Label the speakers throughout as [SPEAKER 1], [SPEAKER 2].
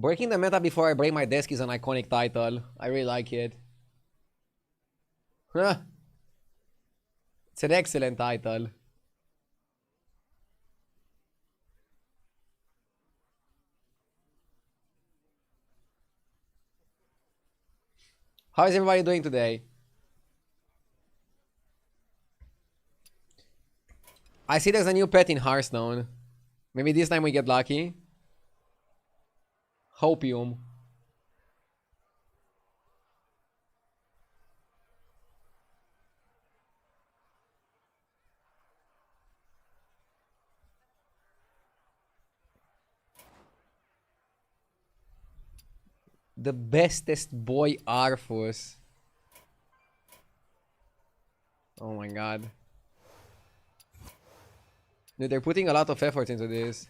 [SPEAKER 1] Breaking the meta before I break my desk is an iconic title. I really like it. Huh. It's an excellent title. How is everybody doing today? I see there's a new pet in Hearthstone. Maybe this time we get lucky. Hopium. The bestest boy Arthus. Oh my god. Dude, they're putting a lot of effort into this.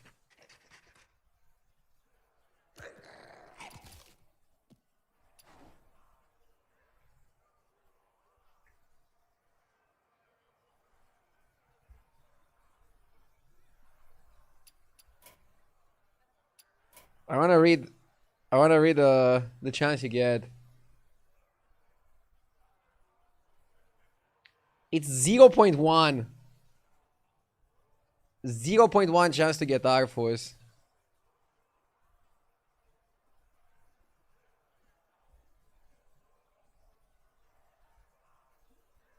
[SPEAKER 1] I wanna read the chance you get. It's 0.1. 0.1 chance to get Arthus.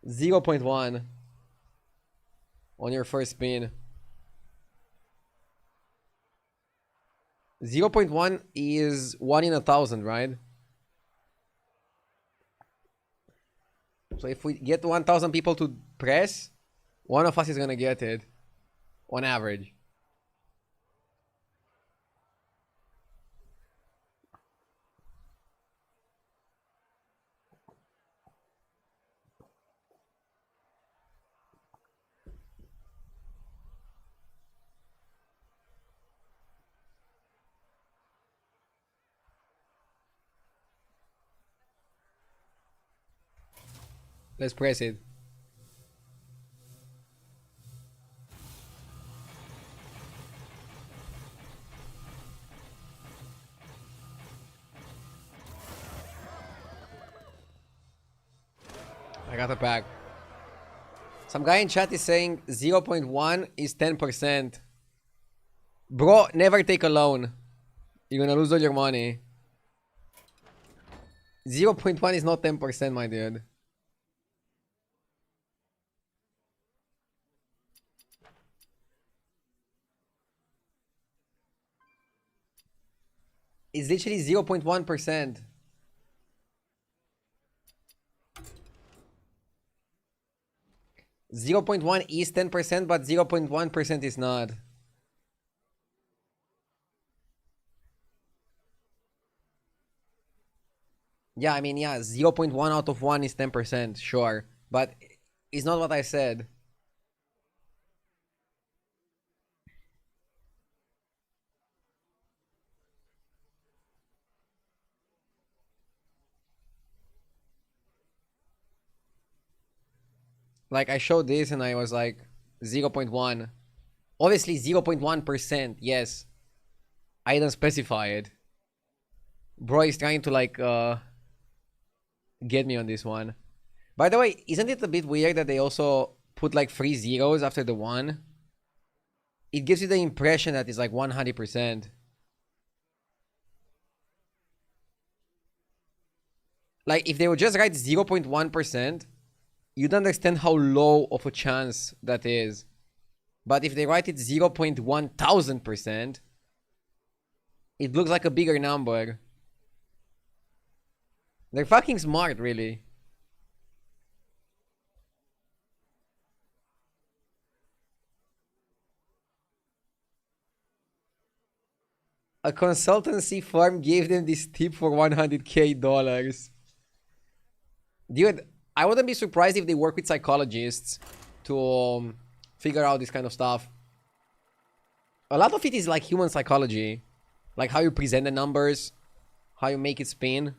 [SPEAKER 1] .1 on your first spin. 0.1 is 1 in 1,000, right? So if we get 1,000 people to press, one of us is gonna get it. On average. Let's press it. I got a pack. Some guy in chat is saying 0.1 is 10%. Bro, never take a loan. You're gonna lose all your money. 0.1 is not 10%, my dude. It's literally 0.1%. Zero 0.1 is 10%, but 0.1% is not. Yeah, I mean, yeah, 0.1 out of 1 is 10%, sure. But it's not what I said. Like, I showed this and I was like, 0.1. Obviously, 0.1%, yes. I didn't specify it. Bro is trying to, like, get me on this one. By the way, isn't it a bit weird that they also put, like, 3 zeros after the 1? It gives you the impression that it's, like, 100%. Like, if they would just write 0.1%, you'd understand how low of a chance that is. But if they write it 0.1000%, it looks like a bigger number. They're fucking smart, really. A consultancy firm gave them this tip for $100K. Dude, I wouldn't be surprised if they work with psychologists to figure out this kind of stuff. A lot of it is like human psychology. Like how you present the numbers, how you make it spin.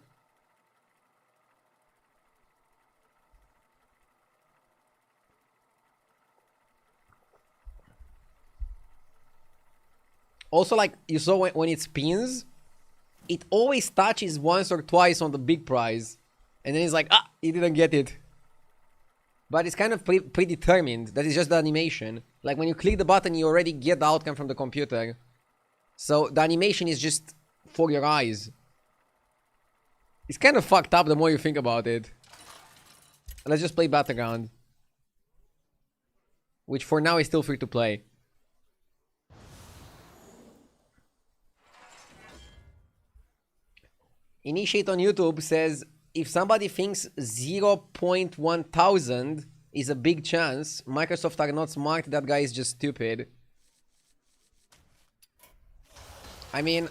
[SPEAKER 1] Also, like, you saw when it spins, it always touches once or twice on the big prize. And then it's like, ah, he didn't get it. But it's kind of predetermined. That is just the animation. Like when you click the button, you already get the outcome from the computer. So the animation is just for your eyes. It's kind of fucked up the more you think about it. Let's just play Battlegrounds. Which for now is still free to play. Initiate on YouTube says, if somebody thinks 0.1000 is a big chance, Microsoft are not smart, that guy is just stupid. I mean,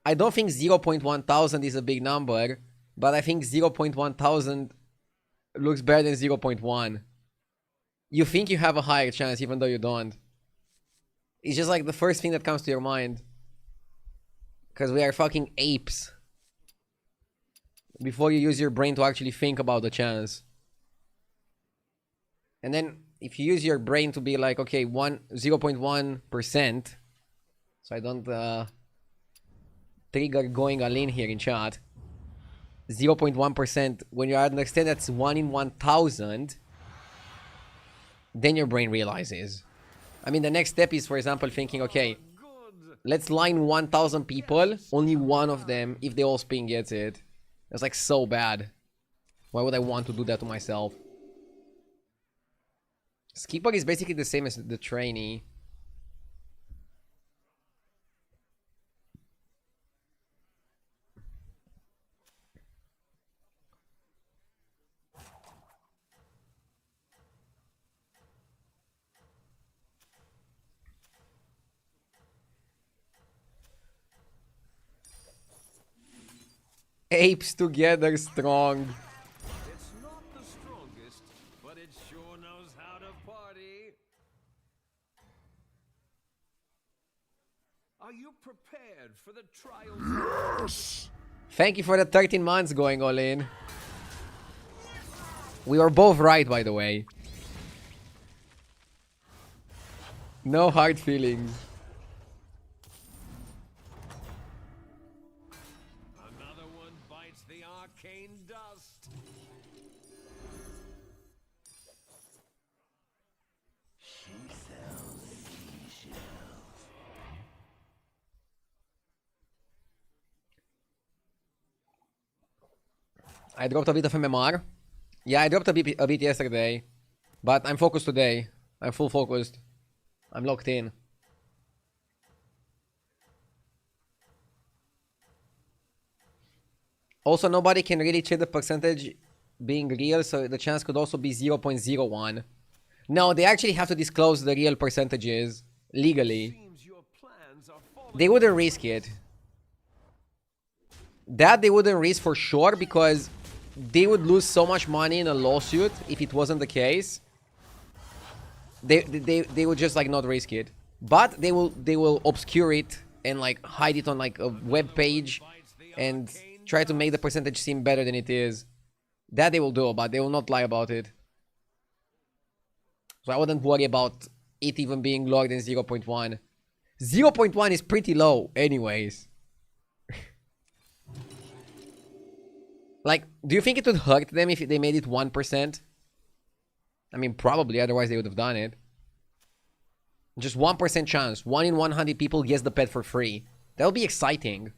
[SPEAKER 1] I don't think 0.1000 is a big number, but I think 0.1000 looks better than 0.1. You think you have a higher chance even though you don't. It's just like the first thing that comes to your mind. Because we are fucking apes. Before you use your brain to actually think about the chance. And then if you use your brain to be like, okay, 0.1%, so I don't trigger going all in here in chat. 0.1%, when you understand that's 1 in 1000, then your brain realizes. I mean, the next step is, for example, thinking, okay, let's line 1000 people, only one of them, if they all spin, gets it. That's like so bad. Why would I want to do that to myself? Skipper is basically the same as the trainee. Apes together strong.
[SPEAKER 2] It's not the strongest, but it sure knows how to party. Are you prepared for the trials?
[SPEAKER 3] Yes!
[SPEAKER 1] Thank you for the 13 months going all in. We were both right, by the way. No hard feelings.
[SPEAKER 2] Another one bites the arcane dust.
[SPEAKER 1] I dropped a bit of MMR. Yeah, I dropped a bit yesterday. But I'm focused today. I'm full focused. I'm locked in. Also, nobody can really check the percentage being real, so the chance could also be 0.01. No, they actually have to disclose the real percentages legally.
[SPEAKER 2] Seems your plans are falling.
[SPEAKER 1] They wouldn't risk it. That they wouldn't risk for sure, because they would lose so much money in a lawsuit if it wasn't the case. They would just like not risk it. But they will obscure it and like hide it on like a web page and try to make the percentage seem better than it is. That they will do, but they will not lie about it. So I wouldn't worry about it even being lower than 0.1. 0.1 is pretty low anyways. Like, do you think it would hurt them if they made it 1%? I mean, probably, otherwise they would have done it. Just 1% chance. 1 in 100 people gets the pet for free. That would be exciting.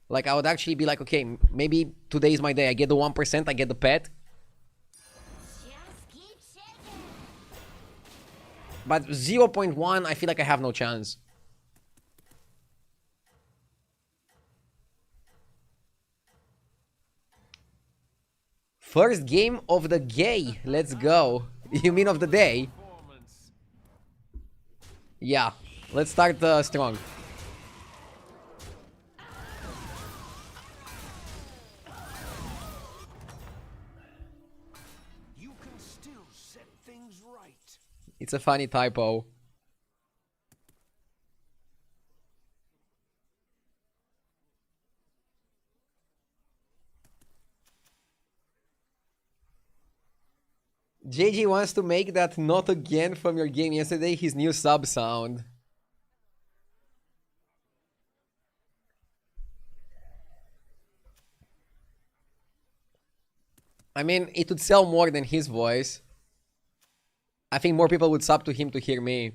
[SPEAKER 1] Like, I would actually be like, okay, maybe today is my day. I get the 1%, I get the pet. But 0.1, I feel like I have no chance. First game of the gay. Let's go. You mean of the day? Yeah. Let's start strong.
[SPEAKER 2] You can still set things right.
[SPEAKER 1] It's a funny typo. JG wants to make that not again from your game yesterday his new sub sound. I mean, it would sell more than his voice. I think more people would sub to him to hear me.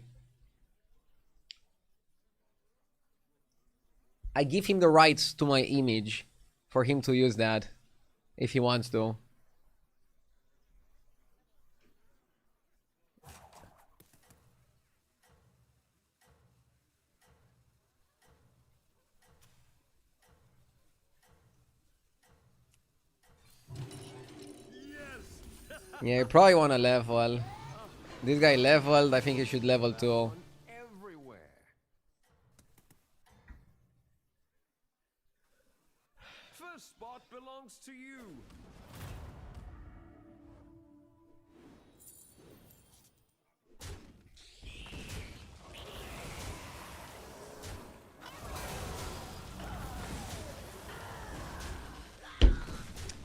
[SPEAKER 1] I give him the rights to my image for him to use that if he wants to. Yeah, you probably want to level. This guy leveled, I think he should level too.
[SPEAKER 2] Everywhere. First spot belongs to you.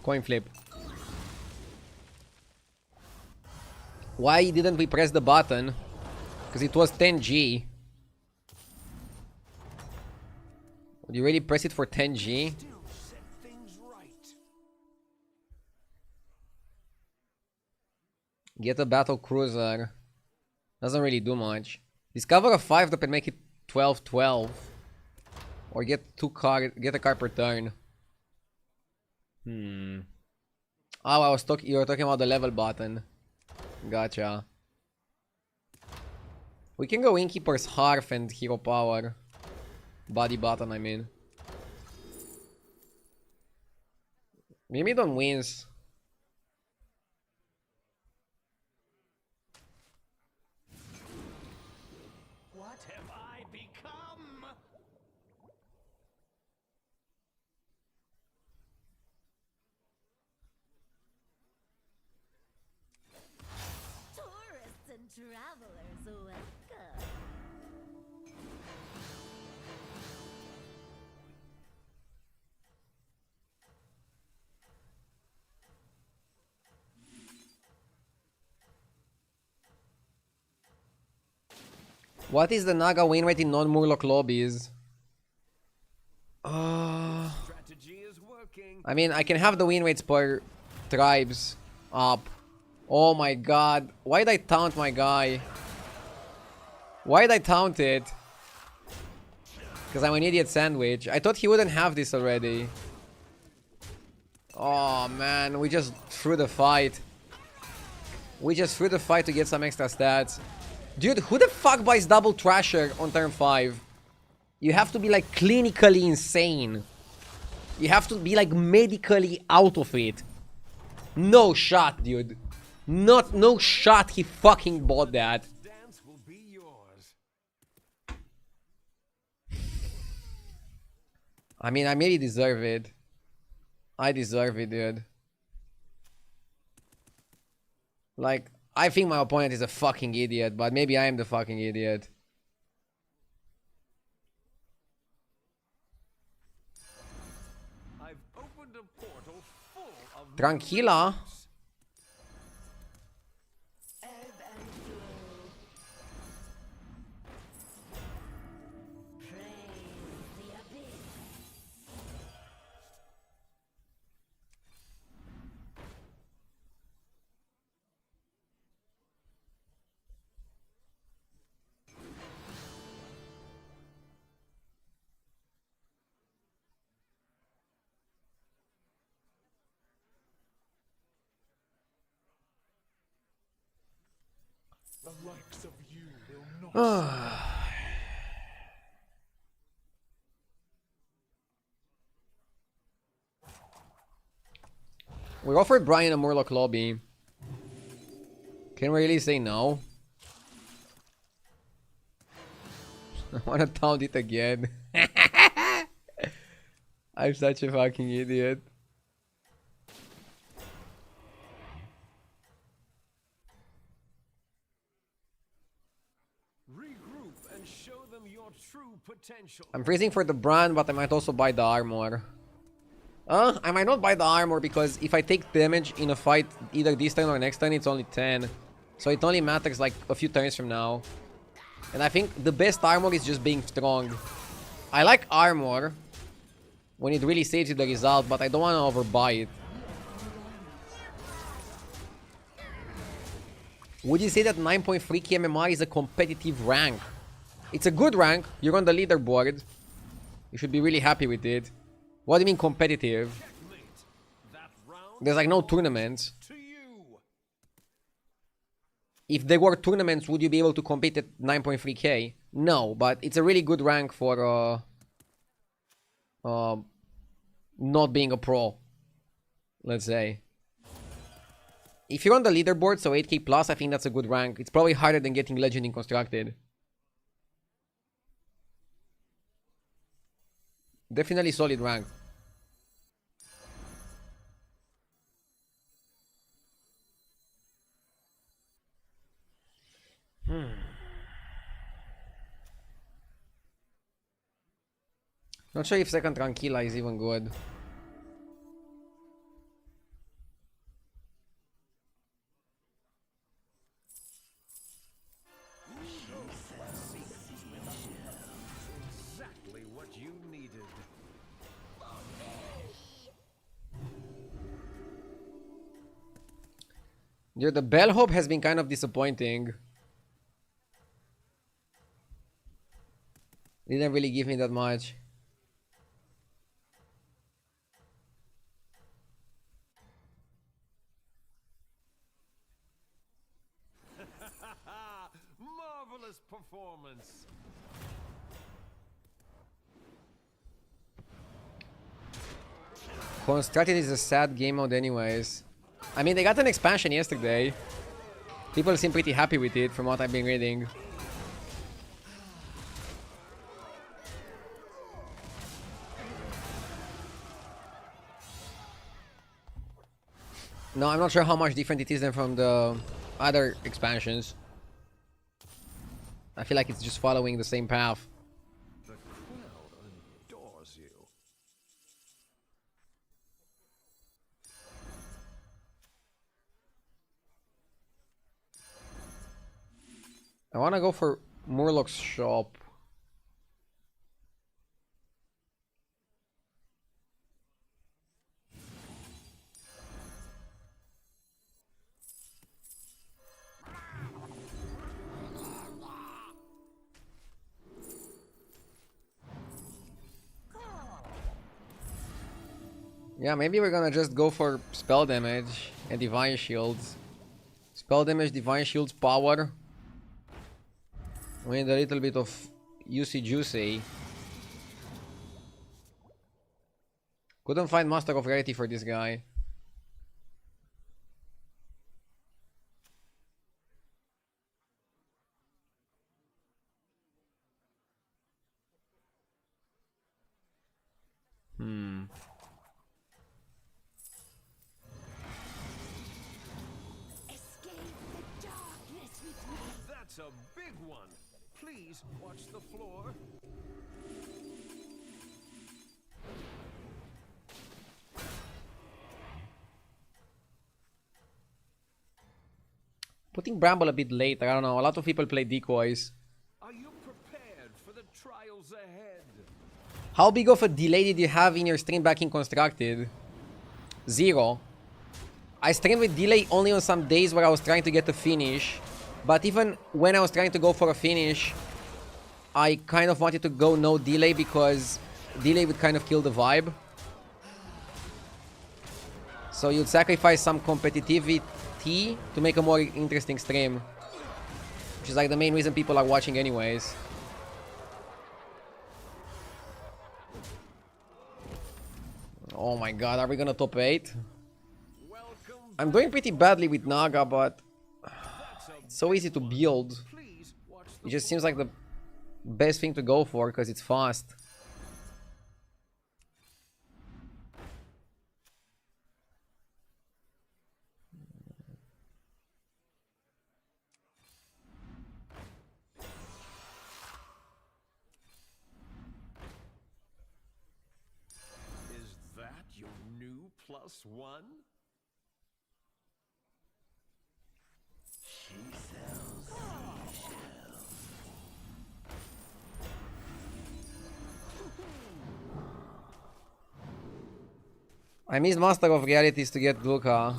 [SPEAKER 1] Coin flip. Why didn't we press the button? Because it was 10G. Would you really press it for 10G?
[SPEAKER 2] Still set things right.
[SPEAKER 1] Get a battle cruiser. Doesn't really do much. Discover a 5 that can make it 12-12. Or get a card per turn. Oh, you were talking about the level button. Gotcha. We can go Innkeeper's Hearth and Hero Power. Body button, I mean. Maybe don't wins.
[SPEAKER 2] What have I become?
[SPEAKER 3] Tourists and travelers welcome.
[SPEAKER 1] What is the Naga win rate in non-Murloc lobbies?
[SPEAKER 2] Strategy is working.
[SPEAKER 1] I mean, I can have the win rates per tribes up. Oh my god. Why did I taunt my guy? Why did I taunt it? Because I'm an idiot sandwich. I thought he wouldn't have this already. Oh man, we just threw the fight. We just threw the fight to get some extra stats. Dude, who the fuck buys double Thrasher on turn 5? You have to be like clinically insane. You have to be like medically out of it. No shot, dude. No shot he fucking bought that.
[SPEAKER 2] Dance will be yours.
[SPEAKER 1] I mean, I maybe deserve it. I deserve it, dude. Like, I think my opponent is a fucking idiot, but maybe I am the fucking idiot.
[SPEAKER 2] I've opened a portal full of
[SPEAKER 1] Tranquila.
[SPEAKER 3] Ebb and flow. Praise the abyss.
[SPEAKER 4] The likes of you will not.
[SPEAKER 1] We offered Brian a Murloc lobby. Can we really say no? I wanna taunt it again. I'm such a fucking idiot.
[SPEAKER 2] regroup and show them your true potential.
[SPEAKER 1] I'm freezing for the brand, but I might also buy the armor. I might not buy the armor because if I take damage in a fight either this turn or next turn, it's only 10. So it only matters like a few turns from now. And I think the best armor is just being strong. I like armor when it really saves you the result, but I don't want to overbuy it. Would you say that 9.3k MMR is a competitive rank? It's a good rank. You're on the leaderboard. You should be really happy with it. What do you mean competitive?
[SPEAKER 2] Checkmate. That round
[SPEAKER 1] There's like no tournaments.
[SPEAKER 2] to you.
[SPEAKER 1] If there were tournaments, would you be able to compete at 9.3k? No, but it's a really good rank for not being a pro. Let's say. If you're on the leaderboard, so 8k plus, I think that's a good rank. It's probably harder than getting legend in constructed. Definitely solid rank. Not sure if second Tranquila is even good.
[SPEAKER 2] Exactly what you needed.
[SPEAKER 1] Dude, the bellhop has been kind of disappointing. Didn't really give me that much.
[SPEAKER 2] Marvelous performance.
[SPEAKER 1] Constructed is a sad game mode anyways. I mean, they got an expansion yesterday. People seem pretty happy with it from what I've been reading. No, I'm not sure how much different it is than from the other expansions. I feel like it's just following the same path.
[SPEAKER 2] The crowd adores you.
[SPEAKER 1] I want to go for Murloc's shop. Yeah, maybe we're gonna just go for spell damage and divine shields. Spell damage, divine shields, power. We need a little bit of UC juicy. Couldn't find Master of Rarity for this guy.
[SPEAKER 3] Escape the darkness with me.
[SPEAKER 2] That's a big one. Please watch the floor.
[SPEAKER 1] Putting Bramble a bit late, I don't know. A lot of people play decoys.
[SPEAKER 2] Are you prepared for the trials ahead?
[SPEAKER 1] How big of a delay did you have in your stream back in Constructed? 0. I streamed with delay only on some days where I was trying to get a finish. But even when I was trying to go for a finish, I kind of wanted to go no delay because delay would kind of kill the vibe. So you'd sacrifice some competitivity to make a more interesting stream. Which is like the main reason people are watching anyways. Oh my god, are we gonna top 8?
[SPEAKER 2] Welcome.
[SPEAKER 1] I'm doing pretty badly with Naga, but
[SPEAKER 2] That's a
[SPEAKER 1] it's so easy to build.
[SPEAKER 2] please watch
[SPEAKER 1] It
[SPEAKER 2] the
[SPEAKER 1] just seems like the best thing to go for because it's fast.
[SPEAKER 2] Is that your new +1?
[SPEAKER 1] I missed Master of Realities to get Duka.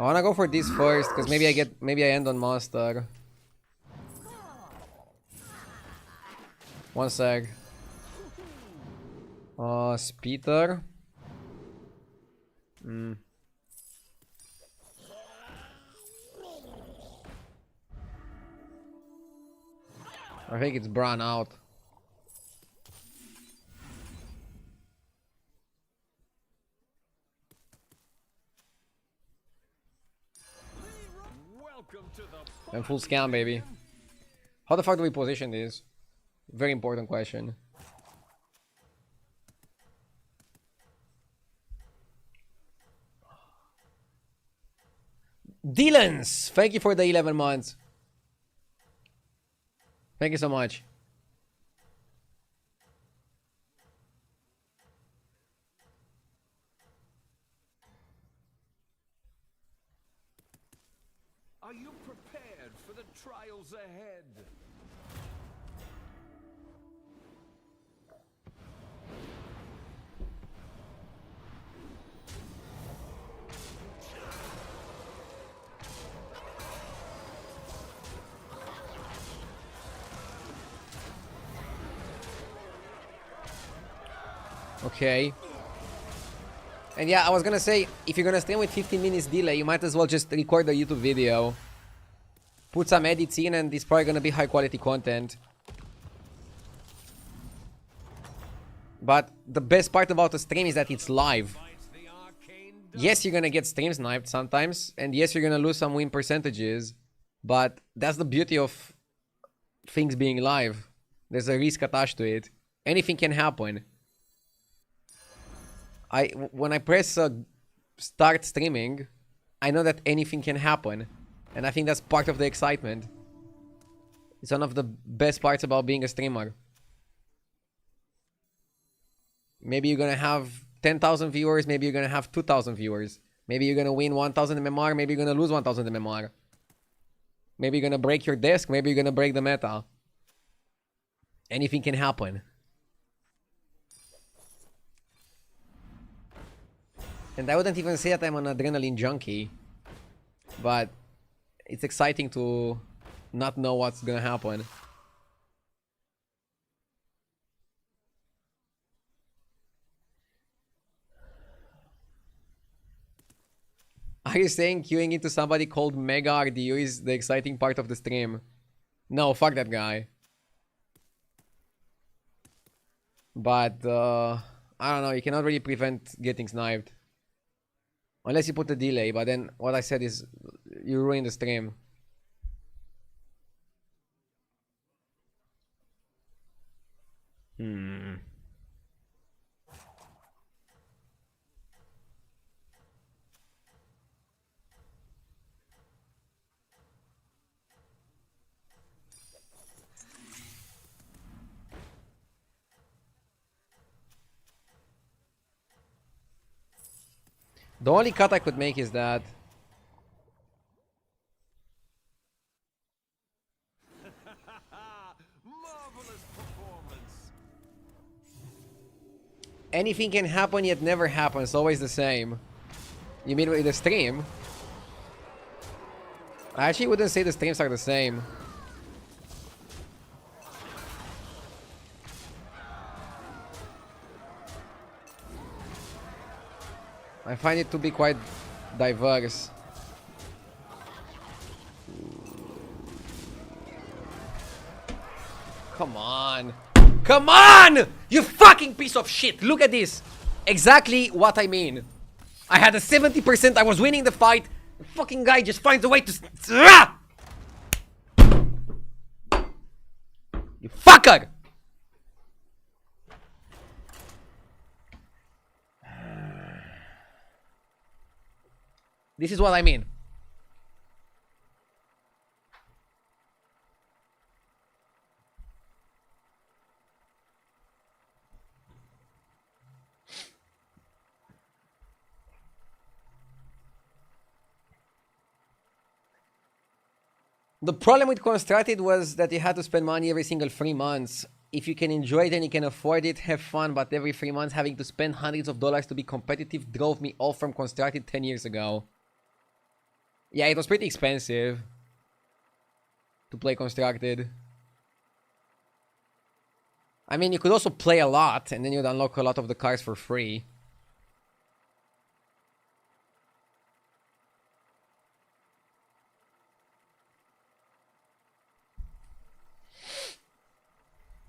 [SPEAKER 1] I wanna go for this first, because maybe I end on master. One sec. Speeder. I think it's Bran out.
[SPEAKER 2] Welcome to the
[SPEAKER 1] And full scan, baby. How the fuck do we position this? Very important question. Dylan's! Thank you for the 11 months. Thank you so much.
[SPEAKER 2] Are you prepared for the trials ahead?
[SPEAKER 1] Okay. And yeah, I was gonna say, if you're gonna stream with 15 minutes delay, you might as well just record a YouTube video. Put some edits in and it's probably gonna be high quality content. But the best part about the stream is that it's live. Yes, you're gonna get stream sniped sometimes, and yes, you're gonna lose some win percentages, but that's the beauty of things being live. There's a risk attached to it. Anything can happen. When I press start streaming, I know that anything can happen, and I think that's part of the excitement. It's one of the best parts about being a streamer. Maybe you're gonna have 10,000 viewers, maybe you're gonna have 2,000 viewers. Maybe you're gonna win 1,000 MMR, maybe you're gonna lose 1,000 MMR. Maybe you're gonna break your desk, maybe you're gonna break the meta. Anything can happen. And I wouldn't even say that I'm an adrenaline junkie, but it's exciting to not know what's gonna happen. Are you saying queuing into somebody called Mega RDU is the exciting part of the stream? No, fuck that guy. But, I don't know, you cannot really prevent getting sniped. Unless you put a delay, but then what I said is, you ruin the stream. The only cut I could make is that
[SPEAKER 2] Marvelous performance.
[SPEAKER 1] anything can happen yet never happens, always the same. You mean with the stream? I actually wouldn't say the streams are the same. I find it to be quite diverse. Come on. Come on! You fucking piece of shit! Look at this! Exactly what I mean. I had a 70%, I was winning the fight. The fucking guy just finds a way to... You fucker! This is what I mean. The problem with Constructed was that you had to spend money every single 3 months. If you can enjoy it and you can afford it, have fun, but every 3 months having to spend hundreds of dollars to be competitive drove me off from Constructed 10 years ago. Yeah, it was pretty expensive to play constructed. I mean, you could also play a lot, and then you'd unlock a lot of the cards for free.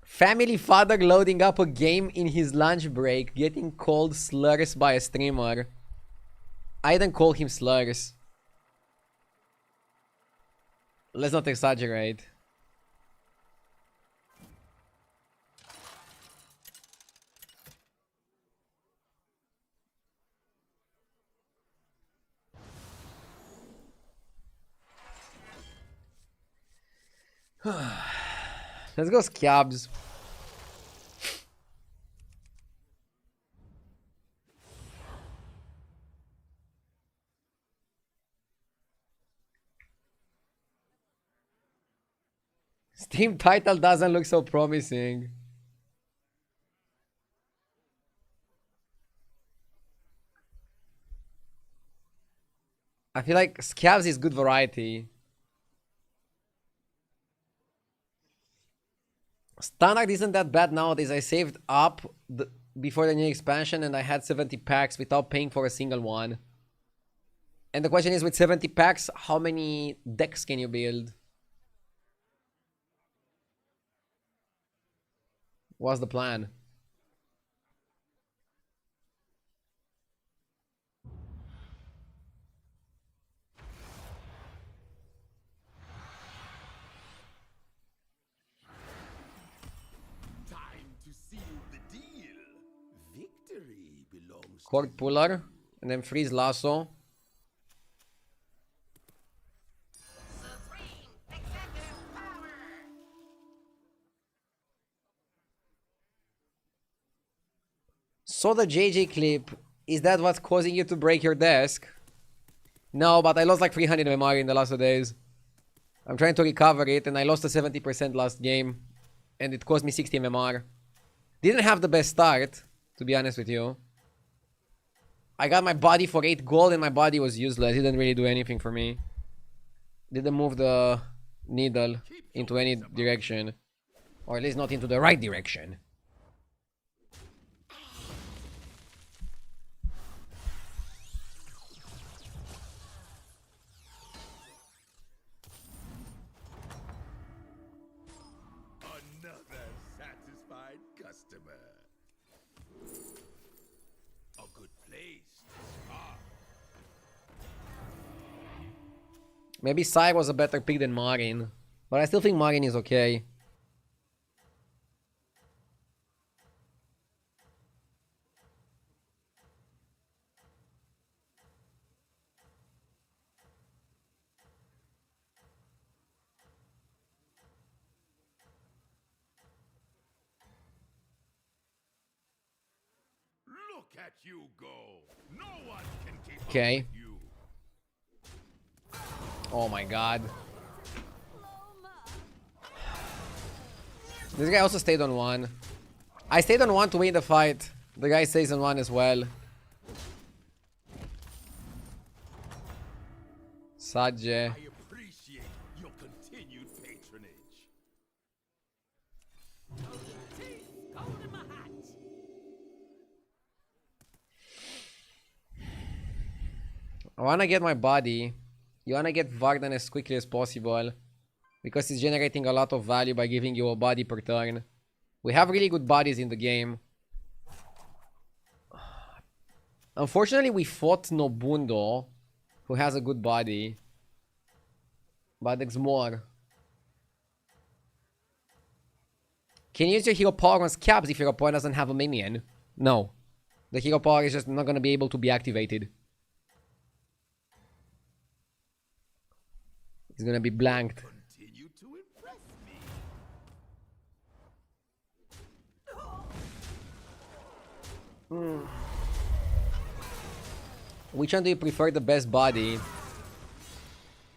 [SPEAKER 1] Family father loading up a game in his lunch break, getting called slurs by a streamer. I didn't call him slurs. Let's not exaggerate. Let's go scabs. Steam title doesn't look so promising. I feel like scabs is good variety. Standard isn't that bad nowadays. I saved up before the new expansion and I had 70 packs without paying for a single one. And the question is, with 70 packs, how many decks can you build? What's the plan?
[SPEAKER 2] Time to seal the deal. Victory belongs
[SPEAKER 1] Cord puller, and then freeze lasso. So the JJ clip, is that what's causing you to break your desk? No, but I lost like 300 MMR in the last 2 days. I'm trying to recover it, and I lost a 70% last game. And it cost me 60 MMR. Didn't have the best start, to be honest with you. I got my body for 8 gold, and my body was useless. It didn't really do anything for me. Didn't move the needle into any direction. Or at least not into the right direction.
[SPEAKER 2] another satisfied customer. A good place to start.
[SPEAKER 1] Maybe Sai was a better pick than Marin. But I still think Marin is okay.
[SPEAKER 2] Look at you go. No one can keep up
[SPEAKER 1] Okay.
[SPEAKER 2] with you.
[SPEAKER 1] Oh my god. This guy also stayed on 1. I stayed on 1 to win the fight. The guy stays on 1 as well. Sadje.
[SPEAKER 2] I appreciate your continued patronage.
[SPEAKER 1] I wanna get my body. You wanna get Vardan as quickly as possible. Because he's generating a lot of value by giving you a body per turn. We have really good bodies in the game. Unfortunately, we fought Nobundo, who has a good body. But there's more. Can you use your hero power on scabs if your opponent doesn't have a minion? No. The hero power is just not gonna be able to be activated. It's gonna be blanked.
[SPEAKER 2] Continue to impress me.
[SPEAKER 1] Which one do you prefer the best body?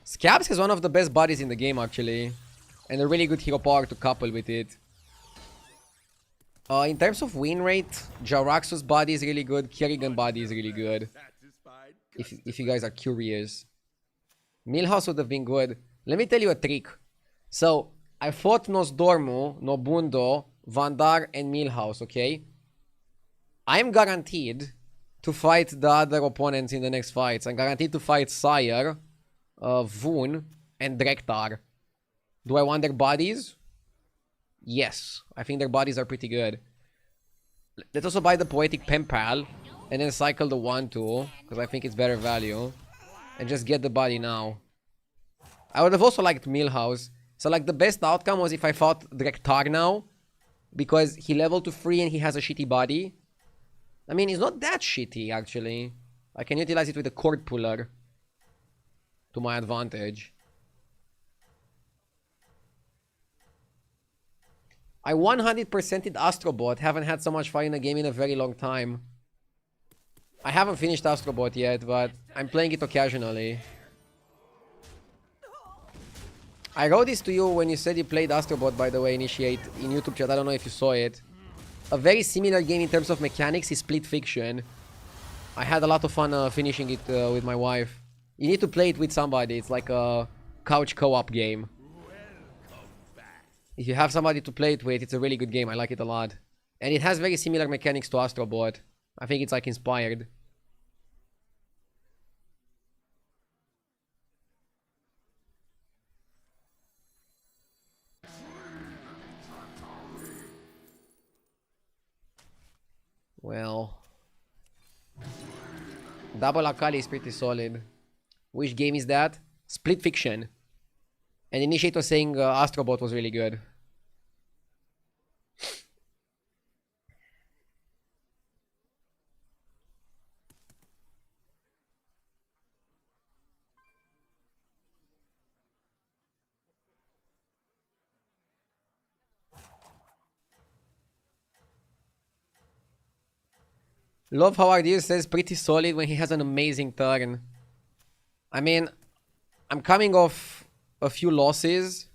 [SPEAKER 1] Scabs has one of the best bodies in the game, actually. And a really good hero power to couple with it. In terms of win rate, Jaraxxus body is really good. Kerrigan body is really good.
[SPEAKER 2] Satisfied
[SPEAKER 1] If you guys are curious. Milhouse would have been good. Let me tell you a trick. So, I fought Nosdormu, Nobundo, Vandar, and Milhouse, okay? I'm guaranteed to fight the other opponents in the next fights. I'm guaranteed to fight Sire, Voon, and Drektar. Do I want their bodies? Yes. I think their bodies are pretty good. Let's also buy the Poetic Penpal, and then cycle the 1-2, because I think it's better value. And just get the body now. I would have also liked Milhouse. So like the best outcome was if I fought Drektar now, because he leveled to 3 and he has a shitty body. I mean, it's not that shitty actually. I can utilize it with a cord puller to my advantage. I 100%ed Astrobot. Haven't had so much fun in a game in a very long time. I haven't finished Astrobot yet, but I'm playing it occasionally. I wrote this to you when you said you played Astrobot, by the way, Initiate, in YouTube chat. I don't know if you saw it. A very similar game in terms of mechanics is Split Fiction. I had a lot of fun finishing it with my wife. You need to play it with somebody. It's like a couch co-op game. If you have somebody to play it with, it's a really good game. I like it a lot. And it has very similar mechanics to Astrobot. I think it's like inspired. Well, Double Akali is pretty solid. Which game is that? Split Fiction. And Initiate was saying Astrobot was really good. Love how Ardir says pretty solid when he has an amazing turn. I mean, I'm coming off a few losses.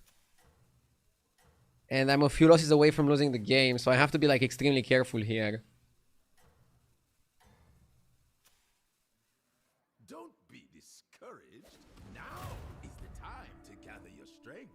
[SPEAKER 1] And I'm a few losses away from losing the game, so I have to be like extremely careful here.
[SPEAKER 2] Don't be discouraged. Now is the time to gather your strength.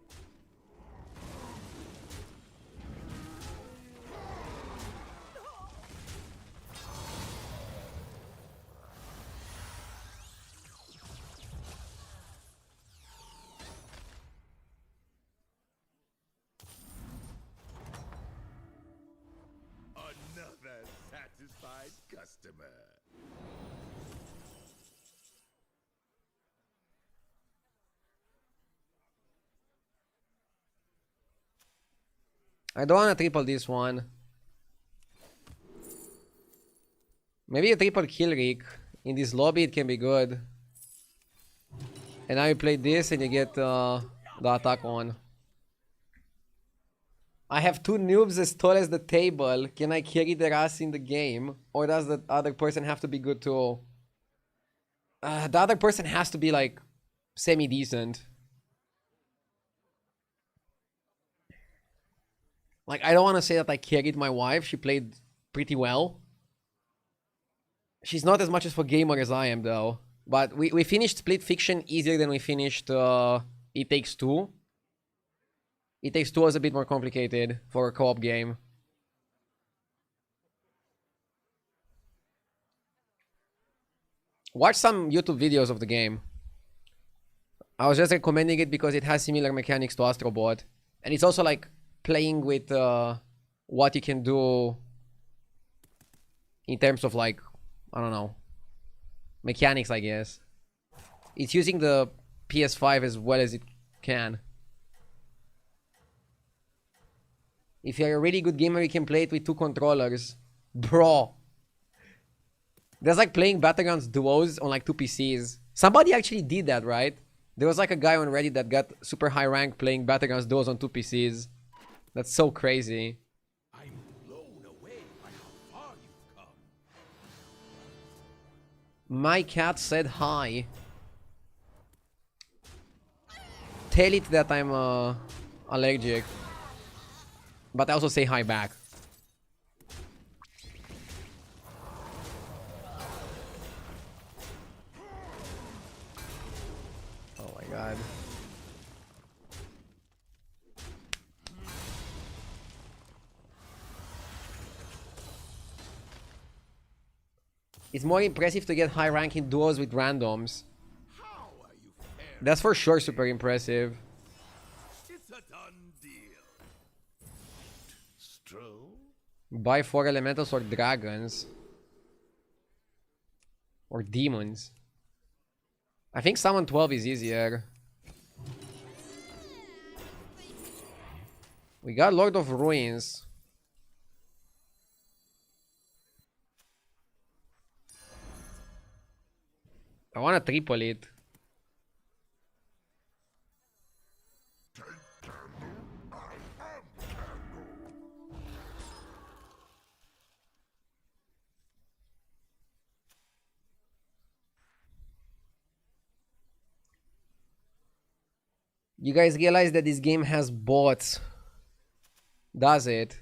[SPEAKER 2] Another satisfied customer.
[SPEAKER 1] I don't want to triple this one. Maybe a triple kill rig. In this lobby it can be good. And now you play this and you get the attack on. I have two noobs as tall as the table. Can I carry their ass in the game? Or does the other person have to be good too? The other person has to be like semi-decent. Like, I don't want to say that I carried my wife. She played pretty well. She's not as much as for gamer as I am though. But we finished Split Fiction easier than we finished It Takes Two. It Takes Two was a bit more complicated for a co-op game. Watch some YouTube videos of the game. I was just recommending it because it has similar mechanics to Astrobot. And it's also like playing with what you can do in terms of like, I don't know, mechanics, I guess. It's using the PS5 as well as it can. If you're a really good gamer, you can play it with 2 controllers. Bro. There's like playing Battlegrounds duos on like 2 PCs. Somebody actually did that, right? There was like a guy on Reddit that got super high rank playing Battlegrounds duos on 2 PCs. That's so crazy.
[SPEAKER 2] I'm blown away by how far you've come.
[SPEAKER 1] My cat said hi. Tell it that I'm allergic. But I also say hi back. Oh my It's more impressive to get high ranking duos with randoms.
[SPEAKER 2] How are you faring?
[SPEAKER 1] That's for sure super impressive.
[SPEAKER 2] It's a done deal. Stroll?
[SPEAKER 1] Buy 4 elementals or dragons. Or demons. I think summon 12 is easier. We got Lord of Ruins. I wanna triple it. You guys realize that this game has bots? Does it?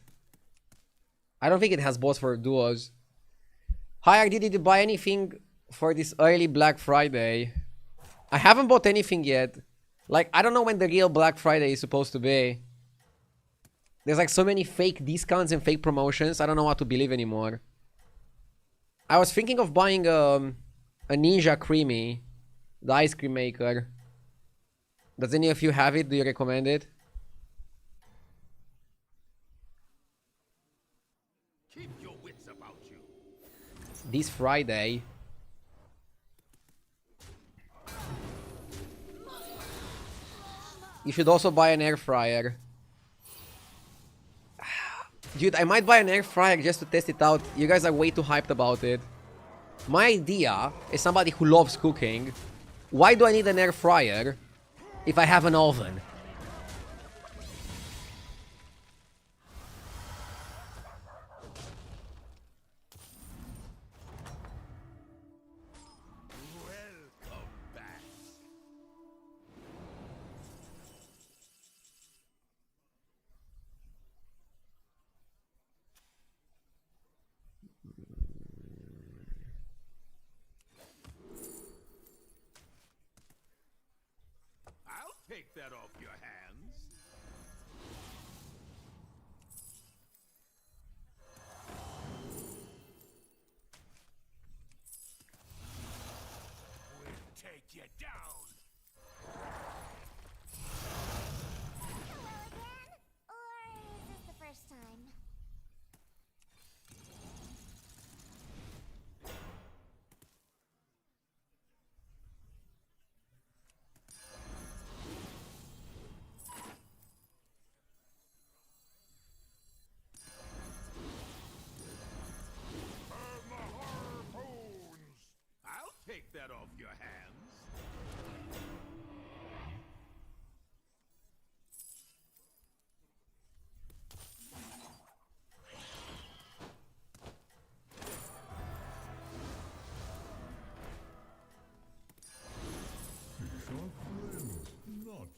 [SPEAKER 1] I don't think it has bots for duos. Hi, did you buy anything for this early Black Friday? I haven't bought anything yet. Like, I don't know when the real Black Friday is supposed to be. There's like so many fake discounts and fake promotions. I don't know what to believe anymore. I was thinking of buying a Ninja Creamy, the ice cream maker. Does any of you have it? Do you recommend it?
[SPEAKER 2] Keep your wits about you.
[SPEAKER 1] This Friday. You should also buy an air fryer. Dude, I might buy an air fryer just to test it out. You guys are way too hyped about it. My idea, as somebody who loves cooking, why do I need an air fryer if I have an oven?
[SPEAKER 2] Welcome back. I'll take that off your hands.
[SPEAKER 4] We'll take you down.
[SPEAKER 3] Hello again? Or is this the first time?
[SPEAKER 4] And the harpoons.
[SPEAKER 2] I'll take that off your hands.
[SPEAKER 4] Not food. We'll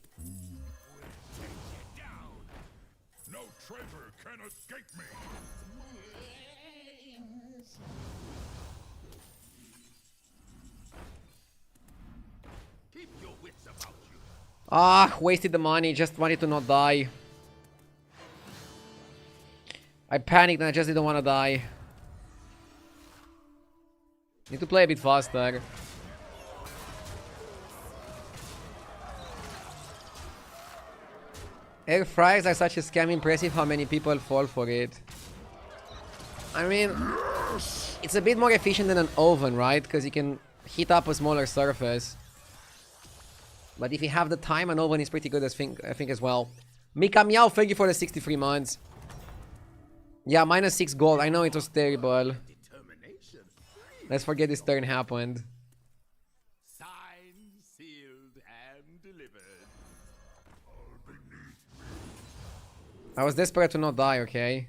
[SPEAKER 4] take you down. No traitor can escape me.
[SPEAKER 2] Keep your wits about you.
[SPEAKER 1] Ah, wasted the money. Just wanted to not die. I panicked and I just didn't want to die. Need to play a bit faster. Air fryers are such a scam. Impressive how many people fall for it. I mean, it's a bit more efficient than an oven, right? Because you can heat up a smaller surface. But if you have the time, an oven is pretty good, I think as well. Mika Meow, thank you for the 63 months. Yeah, -6 gold. I know it was terrible.
[SPEAKER 2] Determination.
[SPEAKER 1] Let's forget this turn happened.
[SPEAKER 2] Signed, sealed, and delivered.
[SPEAKER 1] I was desperate to not die, okay?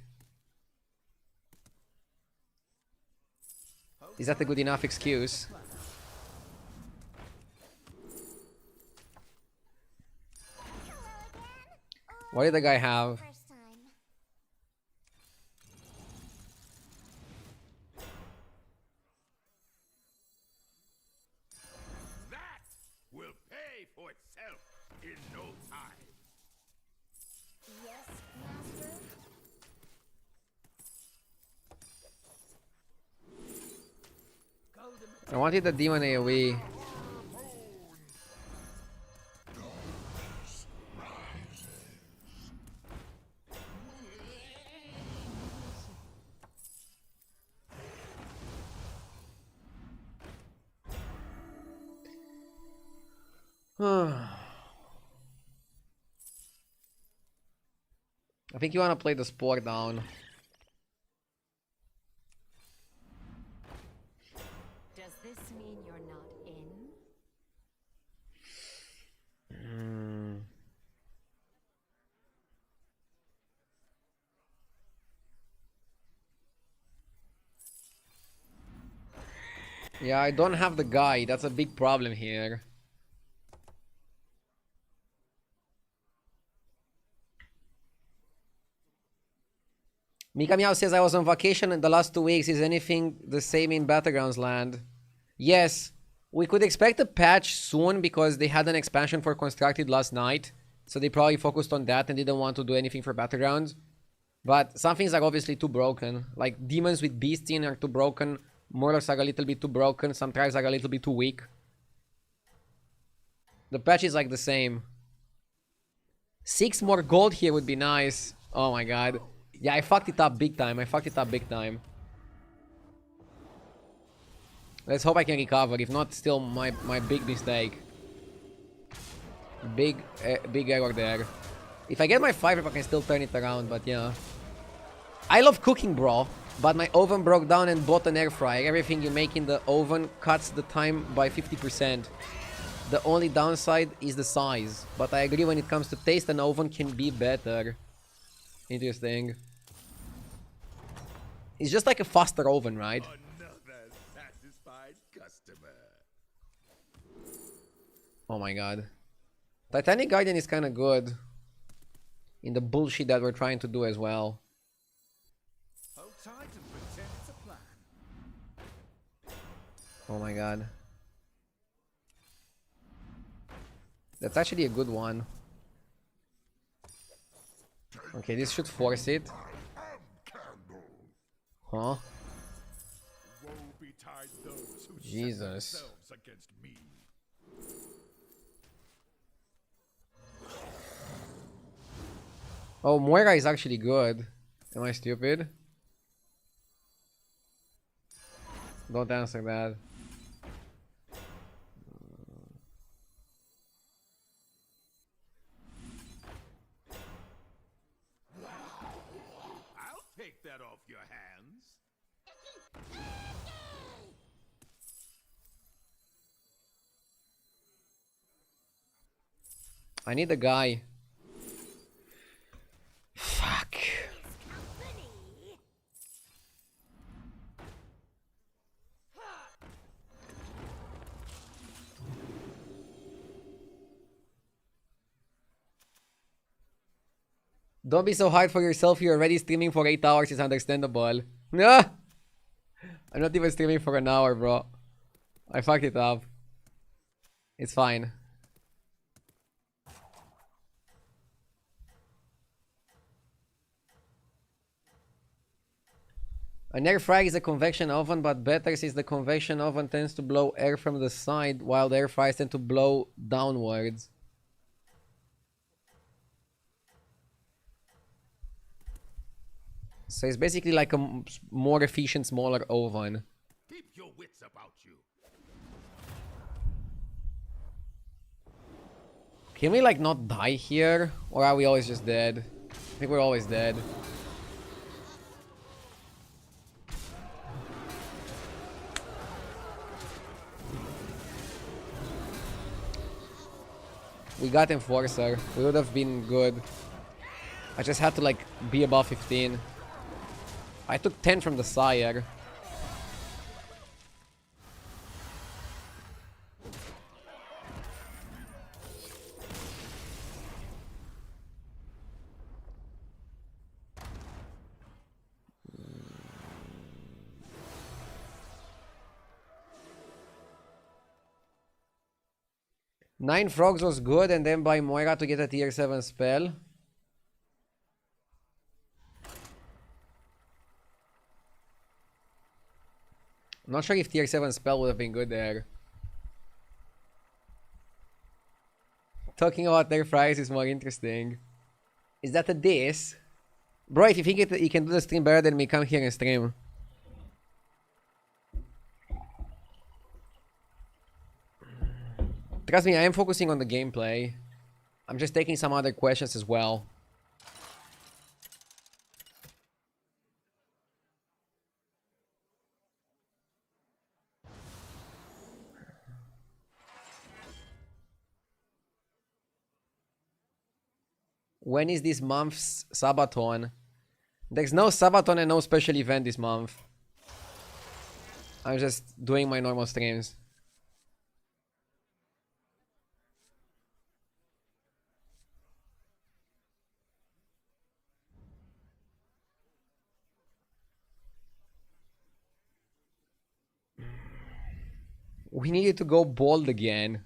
[SPEAKER 1] Is that a good enough excuse? What did the guy have?
[SPEAKER 3] First time.
[SPEAKER 2] That will pay for itself in no time.
[SPEAKER 3] Yes, master.
[SPEAKER 1] I wanted the demon AoE. I think you want to play the spore down.
[SPEAKER 5] Does this mean you're not in?
[SPEAKER 1] Yeah, I don't have the guy. That's a big problem here. Mika Meow says I was on vacation in the last 2 weeks. Is anything the same in Battlegrounds land? Yes. We could expect a patch soon because they had an expansion for Constructed last night. So they probably focused on that and didn't want to do anything for Battlegrounds. But some things are obviously too broken. Like demons with beasts in are too broken. Murlocs are a little bit too broken. Some tribes are a little bit too weak. The patch is like the same. 6 more gold here would be nice. Oh my god. Yeah, I fucked it up big time. I fucked it up big time. Let's hope I can recover. If not, still my big mistake. Big error there. If I get my 5 I can still turn it around, but yeah. I love cooking, bro. But my oven broke down and bought an air fryer. Everything you make in the oven cuts the time by 50%. The only downside is the size. But I agree when it comes to taste, an oven can be better. Interesting. It's just like a faster oven, right?
[SPEAKER 4] Another satisfied customer.
[SPEAKER 1] Oh my god. Titanic Guardian is kind of good. In the bullshit that we're trying to do as well.
[SPEAKER 2] Hold tight and pretend it's a plan.
[SPEAKER 1] Oh my god. That's actually a good one. Okay, this should force it. Huh?
[SPEAKER 4] Woe betide those who set
[SPEAKER 1] Jesus.
[SPEAKER 4] themselves against me.
[SPEAKER 1] Oh, Moira is actually good. Am I stupid? Don't answer that.
[SPEAKER 2] I'll take that off your hands.
[SPEAKER 1] I need a guy. Fuck.
[SPEAKER 3] Company.
[SPEAKER 1] Don't be so hard for yourself. You're already streaming for 8 hours. It's understandable. Nah! I'm not even streaming for an hour, bro. I fucked it up. It's fine. An air fryer is a convection oven, but better since the convection oven tends to blow air from the side, while the air fryers tend to blow downwards. So it's basically like a more efficient, smaller oven.
[SPEAKER 2] Keep your wits about you.
[SPEAKER 1] Can we like not die here? Or are we always just dead? I think we're always dead. We got Enforcer. We would have been good. I just had to like be above 15. I took 10 from the Sire. Nine Frogs was good, and then buy Moira to get a tier 7 spell. I'm not sure if tier 7 spell would have been good there. Talking about their fries is more interesting. Is that a diss? Bro, if you think you can do the stream better than me, come here and stream. Trust me, I am focusing on the gameplay. I'm just taking some other questions as well. When is this month's Sabaton? There's no Sabaton and no special event this month. I'm just doing my normal streams. We needed to go bald again.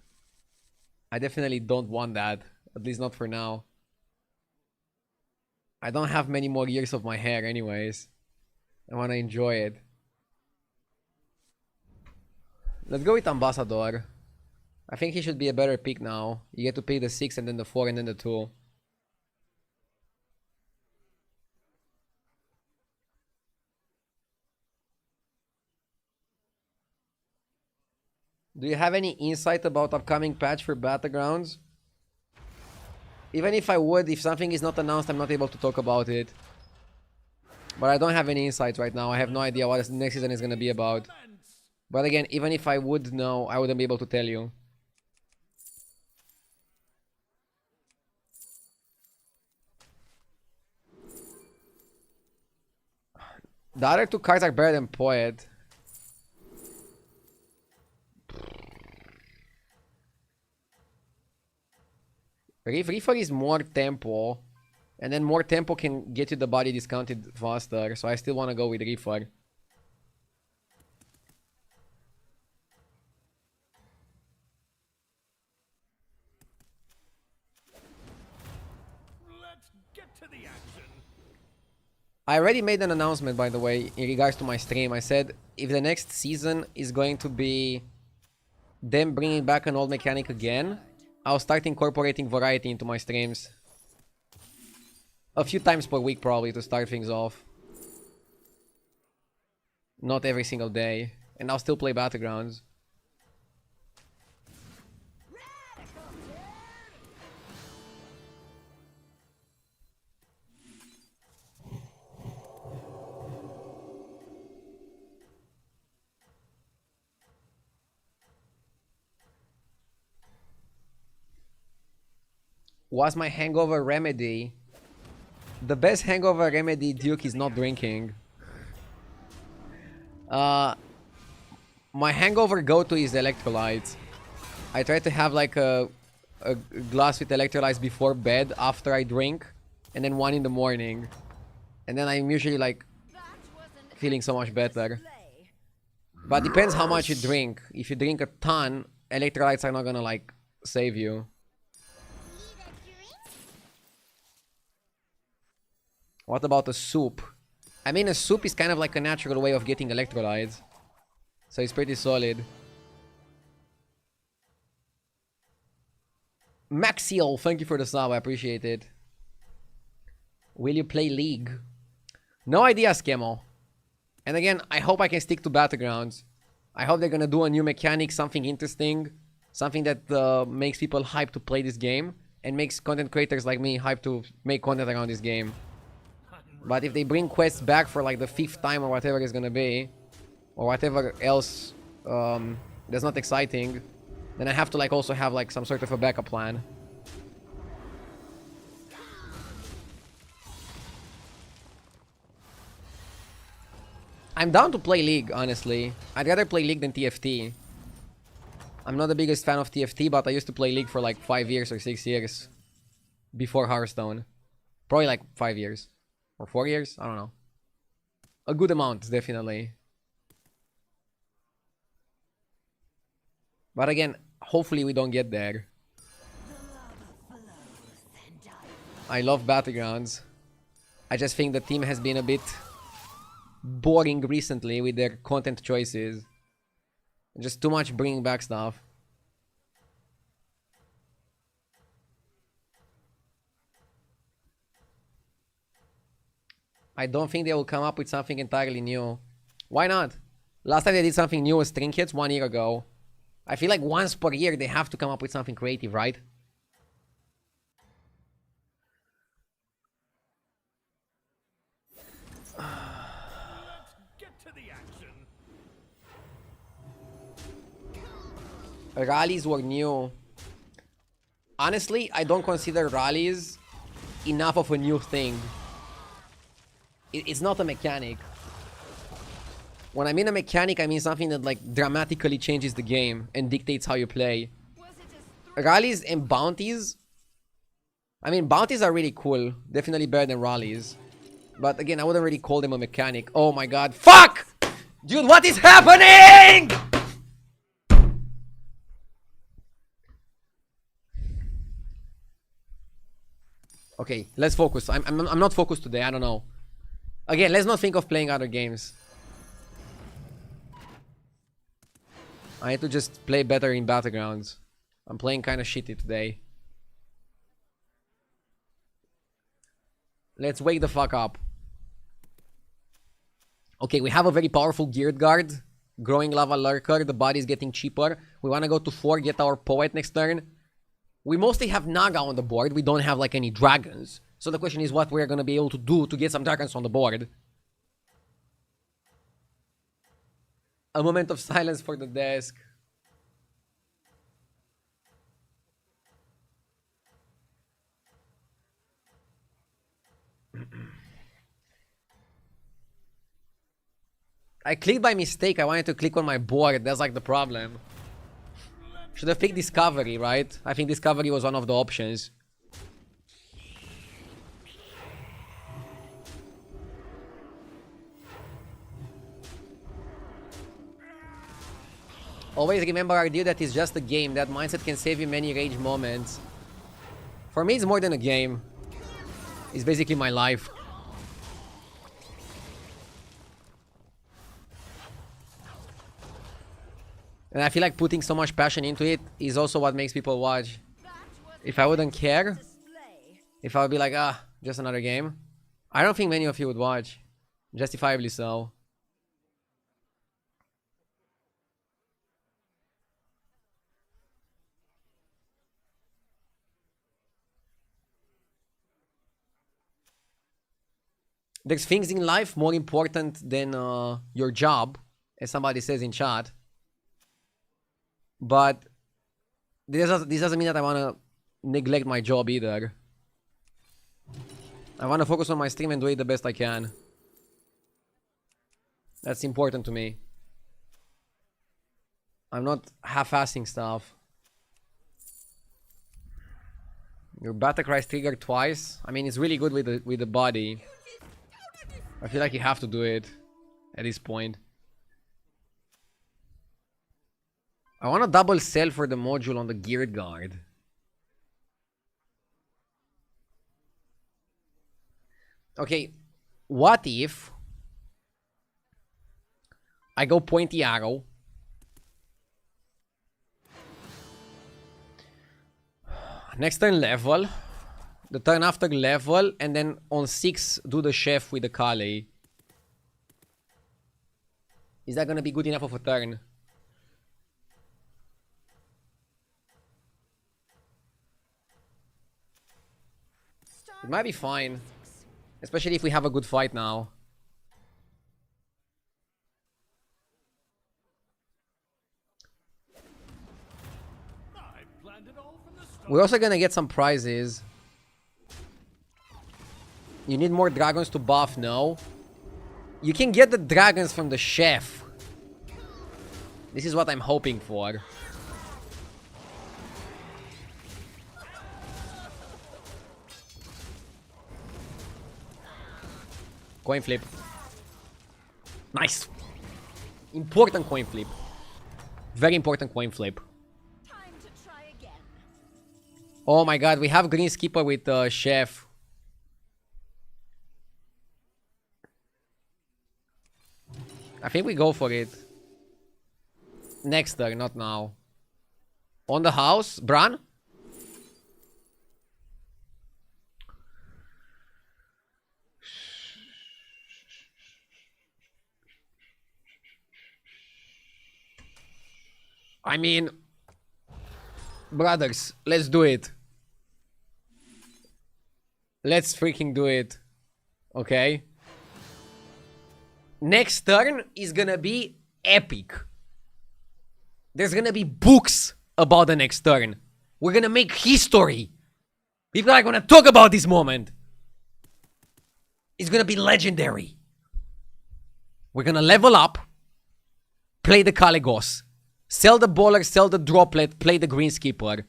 [SPEAKER 1] I definitely don't want that. At least not for now. I don't have many more years of my hair anyways. I want to enjoy it. Let's go with Ambassador. I think he should be a better pick now. You get to pick the 6 and then the 4 and then the 2. Do you have any insight about upcoming patch for Battlegrounds? Even if I would, if something is not announced, I'm not able to talk about it. But I don't have any insights right now. I have no idea what the next season is going to be about. But again, even if I would know, I wouldn't be able to tell you. The other two cards are better than Poet. Reefer is more tempo. And then more tempo can get you the body discounted faster. So I still want to go with Reefer.
[SPEAKER 2] Let's get to the action.
[SPEAKER 1] I already made an announcement, by the way, in regards to my stream. I said if the next season is going to be them bringing back an old mechanic again, I'll start incorporating variety into my streams. A few times per week probably to start things off. Not every single day. And I'll still play Battlegrounds. Was my hangover remedy? The best hangover remedy, Duke, is not drinking. My hangover go-to is electrolytes. I try to have like a glass with electrolytes before bed after I drink, and then one in the morning. And then I'm usually like feeling so much better. But depends how much you drink. If you drink a ton, electrolytes are not gonna like save you. What about a soup? I mean, a soup is kind of like a natural way of getting electrolytes. So it's pretty solid. Maxiel, thank you for the sub. I appreciate it. Will you play League? No idea, Skemo. And again, I hope I can stick to Battlegrounds. I hope they're gonna do a new mechanic, something interesting. Something that makes people hyped to play this game. And makes content creators like me hyped to make content around this game. But if they bring quests back for like the 5th time or whatever it's gonna be, or whatever else that's not exciting, then I have to like also have like some sort of a backup plan. I'm down to play League, honestly. I'd rather play League than TFT. I'm not the biggest fan of TFT, but I used to play League for like 5 years or 6 years before Hearthstone. Probably like 5 years. Or 4 years? I don't know. A good amount, definitely. But again, hopefully we don't get there. I love Battlegrounds. I just think the team has been a bit boring recently with their content choices. Just too much bringing back stuff. I don't think they will come up with something entirely new. Why not? Last time they did something new was trinkets 1 year ago. I feel like once per year they have to come up with something creative, right?
[SPEAKER 2] Get to the action.
[SPEAKER 1] Rallies were new. Honestly, I don't consider rallies enough of a new thing. It's not a mechanic. When I mean a mechanic, I mean something that like dramatically changes the game and dictates how you play. Rallies and bounties. I mean, bounties are really cool. Definitely better than rallies. But again, I wouldn't really call them a mechanic. Oh my god. Fuck! Dude, what is happening? Okay, let's focus. I'm not focused today. I don't know. Again, let's not think of playing other games. I need to just play better in Battlegrounds. I'm playing kind of shitty today. Let's wake the fuck up. Okay, we have a very powerful geared guard. Growing lava lurker. The body's getting cheaper. We want to go to 4, get our poet next turn. We mostly have Naga on the board. We don't have like any dragons. So the question is what we're going to be able to do to get some dragons on the board. A moment of silence for the desk. I clicked by mistake. I wanted to click on my board. That's like the problem. Should have picked Discovery, right? I think Discovery was one of the options. Always remember, RD, that it's just a game. That mindset can save you many rage moments. For me, it's more than a game. It's basically my life. And I feel like putting so much passion into it is also what makes people watch. If I wouldn't care, if I would be like, ah, just another game, I don't think many of you would watch. Justifiably so. There's things in life more important than your job, as somebody says in chat. But this doesn't mean that I want to neglect my job either. I want to focus on my stream and do it the best I can. That's important to me. I'm not half-assing stuff. Your Battlecry is triggered twice. I mean, it's really good with the body. I feel like you have to do it at this point. I want to double sell for the module on the geared guard. Okay, what if I go pointy arrow? Next turn level. The turn after level. And then on 6 do the chef with the Kale. Is that gonna be good enough of a turn? It might be fine. Especially if we have a good fight now. We're also gonna get some prizes. You need more dragons to buff, no? You can get the dragons from the chef. This is what I'm hoping for. Coin flip. Nice. Important coin flip. Very important coin flip.
[SPEAKER 5] Time to try again.
[SPEAKER 1] Oh my god, we have green skipper with chef. I think we go for it. Next turn, not now. On the house, Bran? I mean, brothers, let's do it. Let's freaking do it. Okay? Next turn is gonna be epic. There's gonna be books about the next turn. We're gonna make history. People are gonna talk about this moment. It's gonna be legendary. We're gonna level up, play the Caligos, sell the Bowler, sell the Droplet, play the Greenskipper,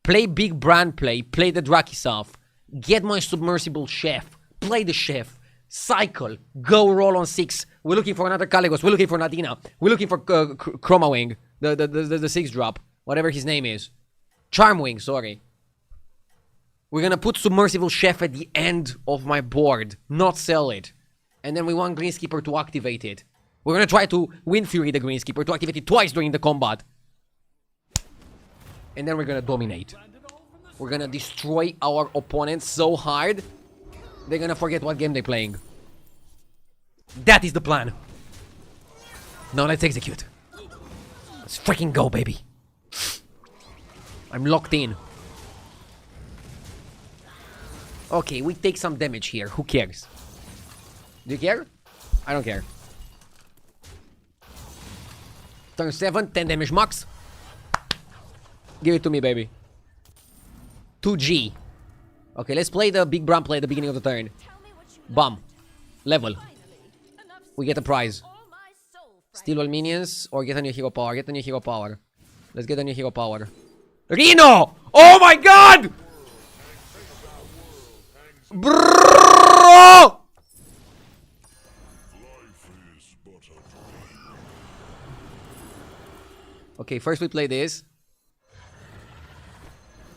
[SPEAKER 1] play Big Brand play the Drakisav, get my Submersible Chef, play the Chef, cycle, go roll on 6. We're looking for another Caligos, we're looking for Nadina, we're looking for Chromawing, the 6 drop, whatever his name is. Charmwing, sorry. We're gonna put Submersible Chef at the end of my board, not sell it. And then we want Greenskipper to activate it. We're gonna try to Wind Fury the Greenskipper to activate it twice during the combat. And then we're gonna dominate. We're gonna destroy our opponents so hard, they're gonna forget what game they're playing. That is the plan. Now let's execute. Let's freaking go, baby. I'm locked in. Okay, we take some damage here. Who cares? Do you care? I don't care. Turn 7, 10 damage max. Give it to me, baby. 2G. Okay, let's play the Big Bram play at the beginning of the turn. Bam. Level. We get a prize. Steal all minions or get a new hero power. Get a new hero power. Let's get a new hero power. Reno! Oh my god! Bro! Okay, first we play this.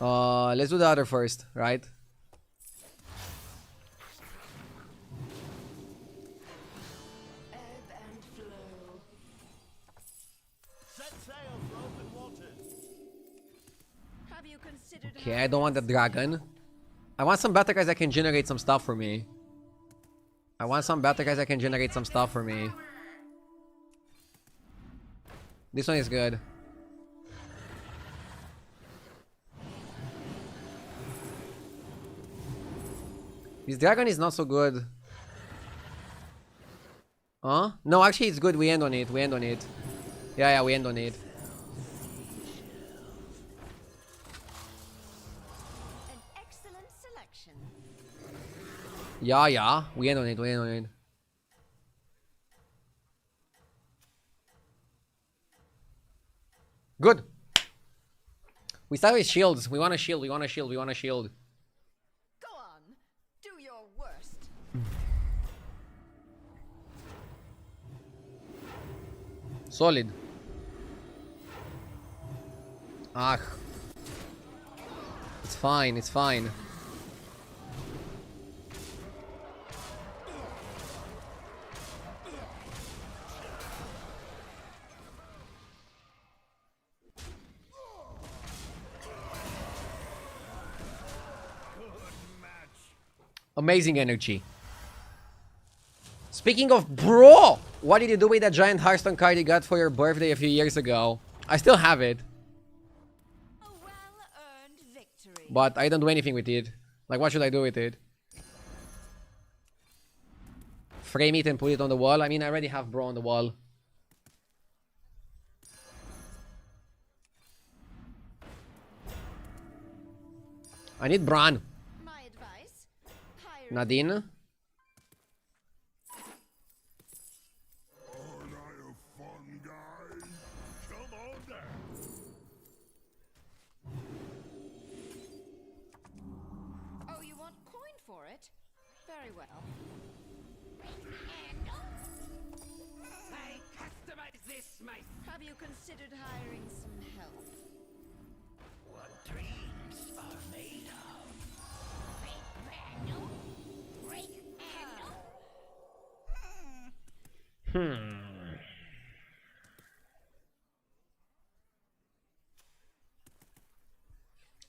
[SPEAKER 1] Let's do the other first, right? Okay, I don't want the dragon. I want some better guys that can generate some stuff for me. This one is good. This dragon is not so good. Huh? No, actually it's good. We end on it. Yeah, we end on it.
[SPEAKER 5] An excellent selection.
[SPEAKER 1] Yeah. We end on it. Good. We start with shields. We want a shield.
[SPEAKER 5] Go on. Do your worst.
[SPEAKER 1] Solid. Ah. It's fine. Amazing energy. Speaking of bro, what did you do with that giant Hearthstone card you got for your birthday a few years ago? I still have it.
[SPEAKER 5] A well-earned victory.
[SPEAKER 1] But I don't do anything with it. Like, what should I do with it? Frame it and put it on the wall? I mean, I already have bro on the wall. I need Bran.
[SPEAKER 5] My advice: hire
[SPEAKER 1] Nadine.
[SPEAKER 4] Aren't I a fun guy? Come on down.
[SPEAKER 5] Oh, you want coin for it? Very well.
[SPEAKER 2] I customize this myself.
[SPEAKER 5] Have you considered hiring some help?
[SPEAKER 2] What dreams are made of?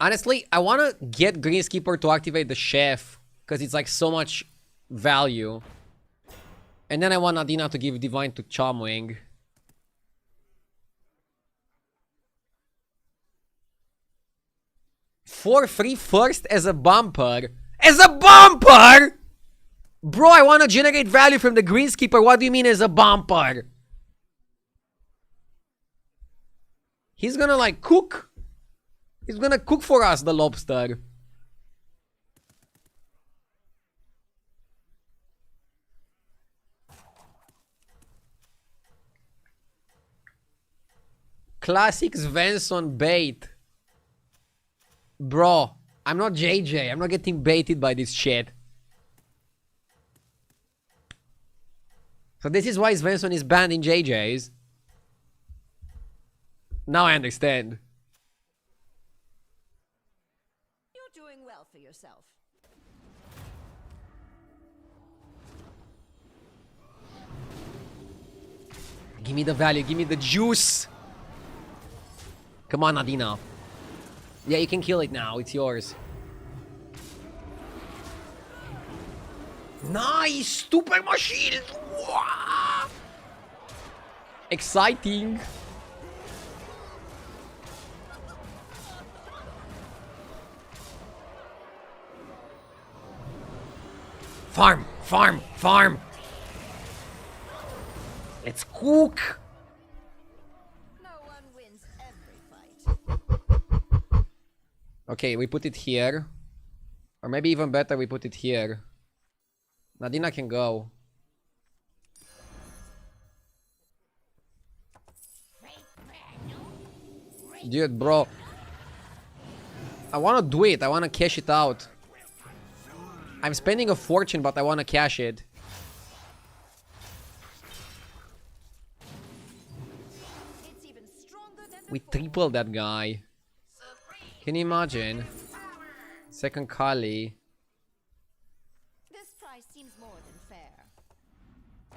[SPEAKER 1] Honestly, I want to get Greenskeeper to activate the chef, because it's like so much value. And then I want Nadina to give Divine to Charmwing. For free first as a bumper. As a bumper! Bro, I want to generate value from the Greenskeeper. What do you mean as a bumper? He's gonna like cook. He's gonna cook for us, the lobster. Classic Svensson bait. Bro, I'm not JJ. I'm not getting baited by this shit. So this is why Svensson is banned in JJ's. Now I understand.
[SPEAKER 5] You're doing well for yourself.
[SPEAKER 1] Give me the value. Give me the juice. Come on, Nadina. Yeah, you can kill it now. It's yours. Nice! Super machine! Wow. Exciting! Farm! Farm! Farm! Let's cook!
[SPEAKER 5] No one wins every fight.
[SPEAKER 1] Okay, we put it here. Or maybe even better, we put it here. Nadina can go. Dude, bro. I wanna do it. I wanna cash it out. I'm spending a fortune, but I wanna cash it.
[SPEAKER 5] It's even stronger than
[SPEAKER 1] We
[SPEAKER 5] before.
[SPEAKER 1] tripled that guy. Can you imagine? Second Kali.
[SPEAKER 5] This price seems more than fair.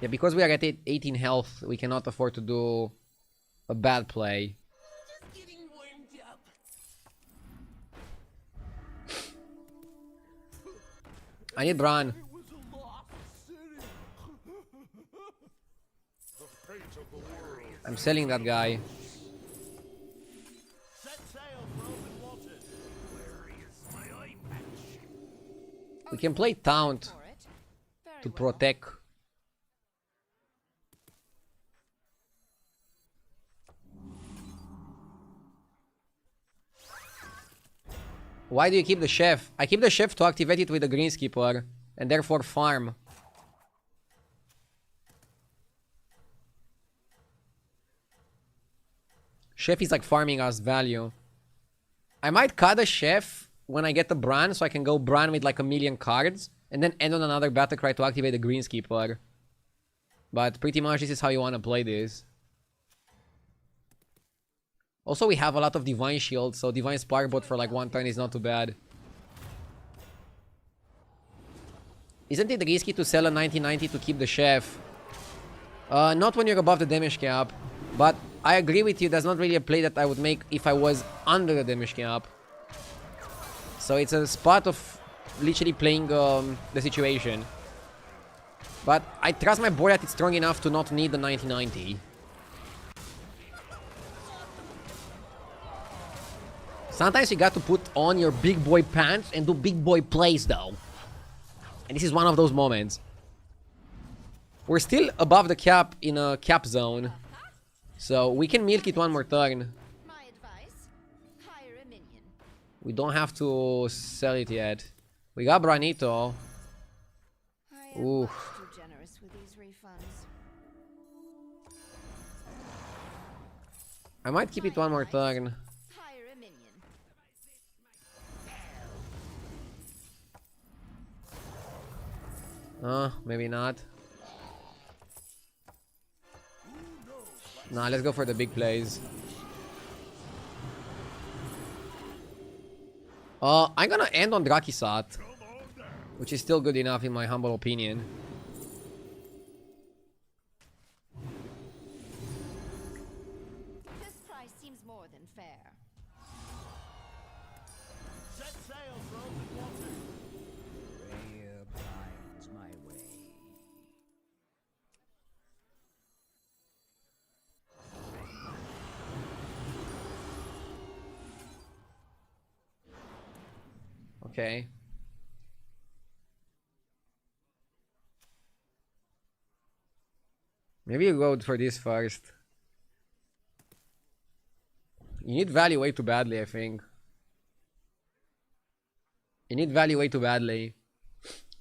[SPEAKER 1] Yeah, because we are at 18 health, we cannot afford to do a bad play. I need Bran. I'm selling that guy. We can play Taunt
[SPEAKER 5] For it. Very
[SPEAKER 1] to
[SPEAKER 5] well.
[SPEAKER 1] protect. Why do you keep the chef? I keep the chef to activate it with the Greenskeeper and therefore farm. Chef is like farming us value. I might cut the chef when I get the Bran, so I can go Bran with like a million cards and then end on another battle cry to activate the Greenskeeper. But pretty much this is how you want to play this. Also, we have a lot of Divine Shield, so Divine Sparkbot for like one turn is not too bad. Isn't it risky to sell a 1990 to keep the chef? Not when you're above the damage cap. But I agree with you, that's not really a play that I would make if I was under the damage cap. So it's a spot of literally playing the situation. But I trust my board that it's strong enough to not need the 1990. Sometimes you got to put on your big boy pants and do big boy plays though. And this is one of those moments. We're still above the cap in a cap zone. So we can milk it one more turn.
[SPEAKER 5] My advice, hire a minion.
[SPEAKER 1] We don't have to sell it yet. We got Branito.
[SPEAKER 5] I am
[SPEAKER 1] Ooh.
[SPEAKER 5] much too generous with these refunds.
[SPEAKER 1] I might keep it one more turn.
[SPEAKER 5] Hire a minion.
[SPEAKER 1] Maybe not. Nah, let's go for the big plays. I'm gonna end on Drakisat, which is still good enough in my humble opinion.
[SPEAKER 5] This price seems more than fair.
[SPEAKER 1] Okay. Maybe you go for this first. You need value way too badly, I think. You need value way too badly.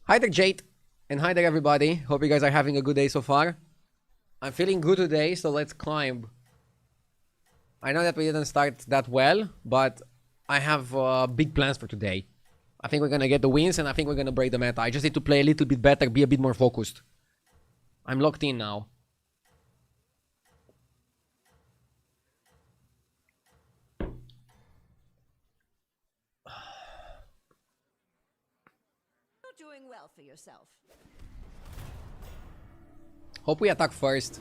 [SPEAKER 1] Hi there, Jade. And hi there, everybody. Hope you guys are having a good day so far. I'm feeling good today, so let's climb. I know that we didn't start that well, but I have big plans for today. I think we're gonna get the wins, and I think we're gonna break the meta. I just need to play a little bit better, be a bit more focused. I'm locked in now.
[SPEAKER 5] You're doing well for yourself.
[SPEAKER 1] Hope we attack first.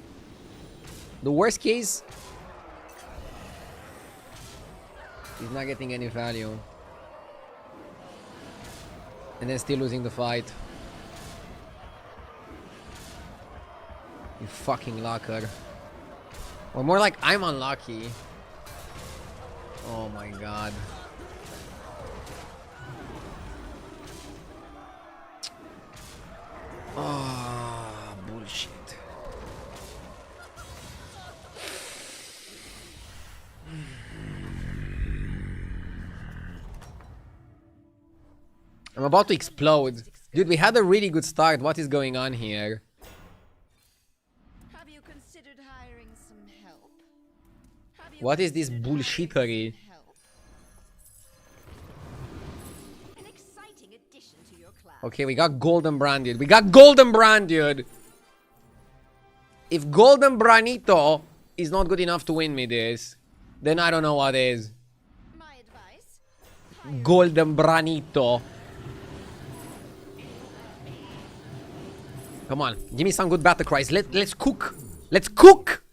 [SPEAKER 1] The worst case, he's not getting any value. And then still losing the fight. You fucking lucker. Or more like, I'm unlucky. Oh my god. Oh, bullshit. I'm about to explode. Dude, we had a really good start. What is going on here?
[SPEAKER 5] Have you considered hiring some help? Have you
[SPEAKER 1] What is this
[SPEAKER 5] considered hiring
[SPEAKER 1] bullshittery?
[SPEAKER 5] some help? An exciting addition to your class.
[SPEAKER 1] Okay, we got Golden Brand, dude. We got Golden Brand, dude. If Golden Branito is not good enough to win me this, then I don't know what is.
[SPEAKER 5] My advice?
[SPEAKER 1] Golden Branito. Come on, give me some good battle cries. Let's cook. Let's cook.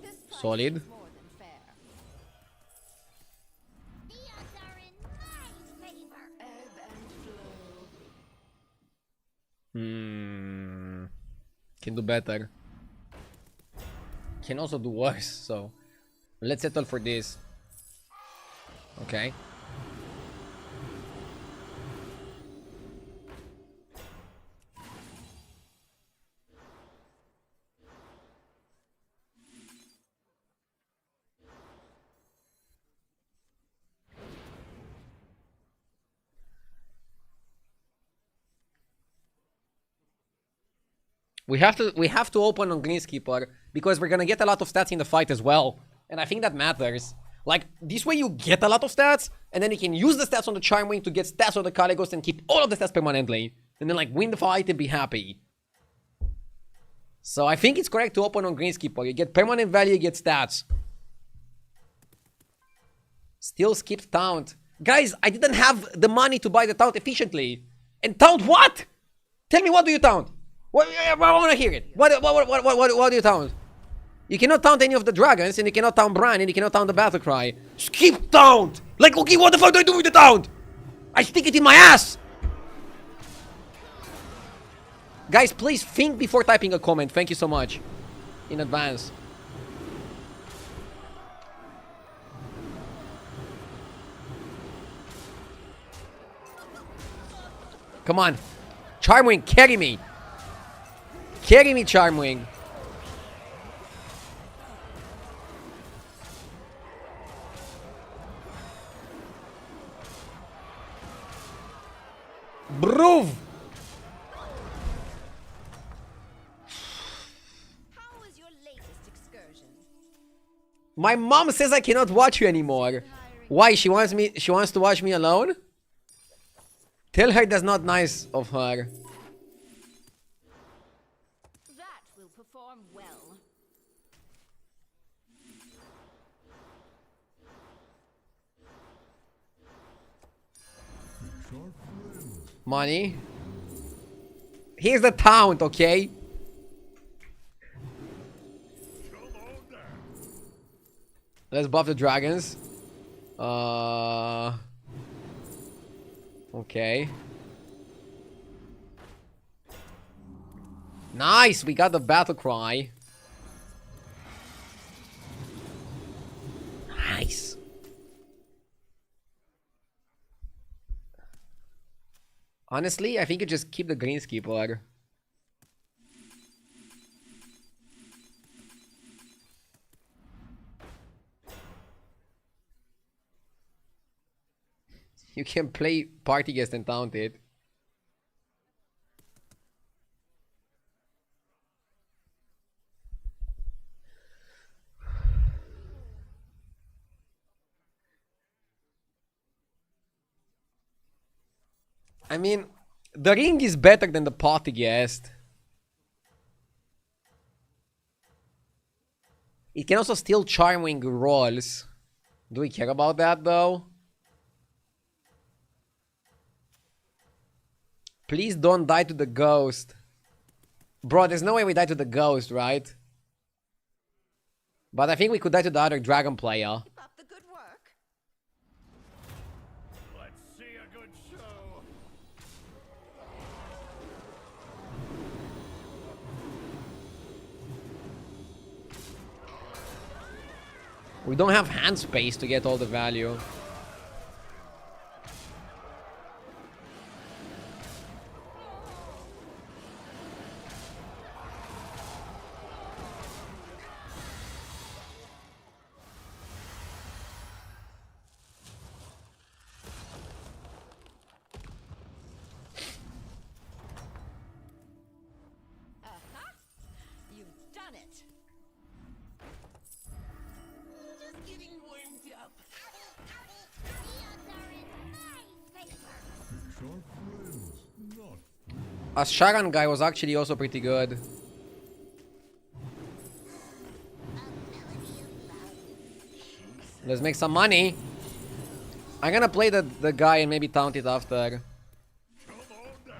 [SPEAKER 5] This price
[SPEAKER 1] Solid.
[SPEAKER 5] is more than fair.
[SPEAKER 3] The odds are in my favor.
[SPEAKER 5] Ebb and flow.
[SPEAKER 1] Can do better. Can also do worse, so let's settle for this. Okay. We have to open on Greenskeeper because we're gonna get a lot of stats in the fight as well. And I think that matters. Like, this way you get a lot of stats, and then you can use the stats on the Charmwing to get stats on the Caligos and keep all of the stats permanently. And then, like, win the fight and be happy. So I think it's correct to open on Greenskeeper. You get permanent value, you get stats. Still skipped Taunt. Guys, I didn't have the money to buy the Taunt efficiently. And Taunt what? Tell me, what do you Taunt? What, I want to hear it. What do you Taunt? You cannot Taunt any of the dragons, and you cannot Taunt Bran, and you cannot Taunt the Battle Cry. Skip Taunt! Like, okay, what the fuck do I do with the Taunt? I stick it in my ass! Guys, please think before typing a comment. Thank you so much. In advance. Come on. Charmwing, carry me. Carry me, Charmwing. Broov.
[SPEAKER 5] How was your latest excursion?
[SPEAKER 1] My mom says I cannot watch you anymore. Why? She wants to watch me alone? Tell her that's not nice of her.
[SPEAKER 5] That will perform well.
[SPEAKER 1] Money. Here's the Taunt, okay? Let's buff the dragons. Okay. Nice, we got the battle cry. Nice. Honestly, I think you just keep the Greenskeeper. You can play Party Guest and taunt it. I mean, the ring is better than the Party Guest. It can also steal Charming rolls. Do we care about that though? Please don't die to the ghost. Bro, there's no way we die to the ghost, right? But I think we could die to the other dragon player.
[SPEAKER 5] Keep up the good work.
[SPEAKER 2] Let's see a good show.
[SPEAKER 1] We don't have hand space to get all the value.
[SPEAKER 5] Aha! You've done it.
[SPEAKER 3] Just getting warmed up. The odds are in my favor.
[SPEAKER 4] Sharp friends, not
[SPEAKER 1] A Sharan guy was actually also pretty good. Let's make some money. I'm gonna play the guy and maybe taunt it after.
[SPEAKER 4] come on down.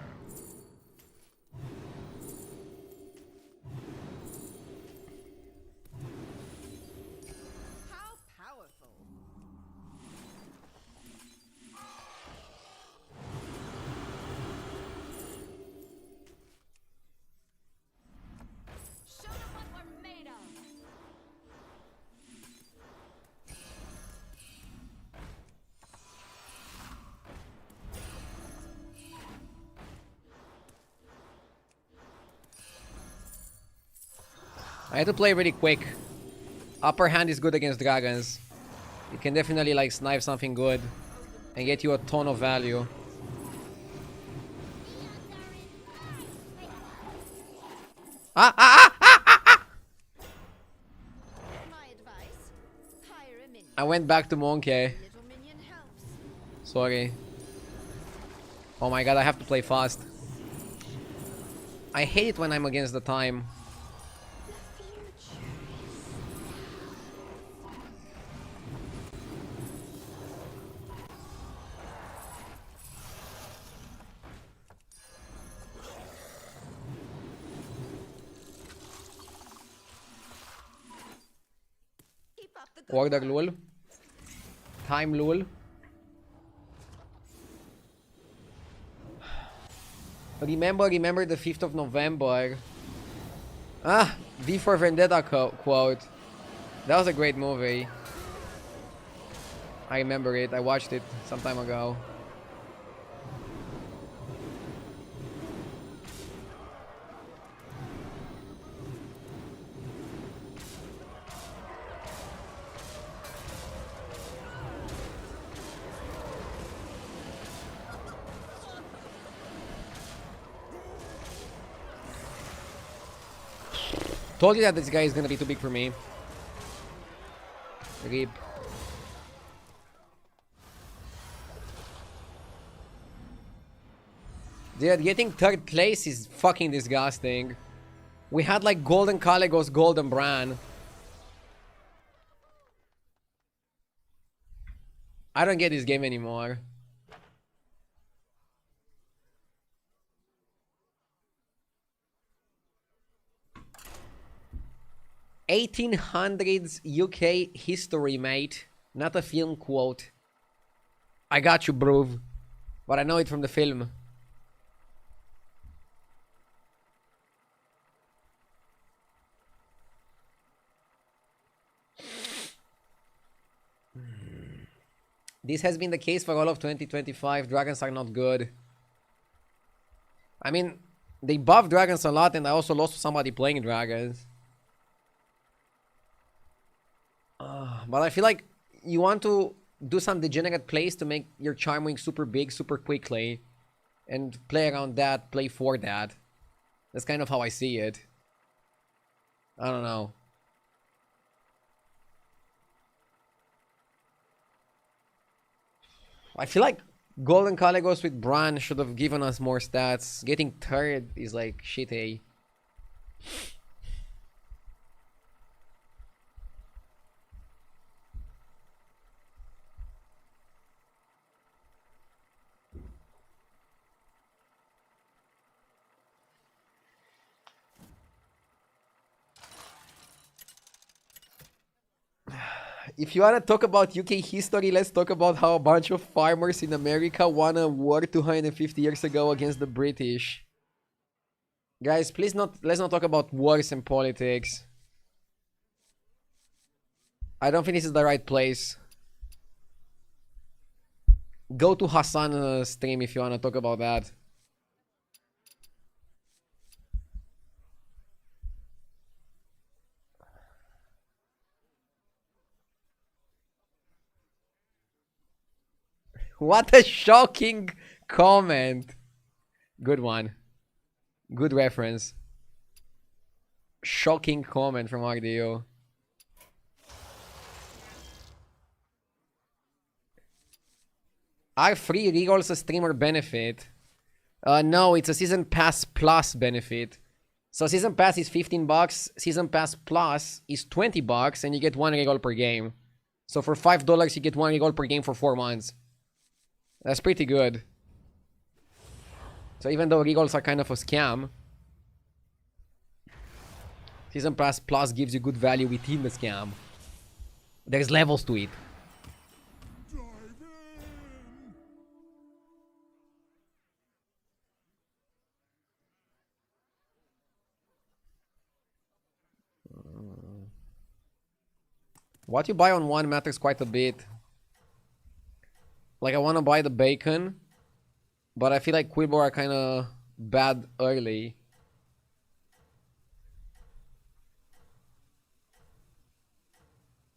[SPEAKER 5] How powerful. Show them what we're made of.
[SPEAKER 1] I had to play really quick. Upper hand is good against dragons. You can definitely like snipe something good and get you a ton of value. Ah, ah, ah!
[SPEAKER 5] My advice: hire a minion.
[SPEAKER 1] I went back to Monkey.
[SPEAKER 5] Little minion helps.
[SPEAKER 1] Sorry. Oh my god, I have to play fast. I hate it when I'm against the time.
[SPEAKER 5] Keep up the good
[SPEAKER 1] Order
[SPEAKER 5] work.
[SPEAKER 1] lul. Time lul. Remember the 5th of November. Ah, V for Vendetta quote. That was a great movie. I remember it. I watched it some time ago. Told you that this guy is gonna be too big for me. Rip. Dude, getting 3rd place is fucking disgusting. We had like Golden Caligos, Golden Bran. I don't get this game anymore. "1800s UK history, mate. Not a film quote. I got you, bro. But I know it from the film. This has been the case for all of 2025. Dragons are not good. I mean, they buff dragons a lot, and I also lost to somebody playing dragons. But I feel like you want to do some degenerate plays to make your Charmwing super big, super quickly. And play around that, play for that. That's kind of how I see it. I don't know. I feel like Golden Caligos with Bran should have given us more stats. Getting third is like shitty. If you wanna talk about UK history, let's talk about how a bunch of farmers in America won a war 250 years ago against the British. Guys, please let's not talk about wars and politics. I don't think this is the right place. Go to Hassan's stream if you wanna talk about that. What a shocking comment. Good one. Good reference. Shocking comment from RDO. Are free regals a streamer benefit? No, it's a season pass plus benefit. So season pass is 15 bucks, season pass plus is 20 bucks, and you get one regal per game. So for $5 you get one regal per game for 4 months. That's pretty good. So even though regals are kind of a scam, season pass plus gives you good value within the scam. There's levels to it. What you buy on one matters quite a bit. Like, I want to buy the bacon, but I feel like Quilboar are kind of bad early.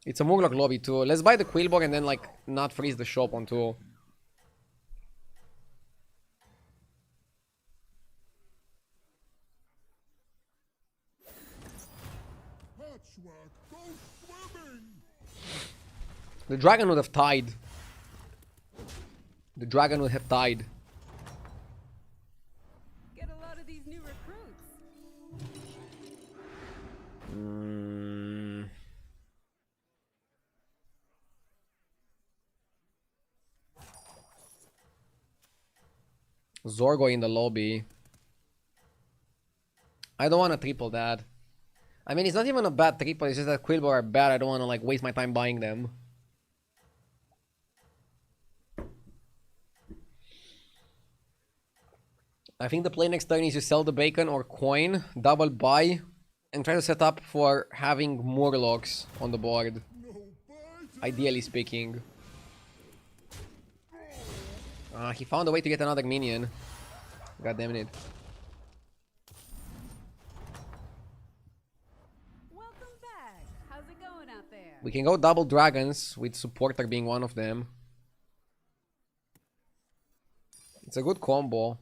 [SPEAKER 1] It's a Murloc lobby too. Let's buy the Quilboar and then like not freeze the shop on two. The dragon would have tied. The dragon would have died.
[SPEAKER 5] Get a lot of these new recruits.
[SPEAKER 1] Zorgo in the lobby. I don't want to triple that. I mean, it's not even a bad triple, it's just that Quilboar are bad. I don't want to like waste my time buying them. I think the play next turn is you sell the bacon or coin, double buy, and try to set up for having Murlocs on the board. Ideally speaking. He found a way to get another minion. God damn it.
[SPEAKER 5] Welcome back. How's it going out there?
[SPEAKER 1] We can go double dragons, with supporter being one of them. It's a good combo.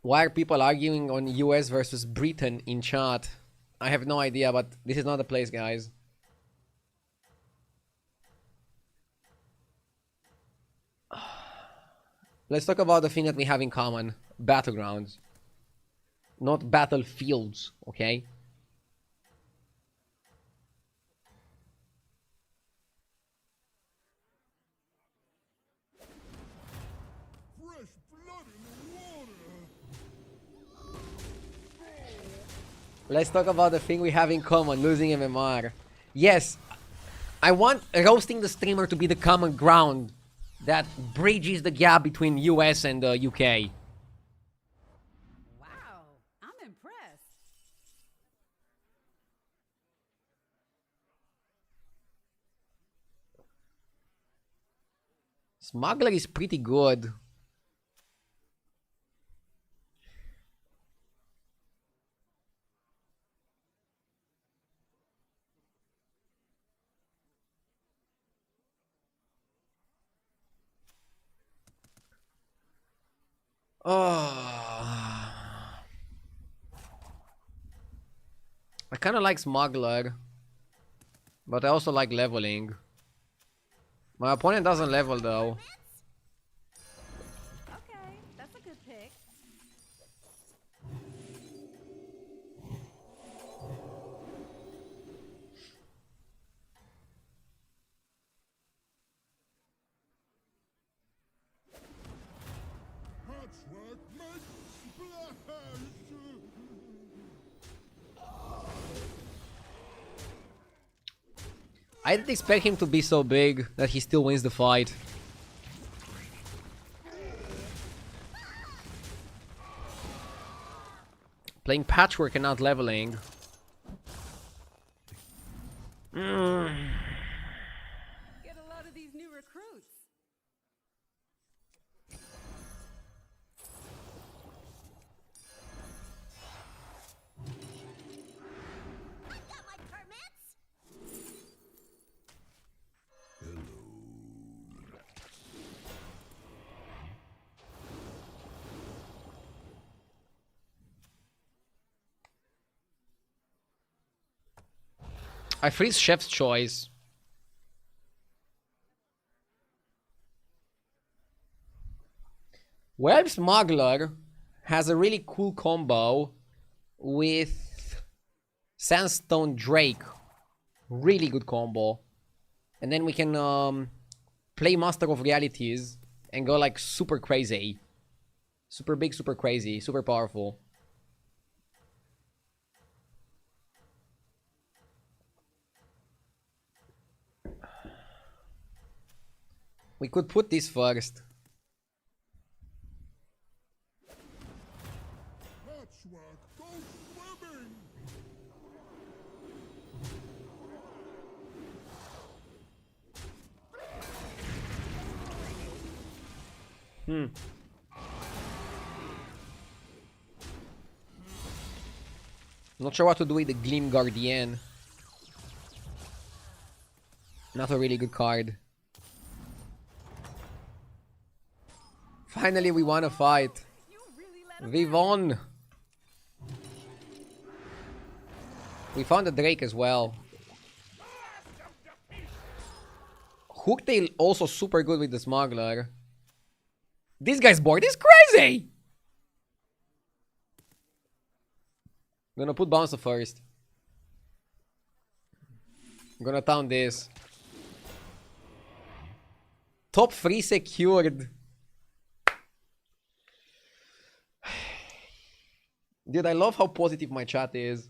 [SPEAKER 1] Why are people arguing on US versus Britain in chat? I have no idea, but this is not the place, guys. Let's talk about the thing that we have in common. Battlegrounds. Not battlefields, okay? Let's talk about the thing we have in common, losing MMR. Yes, I want roasting the streamer to be the common ground that bridges the gap between US and the UK.
[SPEAKER 5] Wow, I'm impressed.
[SPEAKER 1] Smuggler is pretty good. Oh. I kind of like Smuggler, but I also like leveling. My opponent doesn't level though.
[SPEAKER 5] Okay, that's a good pick.
[SPEAKER 4] Patchwork makes splash!
[SPEAKER 1] I didn't expect him to be so big that he still wins the fight. Playing Patchwork and not leveling.
[SPEAKER 5] Get a lot of these new recruits.
[SPEAKER 3] I got my permits.
[SPEAKER 1] I freeze Chef's Choice. Web Smuggler has a really cool combo with Sandstone Drake. Really good combo. And then we can play Master of Realities and go like super crazy. Super big, super crazy, super powerful. We could put this first.
[SPEAKER 4] Patchwork, go swimming!
[SPEAKER 1] Not sure what to do with the Gleam Guardian. Not a really good card. Finally, we won a fight.
[SPEAKER 5] You really let 'em
[SPEAKER 1] We won. We found a Drake as well. Hooktail also super good with the Smuggler. This guy's board is crazy! I'm gonna put Bouncer first. I'm gonna town this. Top 3 secured. Dude, I love how positive my chat is.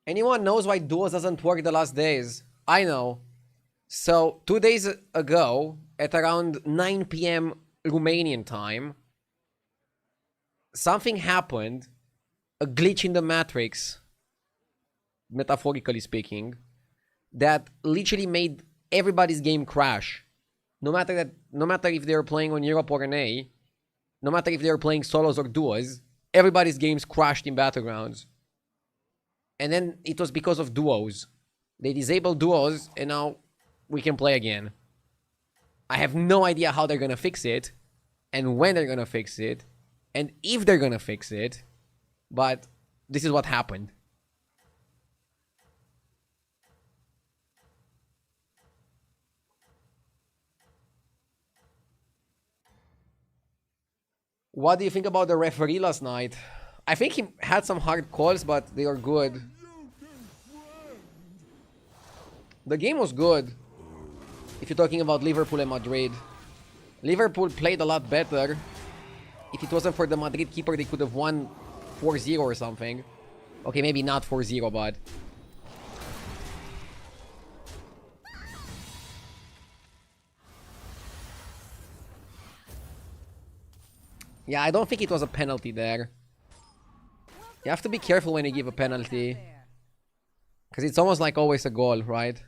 [SPEAKER 1] Anyone knows why duos doesn't work the last days? I know. So, 2 days ago, at around 9 PM Romanian time, something happened. A glitch in the matrix, metaphorically speaking, that literally made everybody's game crash. No matter if they're playing on Europe or NA, no matter if they're playing solos or duos, everybody's games crashed in Battlegrounds. And then it was because of duos. They disabled duos, and now we can play again. I have no idea how they're gonna fix it, and when they're gonna fix it, and if they're gonna fix it, but this is what happened. What do you think about the referee last night? I think he had some hard calls, but they are good. The game was good. If you're talking about Liverpool and Madrid. Liverpool played a lot better. If it wasn't for the Madrid keeper, they could have won 4-0 or something. Okay, maybe not 4-0, but... yeah, I don't think it was a penalty there. You have to be careful when you give a penalty. Because it's almost like always a goal, right?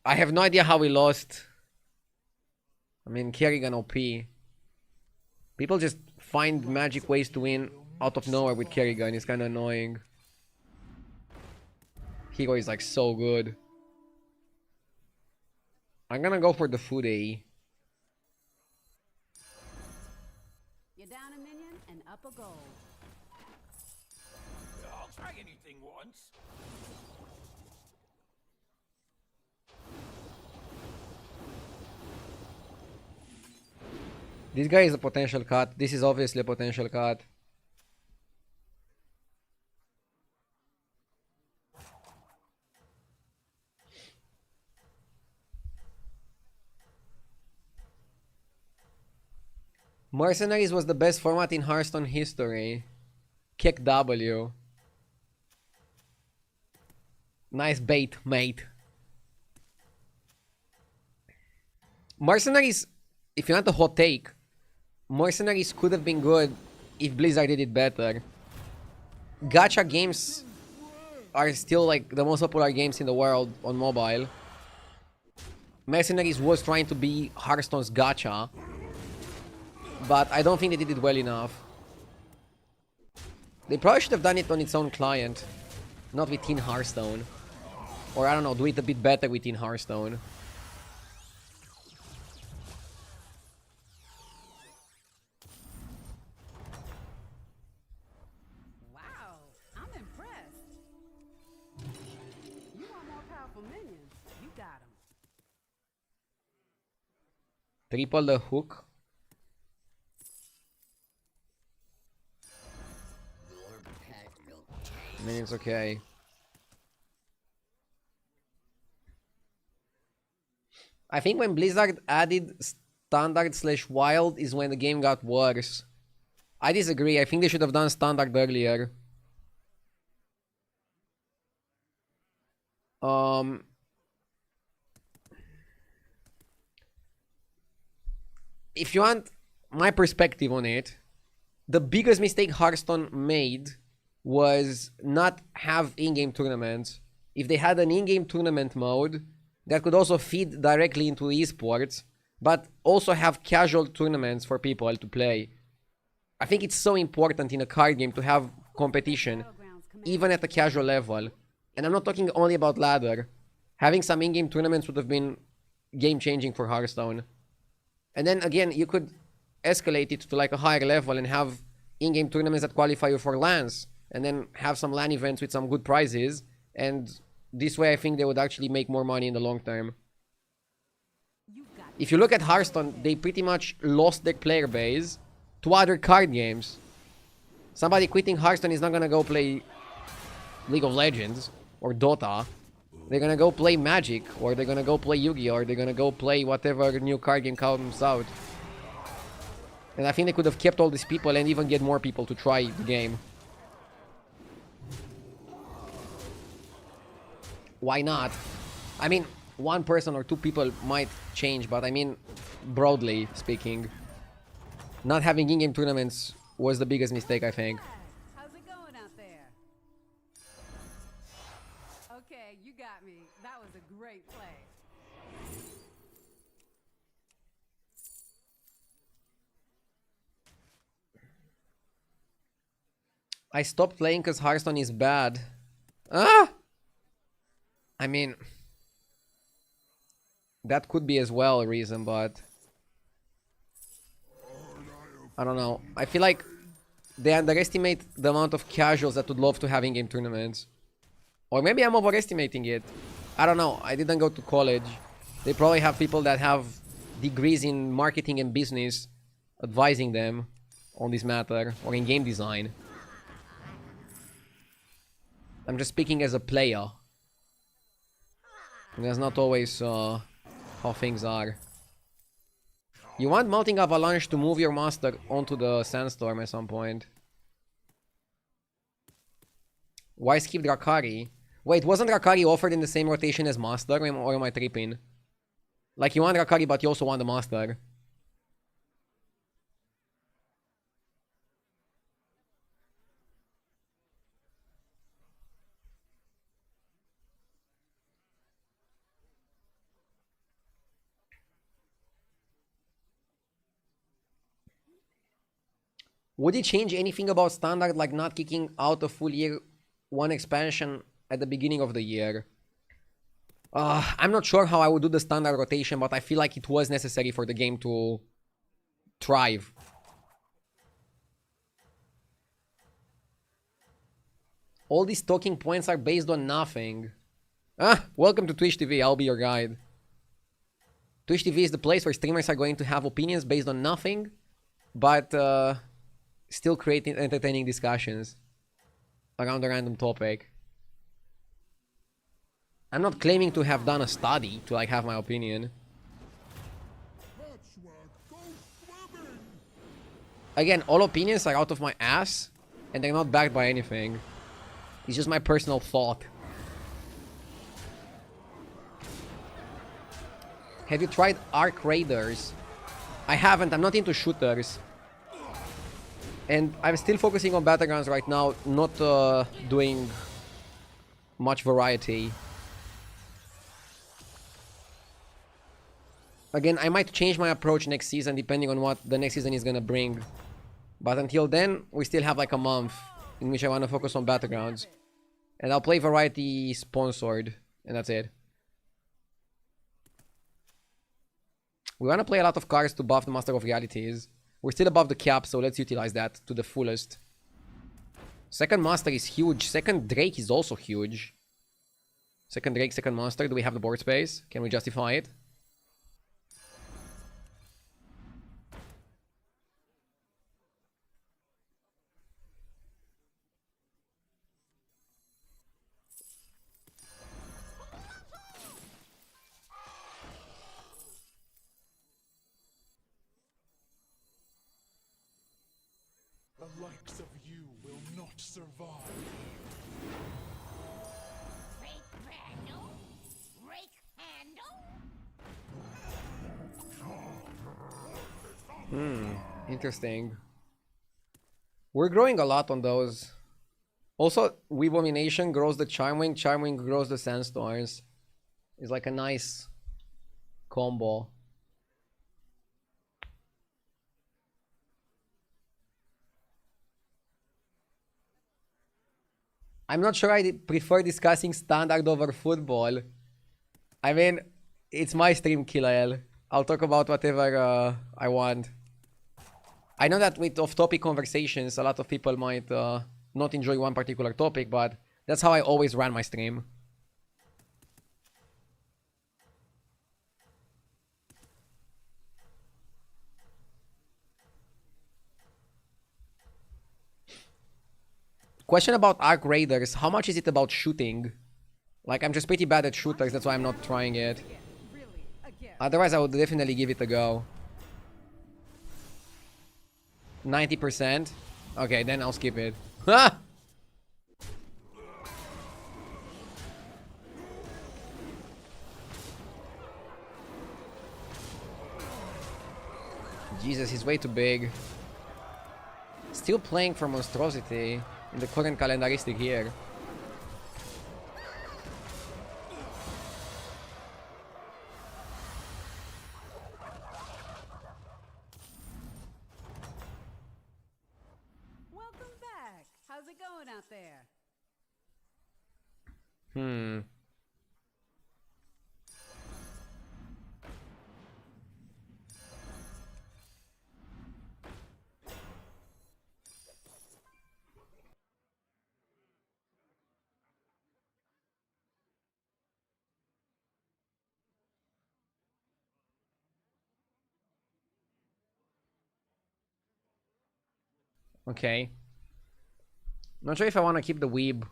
[SPEAKER 1] I have no idea how we lost. I mean, Kerrigan OP. People just find magic ways to win out of nowhere with Kerrigan. It's kind of annoying. Hero is like so good. I'm gonna go for the food AE.
[SPEAKER 5] You're down a minion and up a goal.
[SPEAKER 4] I'll try anything once.
[SPEAKER 1] This guy is a potential cut. This is obviously a potential cut. Mercenaries was the best format in Hearthstone history. Kick W. Nice bait, mate. Mercenaries, if you want a hot take, Mercenaries could have been good if Blizzard did it better. Gacha games are still like the most popular games in the world on mobile. Mercenaries was trying to be Hearthstone's gacha, but I don't think they did it well enough. They probably should have done it on its own client, not within Hearthstone. Or I don't know, do it a bit better within Hearthstone.
[SPEAKER 5] Wow, I'm impressed. You want more powerful minions? You got them.
[SPEAKER 1] Triple the hook. I mean, it's okay. I think when Blizzard added standard/wild is when the game got worse. I disagree. I think they should have done standard earlier. If you want my perspective on it, the biggest mistake Hearthstone made was not have in-game tournaments. If they had an in-game tournament mode that could also feed directly into esports, but also have casual tournaments for people to play. I think it's so important in a card game to have competition, even at a casual level. And I'm not talking only about ladder. Having some in-game tournaments would have been game-changing for Hearthstone. And then again, you could escalate it to like a higher level and have in-game tournaments that qualify you for LANs. And then have some LAN events with some good prizes. And this way I think they would actually make more money in the long term. If you look at Hearthstone, they pretty much lost their player base to other card games. Somebody quitting Hearthstone is not gonna go play League of Legends or Dota. They're gonna go play Magic, or they're gonna go play Yu-Gi-Oh, or they're gonna go play whatever new card game comes out. And I think they could have kept all these people and even get more people to try the game. Why not? I mean, one person or two people might change, but I mean, broadly speaking, not having in-game tournaments was the biggest mistake, I think.
[SPEAKER 5] How's it going out there? Okay, you got me. That was a great play.
[SPEAKER 1] I stopped playing because Hearthstone is bad. Ah! I mean, that could be as well a reason, but I don't know. I feel like they underestimate the amount of casuals that would love to have in-game tournaments. Or maybe I'm overestimating it. I don't know. I didn't go to college. They probably have people that have degrees in marketing and business advising them on this matter, or in game design. I'm just speaking as a player. And that's not always how things are. You want Mounting Avalanche to move your master onto the Sandstorm at some point. Why skip Drakari? Wait, wasn't Drakari offered in the same rotation as Master, or am I tripping? Like, you want Drakari, but you also want the Master. Would it change anything about standard, like not kicking out a full year one expansion at the beginning of the year? I'm not sure how I would do the standard rotation, but I feel like it was necessary for the game to thrive. All these talking points are based on nothing. Welcome to Twitch TV, I'll be your guide. Twitch TV is the place where streamers are going to have opinions based on nothing, but still creating entertaining discussions around a random topic. I'm not claiming to have done a study to like have my opinion. Again, all opinions are out of my ass and they're not backed by anything. It's just my personal thought. Have you tried Arc Raiders? I haven't, I'm not into shooters. And I'm still focusing on Battlegrounds right now, not doing much variety. Again, I might change my approach next season depending on what the next season is gonna bring. But until then, we still have like a month in which I want to focus on Battlegrounds. And I'll play variety sponsored, and that's it. We want to play a lot of cards to buff the Master of Realities. We're still above the cap, so let's utilize that to the fullest. Second Master is huge. Second Drake is also huge. Second Drake, second Master. Do we have the board space? Can we justify it?
[SPEAKER 4] The likes of you will not survive.
[SPEAKER 3] Rake handle? Rake handle?
[SPEAKER 1] Interesting. We're growing a lot on those. Also, Weebomination grows the Charmwing, Charmwing grows the Sandstorms. It's like a nice combo. I'm not sure I prefer discussing standard over football. I mean, it's my stream, Kilael. I'll talk about whatever I want. I know that with off-topic conversations, a lot of people might not enjoy one particular topic, but that's how I always run my stream. Question about Arc Raiders. How much is it about shooting? Like, I'm just pretty bad at shooters, that's why I'm not trying it.
[SPEAKER 5] Really, again.
[SPEAKER 1] Otherwise, I would definitely give it a go. 90%? Okay, then I'll skip it. Ha! Jesus, he's way too big. Still playing for Monstrosity in the current calendaristic year.
[SPEAKER 5] Welcome back. How's it going out there?
[SPEAKER 1] Okay. Not sure if I want to keep the Weeb.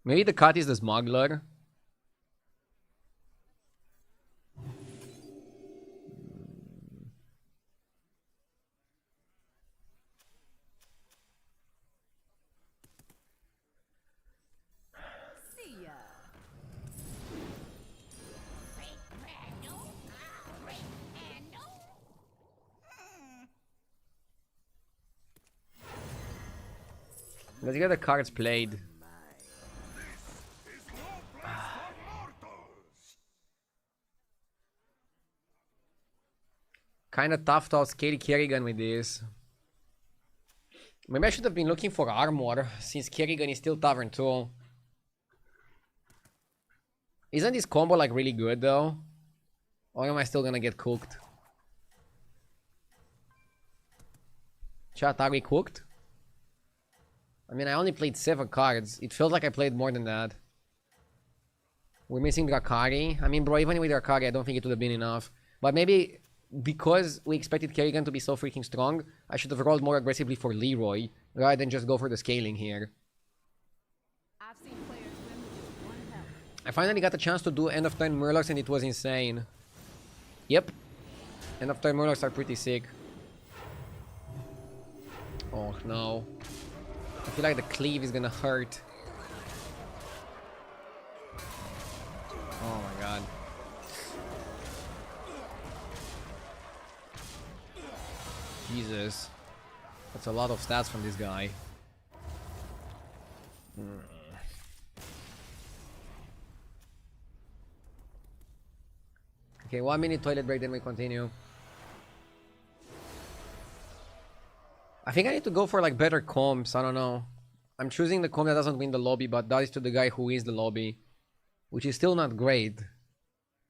[SPEAKER 1] Maybe the cut is the Smuggler.
[SPEAKER 5] See ya.
[SPEAKER 3] Rake handle? Rake handle?
[SPEAKER 1] Let's get the cards played. Kinda tough to outscale Kerrigan with this. Maybe I should have been looking for armor, since Kerrigan is still Tavern 2. Isn't this combo like really good though? Or am I still gonna get cooked? Chat, are we cooked? I mean, I only played 7 cards. It felt like I played more than that. We're missing Drakari. I mean, bro, even with Drakari, I don't think it would have been enough. But maybe because we expected Kerrigan to be so freaking strong, I should have rolled more aggressively for Leroy, rather than just go for the scaling here.
[SPEAKER 5] I've seen players win with just one health.
[SPEAKER 1] I finally got a chance to do end of turn Murlocs and it was insane. Yep. End of turn Murlocs are pretty sick. Oh no. I feel like the cleave is gonna hurt. Oh my god. Jesus. That's a lot of stats from this guy. Okay, 1 minute toilet break, then we continue. I think I need to go for like better comps. I don't know. I'm choosing the comp that doesn't win the lobby, but that is to the guy who wins the lobby, which is still not great.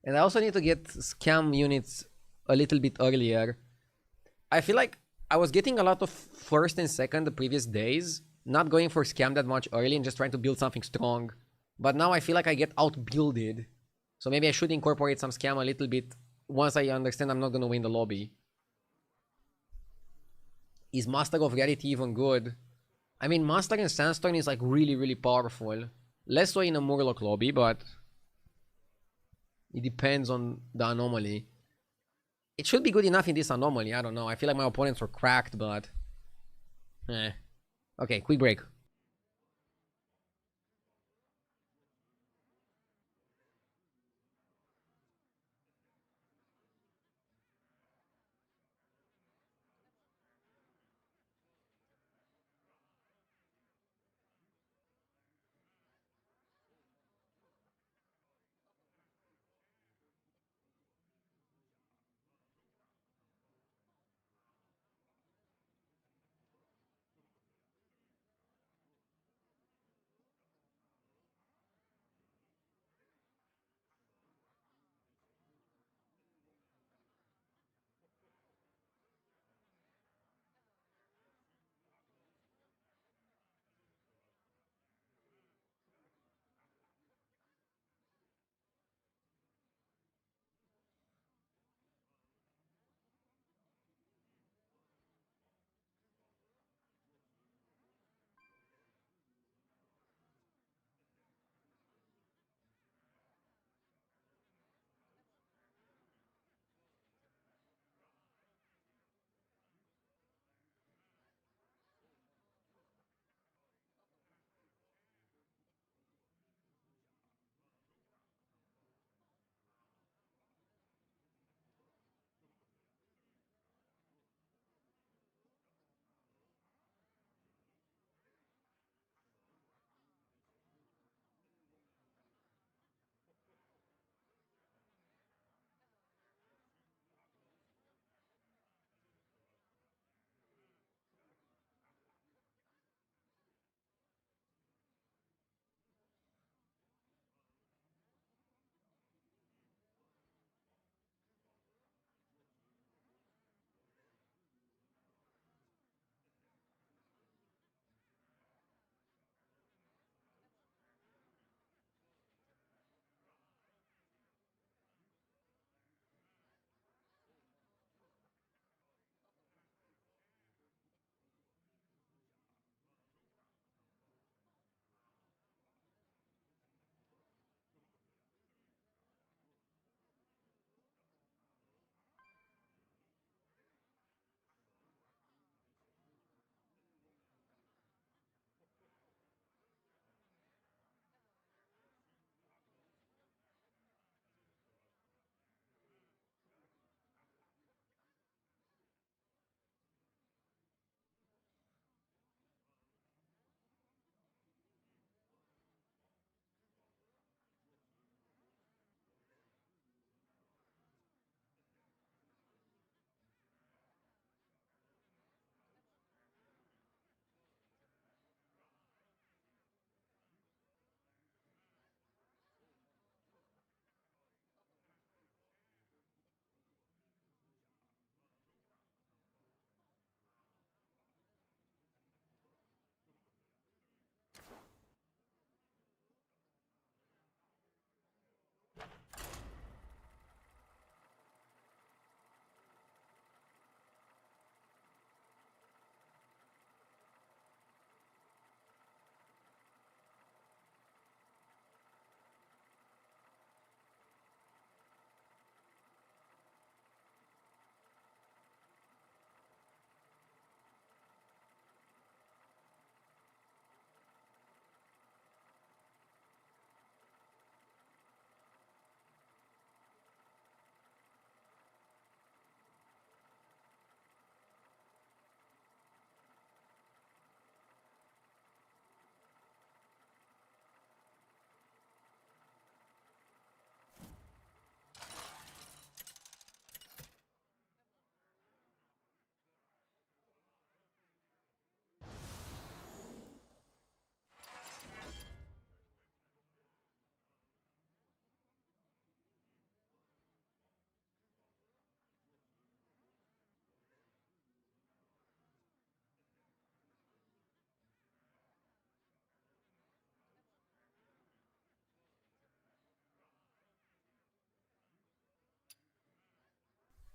[SPEAKER 1] And I also need to get scam units a little bit earlier. I feel like I was getting a lot of first and second the previous days, not going for scam that much early and just trying to build something strong. But now I feel like I get outbuilded. So maybe I should incorporate some scam a little bit once I understand I'm not gonna win the lobby. Is Master of Reality even good? I mean, Master and Sandstorm is like really, really powerful. Less so in a Murloc lobby, but it depends on the anomaly. It should be good enough in this anomaly, I don't know. I feel like my opponents were cracked, but... Okay, quick break.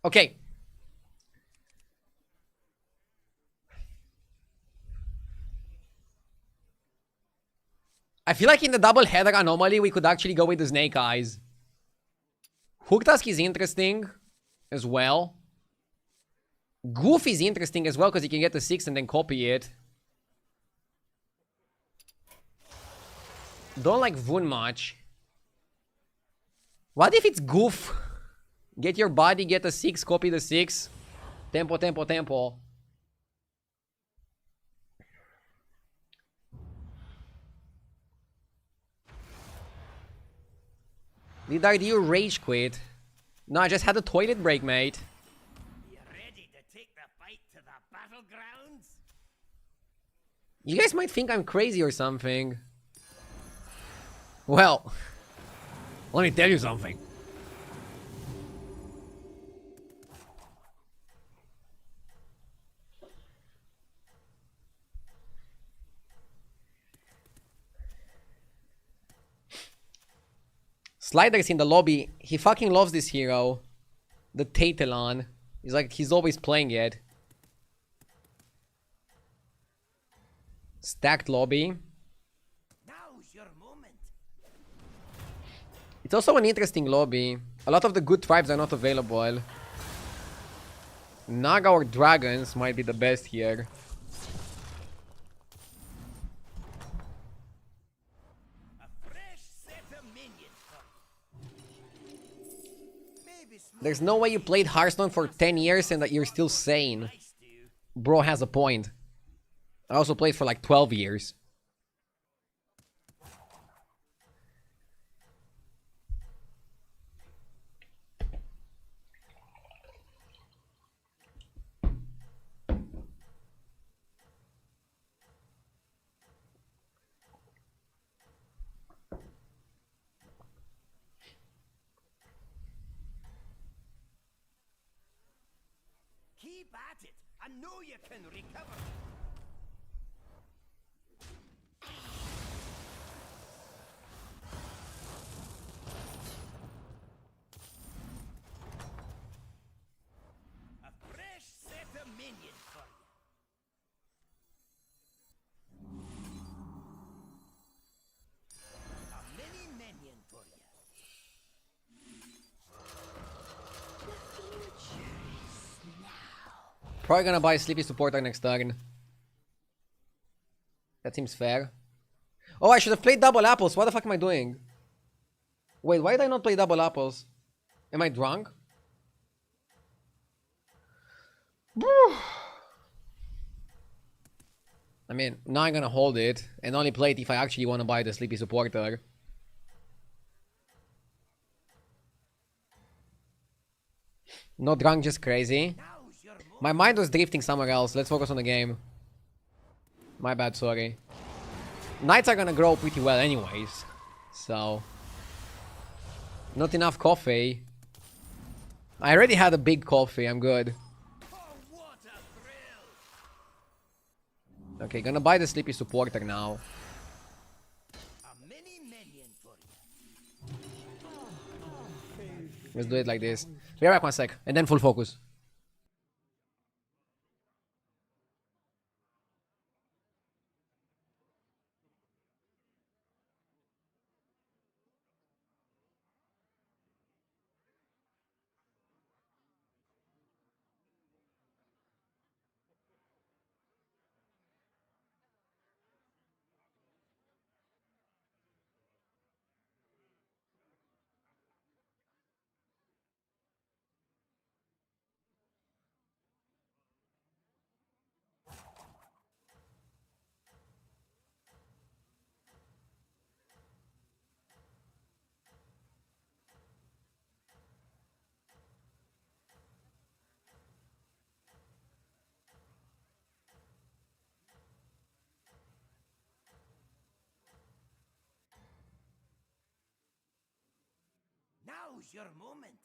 [SPEAKER 1] Okay. I feel like in the double header anomaly, we could actually go with the Snake Eyes. Hook Tusk is interesting as well. Goof is interesting as well because you can get the 6 and then copy it. Don't like Voon much. What if it's Goof? Get your body, get a 6, copy the 6. Tempo, tempo, tempo. Did you rage quit? No, I just had a toilet break, mate.
[SPEAKER 2] You ready to take the fight to the Battlegrounds?
[SPEAKER 1] You guys might think I'm crazy or something. Well, let me tell you something. Slider's in the lobby. He fucking loves this hero. The Tatelon. He's like, he's always playing it. Stacked lobby.
[SPEAKER 2] Now's your moment.
[SPEAKER 1] It's also an interesting lobby. A lot of the good tribes are not available. Naga or dragons might be the best here.
[SPEAKER 2] A fresh set of minions. Maybe
[SPEAKER 1] There's no way you played Hearthstone for 10 years and that you're still sane.
[SPEAKER 2] nice to.
[SPEAKER 1] Bro has a point. I also played for like 12 years.
[SPEAKER 2] Keep at it. I know you can recover. A fresh set of minions for you. A mini minion for you.
[SPEAKER 1] Probably gonna buy Sleepy Supporter next turn. That seems fair. Oh, I should have played double apples. What the fuck am I doing? Wait, why did I not play double apples? Am I drunk? I mean, now I'm gonna hold it and only play it if I actually want to buy the Sleepy Supporter. Not drunk, just crazy.
[SPEAKER 2] Now's your moment.
[SPEAKER 1] My mind was drifting somewhere else. Let's focus on the game. My bad, sorry. Knights are gonna grow pretty well anyways. So... not enough coffee. I already had a big coffee, I'm good.
[SPEAKER 2] Oh, what a thrill!
[SPEAKER 1] Okay, gonna buy the Sleepy Supporter now.
[SPEAKER 2] A mini minion for you.
[SPEAKER 1] Let's do it like this. Be right back 1 sec. And then full focus.
[SPEAKER 2] Now's your moment.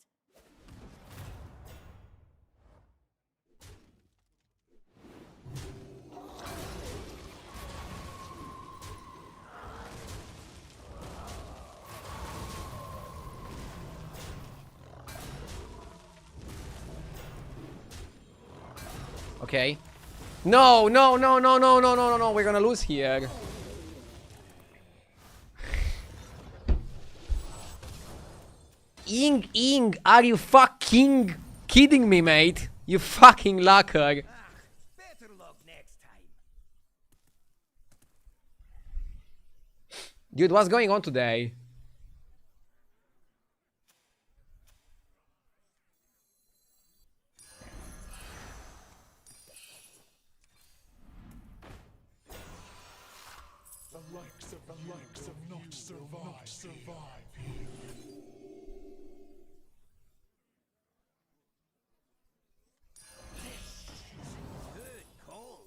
[SPEAKER 1] Okay. No, no, no, no, no, no, no, no, no. We're gonna lose here. Ing, are you fucking kidding me, mate? You fucking lucker.
[SPEAKER 2] Better luck next time.
[SPEAKER 1] Dude, what's going on today?
[SPEAKER 4] The likes of not survive here.
[SPEAKER 2] Good call.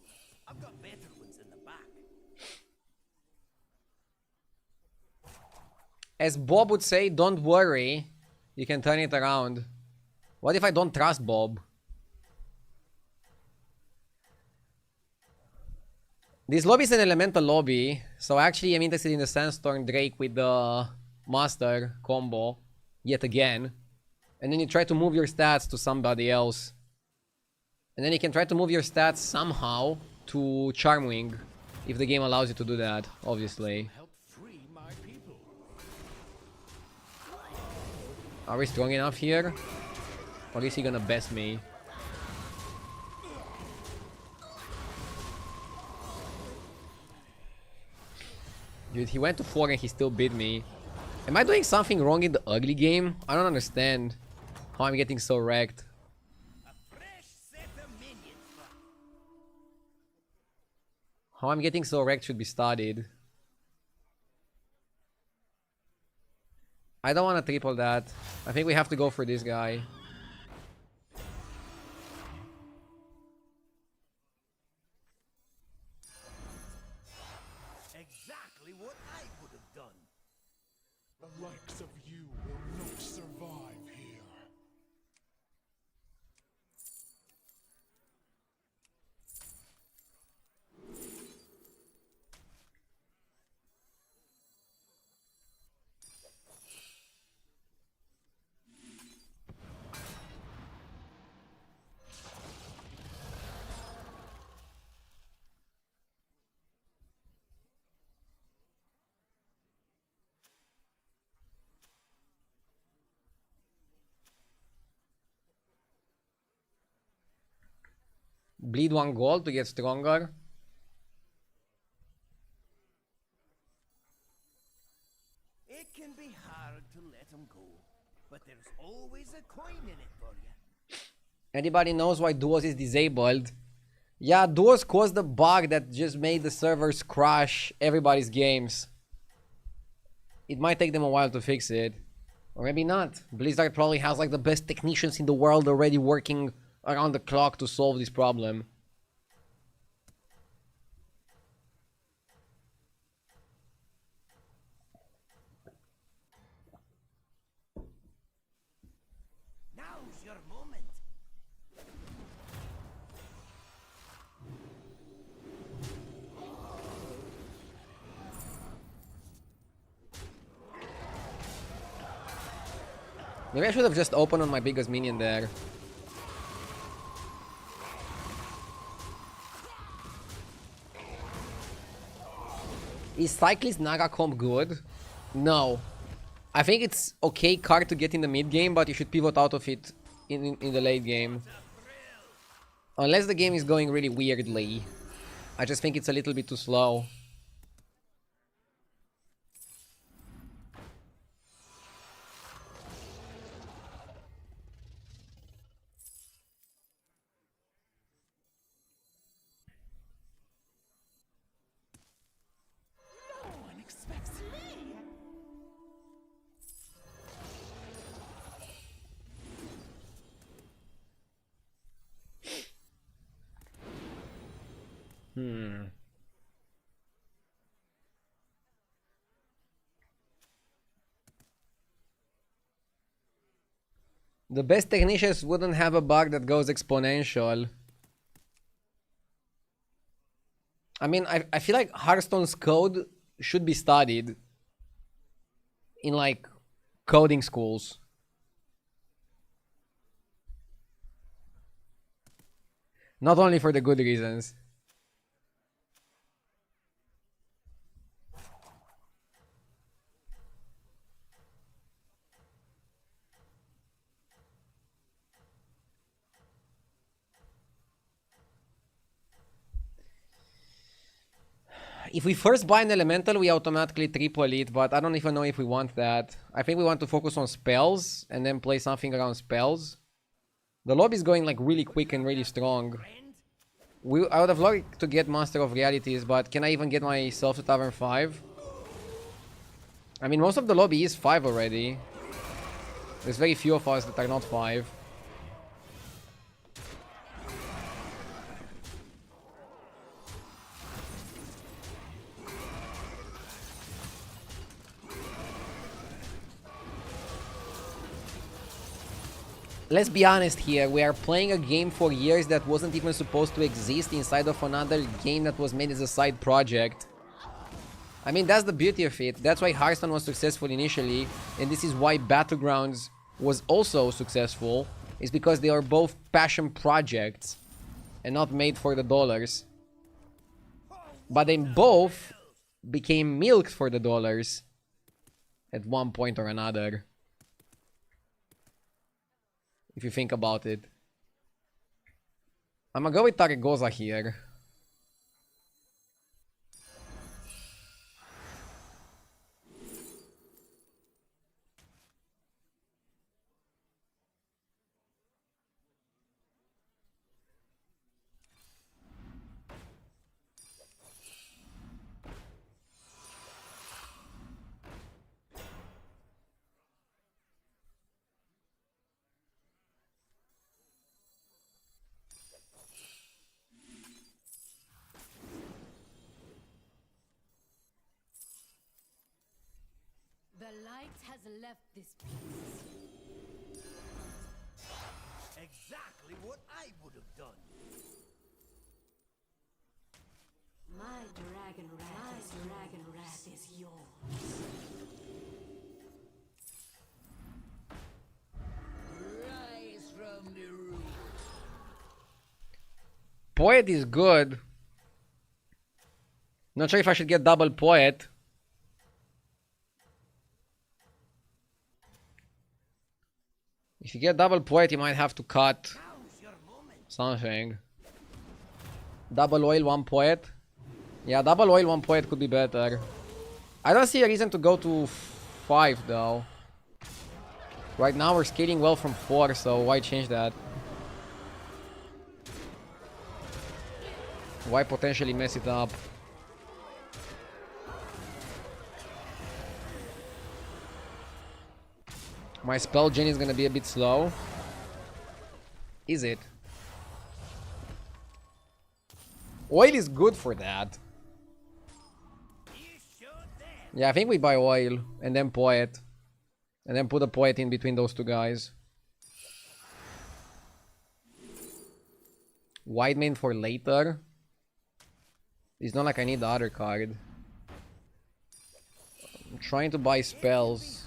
[SPEAKER 2] I've got better ones in the back.
[SPEAKER 1] As Bob would say, don't worry. You can turn it around. What if I don't trust Bob? This lobby is an elemental lobby, so actually I'm interested in the Sandstorm Drake with the Master combo yet again. And then you try to move your stats to somebody else. And then you can try to move your stats somehow to Charmwing, if the game allows you to do that, obviously.
[SPEAKER 4] Help free my people.
[SPEAKER 1] Are we strong enough here? Or is he gonna best me? Dude, he went to 4 and he still beat me. Am I doing something wrong in the ugly game? I don't understand how I'm getting so wrecked.
[SPEAKER 2] Fresh set of minions.
[SPEAKER 1] How I'm getting so wrecked should be studied. I don't want to triple that. I think we have to go for this guy.
[SPEAKER 2] Exactly what I would have done.
[SPEAKER 4] The likes of you will not survive here.
[SPEAKER 1] Bleed 1 gold to get stronger.
[SPEAKER 2] It can be hard to let them go, but there's always a coin in it for you.
[SPEAKER 1] Anybody knows why Duos is disabled? Yeah, Duos caused the bug that just made the servers crash everybody's games. It might take them a while to fix it. Or maybe not. Blizzard probably has like the best technicians in the world already working around the clock to solve this problem.
[SPEAKER 2] Now's your moment.
[SPEAKER 1] Maybe I should have just opened on my biggest minion there. Is Cyclist Nagacomb good? No. I think it's okay card to get in the mid game, but you should pivot out of it in the late game. Unless the game is going really weirdly. I just think it's a little bit too slow.
[SPEAKER 5] No one expects me.
[SPEAKER 1] The best technicians wouldn't have a bug that goes exponential. I mean, I feel like Hearthstone's code should be studied in like coding schools. Not only for the good reasons. If we first buy an elemental, we automatically triple it, but I don't even know if we want that. I think we want to focus on spells and then play something around spells. The lobby is going like really quick and really strong. I would have liked to get Master of Realities, but can I even get myself to Tavern 5? I mean, most of the lobby is 5 already. There's very few of us that are not 5. Let's be honest here, we are playing a game for years that wasn't even supposed to exist inside of another game that was made as a side project. I mean, that's the beauty of it. That's why Hearthstone was successful initially, and this is why Battlegrounds was also successful, is because they are both passion projects and not made for the dollars. But they both became milked for the dollars at one point or another. If you think about it. I'm gonna go with Taragoza here.
[SPEAKER 5] The light has left this place.
[SPEAKER 2] Exactly what I would have done.
[SPEAKER 5] My dragon wrath is yours.
[SPEAKER 2] Rise from the root.
[SPEAKER 1] Poet is good. Not sure if I should get double Poet. If you get double Poet, you might have to cut something. Double oil, one Poet. Yeah, double oil, one Poet could be better. I don't see a reason to go to 5 though. Right now we're scaling well from 4, so why change that? Why potentially mess it up? My spell gen is gonna be a bit slow. Is it? Oil is good for that. Yeah, I think we buy oil and then Poet. And then put a Poet in between those two guys. Wide main for later. It's not like I need the other card. I'm trying to buy spells.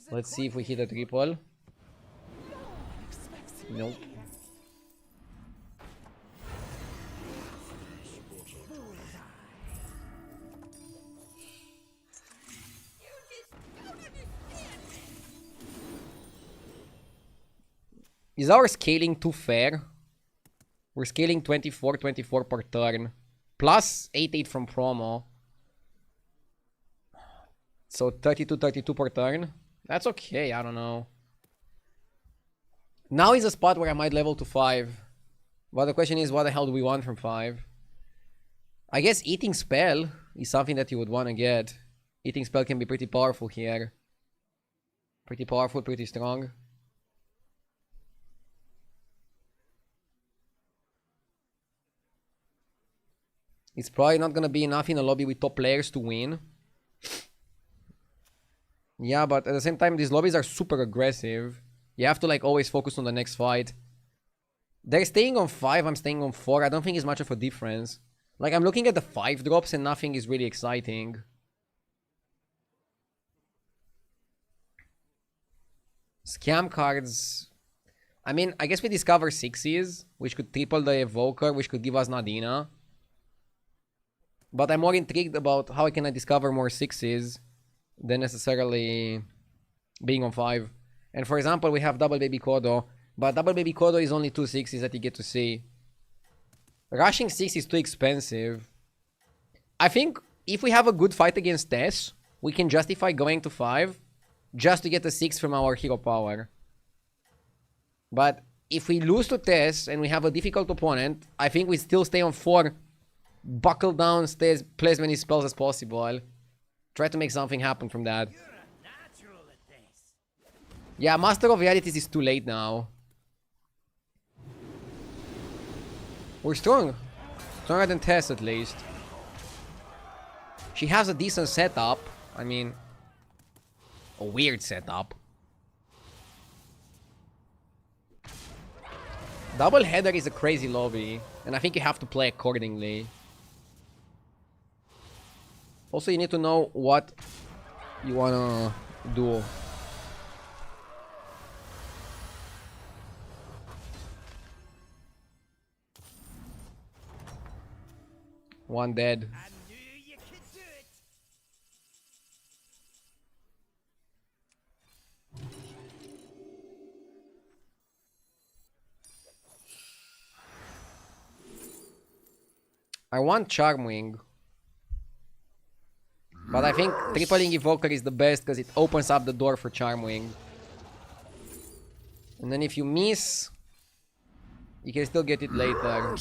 [SPEAKER 1] Let's see if we hit a triple. Nope. Is our scaling too fair? We're scaling 24 per turn. Plus 8 from promo. So 32 per turn. That's okay, I don't know. Now is a spot where I might level to 5. But the question is, what the hell do we want from 5? I guess Eating Spell is something that you would want to get. Eating Spell can be pretty powerful here. Pretty powerful, pretty strong. It's probably not gonna be enough in a lobby with top players to win. Yeah, but at the same time, these lobbies are super aggressive. You have to like always focus on the next fight. They're staying on 5, I'm staying on 4. I don't think it's much of a difference. Like, I'm looking at the 5 drops and nothing is really exciting. Scam cards. I mean, I guess we discover 6s, which could triple the Evoker, which could give us Nadina. But I'm more intrigued about how can I discover more 6s than necessarily being on 5. And for example, we have Double Baby Kodo, but Double Baby Kodo is only 2 6s that you get to see. Rushing 6 is too expensive. I think if we have a good fight against Tess, we can justify going to 5 just to get a 6 from our hero power. But if we lose to Tess and we have a difficult opponent, I think we still stay on 4. Buckle down, play as many spells as possible. Try to make something happen from that.
[SPEAKER 2] You're a natural at this.
[SPEAKER 1] Yeah, Master of Realities is too late now. We're strong. Stronger than Tess at least. She has a decent setup. I mean, a weird setup. Double header is a crazy lobby, and I think you have to play accordingly. Also, you need to know what you wanna do. One dead.
[SPEAKER 2] I knew you could do it.
[SPEAKER 1] I want Charmwing. But I think tripling Evoker is the best because it opens up the door for Charmwing. And then if you miss, you can still get it later.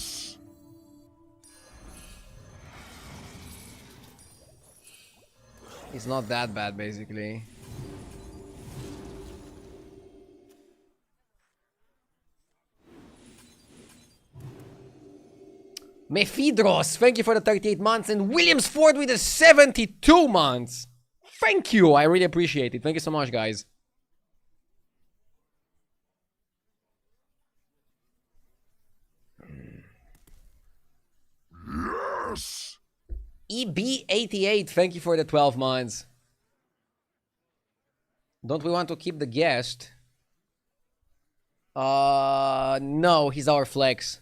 [SPEAKER 1] It's not that bad, basically. Mephidros, thank you for the 38 months. And Williams Ford with the 72 months. Thank you. I really appreciate it. Thank you so much, guys.
[SPEAKER 4] Yes!
[SPEAKER 1] EB88, thank you for the 12 months. Don't we want to keep the guest? No, he's our flex.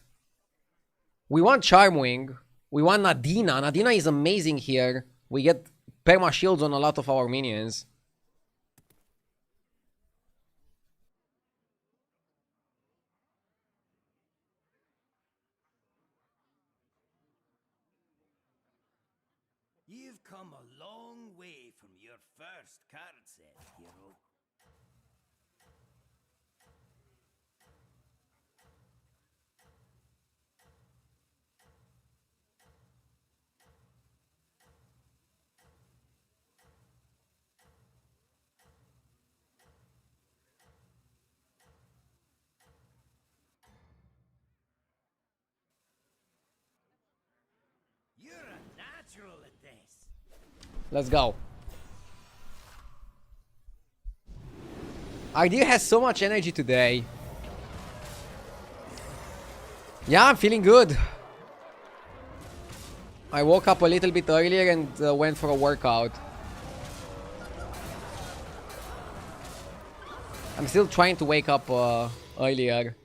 [SPEAKER 1] We want Charmwing. We want Nadina. Nadina is amazing here. We get perma shields on a lot of our minions.
[SPEAKER 2] You've come a long way from your first card set, hero. You're a natural at this.
[SPEAKER 1] Let's go. Idea has so much energy today. Yeah, I'm feeling good. I woke up a little bit earlier and went for a workout. I'm still trying to wake up earlier.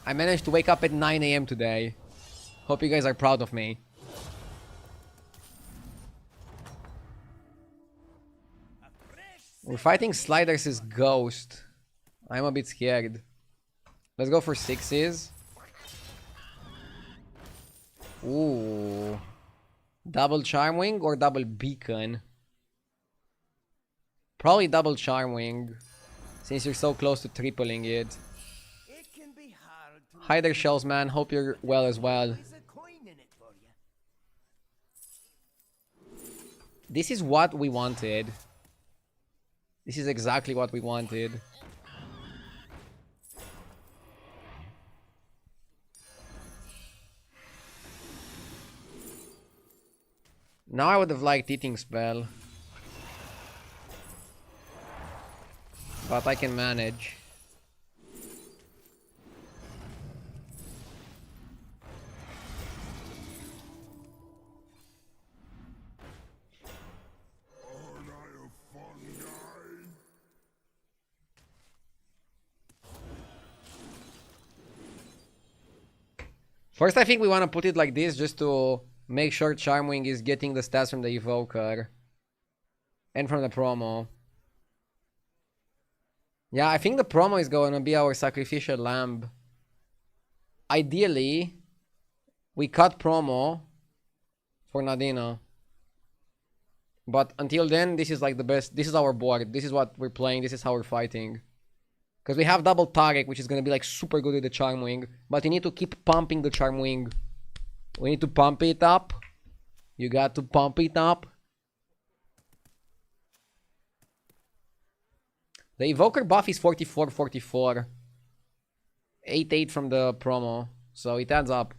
[SPEAKER 1] I managed to wake up at 9 AM today. Hope you guys are proud of me. We're fighting Sliders' Ghost. I'm a bit scared. Let's go for 6s. Ooh. Double Charmwing or double Beacon? Probably double Charmwing, since you're so close to tripling it.
[SPEAKER 2] It can be hard to
[SPEAKER 1] Hi there, Shells man. Hope you're well as well.
[SPEAKER 2] There's a coin in it for you.
[SPEAKER 1] This is what we wanted. This is exactly what we wanted. Now I would have liked Eating Spell. But I can manage.
[SPEAKER 4] Aren't I a fun guy?
[SPEAKER 1] First, I think we want to put it like this just to make sure Charmwing is getting the stats from the Evoker. And from the promo. Yeah, I think the promo is going to be our sacrificial lamb. Ideally, we cut promo for Nadina. But until then, this is like the best. This is our board. This is what we're playing. This is how we're fighting. Because we have double Tarek, which is going to be like super good with the Charmwing. But you need to keep pumping the Charmwing. We need to pump it up. You got to pump it up. The Evoker buff is 44-44. 8-8 from the promo. So it adds up.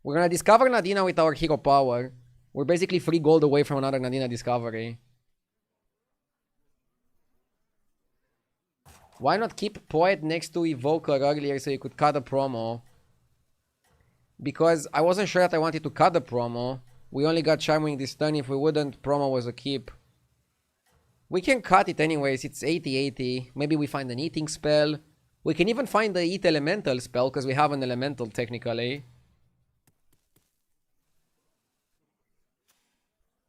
[SPEAKER 1] We're gonna discover Nadina with our hero power. We're basically 3 gold away from another Nadina discovery. Why not keep Poet next to Evoker earlier so you could cut a promo? Because I wasn't sure that I wanted to cut the promo. We only got Charming this turn. If we wouldn't, promo was a keep. We can cut it anyways. It's 80-80. Maybe we find an eating spell. We can even find the eat elemental spell because we have an elemental technically.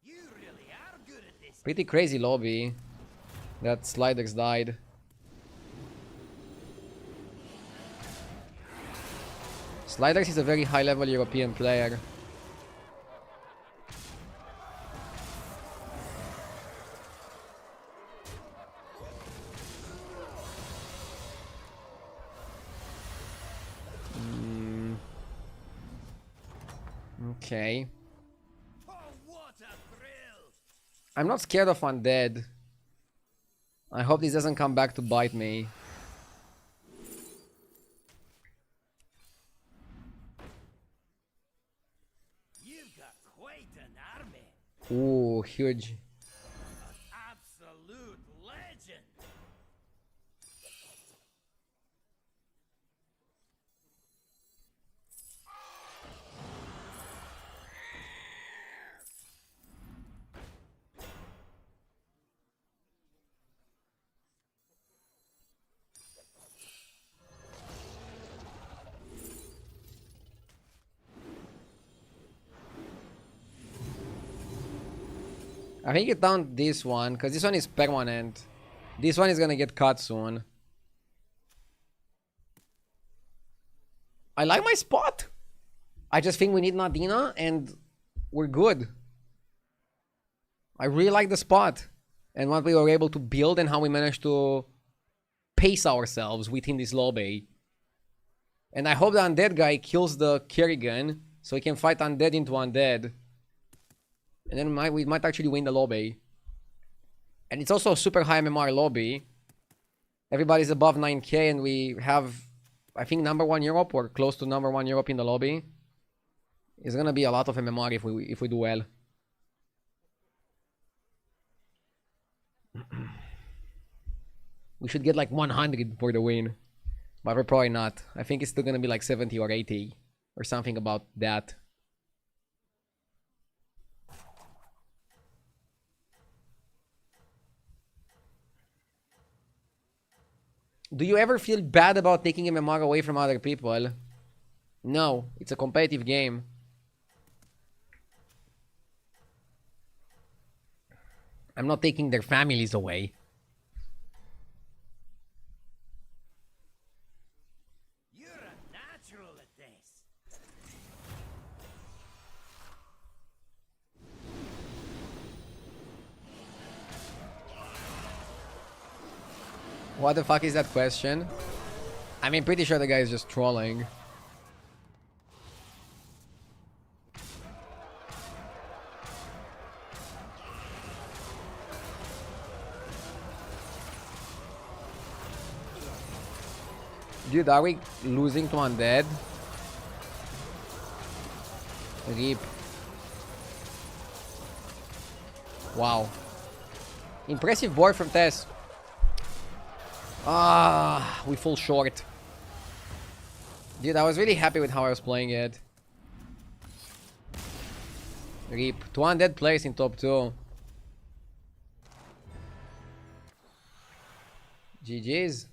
[SPEAKER 2] You really are good at this.
[SPEAKER 1] Pretty crazy lobby. That Sliders died. Sliders is a very high level European player. Okay.
[SPEAKER 2] Oh, what a thrill!
[SPEAKER 1] I'm not scared of undead. I hope this doesn't come back to bite me.
[SPEAKER 2] You've got quite an army.
[SPEAKER 1] Ooh, huge.
[SPEAKER 2] Absolute legend.
[SPEAKER 1] I think it down this one, because this one is permanent. This one is gonna get cut soon. I like my spot. I just think we need Nadina and we're good. I really like the spot. And what we were able to build and how we managed to pace ourselves within this lobby. And I hope the undead guy kills the Kerrigan so he can fight undead into undead. And then we might actually win the lobby. And it's also a super high MMR lobby. Everybody's above 9k and we have, I think, #1 Europe or close to #1 Europe in the lobby. It's gonna be a lot of MMR if we do well. We should get like 100 for the win. But we're probably not. I think it's still gonna be like 70 or 80. Or something about that. Do you ever feel bad about taking MMR away from other people? No, it's a competitive game. I'm not taking their families away.
[SPEAKER 2] You're a natural at this.
[SPEAKER 1] What the fuck is that question? I mean, pretty sure the guy is just trolling. Dude, are we losing to undead? Rip. Wow. Impressive board from Tess. Ah, we fall short. Dude, I was really happy with how I was playing it. Rip. 2 undead players in top 2. GG's.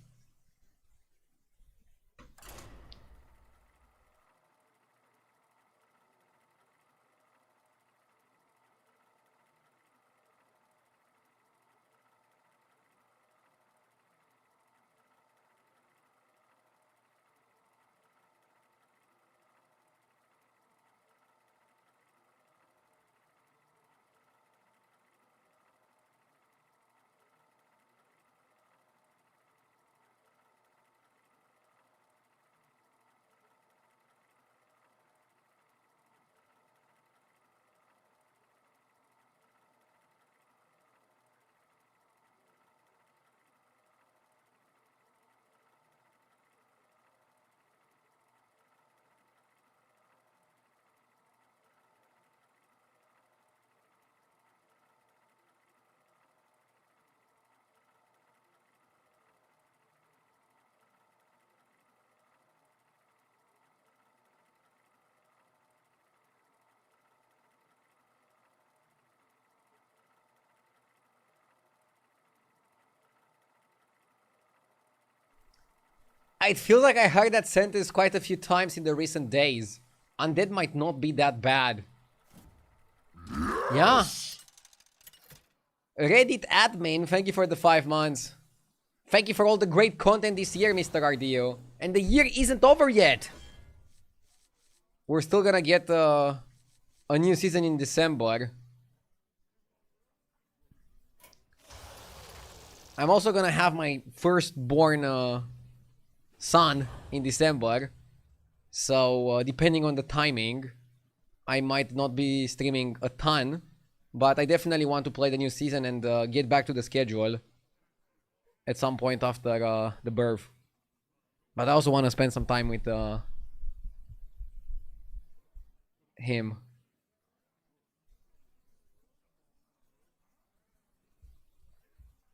[SPEAKER 1] I feel like I heard that sentence quite a few times in the recent days. Undead might not be that bad. Yeah. Reddit admin, thank you for the 5 months. Thank you for all the great content this year, Mr. Ardio. And the year isn't over yet. We're still gonna get a new season in December. I'm also gonna have my firstborn son in December. So, depending on the timing, I might not be streaming a ton. But I definitely want to play the new season and get back to the schedule at some point after the birth. But I also want to spend some time with him.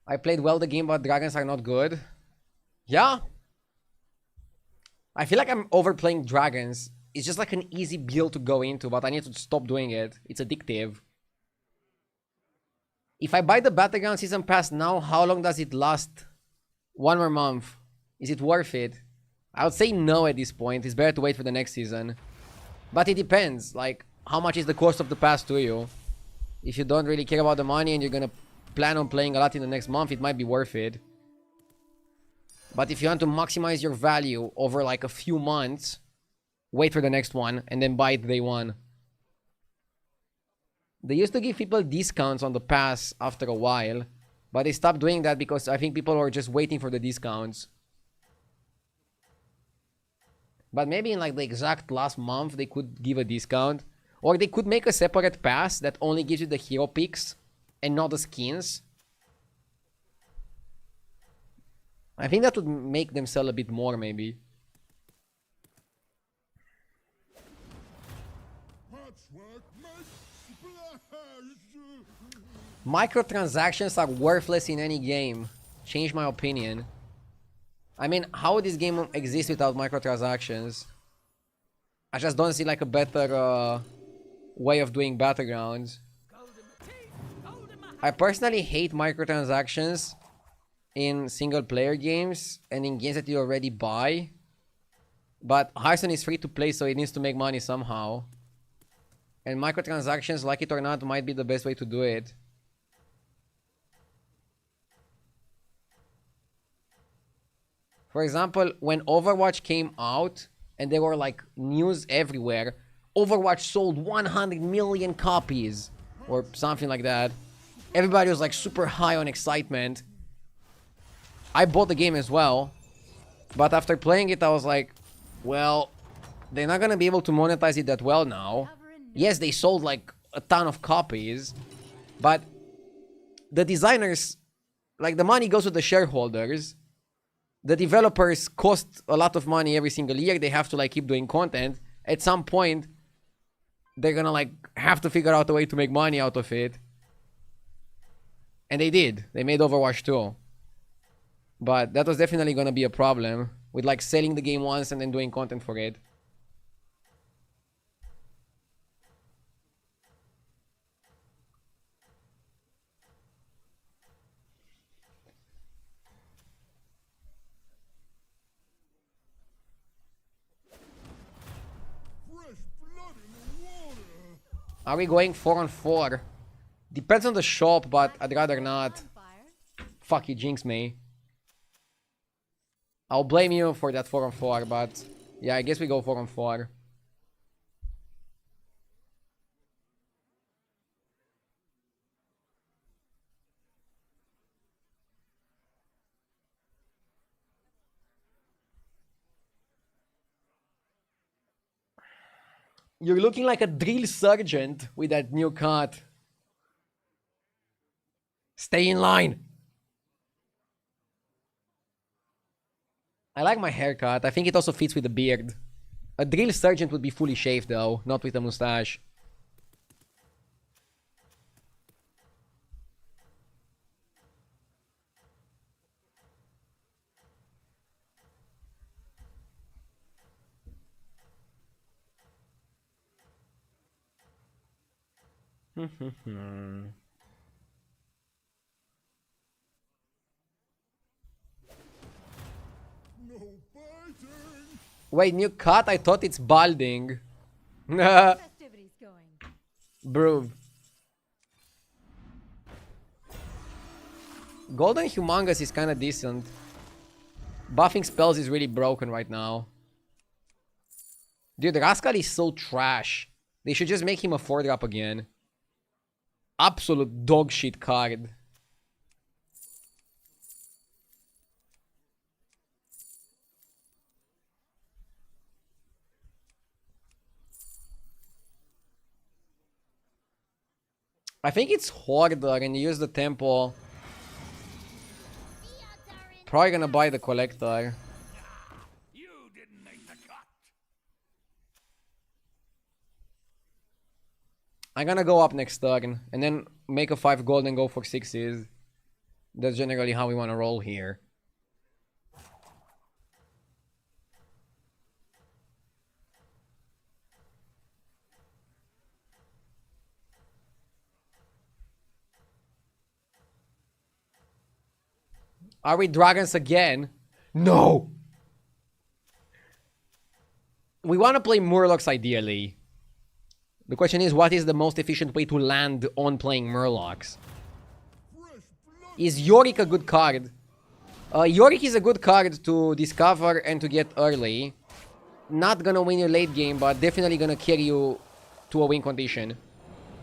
[SPEAKER 1] I played well the game, but dragons are not good. Yeah. I feel like I'm overplaying dragons. It's just like an easy build to go into, but I need to stop doing it. It's addictive. If I buy the Battlegrounds Season Pass now, how long does it last? 1 more month. Is it worth it? I would say no at this point. It's better to wait for the next season. But it depends. Like, how much is the cost of the pass to you? If you don't really care about the money and you're gonna plan on playing a lot in the next month, it might be worth it. But if you want to maximize your value over like a few months, wait for the next one and then buy it day one. They used to give people discounts on the pass after a while, but they stopped doing that because I think people were just waiting for the discounts. But maybe in like the exact last month they could give a discount. Or they could make a separate pass that only gives you the hero picks and not the skins. I think that would make them sell a bit more maybe. Microtransactions are worthless in any game. Change my opinion. I mean, how would this game exist without microtransactions? I just don't see like a better way of doing Battlegrounds. I personally hate microtransactions in single player games and in games that you already buy. But Hearthstone is free to play, so it needs to make money somehow. And microtransactions, like it or not, might be the best way to do it. For example, when Overwatch came out and there were like news everywhere, Overwatch sold 100 million copies or something like that. Everybody was like super high on excitement. I bought the game as well, but after playing it I was like, well, they're not gonna be able to monetize it that well now. Yes, they sold like a ton of copies, but the designers, like the money goes to the shareholders. The developers cost a lot of money every single year. They have to like keep doing content. At some point, they're gonna like have to figure out a way to make money out of it. And they did. They made Overwatch 2. But that was definitely gonna be a problem with like selling the game once and then doing content for it. Are we going 4-on-4? Depends on the shop, but I'd rather not. Fuck, you jinx me. I'll blame you for that 4-on-4, but yeah, I guess we go 4-on-4. You're looking like a drill sergeant with that new cut. Stay in line. I like my haircut. I think it also fits with the beard. A drill sergeant would be fully shaved though, not with a mustache. Wait, new cut? I thought it's balding.
[SPEAKER 5] Festivities going.
[SPEAKER 1] Bro. Golden Humongous is kind of decent. Buffing spells is really broken right now. Dude, Rascal is so trash. They should just make him a 4-drop again. Absolute dog shit card. I think it's Hoarder and use the tempo. Probably gonna buy the Collector.
[SPEAKER 4] You didn't make the cut.
[SPEAKER 1] I'm gonna go up next turn and then make a 5 gold and go for 6s. That's generally how we wanna roll here. Are we dragons again? No! We want to play Murlocs ideally. The question is, what is the most efficient way to land on playing Murlocs? Is Yorick a good card? Yorick is a good card to discover and to get early. Not gonna win you late game, but definitely gonna carry you to a win condition.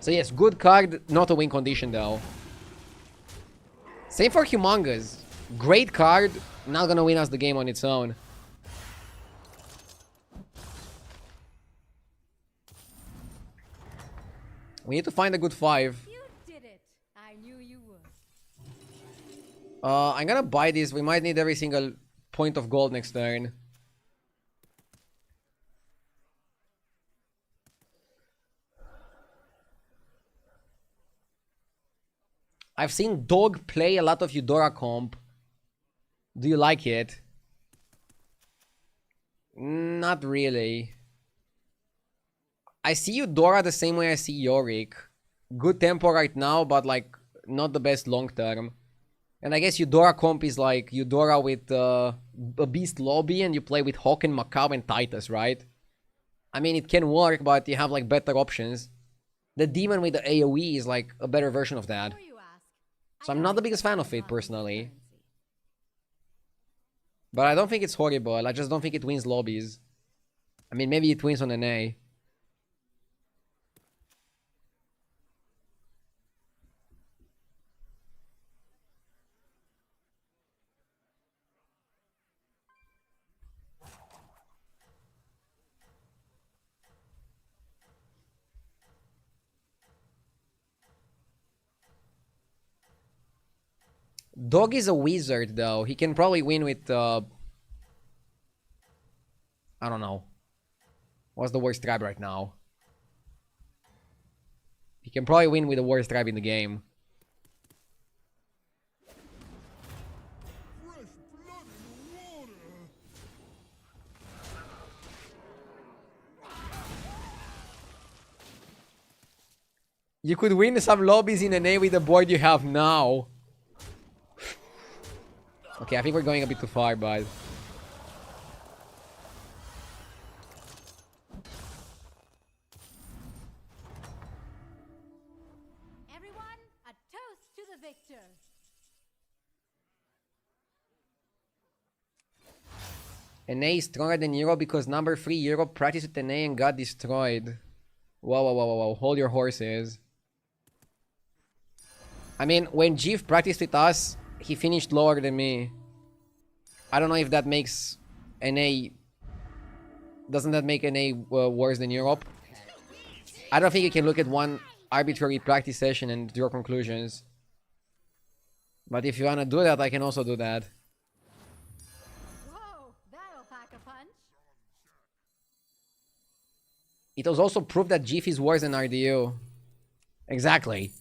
[SPEAKER 1] So yes, good card, not a win condition though. Same for Humongous. Great card, not gonna win us the game on its own. We need to find a good 5.
[SPEAKER 5] You did it. I knew you would.
[SPEAKER 1] I'm gonna buy this. We might need every single point of gold next turn. I've seen Dog play a lot of Eudora comp. Do you like it? Not really. I see Eudora the same way I see Yorick. Good tempo right now, but like not the best long term. And I guess Eudora comp is like Eudora with a Beast Lobby and you play with Hawk and Macaw and Titus, right? I mean, it can work, but you have like better options. The Demon with the AoE is like a better version of that.
[SPEAKER 5] Before you ask,
[SPEAKER 1] So I'm not the biggest fan of it personally. But I don't think it's horrible. I just don't think it wins lobbies. I mean, maybe it wins on an A. Dog is a wizard, though. He can probably win with, I don't know. What's the worst tribe right now? He can probably win with the worst tribe in the game.
[SPEAKER 4] Fresh blood and water.
[SPEAKER 1] You could win some lobbies in an A with the board you have now. Okay, I think we're going a bit too far, but...
[SPEAKER 5] everyone, a toast to the victor.
[SPEAKER 1] An A is stronger than Euro because number 3 Euro practiced with an A and got destroyed. Whoa, whoa, whoa, whoa, whoa. Hold your horses. I mean, when Jeff practiced with us, he finished lower than me. I don't know if that makes NA... Doesn't that make NA worse than Europe? I don't think you can look at one arbitrary practice session and draw conclusions. But if you wanna do that, I can also do that.
[SPEAKER 5] Whoa, that'll pack a punch.
[SPEAKER 1] It was also proof that Jeff is worse than RDU. Exactly.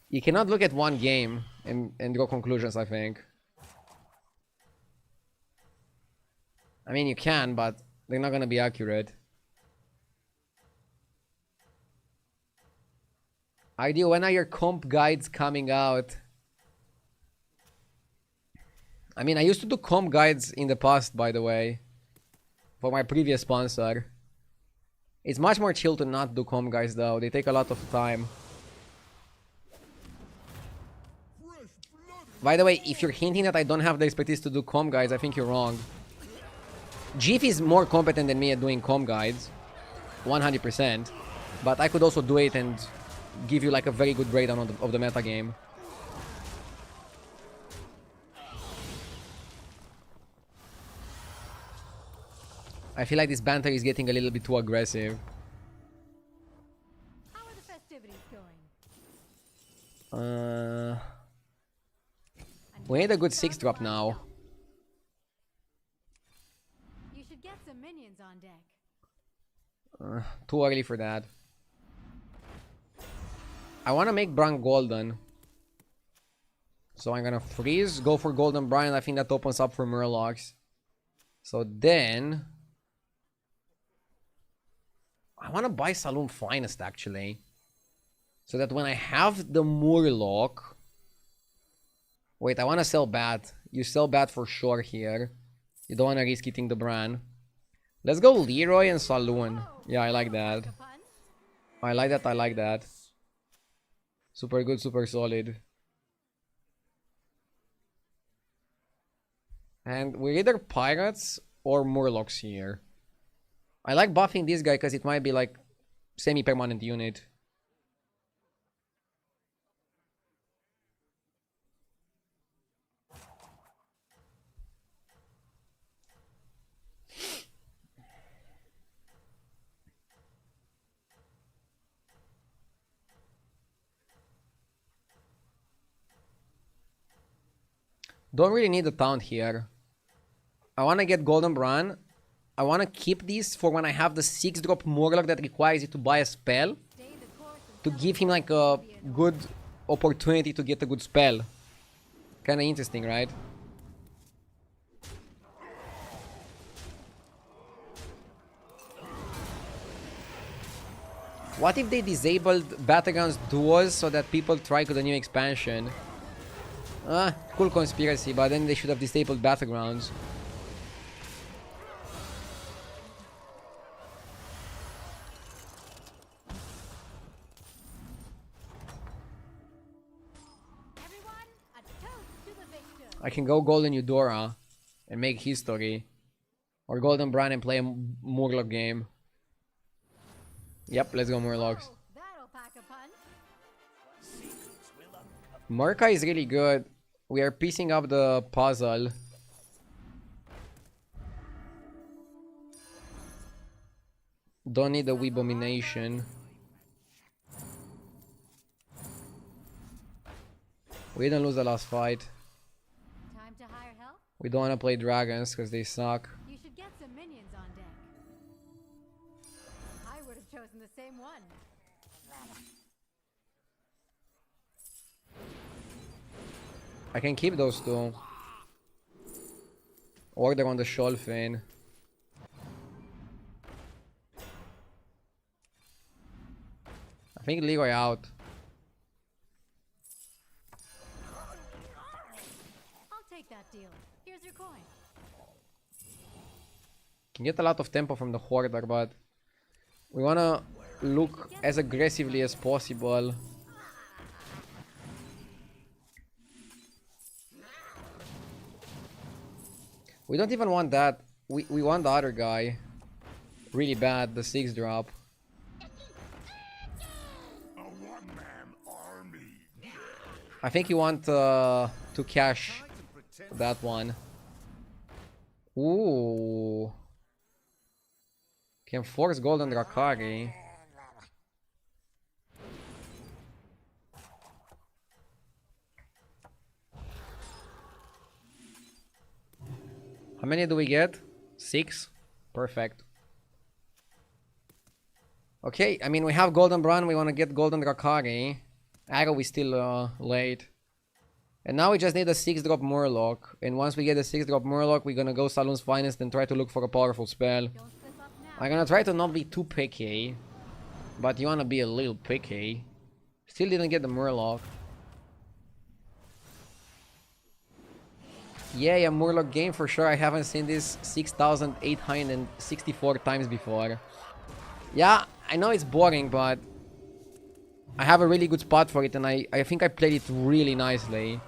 [SPEAKER 1] You cannot look at one game and draw conclusions, I think. I mean, you can, but they're not gonna be accurate. Ideal, when are your comp guides coming out? I mean, I used to do comp guides in the past, by the way, for my previous sponsor. It's much more chill to not do comp guides, though. They take a lot of time. By the way, if you're hinting that I don't have the expertise to do comp guides, I think you're wrong. Jeef is more competent than me at doing comp guides. 100%. But I could also do it and give you like a very good breakdown of the metagame. I feel like this banter is getting a little bit too aggressive.
[SPEAKER 5] How are the festivities going?
[SPEAKER 1] We need a good 6-drop now.
[SPEAKER 5] You should get some minions on deck.
[SPEAKER 1] Too early for that. I want to make Bran golden. So I'm gonna freeze, go for golden Bran, and I think that opens up for Murlocs. So then I want to buy Saloon Finest, actually. So that when I have the Murloc... Wait, I want to sell Bat. You sell Bat for sure here. You don't want to risk eating the Bran. Let's go Leroy and Saloon. Yeah, I like that. I like that, I like that. Super good, super solid. And we're either Pirates or Murlocs here. I like buffing this guy because it might be like semi-permanent unit. Don't really need a taunt here. I want to get Golden Bran. I want to keep this for when I have the 6-drop Murloc that requires you to buy a spell. To give him like a good opportunity to get a good spell. Kinda interesting, right? What if they disabled Battlegrounds duos so that people try with the new expansion? Cool conspiracy, but then they should have disabled Battlegrounds.
[SPEAKER 5] Everyone, a toast to the victor.
[SPEAKER 1] I can go Golden Eudora and make history. Or Golden Bran and play a Murloc game. Yep, let's go Murlocs.
[SPEAKER 5] Oh, that'll pack a punch.
[SPEAKER 1] Murka is really good. We are piecing up the puzzle. Don't need the Weebomination. We didn't lose the last fight.
[SPEAKER 5] Time to hire help?
[SPEAKER 1] We don't want to play dragons because they suck.
[SPEAKER 5] You should get some minions on deck. I would have chosen the same one.
[SPEAKER 1] I can keep those two. Order on the Sholfin. I think Leroy out.
[SPEAKER 5] I'll take that deal. Here's your coin.
[SPEAKER 1] Can get a lot of tempo from the Hoarder, but we wanna look as aggressively as possible. We don't even want that. We want the other guy. Really bad, the 6-drop.
[SPEAKER 4] A one-man army.
[SPEAKER 1] I think you want to cash that one. Ooh. Can force Golden Drakari. How many do we get? 6? Perfect. Okay, I mean we have Golden Bran, we want to get Golden Drakari. Arrow is still late. And now we just need a 6-drop Murloc. And once we get a 6-drop Murloc, we're gonna go Saloon's Finest and try to look for a powerful spell.
[SPEAKER 5] Don't slip up now.
[SPEAKER 1] I'm gonna try to not be too picky. But you wanna be a little picky. Still didn't get the Murloc. Yeah, a Murloc game for sure. I haven't seen this 6,864 times before. Yeah, I know it's boring, but I have a really good spot for it, and I think I played it really nicely.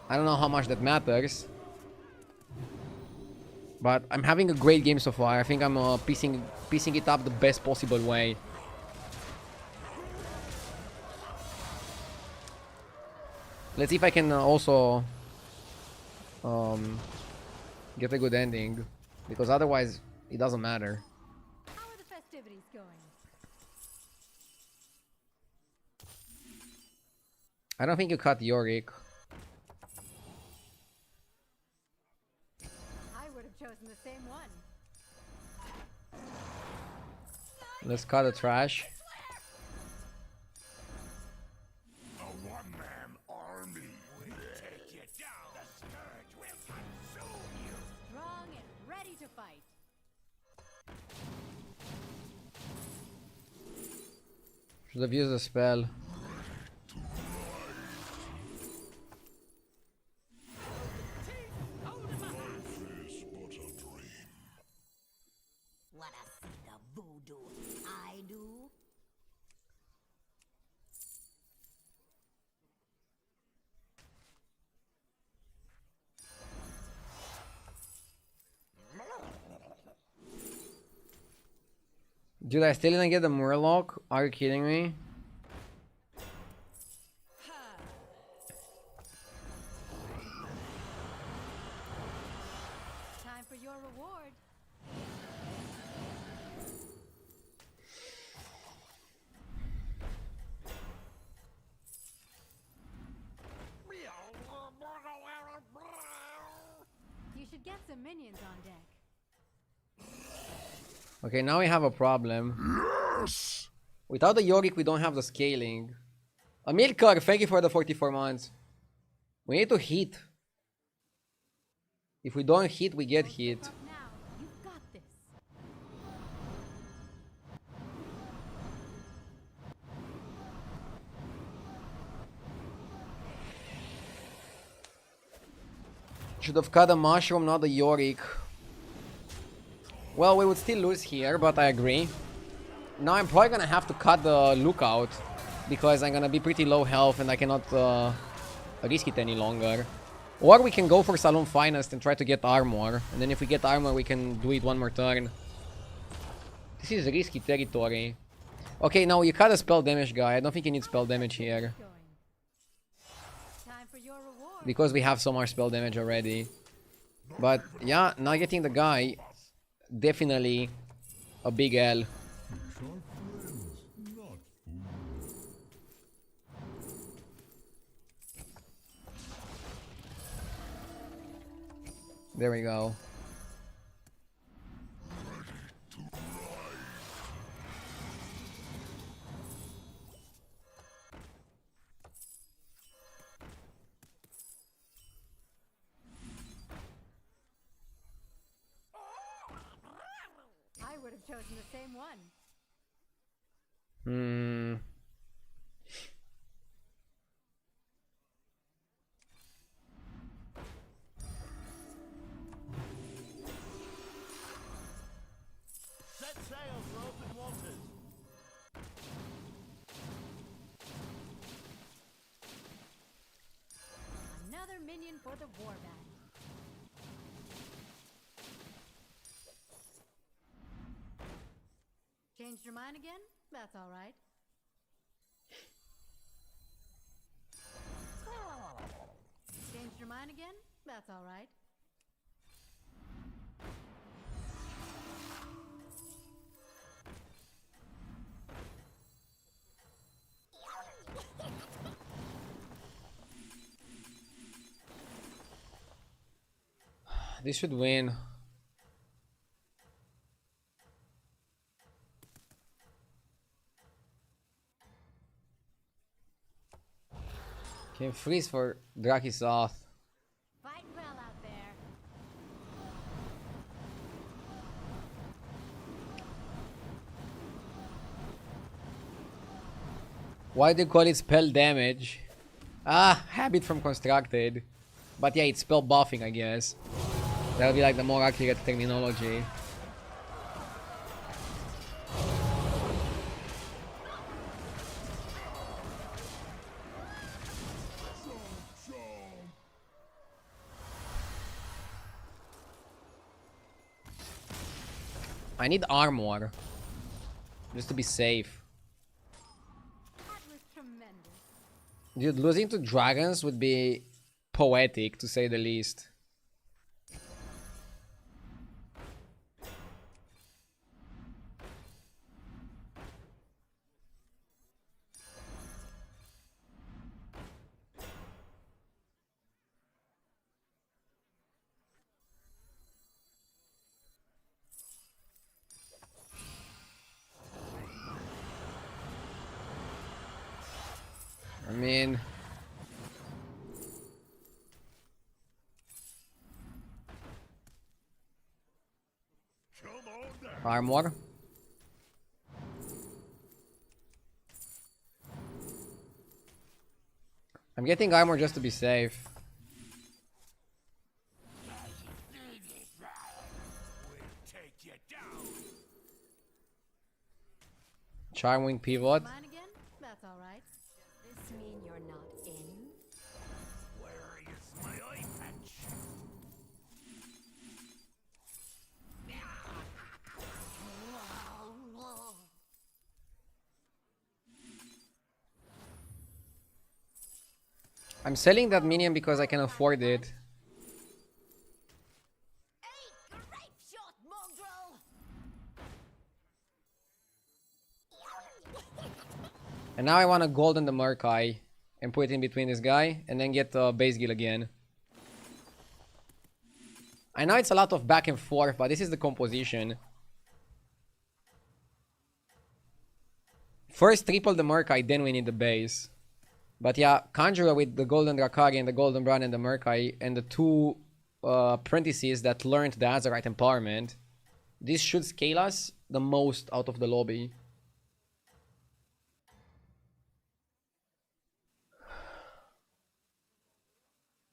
[SPEAKER 1] I don't know how much that matters, but I'm having a great game so far. I think I'm piecing it up the best possible way. Let's see if I can also get a good ending, because otherwise it doesn't matter.
[SPEAKER 5] How are the festivities going?
[SPEAKER 1] I don't think you cut Yorick.
[SPEAKER 5] I would have chosen the same one.
[SPEAKER 1] Let's cut the trash.
[SPEAKER 4] A one-man army will take you down.
[SPEAKER 2] The scourge will consume you.
[SPEAKER 5] Strong and ready to fight.
[SPEAKER 1] Should have used a spell.
[SPEAKER 3] Wanna see the voodoo I do?
[SPEAKER 1] Dude, I still didn't get the Murloc? Are you kidding me?
[SPEAKER 5] Time for your reward. You should get some minions on deck.
[SPEAKER 1] Okay, now we have a problem.
[SPEAKER 4] Yes!
[SPEAKER 1] Without the Yorick, we don't have the scaling. Amilcar, thank you for the 44 months. We need to hit. If we don't hit, we get hit.
[SPEAKER 5] Up now. You've got this.
[SPEAKER 1] Should have cut the Mushroom, not the Yorick. Well, we would still lose here, but I agree. Now I'm probably gonna have to cut the Lookout, because I'm gonna be pretty low health and I cannot risk it any longer. Or we can go for Saloon Finest and try to get armor. And then if we get armor, we can do it one more turn. This is risky territory. Okay, now you cut a spell damage guy. I don't think you need spell damage here,
[SPEAKER 5] Going. Time for your reward.
[SPEAKER 1] because we have so much spell damage already. But yeah, not getting the guy, definitely a big L.
[SPEAKER 4] Which are friends, not fools.
[SPEAKER 1] There we go.
[SPEAKER 5] I would have chosen the same one.
[SPEAKER 1] Hmm.
[SPEAKER 2] Set sail for open waters.
[SPEAKER 5] Another minion for the warband. Changed your mind again? That's all right. Changed your mind again? That's all right.
[SPEAKER 1] This should win. Can freeze for Drakisoth.
[SPEAKER 5] Fight well out there.
[SPEAKER 1] Why do you call it spell damage? Ah, habit from constructed. But yeah, it's spell buffing, I guess. That'll be like the more accurate terminology. I need armor. Just to be safe.
[SPEAKER 5] That was tremendous.
[SPEAKER 1] Dude, losing to dragons would be poetic, to say the least. I mean... armor. I'm getting armor just to be safe. Charming pivot.
[SPEAKER 5] Mine again? That's alright.
[SPEAKER 3] Does this mean you're not in?
[SPEAKER 2] Where is my eye patch?
[SPEAKER 1] I'm selling that minion because I can afford it.
[SPEAKER 3] Hey, grape shot, mongrel!
[SPEAKER 1] And now I want a gold and the Murkai and put it in between this guy and then get base guild again. I know it's a lot of back and forth, but this is the composition. First triple the Murkai, then we need the base. But yeah, Conjurer with the Golden Drakari and the Golden Brand and the Murkai and the two apprentices that learned the Azerite empowerment. This should scale us the most out of the lobby.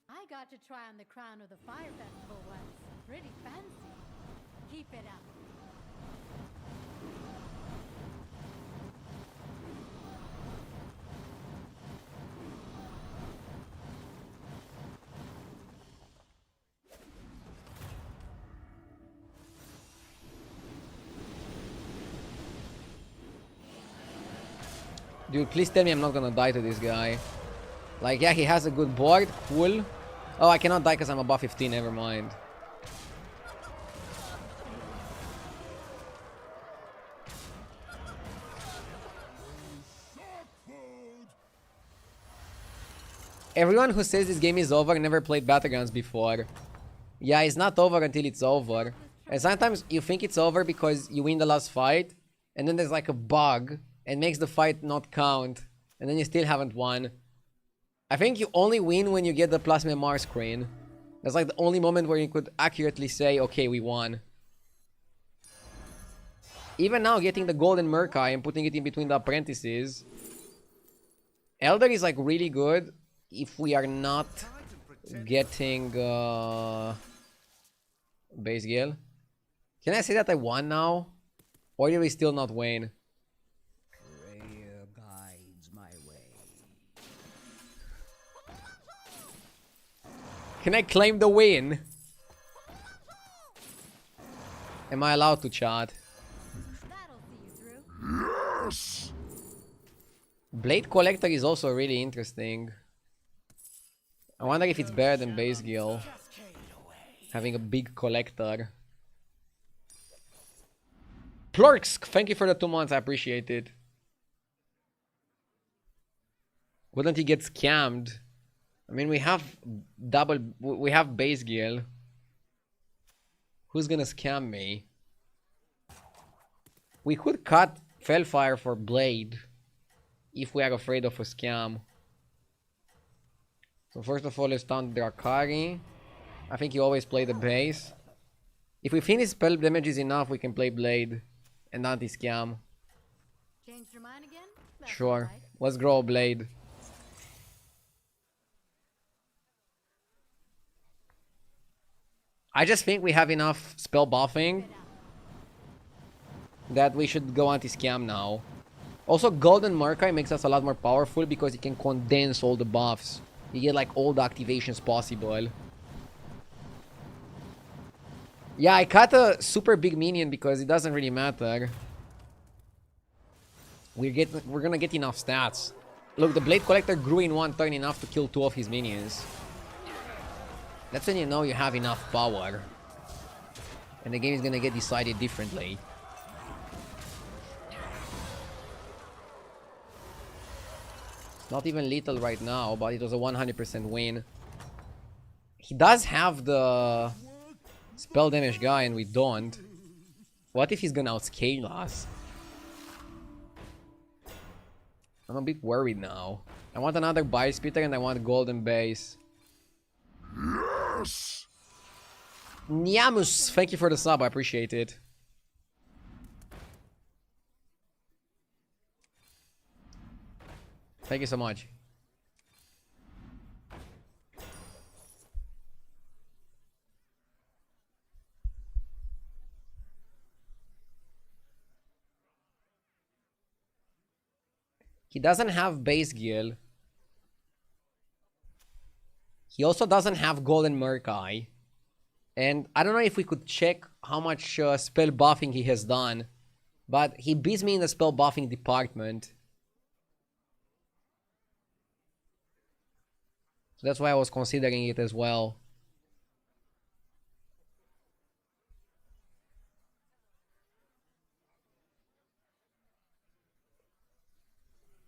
[SPEAKER 5] I got to try on the crown of the Fire Festival once. Pretty fancy. Keep it up.
[SPEAKER 1] Dude, please tell me I'm not gonna die to this guy. Like, yeah, he has a good board. Cool. Oh, I cannot die because I'm above 15. Never mind. Everyone who says this game is over never played Battlegrounds before. Yeah, it's not over until it's over. And sometimes you think it's over because you win the last fight, and then there's like a bug and makes the fight not count, and then you still haven't won. I think you only win when you get the plus memoir screen. That's like the only moment where you could accurately say, okay, we won. Even now, getting the golden Murkai and putting it in between the apprentices. Elder is like really good if we are not getting base gale. Can I say that I won now? Or do we still not win?
[SPEAKER 2] Prayer guides my way.
[SPEAKER 1] Can I claim the win? Am I allowed to chat?
[SPEAKER 5] That'll see you through.
[SPEAKER 4] Yes!
[SPEAKER 1] Blade Collector is also really interesting. I wonder if it's better than Base Gill. Having a big collector. Plurks, thank you for the 2 months, I appreciate it. Wouldn't he get scammed? I mean, we have we have Base Gill. Who's gonna scam me? We could cut Fellfire for Blade if we are afraid of a scam. So first of all, let's down Drakari. I think you always play the base. If we finish spell damage is enough, we can play Blade and anti-scam.
[SPEAKER 5] Changed your mind again? That's
[SPEAKER 1] Sure.
[SPEAKER 5] alright.
[SPEAKER 1] Let's grow a blade. I just think we have enough spell buffing that we should go anti-scam now. Also, Golden Murkai makes us a lot more powerful because it can condense all the buffs. You get like all the activations possible. Yeah, I cut a super big minion because it doesn't really matter. We're gonna get enough stats. Look, the Blade Collector grew in one turn enough to kill 2 of his minions. That's when you know you have enough power. And the game is gonna get decided differently. It's not even lethal right now, but it was a 100% win. He does have the spell damage guy and we don't. What if he's gonna outscale us? I'm a bit worried now. I want another Bile Splitter and I want golden base.
[SPEAKER 4] Yes!
[SPEAKER 1] Nyamus, thank you for the sub, I appreciate it. Thank you so much. He doesn't have base Gil. He also doesn't have Golden Murkai. And I don't know if we could check how much spell buffing he has done. But he beats me in the spell buffing department. So that's why I was considering it as well.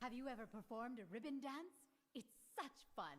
[SPEAKER 5] Have you ever performed a ribbon dance? It's such fun.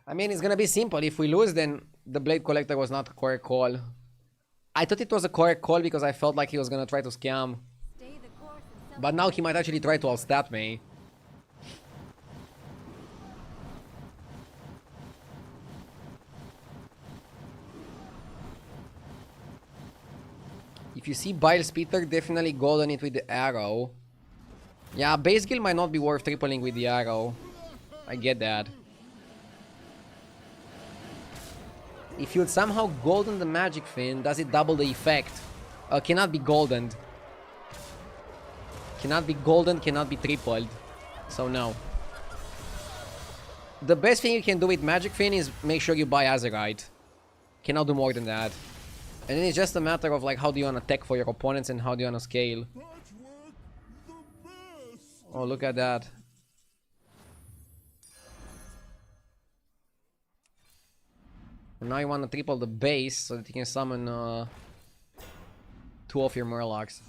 [SPEAKER 1] I mean, it's gonna be simple. If we lose, then the Blade Collector was not a correct call. I thought it was a correct call because I felt like he was gonna try to scam.
[SPEAKER 5] Stay the course and
[SPEAKER 1] But now he might actually try to outstat me. If you see Bile Splitter, definitely golden it with the arrow. Yeah, base guild might not be worth tripling with the arrow. I get that. If you'd somehow golden the Magic Fin, does it double the effect? Cannot be goldened. Cannot be golden, cannot be tripled. So no. The best thing you can do with Magic Fin is make sure you buy Azerite. Cannot do more than that. And then it's just a matter of like how do you want to tech for your opponents and how do you want to scale.
[SPEAKER 4] That worked the best!
[SPEAKER 1] Oh, look at that. And now you want to triple the base so that you can summon 2 of your Murlocs.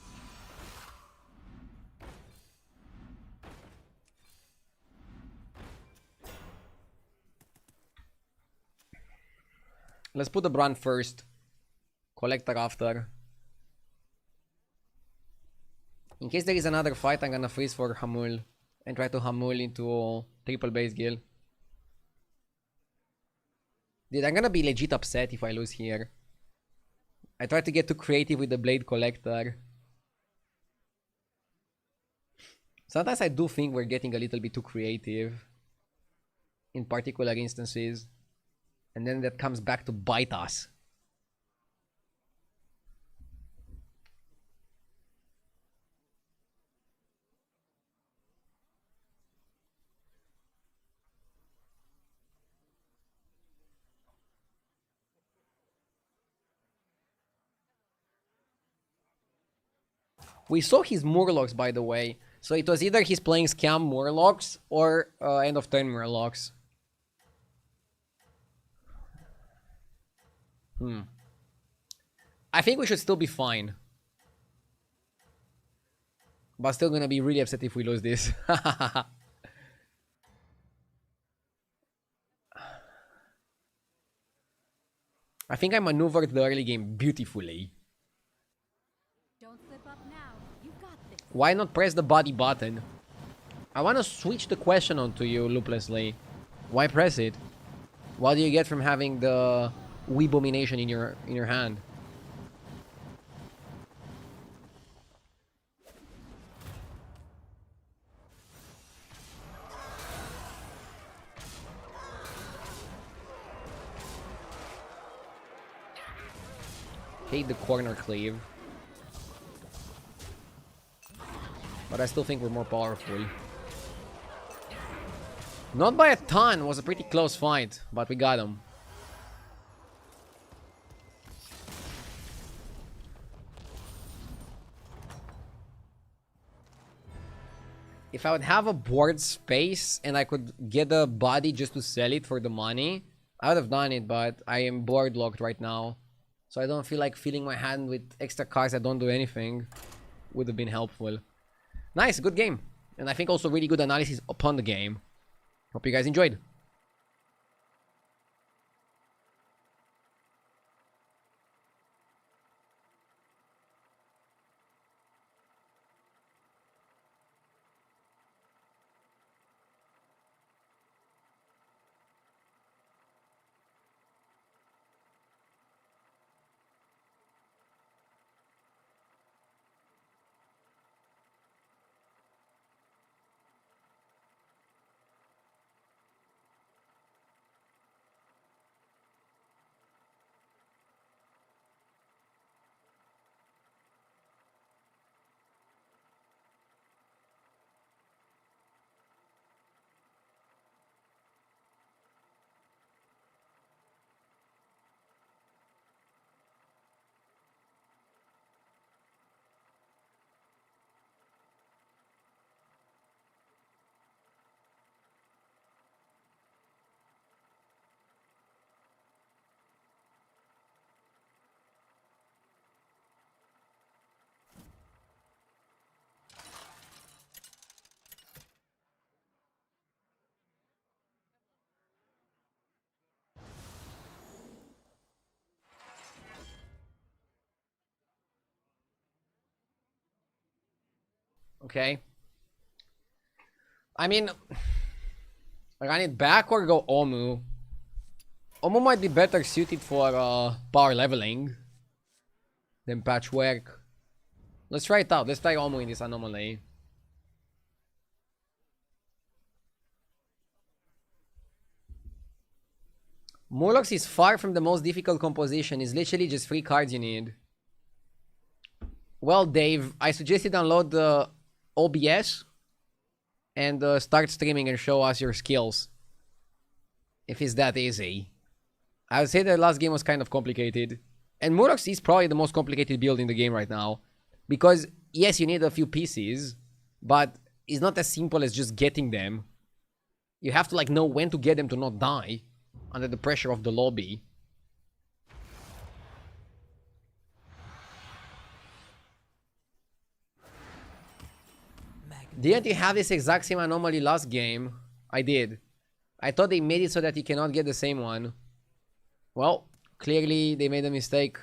[SPEAKER 1] Let's put the Brand first. Collector after. In case there is another fight, I'm gonna freeze for Hamul. And try to Hamul into triple base guild. Dude, I'm gonna be legit upset if I lose here. I tried to get too creative with the Blade Collector. Sometimes I do think we're getting a little bit too creative. In particular instances. And then that comes back to bite us. We saw his Murlocs, by the way. So it was either he's playing Scam Murlocs or end of turn Murlocs. I think we should still be fine. But still gonna be really upset if we lose this. I think I maneuvered the early game beautifully.
[SPEAKER 5] Don't slip up now. You got this.
[SPEAKER 1] Why not press the body button? I want to switch the question onto you, Looplessly. Why press it? What do you get from having the Weebomination in your hand? Hate the corner cleave. But I still think we're more powerful. Not by a ton, it was a pretty close fight, but we got him. If I would have a board space and I could get a body just to sell it for the money, I would have done it, but I am board locked right now. So I don't feel like filling my hand with extra cards that don't do anything would have been helpful. Nice, good game. And I think also really good analysis upon the game. Hope you guys enjoyed. Okay. I mean, run it back or go Omu. Omu might be better suited for power leveling than Patchwork. Let's try it out. Let's try Omu in this anomaly. Murlocs is far from the most difficult composition. It's literally just 3 cards you need. Well, Dave, I suggest you download the OBS and start streaming and show us your skills. If it's that easy. I would say the last game was kind of complicated. And Murlocs is probably the most complicated build in the game right now. Because, yes, you need a few pieces, but it's not as simple as just getting them. You have to, like, know when to get them to not die under the pressure of the lobby. Didn't you have this exact same anomaly last game? I did. I thought they made it so that you cannot get the same one. Well, clearly they made a mistake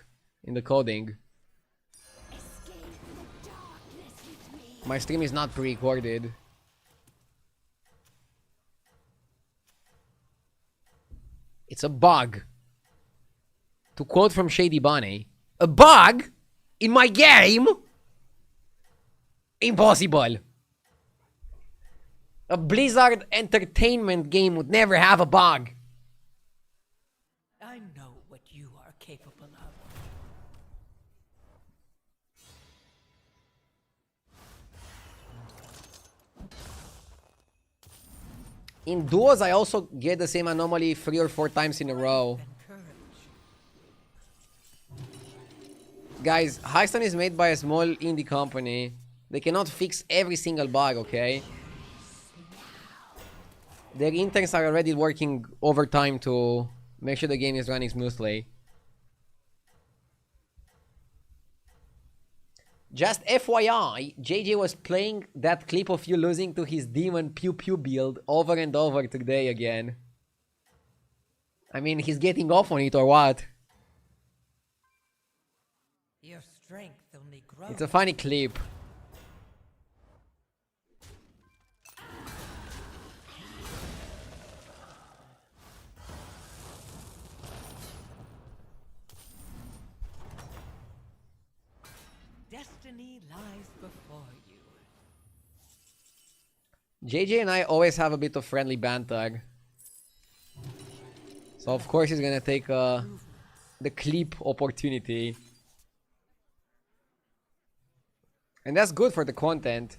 [SPEAKER 1] in the coding. My stream is not pre-recorded. It's a bug. To quote from Shady Bunny, a bug in my game? Impossible. A Blizzard Entertainment game would never have a bug.
[SPEAKER 2] I know what you are capable of.
[SPEAKER 1] In duos, I also get the same anomaly 3 or 4 times in a row. Guys, Hearthstone is made by a small indie company. They cannot fix every single bug, okay? Their interns are already working overtime to make sure the game is running smoothly. Just FYI, JJ was playing that clip of you losing to his demon pew pew build over and over today again. I mean, he's getting off on it or what?
[SPEAKER 6] Your strength only grows.
[SPEAKER 1] It's a funny clip.
[SPEAKER 6] Destiny lies before you.
[SPEAKER 1] JJ and I always have a bit of friendly banter. So of course he's gonna take the clip opportunity. And that's good for the content.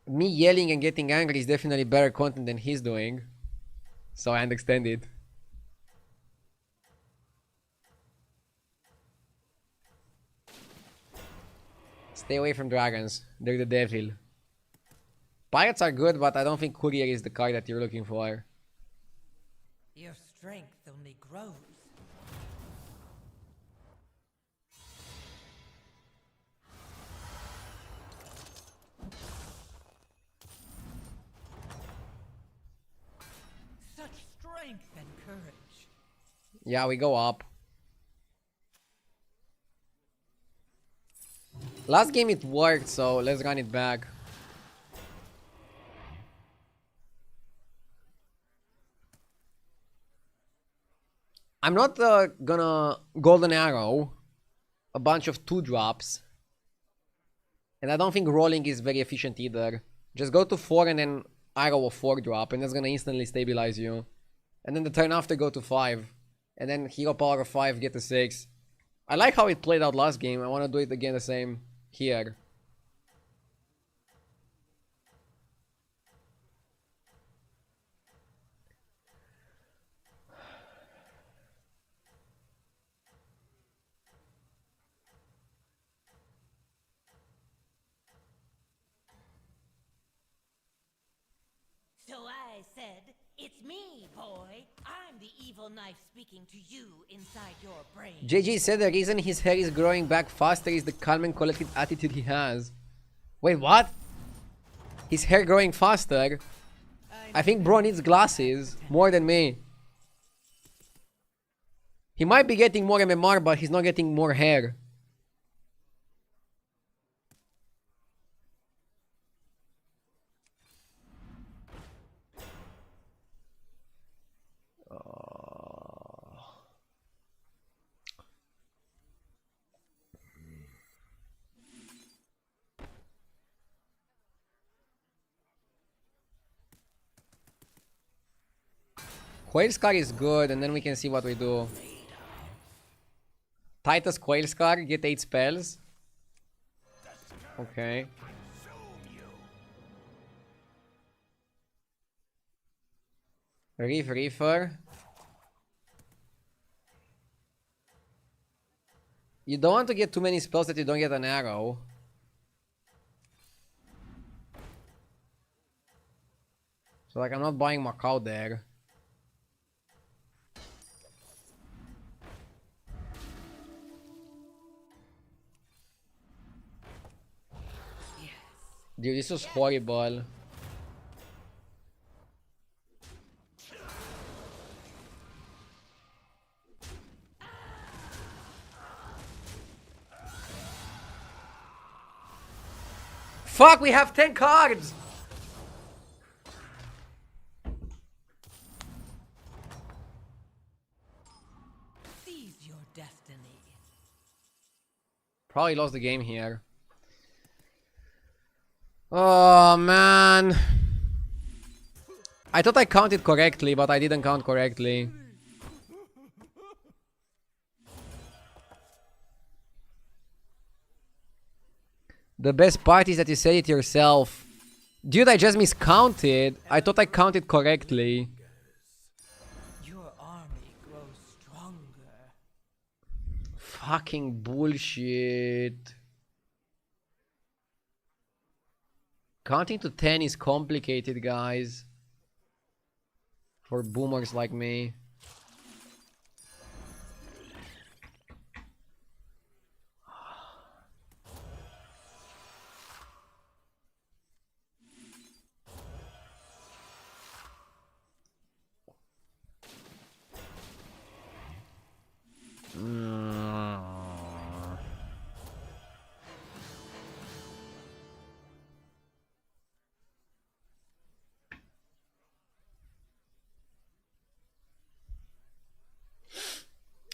[SPEAKER 1] Me yelling and getting angry is definitely better content than he's doing. So I understand it. Stay away from dragons. They're the devil. Pirates are good, but I don't think courier is the card that you're looking for.
[SPEAKER 6] Your strength only grows. Such strength and courage.
[SPEAKER 1] Yeah, we go up. Last game it worked, so let's run it back. I'm not gonna golden arrow a bunch of 2-drops. And I don't think rolling is very efficient either. Just go to 4 and then arrow a 4-drop and that's gonna instantly stabilize you. And then the turn after go to 5. And then hero power of 5, get to 6. I like how it played out last game. I wanna do it again the same here.
[SPEAKER 6] So I said, it's me, boy. I'm the evil knife speaking to you inside your brain.
[SPEAKER 1] JJ said the reason his hair is growing back faster is the calm and collected attitude he has. Wait, what? His hair growing faster? I think bro needs glasses more than me. He might be getting more MMR, but he's not getting more hair. Quail Scar is good, and then we can see what we do. Titus Quail Scar, get 8 spells. Okay. Reefer. You don't want to get too many spells that you don't get an arrow. So like I'm not buying Macau there. Dude, this was horrible. Fuck, we have 10 cards!
[SPEAKER 6] Seize your destiny.
[SPEAKER 1] Probably lost the game here. Oh man. I thought I counted correctly, but I didn't count correctly. The best part is that you said it yourself. Dude, I just miscounted. I thought I counted correctly.
[SPEAKER 6] Your army grows stronger.
[SPEAKER 1] Fucking bullshit. Counting to 10 is complicated, guys. For boomers like me.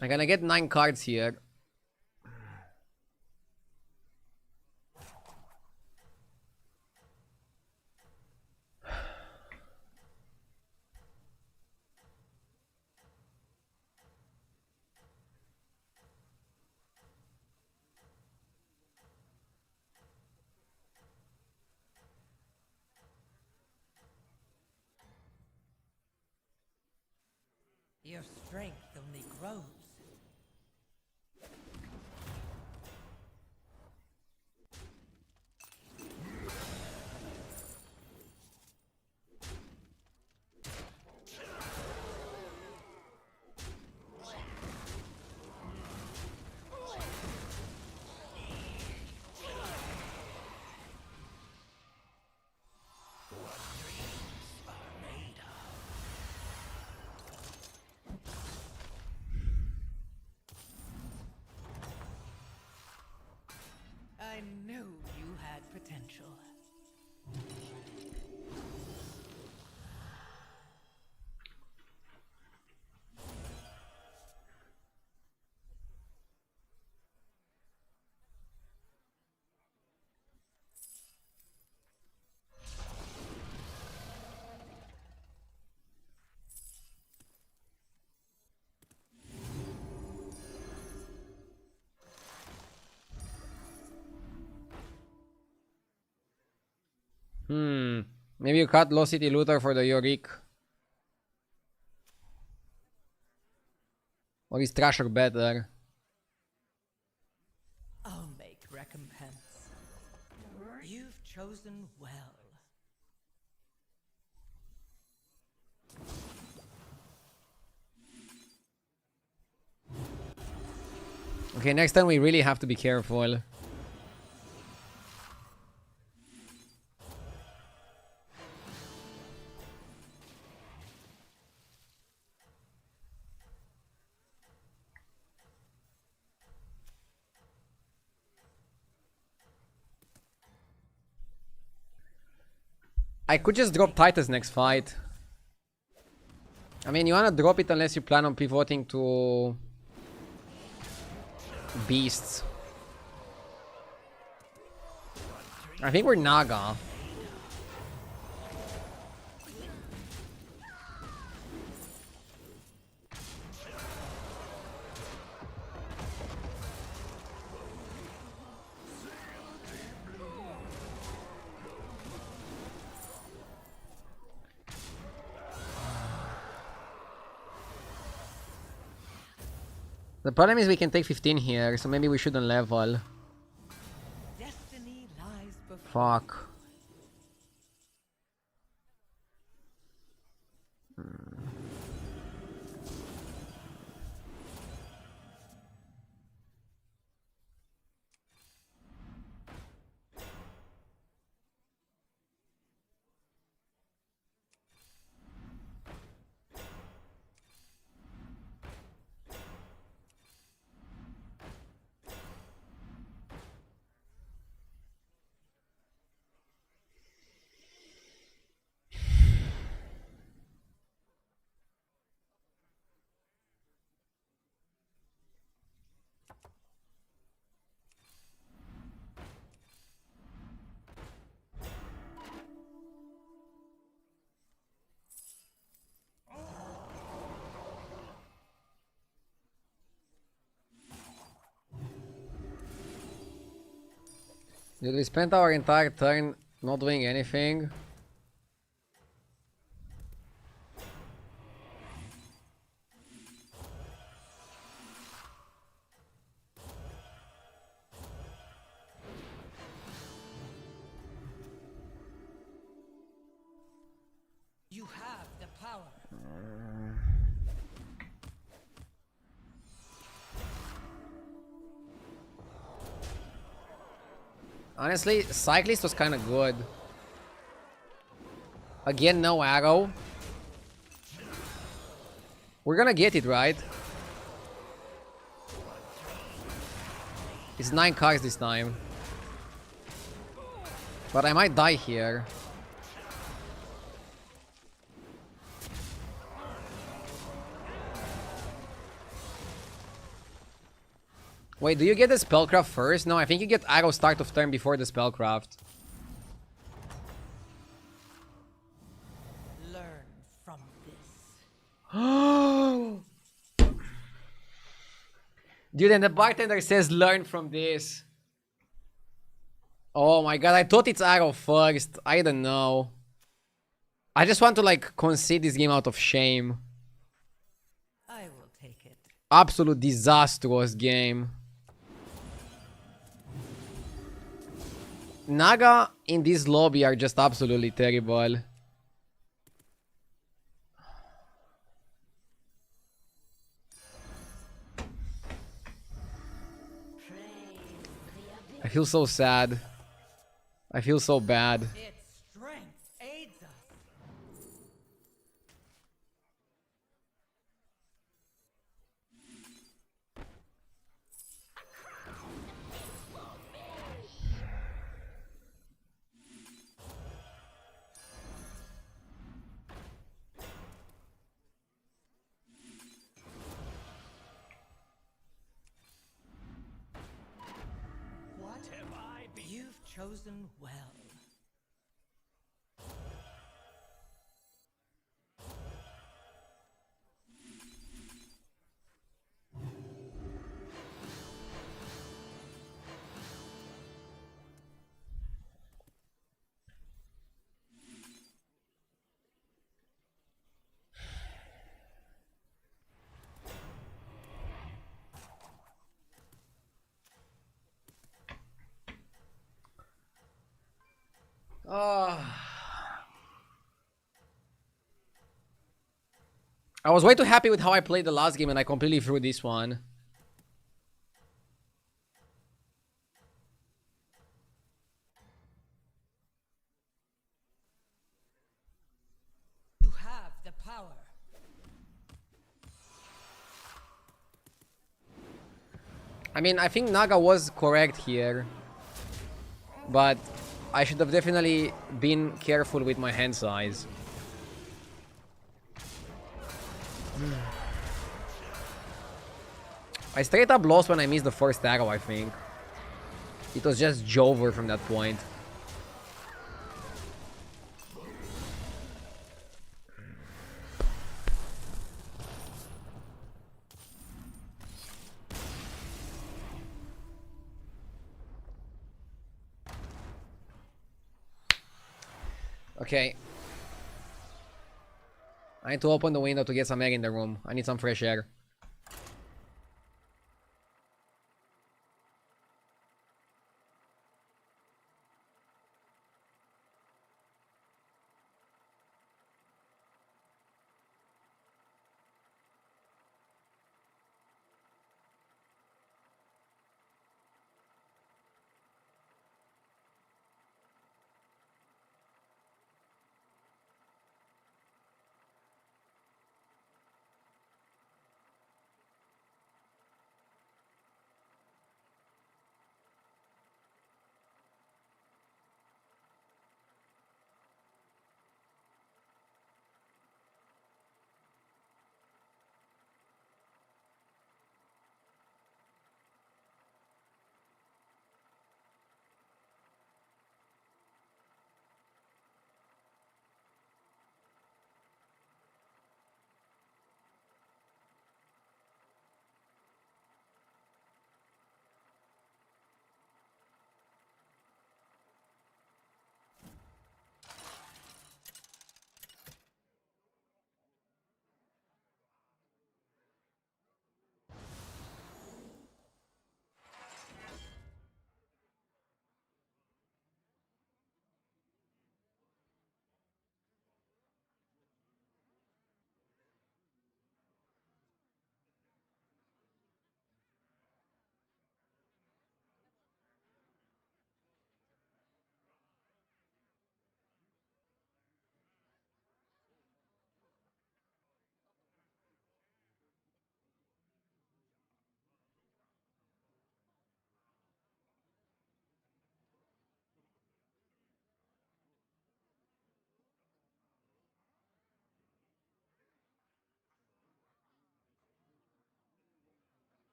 [SPEAKER 1] I'm gonna get 9 cards here.
[SPEAKER 6] Your strength only grows. I knew you had potential.
[SPEAKER 1] Maybe you cut Low City Looter for the Yorick. Or is Trasher better?
[SPEAKER 6] I'll make recompense. You've chosen well.
[SPEAKER 1] Okay, next time we really have to be careful. I could just drop Titus next fight. I mean, you wanna drop it unless you plan on pivoting to beasts. I think we're Naga. The problem is we can take 15 here, so maybe we shouldn't level.
[SPEAKER 6] Destiny lies before.
[SPEAKER 1] Fuck. Dude, we spent our entire turn not doing anything.
[SPEAKER 6] You have the power.
[SPEAKER 1] Honestly, Cyclist was kind of good. Again, no arrow. We're gonna get it, right? It's 9 cards this time. But I might die here. Wait, do you get the spellcraft first? No, I think you get arrow start of turn before the spellcraft.
[SPEAKER 6] Learn from this.
[SPEAKER 1] Dude, and the bartender says learn from this. Oh my god, I thought it's arrow first. I don't know. I just want to like concede this game out of shame.
[SPEAKER 6] I will take it.
[SPEAKER 1] Absolute disastrous game. Naga in this lobby are just absolutely terrible. I feel so sad. I feel so bad.
[SPEAKER 6] Its strength aids us. What have I been? You've chosen well.
[SPEAKER 1] I was way too happy with how I played the last game and I completely threw this one.
[SPEAKER 6] You have the power.
[SPEAKER 1] I mean, I think Naga was correct here. But I should have definitely been careful with my hand size. I straight up lost when I missed the first arrow, I think. It was just Jover from that point. Okay. I need to open the window to get some air in the room. I need some fresh air.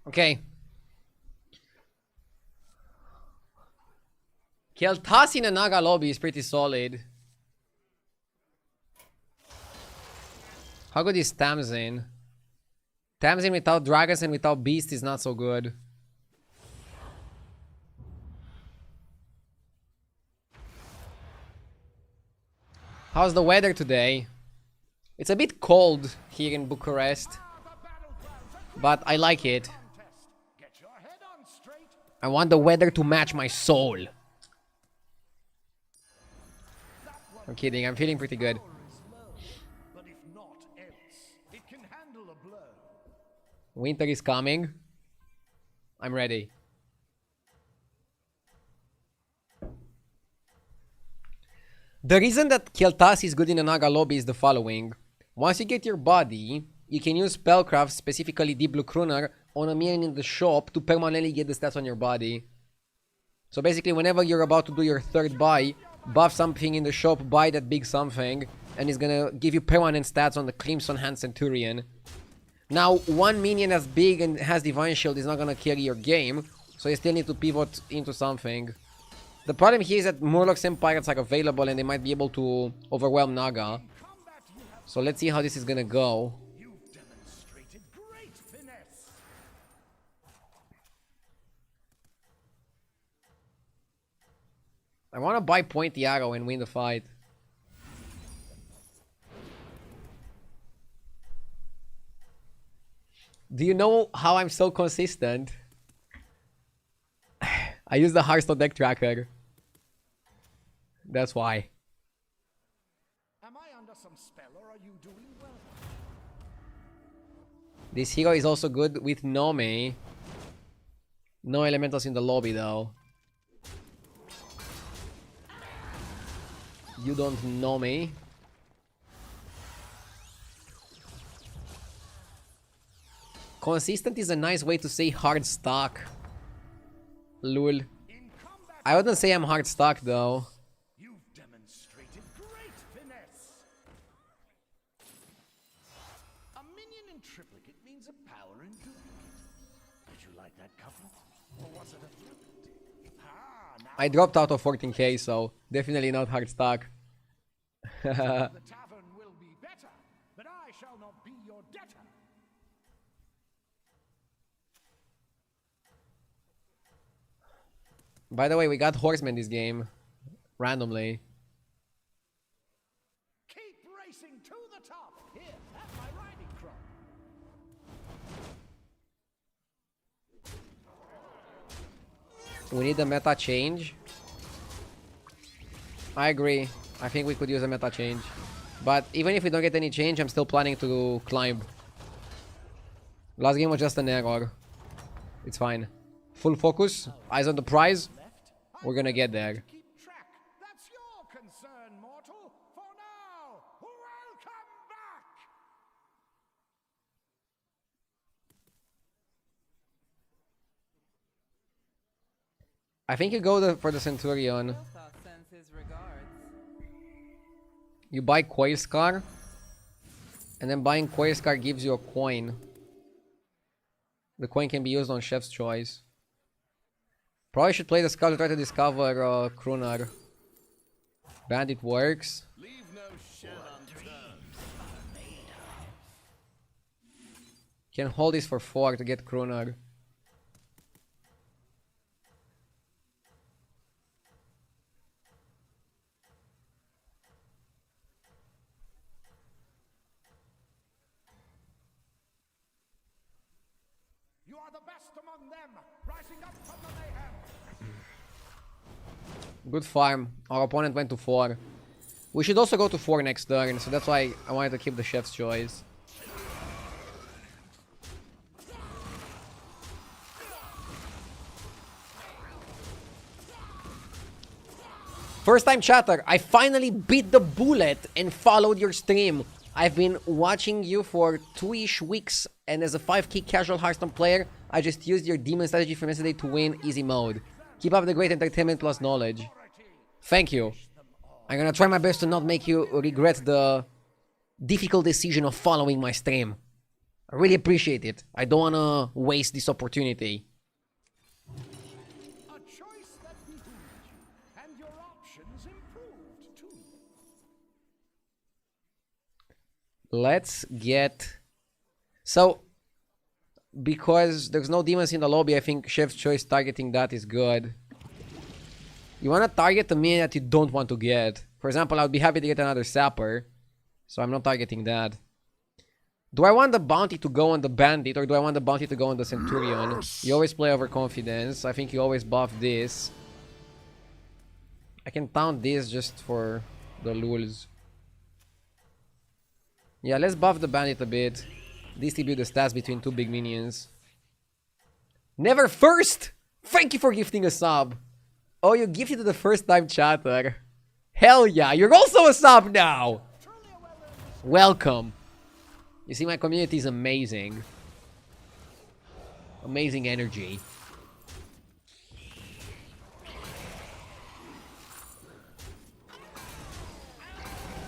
[SPEAKER 1] Okay. Kel'Thas in a Naga lobby is pretty solid. How good is Tamsin? Tamsin without dragons and without beast is not so good. How's the weather today? It's a bit cold here in Bucharest, but I like it.
[SPEAKER 2] Get your head on straight.
[SPEAKER 1] I want the weather to match my soul. I'm kidding, I'm feeling pretty good.
[SPEAKER 2] But if not else, it can handle a blow.
[SPEAKER 1] Winter is coming. I'm ready. The reason that Kel'Thas is good in a Naga lobby is the following. Once you get your body, you can use spellcraft, specifically Deep Blue Kruner, on a minion in the shop to permanently get the stats on your body. So basically, whenever you're about to do your third buy, buff something in the shop, buy that big something, and it's gonna give you permanent stats on the Crimson Hand Centurion. Now, one minion as big and has Divine Shield is not gonna carry your game, so you still need to pivot into something. The problem here is that Murlocs and Pirates are available and they might be able to overwhelm Naga. So let's see how this is gonna go.
[SPEAKER 2] You've demonstrated great finesse.
[SPEAKER 1] I wanna buy Pointy Arrow and win the fight. Do you know how I'm so consistent? I use the Hearthstone deck tracker. That's why.
[SPEAKER 2] Am I under some spell or are you doing well?
[SPEAKER 1] This hero is also good with Nome. No elementals in the lobby though. You don't know me. Consistent is a nice way to say hard stock. Lul. I wouldn't say I'm hard stock though.
[SPEAKER 2] You've demonstrated great finesse. A minion in triplicate means a power in duplicate. Did you like that couple? Or was it a flippant? Ah, now
[SPEAKER 1] I dropped out of 14k, so definitely not hard stock.
[SPEAKER 2] the tavern will be better, but I shall not be your debtor.
[SPEAKER 1] By the way, we got Horseman this game. Randomly.
[SPEAKER 2] Keep racing to the top. Here, have my riding crop.
[SPEAKER 1] We need a meta change. I agree. I think we could use a meta change. But even if we don't get any change, I'm still planning to climb. Last game was just an error. It's fine. Full focus. Eyes on the prize. We're gonna get there.
[SPEAKER 2] Keep track. That's your concern, mortal. For now, welcome back.
[SPEAKER 1] I think you go for the Centurion.
[SPEAKER 7] Sends his regards.
[SPEAKER 1] You buy Coil Scar. And then buying Coil Scar gives you a coin. The coin can be used on Chef's Choice. Probably should play the Scout to try to discover Krunar. Bandit works.
[SPEAKER 4] Leave no shit unturned.
[SPEAKER 1] Can hold this for 4 to get Krunar.
[SPEAKER 2] You are the best among them, rising up from the mayhem.
[SPEAKER 1] Good farm. Our opponent went to 4. We should also go to 4 next turn, so that's why I wanted to keep the Chef's Choice. First time chatter, I finally beat the bullet and followed your stream. I've been watching you for 2-ish weeks, and as a 5k casual Hearthstone player, I just used your demon strategy from yesterday to win easy mode. Keep up the great entertainment plus knowledge. Thank you. I'm gonna try my best to not make you regret the difficult decision of following my stream. I really appreciate it. I don't wanna waste this opportunity.
[SPEAKER 2] A choice that behooves you, And your options improved too.
[SPEAKER 1] Let's get... So, because there's no demons in the lobby, I think Chef's Choice targeting that is good. You want to target the minion that you don't want to get. For example, I would be happy to get another Sapper. So I'm not targeting that. Do I want the bounty to go on the Bandit, or do I want the bounty to go on the Centurion? You always play overconfidence. I think you always buff this. I can taunt this just for the lulz. Yeah, let's buff the Bandit a bit. Distribute the stats between two big minions. Never first! Thank you for gifting a sub. Oh, you gifted the first time chatter. Hell yeah, you're also a sub now! Welcome. You see, my community is amazing. Amazing energy.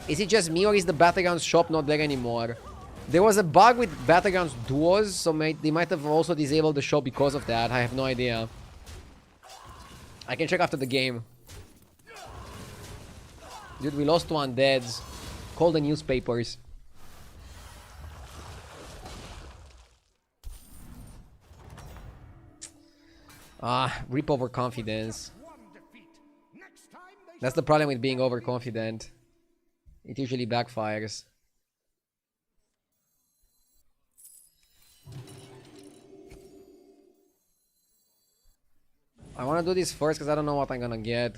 [SPEAKER 1] Is it just me, or is the Battlegrounds shop not there anymore? There was a bug with Battlegrounds duos, so they might have also disabled the shop because of that. I have no idea. I can check after the game. Dude, we lost 2 undeads. Call the newspapers. Rip overconfidence. That's the problem with being overconfident. It usually backfires. I want to do this first because I don't know what I'm gonna get.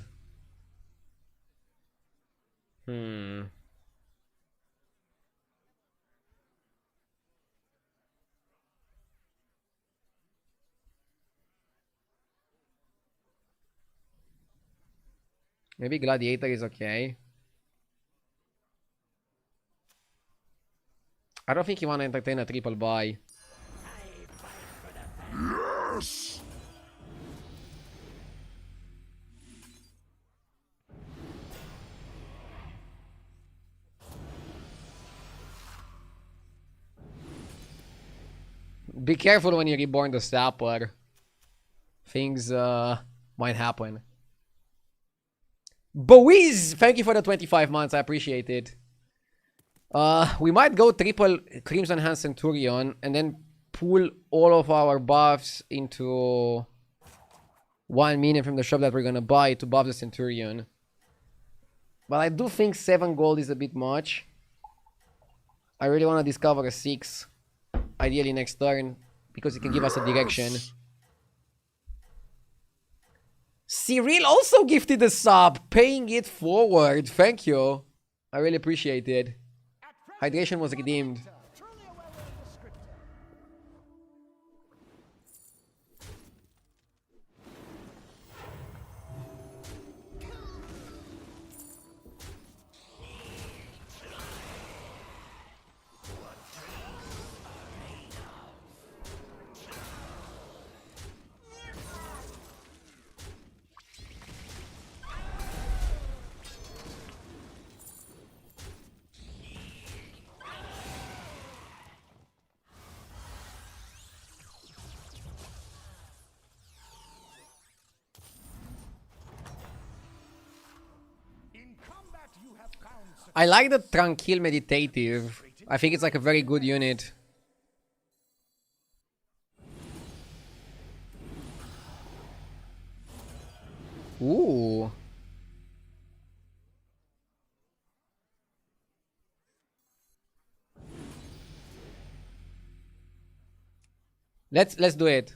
[SPEAKER 1] Maybe Gladiator is okay. I don't think you want to entertain a triple buy.
[SPEAKER 4] Yes!
[SPEAKER 1] Be careful when you reborn the Sapper. Things might happen. Bowiz! Thank you for the 25 months. I appreciate it. We might go triple Crimson Hand Centurion and then pull all of our buffs into 1 minion from the shop that we're gonna buy to buff the Centurion. But I do think 7 gold is a bit much. I really want to discover a 6. Ideally next turn, because it can give us a direction. Cyril also gifted a sub, paying it forward. Thank you. I really appreciate it. Hydration was redeemed. I like the Tranquil Meditative. I think it's like a very good unit. Ooh. Let's do it.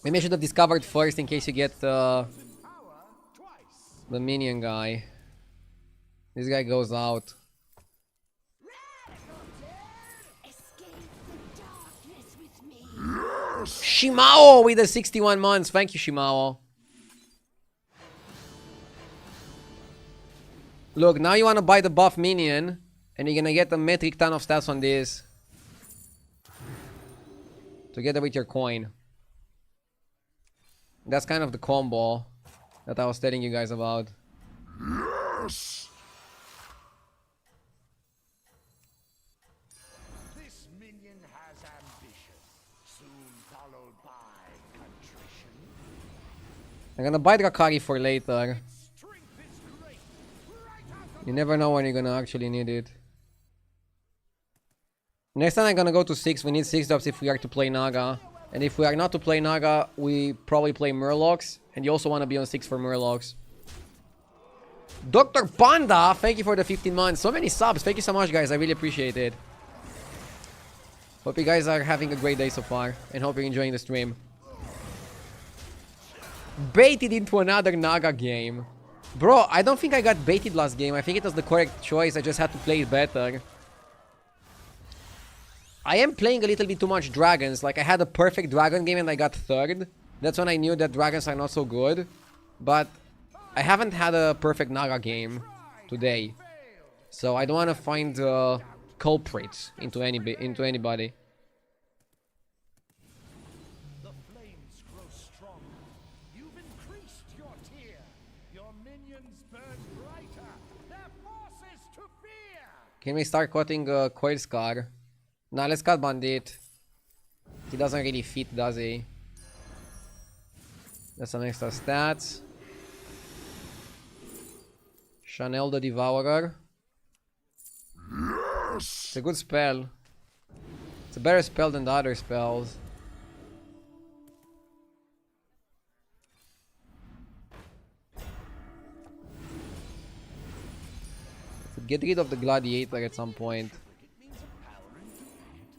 [SPEAKER 1] Maybe I should have discovered first in case you get the minion guy. This guy goes out. Shimao with the 61 months. Thank you, Shimao. Look, now you want to buy the buff minion, and you're gonna get a metric ton of stats on this. Together with your coin. That's kind of the combo that I was telling you guys about.
[SPEAKER 4] Yes!
[SPEAKER 2] This minion has ambition, soon followed by contrition.
[SPEAKER 1] I'm gonna buy Drakari for later.
[SPEAKER 2] Strength is great. Right out of
[SPEAKER 1] You never know when you're gonna actually need it. Next time I'm gonna go to 6. We need 6 drops if we are to play Naga. And if we are not to play Naga, we probably play Murlocs. And you also want to be on 6 for Murlocs. Dr. Panda, thank you for the 15 months. So many subs. Thank you so much, guys. I really appreciate it. Hope you guys are having a great day so far. And hope you're enjoying the stream. Baited into another Naga game. Bro, I don't think I got baited last game. I think it was the correct choice. I just had to play it better. I am playing a little bit too much dragons. Like, I had a perfect dragon game and I got third. That's when I knew that dragons are not so good. But I haven't had a perfect Naga game today. So I don't want to find culprits into anybody.
[SPEAKER 2] the flames grow strong. You've increased your tier. Your minions burn brighter. Their forces to fear.
[SPEAKER 1] Can we start cutting Coil Scar? Nah, let's cut Bandit. He doesn't really fit, does he? That's some extra stats. Chanel the Devourer. It's a good spell. It's a better spell than the other spells. Get rid of the Gladiator at some point.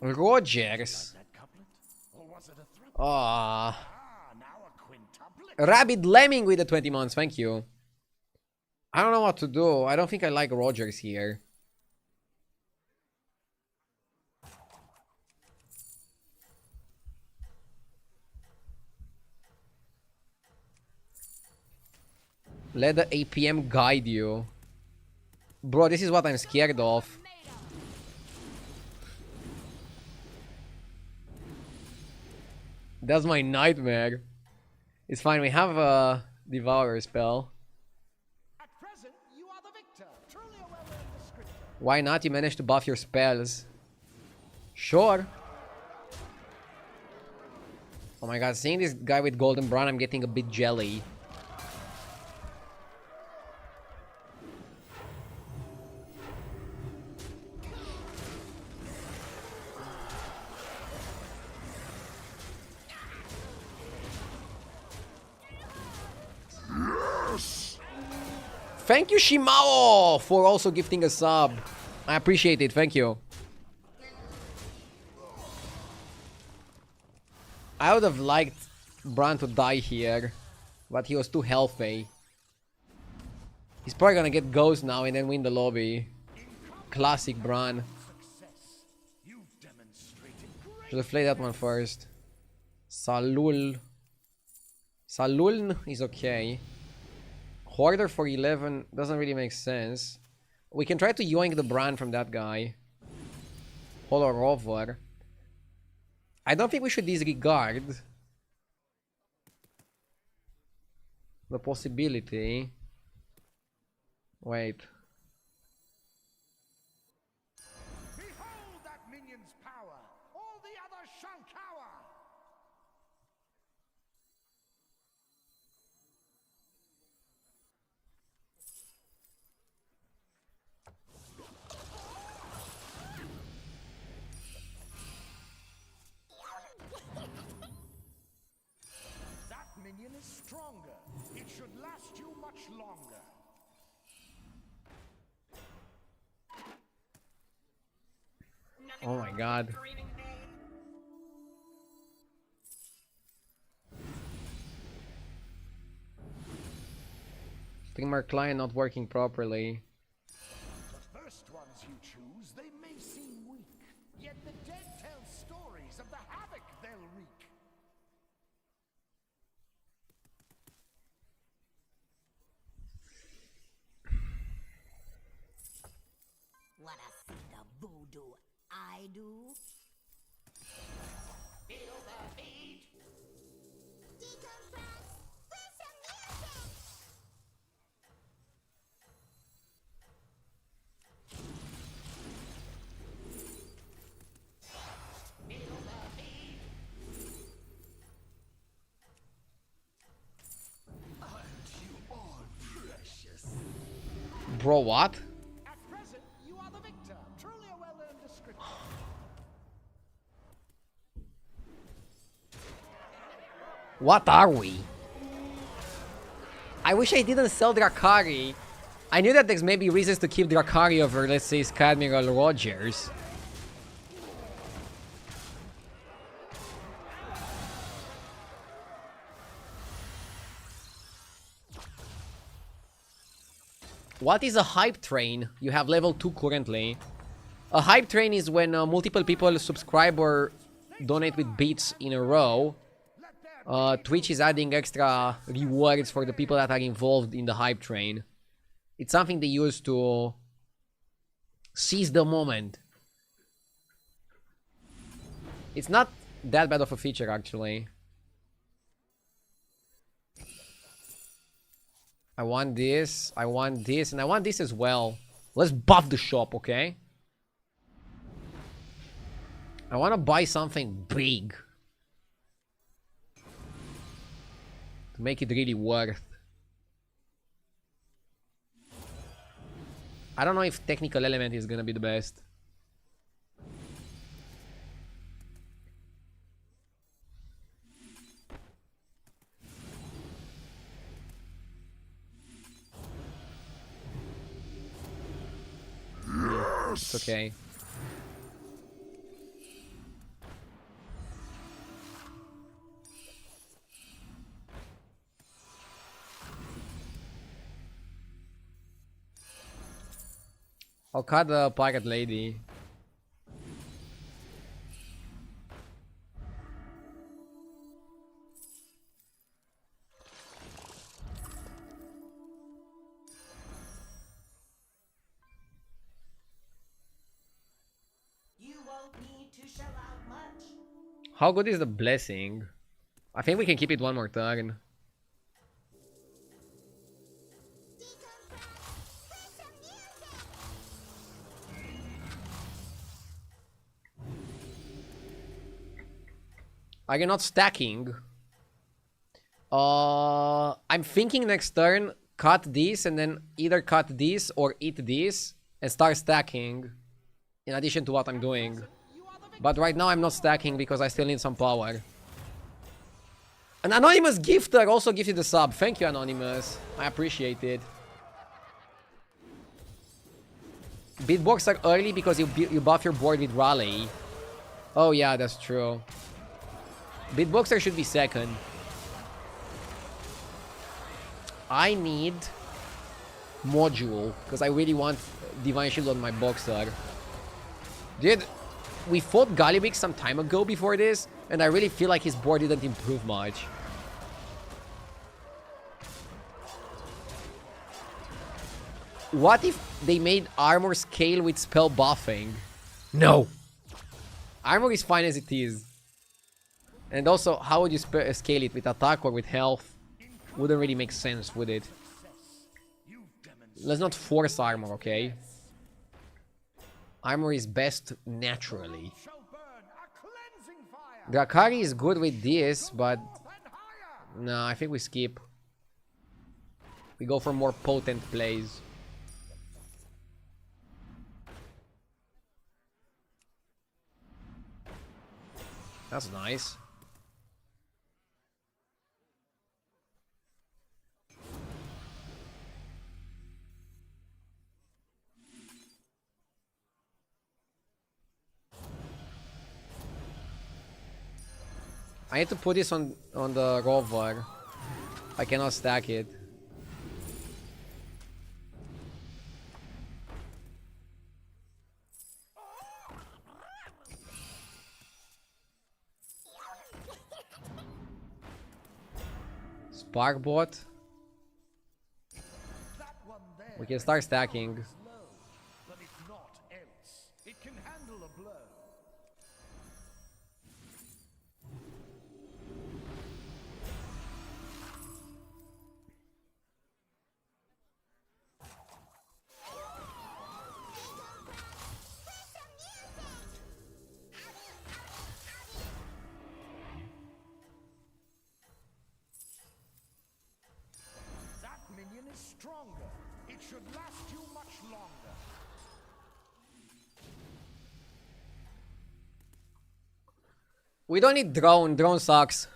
[SPEAKER 1] Rogers.
[SPEAKER 2] That couplet? Or was it a thruple?
[SPEAKER 1] Ah.
[SPEAKER 2] Now a quintuplet.
[SPEAKER 1] Rabid Lemming with the 20 months. Thank you. I don't know what to do. I don't think I like Rogers here. Let the APM guide you. Bro, this is what I'm scared of. That's my nightmare. It's fine, we have a Devourer spell.
[SPEAKER 2] At present, you are the victor. Truly a well-earned description.
[SPEAKER 1] Why not? You managed to buff your spells. Sure. Oh my god, seeing this guy with Golden Brown, I'm getting a bit jelly. Thank you, Shimao, for also gifting a sub. I appreciate it. Thank you. I would have liked Bran to die here, but he was too healthy. He's probably gonna get Ghost now and then win the lobby. Classic Bran.
[SPEAKER 2] Success. You've demonstrated
[SPEAKER 1] Should have played that one first. Salul. Saluln is okay. Hoarder for 11 doesn't really make sense. We can try to yoink the Bran from that guy. Hollow Rover. I don't think we should disregard the possibility. Wait.
[SPEAKER 2] Behold that minion's power! All the others shall cower! That minion is stronger. It should last you much longer.
[SPEAKER 1] Oh my god. Streamer client not working properly.
[SPEAKER 2] The first ones you choose, they may seem weak. Yet the dead tell stories of the havoc they'll wreak.
[SPEAKER 6] Wanna see the voodoo I do? Feel the beat.
[SPEAKER 3] Decompress. Play some music.
[SPEAKER 1] Bro, what?
[SPEAKER 2] At present, you are the victor. Truly a well-earned description.
[SPEAKER 1] What are we? I wish I didn't sell Drakari. I knew that there's maybe reasons to keep Drakari over, let's say, Skadmiral Rogers. What is a hype train? You have level 2 currently. A hype train is when multiple people subscribe or donate with bits in a row. Twitch is adding extra rewards for the people that are involved in the hype train. It's something they use to seize the moment. It's not that bad of a feature, actually. I want this, and I want this as well. Let's buff the shop, okay? I want to buy something big. To make it really worth. I don't know if technical element is gonna be the best. It's okay. I'll cut the pirate lady.
[SPEAKER 6] You won't need to shell out much.
[SPEAKER 1] How good is the blessing? I think we can keep it one more turn. Are you not stacking? I'm thinking next turn, cut this and then either cut this or eat this and start stacking in addition to what I'm doing. But right now I'm not stacking because I still need some power. An anonymous gifter also gifted the sub. Thank you, Anonymous. I appreciate it. Beatbox are early because you buff your board with Raleigh. Oh yeah, that's true. Beatboxer should be second. I need module because I really want Divine Shield on my boxer. Dude, we fought Galibik some time ago before this, and I really feel like his board didn't improve much. What if they made armor scale with spell buffing? No. Armor is fine as it is. And also, how would you scale it? With attack or with health? Wouldn't really make sense, would it? Let's not force armor, okay? Armor is best naturally. Drakari is good with this, but... No, I think we skip. We go for more potent plays. That's nice. I need to put this on the rover. I cannot stack it. Sparkbot. We can start stacking.
[SPEAKER 2] But if not else, it can handle a blow. That minion is stronger. It It should last you much longer.
[SPEAKER 1] We don't need drone. Drone sucks.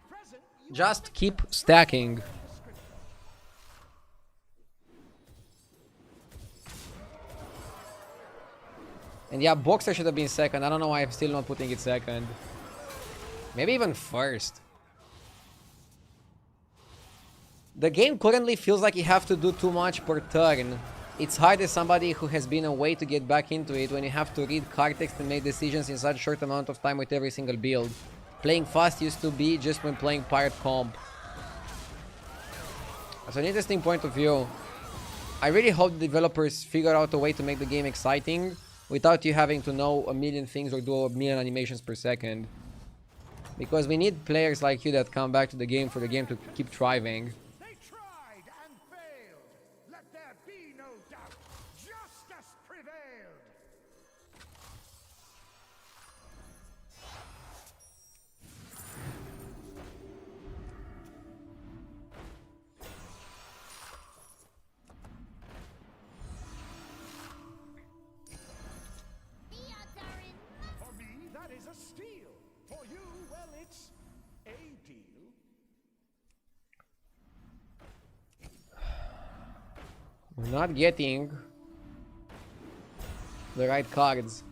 [SPEAKER 2] Present, you
[SPEAKER 1] Just keep stacking. And yeah, Boxer should have been second. I don't know why I'm still not putting it second. Maybe even first. The game currently feels like you have to do too much per turn. It's hard as somebody who has been away to get back into it when you have to read card text and make decisions in such a short amount of time with every single build. Playing fast used to be just when playing Pirate Comp. That's an interesting point of view. I really hope the developers figure out a way to make the game exciting without you having to know a million things or do a million animations per second. Because we need players like you that come back to the game for the game to keep thriving.
[SPEAKER 2] They tried and failed. Let there be no doubt. Justice prevailed.
[SPEAKER 3] The odds are in my
[SPEAKER 2] For me, that is a steal. For you, well, it's a deal.
[SPEAKER 1] We're not getting the right cards.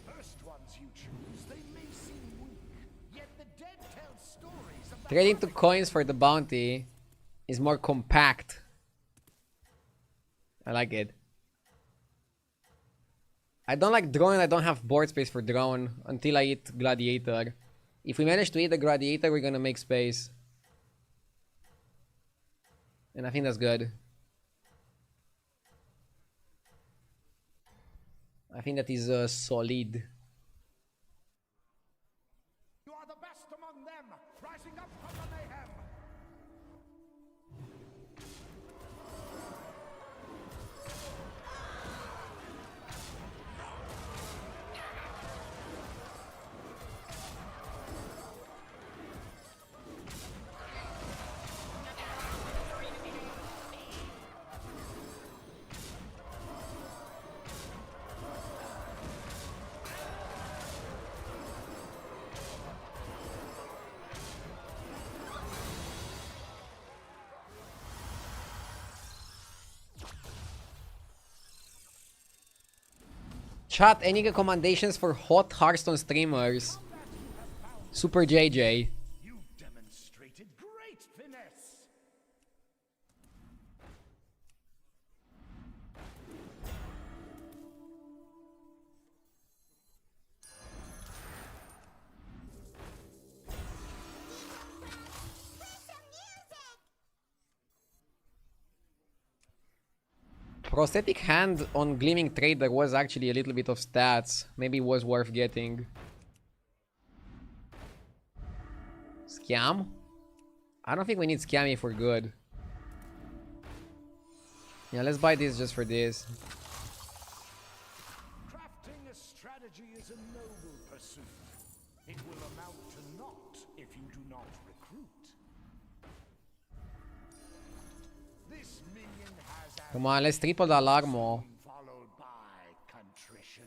[SPEAKER 2] First ones you choose, they may seem weak, yet the dead tell stories of the
[SPEAKER 1] Trading to coins for the bounty is more compact. I like it. I don't like drone. I don't have board space for drone until I eat gladiator. If we manage to eat the gladiator, we're gonna make space. And I think that's good. I think that is solid.
[SPEAKER 2] You are the best among them, rising up from the mayhem.
[SPEAKER 1] Chat, any recommendations for hot Hearthstone streamers? Super JJ.
[SPEAKER 2] You demonstrated great finesse.
[SPEAKER 1] Prosthetic hand on Gleaming Trader was actually a little bit of stats. Maybe it was worth getting. Scam? I don't think we need Scammy for good. Yeah, let's buy this just for this.
[SPEAKER 2] Crafting a strategy is a noble pursuit. It will amount to naught if you do not recruit. This minion has
[SPEAKER 1] Come on, let's triple the Alarmo.
[SPEAKER 2] followed by contrition.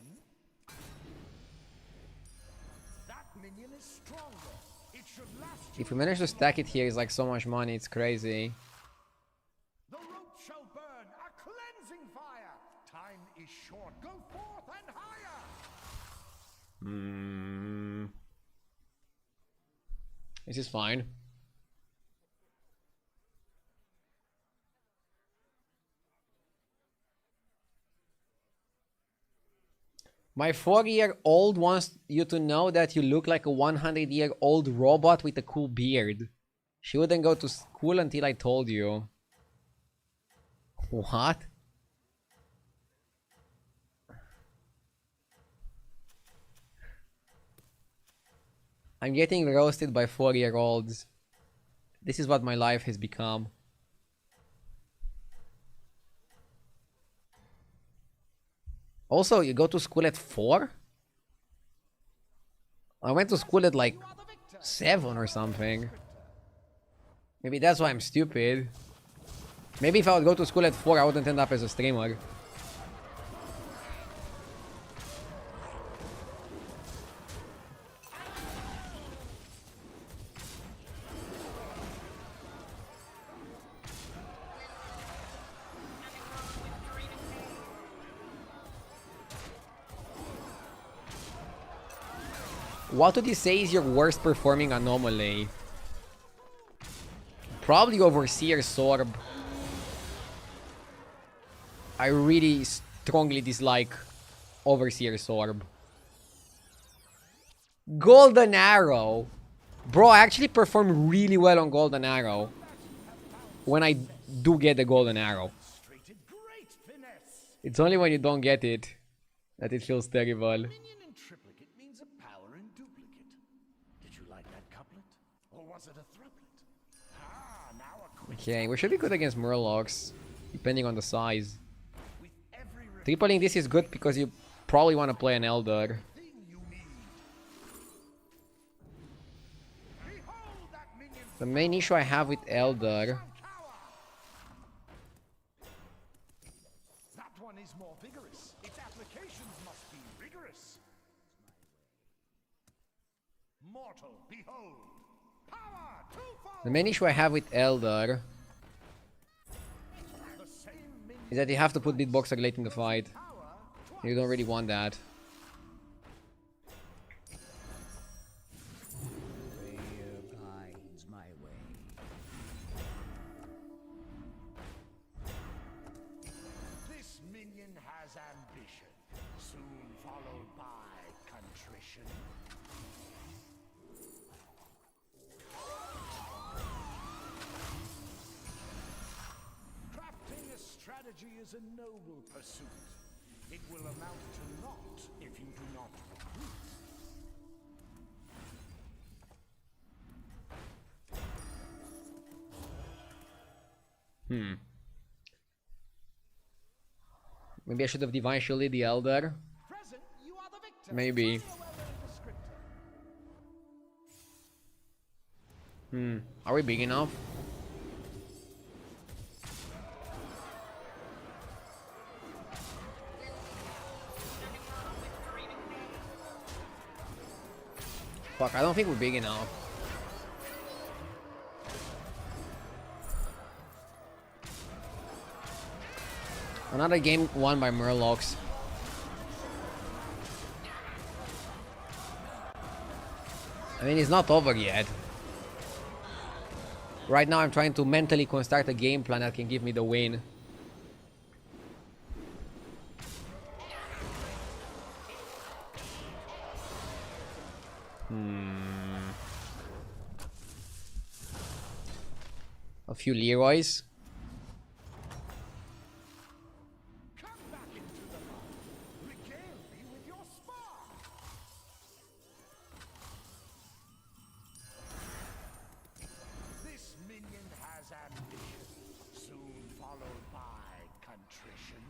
[SPEAKER 2] That minion is stronger. It should last you.
[SPEAKER 1] If we manage to stack it here, it's like so much money, it's crazy.
[SPEAKER 2] The rope shall burn, a cleansing fire. Time is short. Go forth and higher.
[SPEAKER 1] This is fine. My 4-year-old wants you to know that you look like a 100-year-old robot with a cool beard. She wouldn't go to school until I told you. What? I'm getting roasted by 4-year-olds. This is what my life has become. Also, you go to school at 4? I went to school at like 7 or something. Maybe that's why I'm stupid. Maybe if I would go to school at 4, I wouldn't end up as a streamer. What would you say is your worst performing anomaly? Probably Overseer Sorb. I really strongly dislike Overseer Sorb. Golden Arrow. Bro, I actually perform really well on Golden Arrow. When I do get the Golden Arrow. It's only when you don't get it that it feels terrible.
[SPEAKER 2] Minion in triplicate means a power in duplicate. Did you like that couplet? Or was it a throuplet? Ah, now a quick
[SPEAKER 1] Okay, we should be good against Murlocs, depending on the size.
[SPEAKER 2] with every
[SPEAKER 1] Tripling this is good because you probably want to play an Elder.
[SPEAKER 2] thing you need. Behold that minion
[SPEAKER 1] The main issue I have with Elder...
[SPEAKER 2] tower. That one is more vigorous. Its applications must be rigorous. Mortal, behold. Power twofold.
[SPEAKER 1] The main issue I have with Elder
[SPEAKER 2] The same minion
[SPEAKER 1] is that you have to put Beatboxer late in the fight.
[SPEAKER 2] power twice.
[SPEAKER 1] You don't really want that.
[SPEAKER 2] This minion has ambition, soon followed by contrition. Crafting a strategy is a noble pursuit. It will amount to naught if you do not recruit.
[SPEAKER 1] Maybe I should have Divine Shielded the Elder.
[SPEAKER 2] Present, you are the victor.
[SPEAKER 1] Maybe.
[SPEAKER 2] Follow well the descriptor.
[SPEAKER 1] Are we big enough? Fuck, I don't think we're big enough. Another game won by Murlocs. I mean, it's not over yet. Right now I'm trying to mentally construct a game plan that can give me the win. A few Leroys.
[SPEAKER 2] Come back into the mud. Regale me with your spark. This minion has ambition, soon followed by contrition.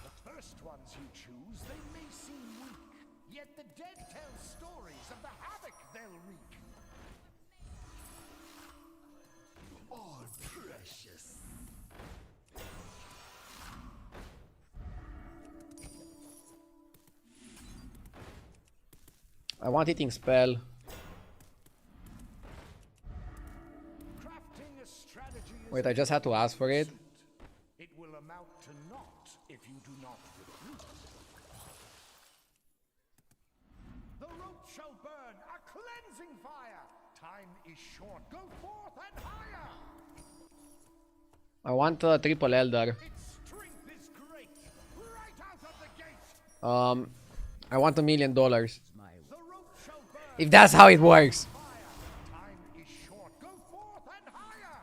[SPEAKER 2] The first ones you choose, they may seem weak, yet the dead tell stories of the havoc they'll wreak. All precious.
[SPEAKER 1] I want Eating Spell.
[SPEAKER 2] Crafting a strategy is
[SPEAKER 1] Wait, I just had to ask for it.
[SPEAKER 2] It will amount to naught if you do not recruit. The rope shall burn, a cleansing fire. Time is short, go forth and higher.
[SPEAKER 1] I want Triple Elder.
[SPEAKER 2] It's stream.
[SPEAKER 1] I want $1 million.
[SPEAKER 2] The rope shall burn.
[SPEAKER 1] If that's how it works.
[SPEAKER 2] Time is short. Go forth and higher.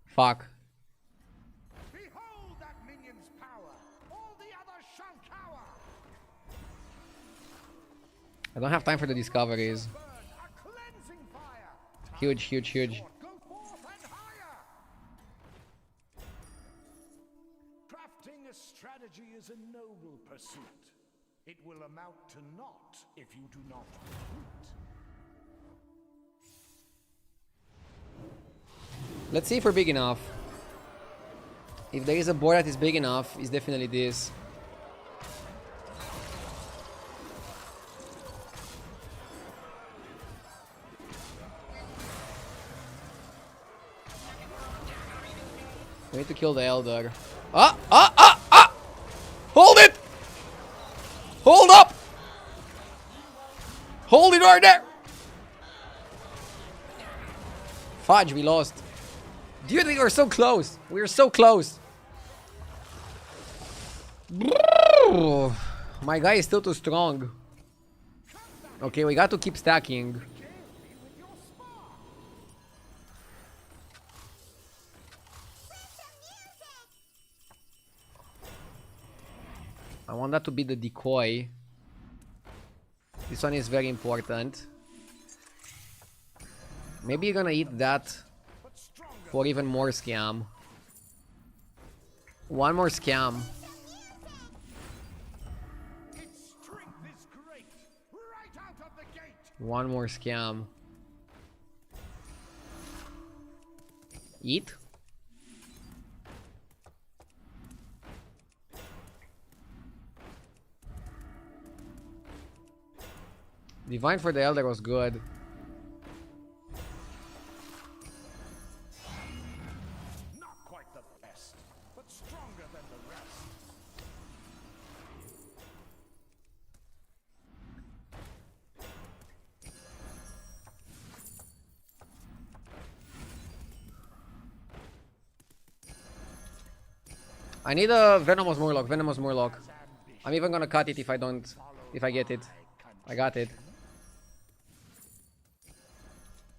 [SPEAKER 1] Fuck.
[SPEAKER 2] Behold that minion's power. All the others shall cower.
[SPEAKER 1] I don't have time for the discoveries.
[SPEAKER 2] Burn a cleansing fire.
[SPEAKER 1] Huge, huge, huge.
[SPEAKER 2] Go forth and higher. Crafting a strategy is a noble pursuit. It will amount to naught if you do not recruit.
[SPEAKER 1] Let's see if we're big enough. If there is a board that is big enough, it's definitely this. We need to kill the Elder. Hold it! Hold up! Hold it right there! Fudge, we lost. Dude, we were so close. We were so close. My guy is still too strong. Okay, we got to keep stacking. I want that to be the decoy. This one is very important. Maybe you're gonna eat that for even more scam. One more scam.
[SPEAKER 2] Its strength is great. Right out of the gate.
[SPEAKER 1] One more scam. Eat. Divine for the Elder was good.
[SPEAKER 2] Not quite the best, but stronger than the rest.
[SPEAKER 1] I need a Venomous Murloc. Venomous Murloc. I'm even gonna cut it if I don't. If I get it. I got it.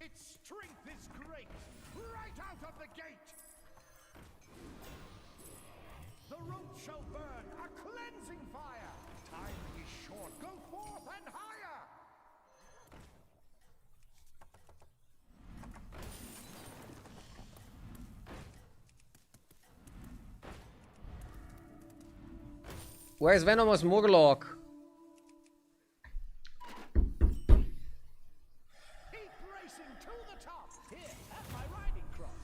[SPEAKER 2] Its strength is great. Right out of the gate. The rope shall burn a cleansing fire. Time is short. Go forth and higher.
[SPEAKER 1] Where's Venomous Murloc?
[SPEAKER 2] Keep racing to the top. Here, at my riding crop.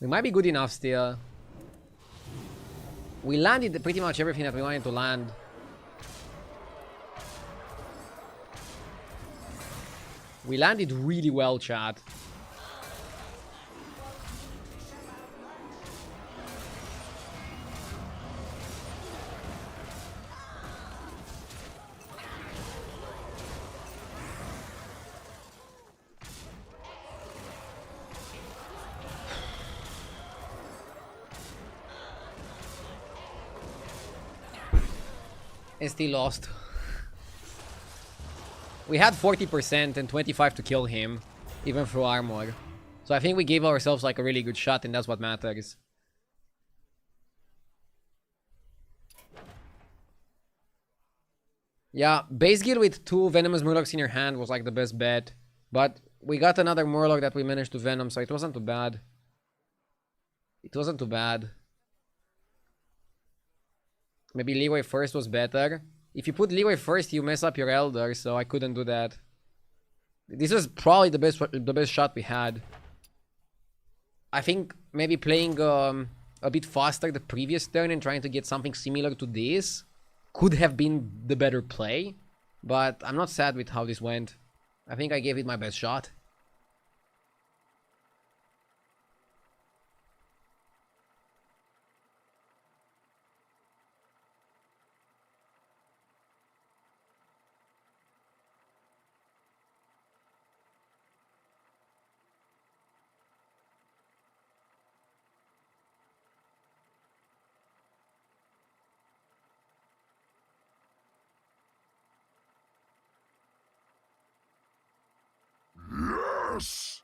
[SPEAKER 1] We might be good enough still. We landed pretty much everything that we wanted to land. We landed really well, chat. And still lost. We had 40% and 25 to kill him, even through armor. So I think we gave ourselves like a really good shot, and that's what matters. Yeah, base gear with 2 Venomous Murlocs in your hand was like the best bet. But we got another Murloc that we managed to Venom, so it wasn't too bad. It wasn't too bad. Maybe Leeway first was better. If you put Leeway first, you mess up your Elder, so I couldn't do that. This was probably the best shot we had. I think maybe playing a bit faster the previous turn and trying to get something similar to this could have been the better play. But I'm not sad with how this went. I think I gave it my best shot.
[SPEAKER 4] Yes!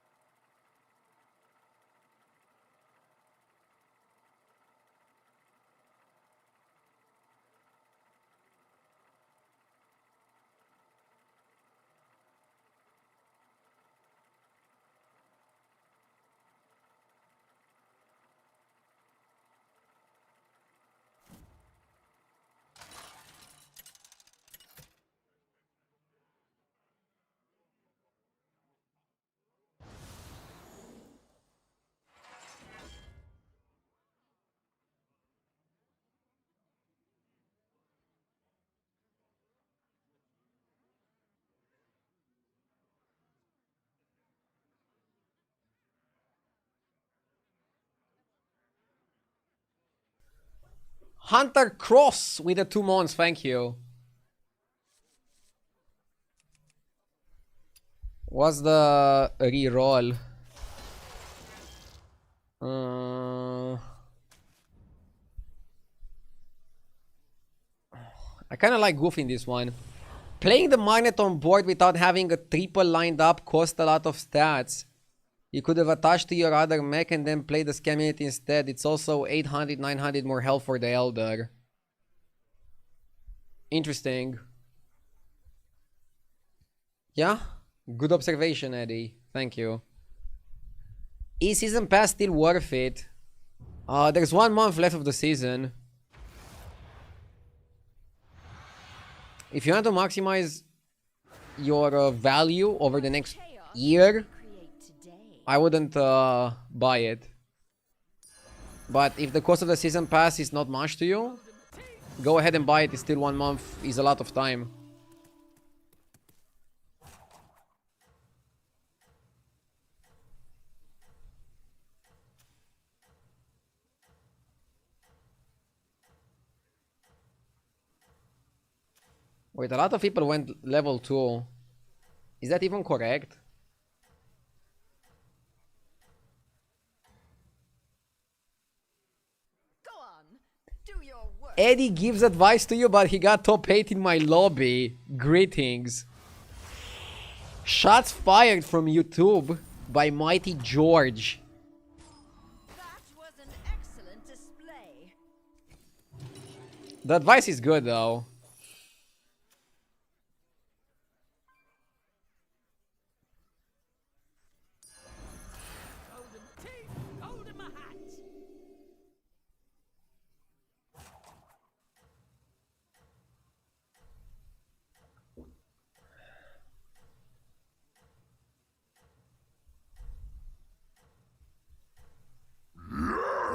[SPEAKER 1] Hunter Cross with the 2 months, thank you. What's the reroll? I kind of like goofing this one. Playing the magnet on board without having a triple lined up cost a lot of stats. You could have attached to your other mech and then play the scam unit instead. It's also 800, 900 more health for the Elder. Interesting. Yeah, good observation, Eddie. Thank you. Is season pass still worth it? There's 1 month left of the season. If you want to maximize your value over the next year, I wouldn't buy it. But if the cost of the season pass is not much to you, go ahead and buy it. It's still 1 month, is a lot of time. Wait, a lot of people went level 2. Is that even correct?
[SPEAKER 8] Go on, do your work.
[SPEAKER 1] Eddie gives advice to you, but he got top 8 in my lobby. Greetings. Shots fired from YouTube by Mighty George.
[SPEAKER 8] That was an excellent display.
[SPEAKER 1] The advice is good though.
[SPEAKER 6] Hold 'em teeth, hold 'em a hat.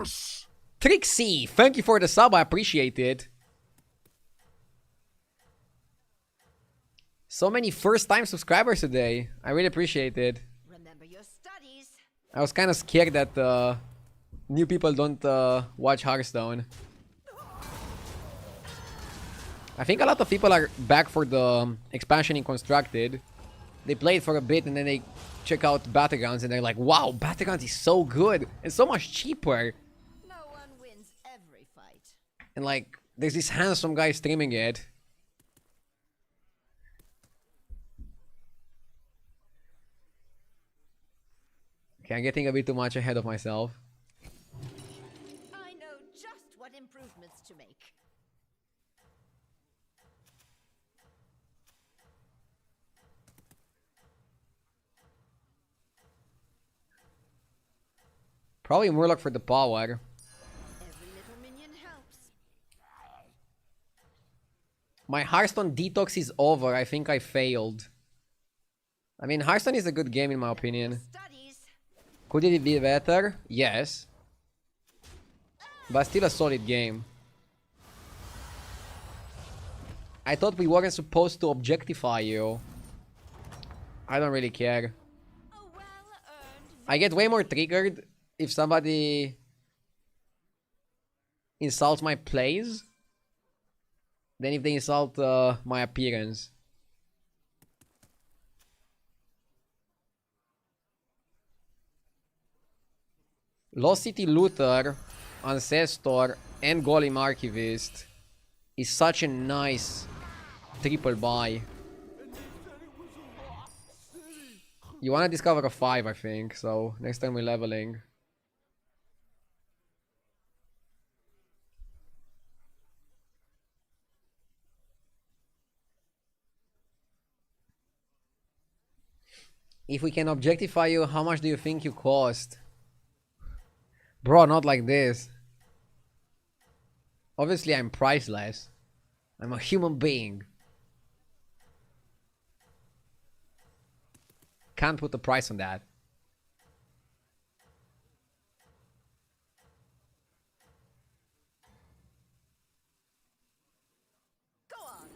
[SPEAKER 4] Yes!
[SPEAKER 1] Trixie, thank you for the sub. I appreciate it. So many first-time subscribers today. I really appreciate it.
[SPEAKER 8] Remember your studies.
[SPEAKER 1] I was kind of scared that new people don't watch Hearthstone. I think a lot of people are back for the expansion in Constructed. They played for a bit and then they check out Battlegrounds and they're like, wow, Battlegrounds is so good and so much cheaper.
[SPEAKER 8] No one wins every fight.
[SPEAKER 1] And like, there's this handsome guy streaming it. Okay, I'm getting a bit too much ahead of myself.
[SPEAKER 8] I know just what improvements to make.
[SPEAKER 1] Probably Murloc for the power.
[SPEAKER 8] Every little minion helps.
[SPEAKER 1] My Hearthstone detox is over. I think I failed. I mean, Hearthstone is a good game in my opinion.
[SPEAKER 8] Studies.
[SPEAKER 1] Could it be better? Yes. But still a solid game. I thought we weren't supposed to objectify you. I don't really care.
[SPEAKER 8] A well-earned
[SPEAKER 1] I get way more triggered if somebody insults my plays than if they insult my appearance. Lost City Looter, Ancestor, and Golem Archivist is such a nice triple buy. You want to discover a 5, I think. So next time we're leveling. If we can objectify you, how much do you think you cost? Bro, not like this. Obviously, I'm priceless. I'm a human being. Can't put a price on that.
[SPEAKER 8] Go on.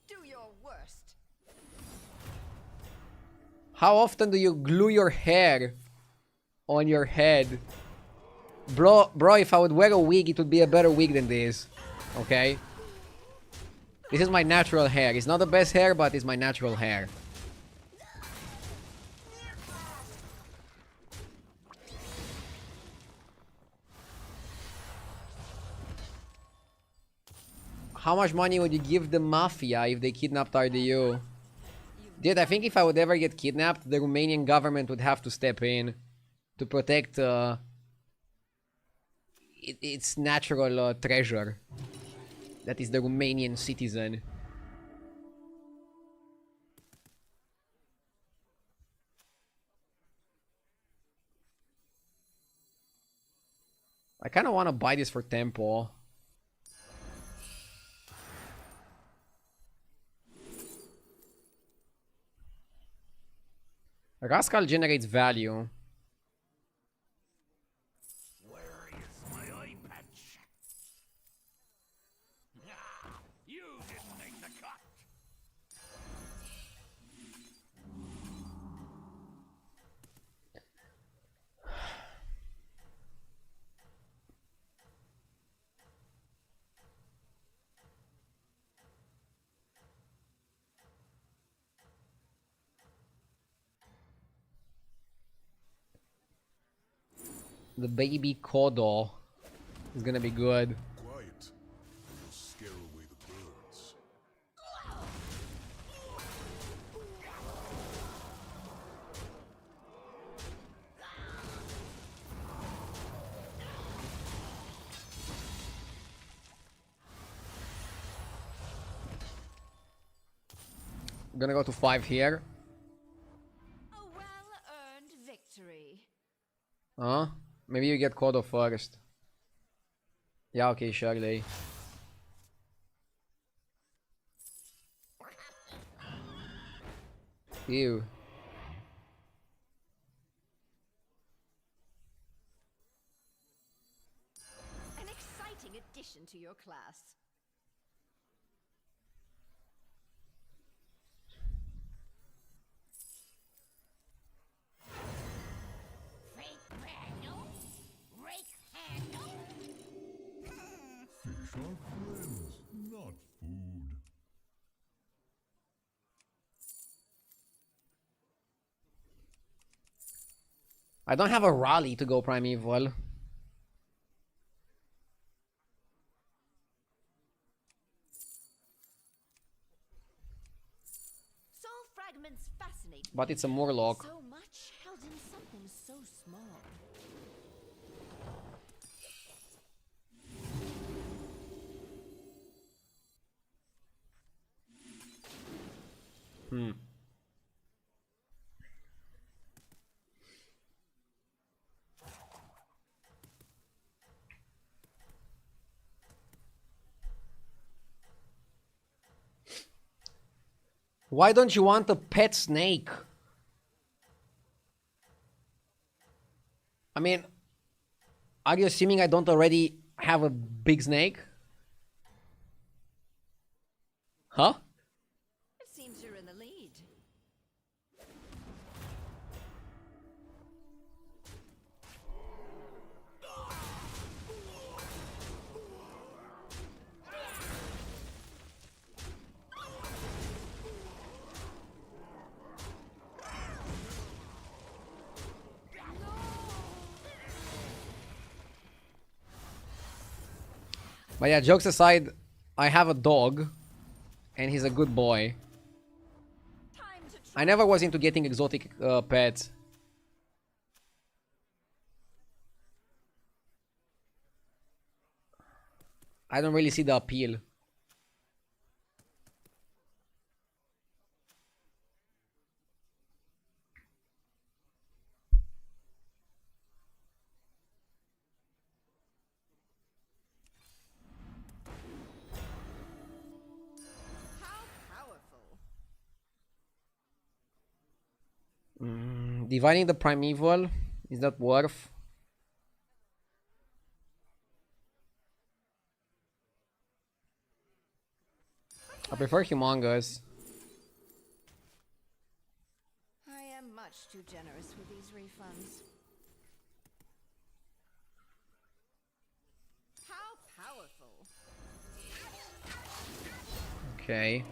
[SPEAKER 8] Do your worst.
[SPEAKER 1] How often do you glue your hair on your head? Bro, if I would wear a wig, it would be a better wig than this. Okay? This is my natural hair. It's not the best hair, but it's my natural hair. How much money would you give the mafia if they kidnapped RDU? Dude, I think if I would ever get kidnapped, the Romanian government would have to step in to protect its natural treasure. That is the Romanian citizen. I kind of want to buy this for tempo. Rascal generates value.
[SPEAKER 2] Where is my eye patch? Ah, you didn't make the cut.
[SPEAKER 1] The baby Kodo is gonna be good.
[SPEAKER 4] Quiet. You'll scare away the birds.
[SPEAKER 1] I'm gonna go to 5 here.
[SPEAKER 8] A well-earned victory.
[SPEAKER 1] Huh? Maybe you get Kodo first. Yeah, okay, surely. Ew.
[SPEAKER 8] An exciting addition to your class.
[SPEAKER 3] Fake handle? Rake handle?
[SPEAKER 4] Fish are friends, not food.
[SPEAKER 1] I don't have a rally to go primeval.
[SPEAKER 8] Soul fragments fascinate
[SPEAKER 1] But
[SPEAKER 8] me.
[SPEAKER 1] it's a Murloc.
[SPEAKER 8] So much held in something so small.
[SPEAKER 1] Hmm. Why don't you want a pet snake? I mean, are you assuming I don't already have a big snake? Huh?
[SPEAKER 8] It seems you're in the lead.
[SPEAKER 1] But yeah, jokes aside, I have a dog, and he's a good boy.
[SPEAKER 8] Time to
[SPEAKER 1] I never was into getting exotic pets. I don't really see the appeal.
[SPEAKER 8] How powerful.
[SPEAKER 1] Dividing the primeval, is that worth? I prefer humongous.
[SPEAKER 8] I am much too generous with these refunds. How powerful.
[SPEAKER 1] Okay.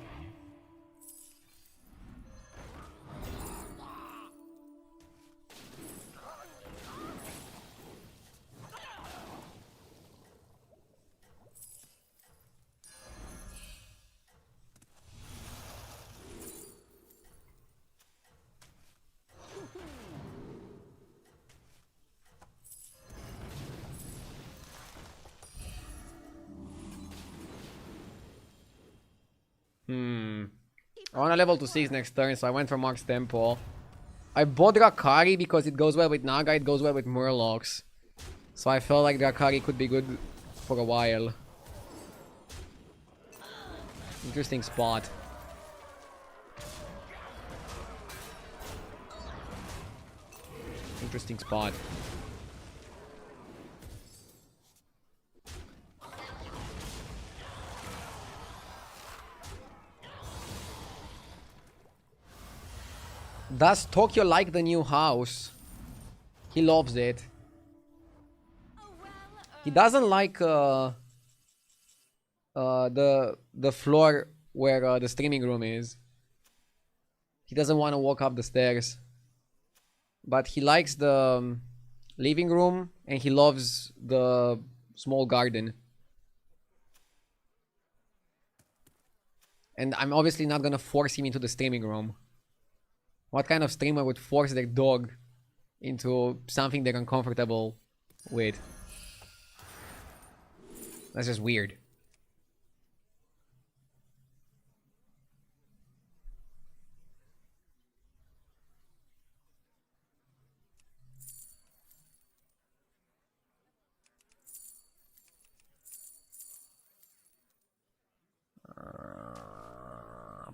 [SPEAKER 1] I want to level to 6 next turn, so I went for Mark's Temple. I bought Drakari because it goes well with Naga, it goes well with Murlocs. So I felt like Drakari could be good for a while. Interesting spot. Interesting spot. Does Tokyo like the new house? He loves it. He doesn't like the floor where the streaming room is. He doesn't want to walk up the stairs. But he likes the living room and he loves the small garden. And I'm obviously not gonna force him into the streaming room. What kind of streamer would force their dog into something they're uncomfortable with? That's just weird.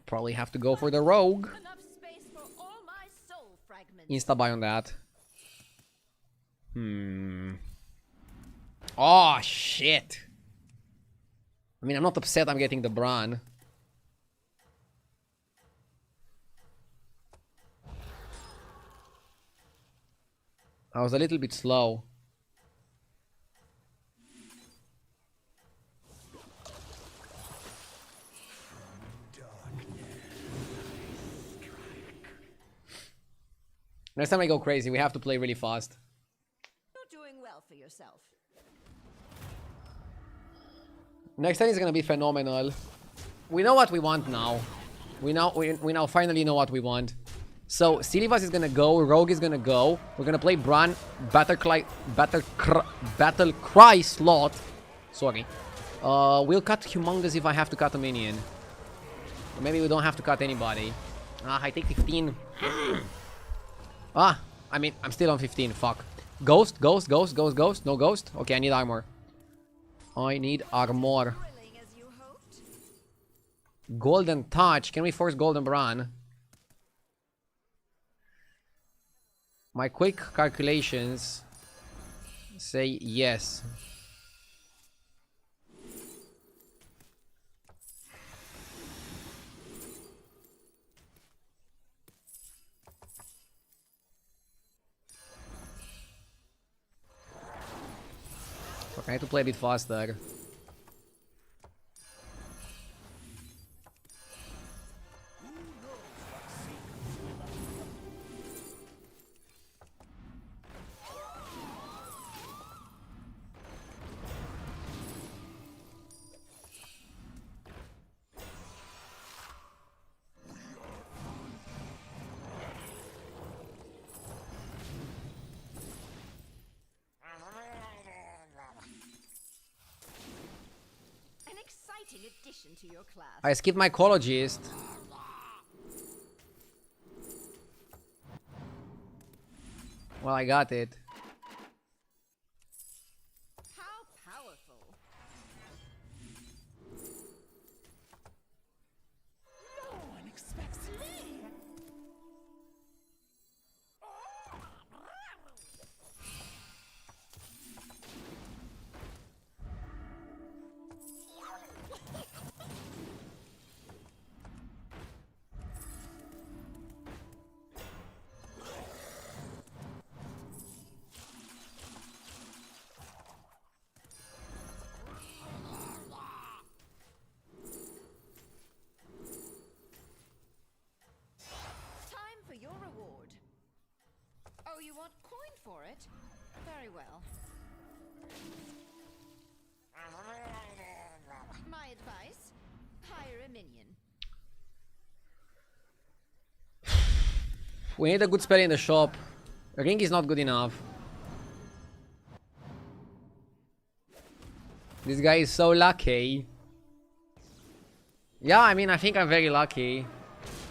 [SPEAKER 1] Probably have to go for the rogue.
[SPEAKER 8] Enough space for all my soul fragments.
[SPEAKER 1] Insta buy on that. Oh shit. I mean, I'm not upset I'm getting the Bran. I was a little bit slow. Next time I go crazy, we have to play really fast.
[SPEAKER 8] You're doing well for yourself.
[SPEAKER 1] Next time is gonna be phenomenal. We know what we want now. We now finally know what we want. So Silivas is gonna go, Rogue is gonna go. We're gonna play Bran, Battlecry slot. Sorry. We'll cut Humongous if I have to cut a minion. Or maybe we don't have to cut anybody. I take 15. I mean, I'm still on 15, fuck. Ghost. No ghost? Okay, I need armor. I need armor.
[SPEAKER 8] Thrilling as you hoped.
[SPEAKER 1] Golden Touch. Can we force Golden Bran? My quick calculations say yes. Fuck, I need to play a bit faster.
[SPEAKER 8] addition to your class.
[SPEAKER 1] I skipped my mycologist. Well, I got it.
[SPEAKER 8] How powerful.
[SPEAKER 2] No one expects me.
[SPEAKER 8] Time for your reward. Oh, you want coin for it? Very well. My advice? Hire a minion.
[SPEAKER 1] We need a good spell in the shop. Ring is not good enough. This guy is so lucky. Yeah, I mean, I think I'm very lucky.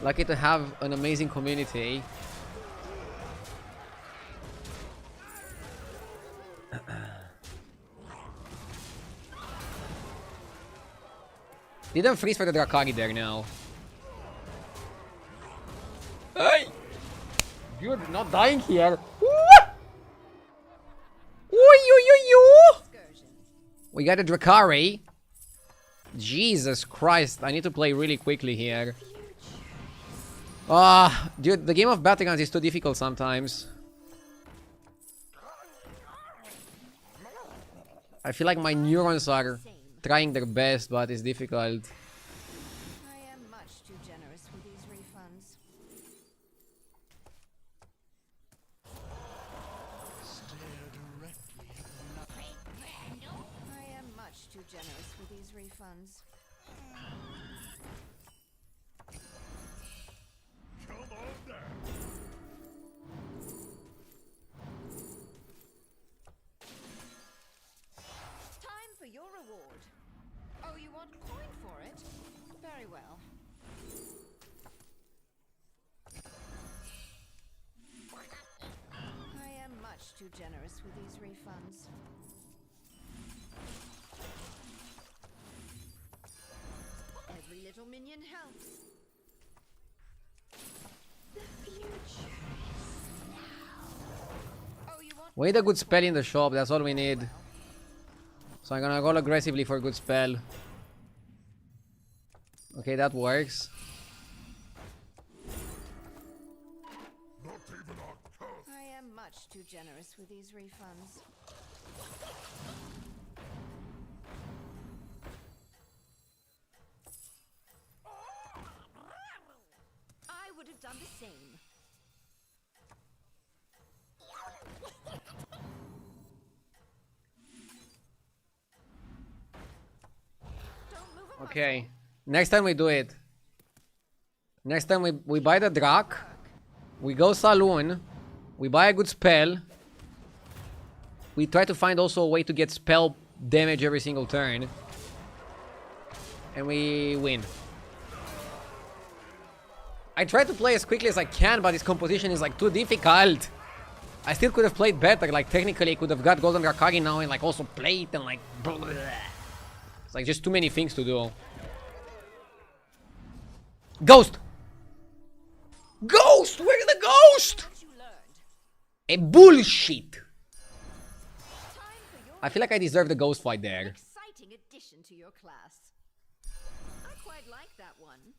[SPEAKER 1] Lucky to have an amazing community. Didn't freeze for the Drakari there now. Hey! You're not dying here.
[SPEAKER 8] Excursion.
[SPEAKER 1] We got a Drakari. Jesus Christ, I need to play really quickly here. Dude, the game of Battlegrounds is too difficult sometimes. I feel like my neurons are trying their best, but it's difficult.
[SPEAKER 8] I am much too generous with these refunds. I am much too generous with these refunds.
[SPEAKER 4] Come on down.
[SPEAKER 8] Time for your reward. Oh, you want coin for it? Very well. I am much too generous with these refunds. Every little minion helps. The future is now. Oh, you want
[SPEAKER 1] We need a good spell in the shop, that's all we need. So I'm gonna go aggressively for a good spell. Okay, that works.
[SPEAKER 4] Not even a curse.
[SPEAKER 8] I am much too generous with these refunds. I would have done the same. Don't move a
[SPEAKER 1] Okay. Next time we do it. Next time we buy the Drak. We go Saloon. We buy a good spell. We try to find also a way to get spell damage every single turn. And we win. I try to play as quickly as I can, but this composition is like too difficult. I still could have played better. Like technically I could have got Golden Rakari now and like also play it and like blah, blah, blah. It's like just too many things to do. Ghost! Ghost! Where's the ghost?
[SPEAKER 8] what you learned.
[SPEAKER 1] A bullshit.
[SPEAKER 8] Time for your
[SPEAKER 1] I feel like I deserve the ghost fight there.
[SPEAKER 8] exciting addition to your class. I quite like that one.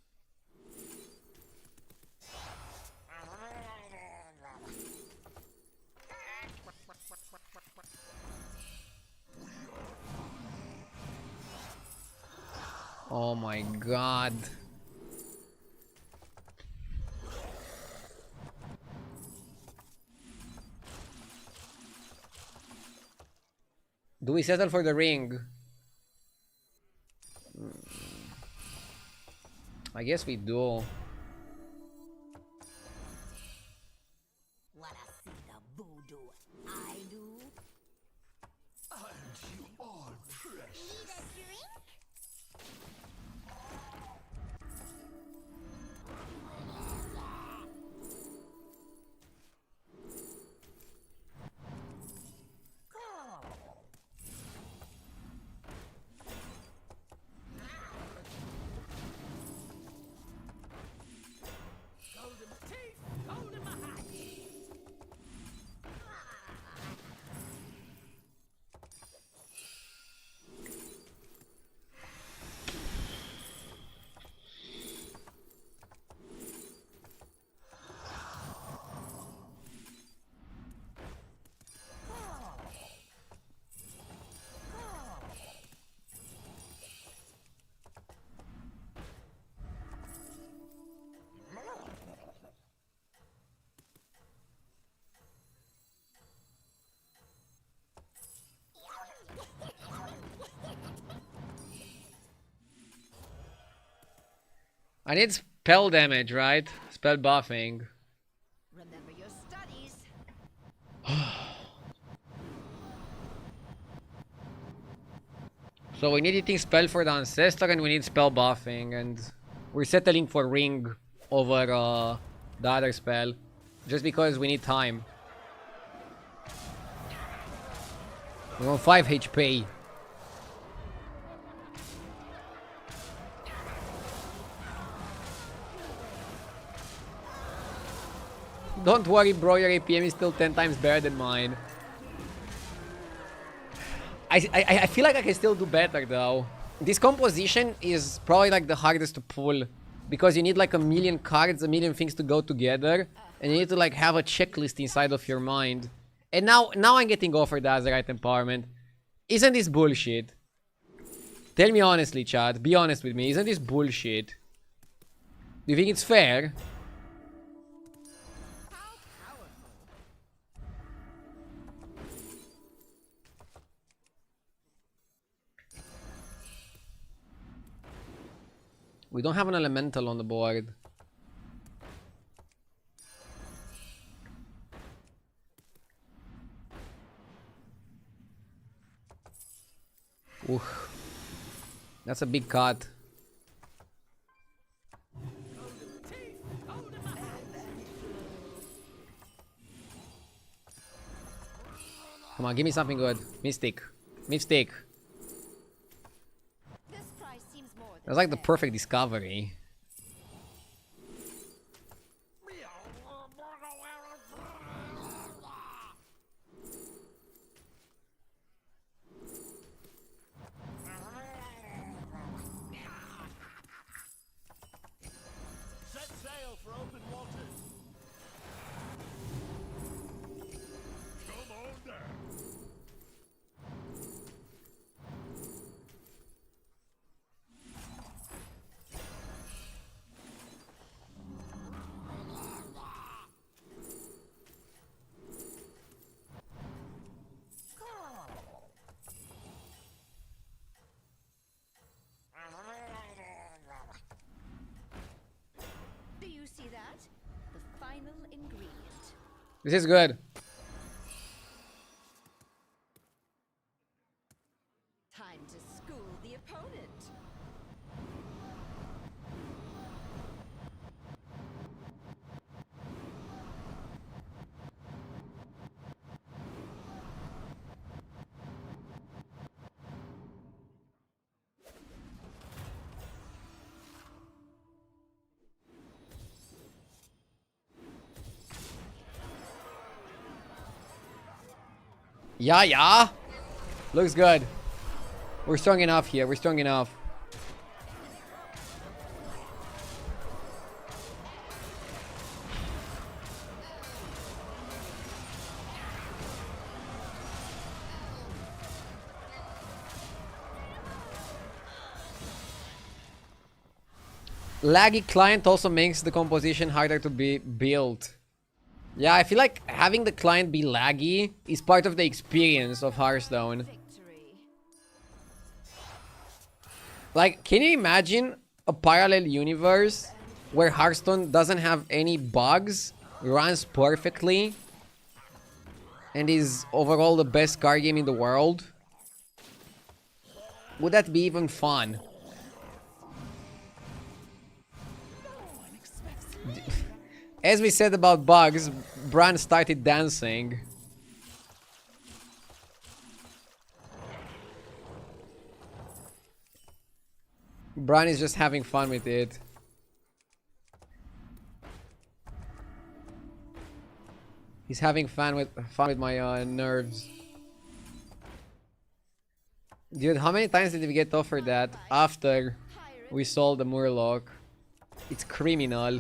[SPEAKER 1] Oh my god. Do we settle for the ring? I guess we do.
[SPEAKER 6] Wanna see the voodoo I do?
[SPEAKER 2] Aren't you all precious?
[SPEAKER 3] Need a drink?
[SPEAKER 1] I need spell damage, right? Spell buffing.
[SPEAKER 8] Remember your studies.
[SPEAKER 1] So we need eating spell for the ancestor and we need spell buffing, and we're settling for ring over the other spell just because we need time. We're on 5 HP. Don't worry, bro, your APM is still 10 times better than mine. I feel like I can still do better though. This composition is probably like the hardest to pull because you need like a million cards, a million things to go together, and you need to like have a checklist inside of your mind. And now I'm getting offered the Azerite empowerment. Isn't this bullshit? Tell me honestly, chat. Be honest with me. Isn't this bullshit? Do you think it's fair? We don't have an elemental on the board. Oof. That's a big cut. Come on, give me something good. Mystic. Mystic.
[SPEAKER 8] This price seems more than
[SPEAKER 1] That's like the
[SPEAKER 8] fair.
[SPEAKER 1] perfect discovery.
[SPEAKER 2] Set sail for open waters.
[SPEAKER 4] Come on down.
[SPEAKER 8] Do you see that? The final ingredient.
[SPEAKER 1] This is good.
[SPEAKER 8] Time to school the opponent.
[SPEAKER 1] Yeah, yeah. Looks good. We're strong enough here. We're strong enough. Laggy client also makes the composition harder to be built. Yeah, I feel like having the client be laggy is part of the experience of Hearthstone.
[SPEAKER 8] Victory.
[SPEAKER 1] Like, can you imagine a parallel universe where Hearthstone doesn't have any bugs, runs perfectly, and is overall the best card game in the world? Would that be even fun? As we said about bugs, Bran started dancing. Bran is just having fun with it. He's having fun with my nerves. Dude, how many times did we get offered that after we sold the Murloc? It's criminal.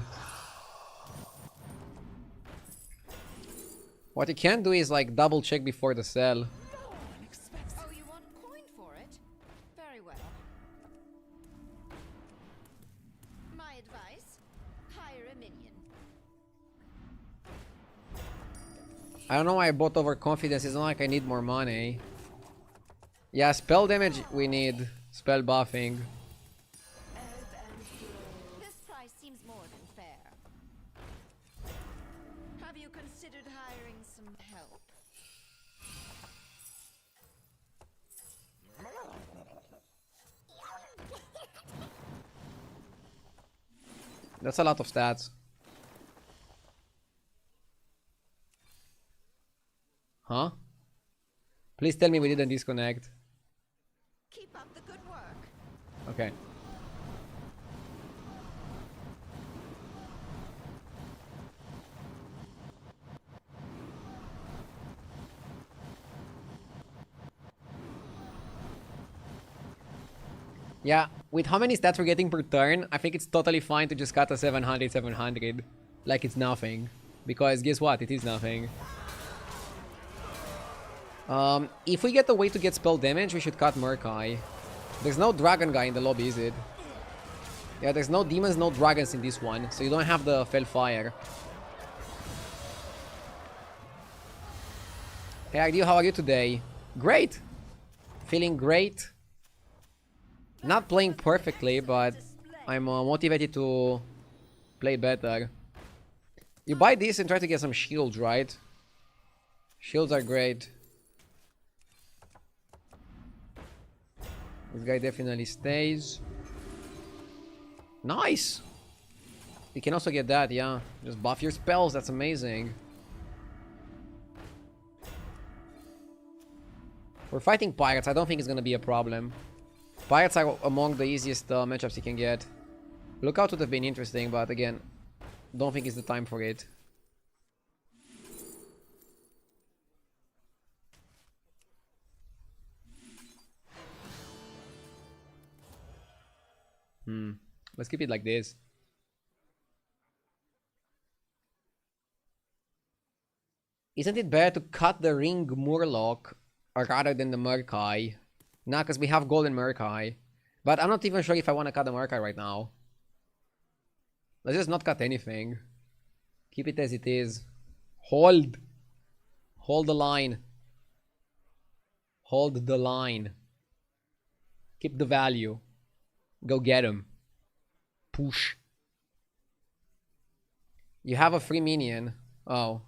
[SPEAKER 1] What you can do is like double check before the sell.
[SPEAKER 8] Oh, you want coin for it? Very well. My advice? Hire a minion.
[SPEAKER 1] I don't know why I bought overconfidence. It's not like I need more money. Yeah, spell damage we need. Spell buffing.
[SPEAKER 8] This price
[SPEAKER 1] That's a lot of stats. Huh? Please tell me we didn't disconnect.
[SPEAKER 8] Keep up the good work.
[SPEAKER 1] Okay. Yeah, with how many stats we're getting per turn, I think it's totally fine to just cut a 700. Like it's nothing. Because guess what? It is nothing. If we get a way to get spell damage, we should cut Murkai. There's no dragon guy in the lobby, is it? Yeah, there's no demons, no dragons in this one, so you don't have the Fellfire. Hey Ideal, how are you today? Great! Feeling great. Not playing perfectly, but I'm motivated to play better. You buy this and try to get some shields, right? Shields are great. This guy definitely stays. Nice! You can also get that, yeah. Just buff your spells, that's amazing. We're fighting pirates, I don't think it's gonna be a problem. Pirates are among the easiest matchups you can get. Lookout would have been interesting, but again, don't think it's the time for it. Let's keep it like this. Isn't it better to cut the Ring Murloc rather than the Murkai? Nah, because we have Golden Murkai. But I'm not even sure if I want to cut the Murkai right now. Let's just not cut anything. Keep it as it is. Hold. Hold the line. Hold the line. Keep the value. Go get him. Push. You have a free minion. Oh.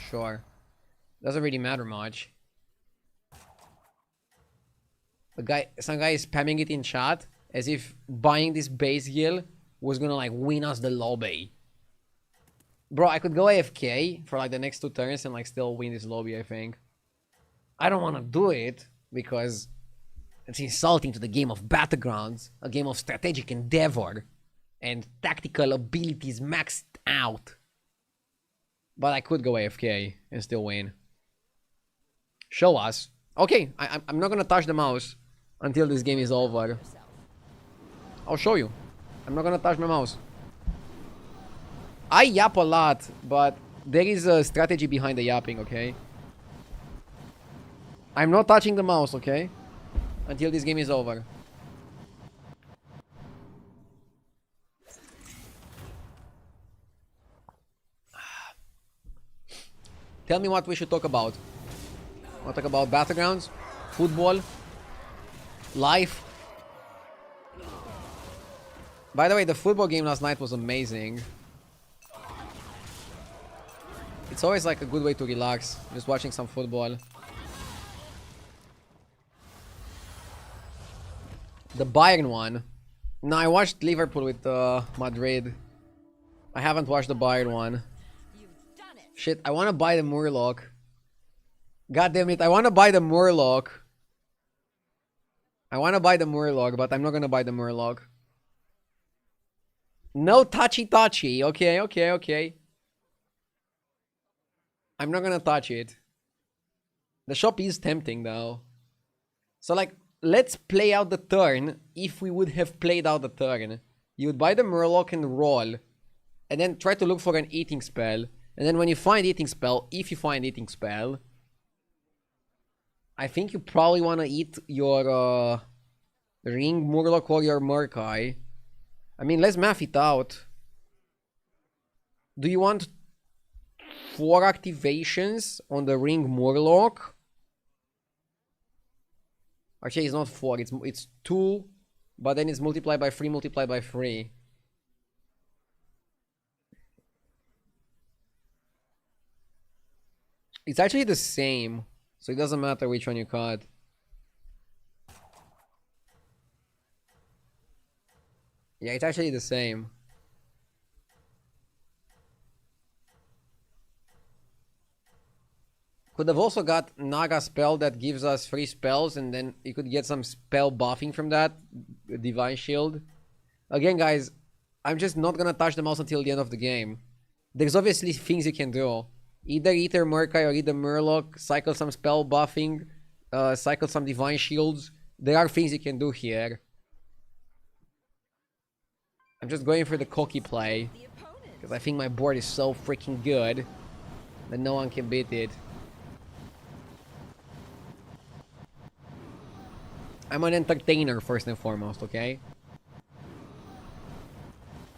[SPEAKER 1] Sure. Doesn't really matter much. Some guy is spamming it in chat as if buying this base heal was gonna like win us the lobby. Bro, I could go AFK for like the next 2 turns and like still win this lobby, I think. I don't want to do it because it's insulting to the game of Battlegrounds, a game of strategic endeavor and tactical abilities maxed out. But I could go AFK and still win. Show us. Okay, I'm not gonna touch the mouse until this game is over. I'll show you. I'm not gonna touch my mouse. I yap a lot, but there is a strategy behind the yapping, okay? I'm not touching the mouse, okay? Until this game is over. Tell me what we should talk about. Want to talk about Battlegrounds? Football? Life? By the way, the football game last night was amazing. It's always like a good way to relax, just watching some football. The Bayern one. No, I watched Liverpool with Madrid. I haven't watched the Bayern one.
[SPEAKER 8] You've done it.
[SPEAKER 1] Shit, I want to buy the Murloc. God damn it, I want to buy the Murloc. I want to buy the Murloc, but I'm not going to buy the Murloc. No touchy. Okay. I'm not going to touch it. The shop is tempting, though. So, like, let's play out the turn. If we would have played out the turn, you would buy the Murloc and roll. And then try to look for an eating spell. And then when you find eating spell, if you find eating spell, I think you probably want to eat your Ring Murloc or your Murkai. I mean, let's math it out. Do you want 4 activations on the Ring Murloc? Actually, it's not 4, it's 2, but then it's multiplied by 3. It's actually the same, so it doesn't matter which one you cut. Yeah, it's actually the same. Could have also got Naga spell that gives us free spells, and then you could get some spell buffing from that. Divine Shield. Again, guys, I'm just not gonna touch the mouse until the end of the game. There's obviously things you can do. Either Ether Murkai or either Murloc, cycle some spell buffing, cycle some Divine Shields. There are things you can do here. I'm just going for the cocky play, because I think my board is so freaking good that no one can beat it. I'm an entertainer first and foremost, okay?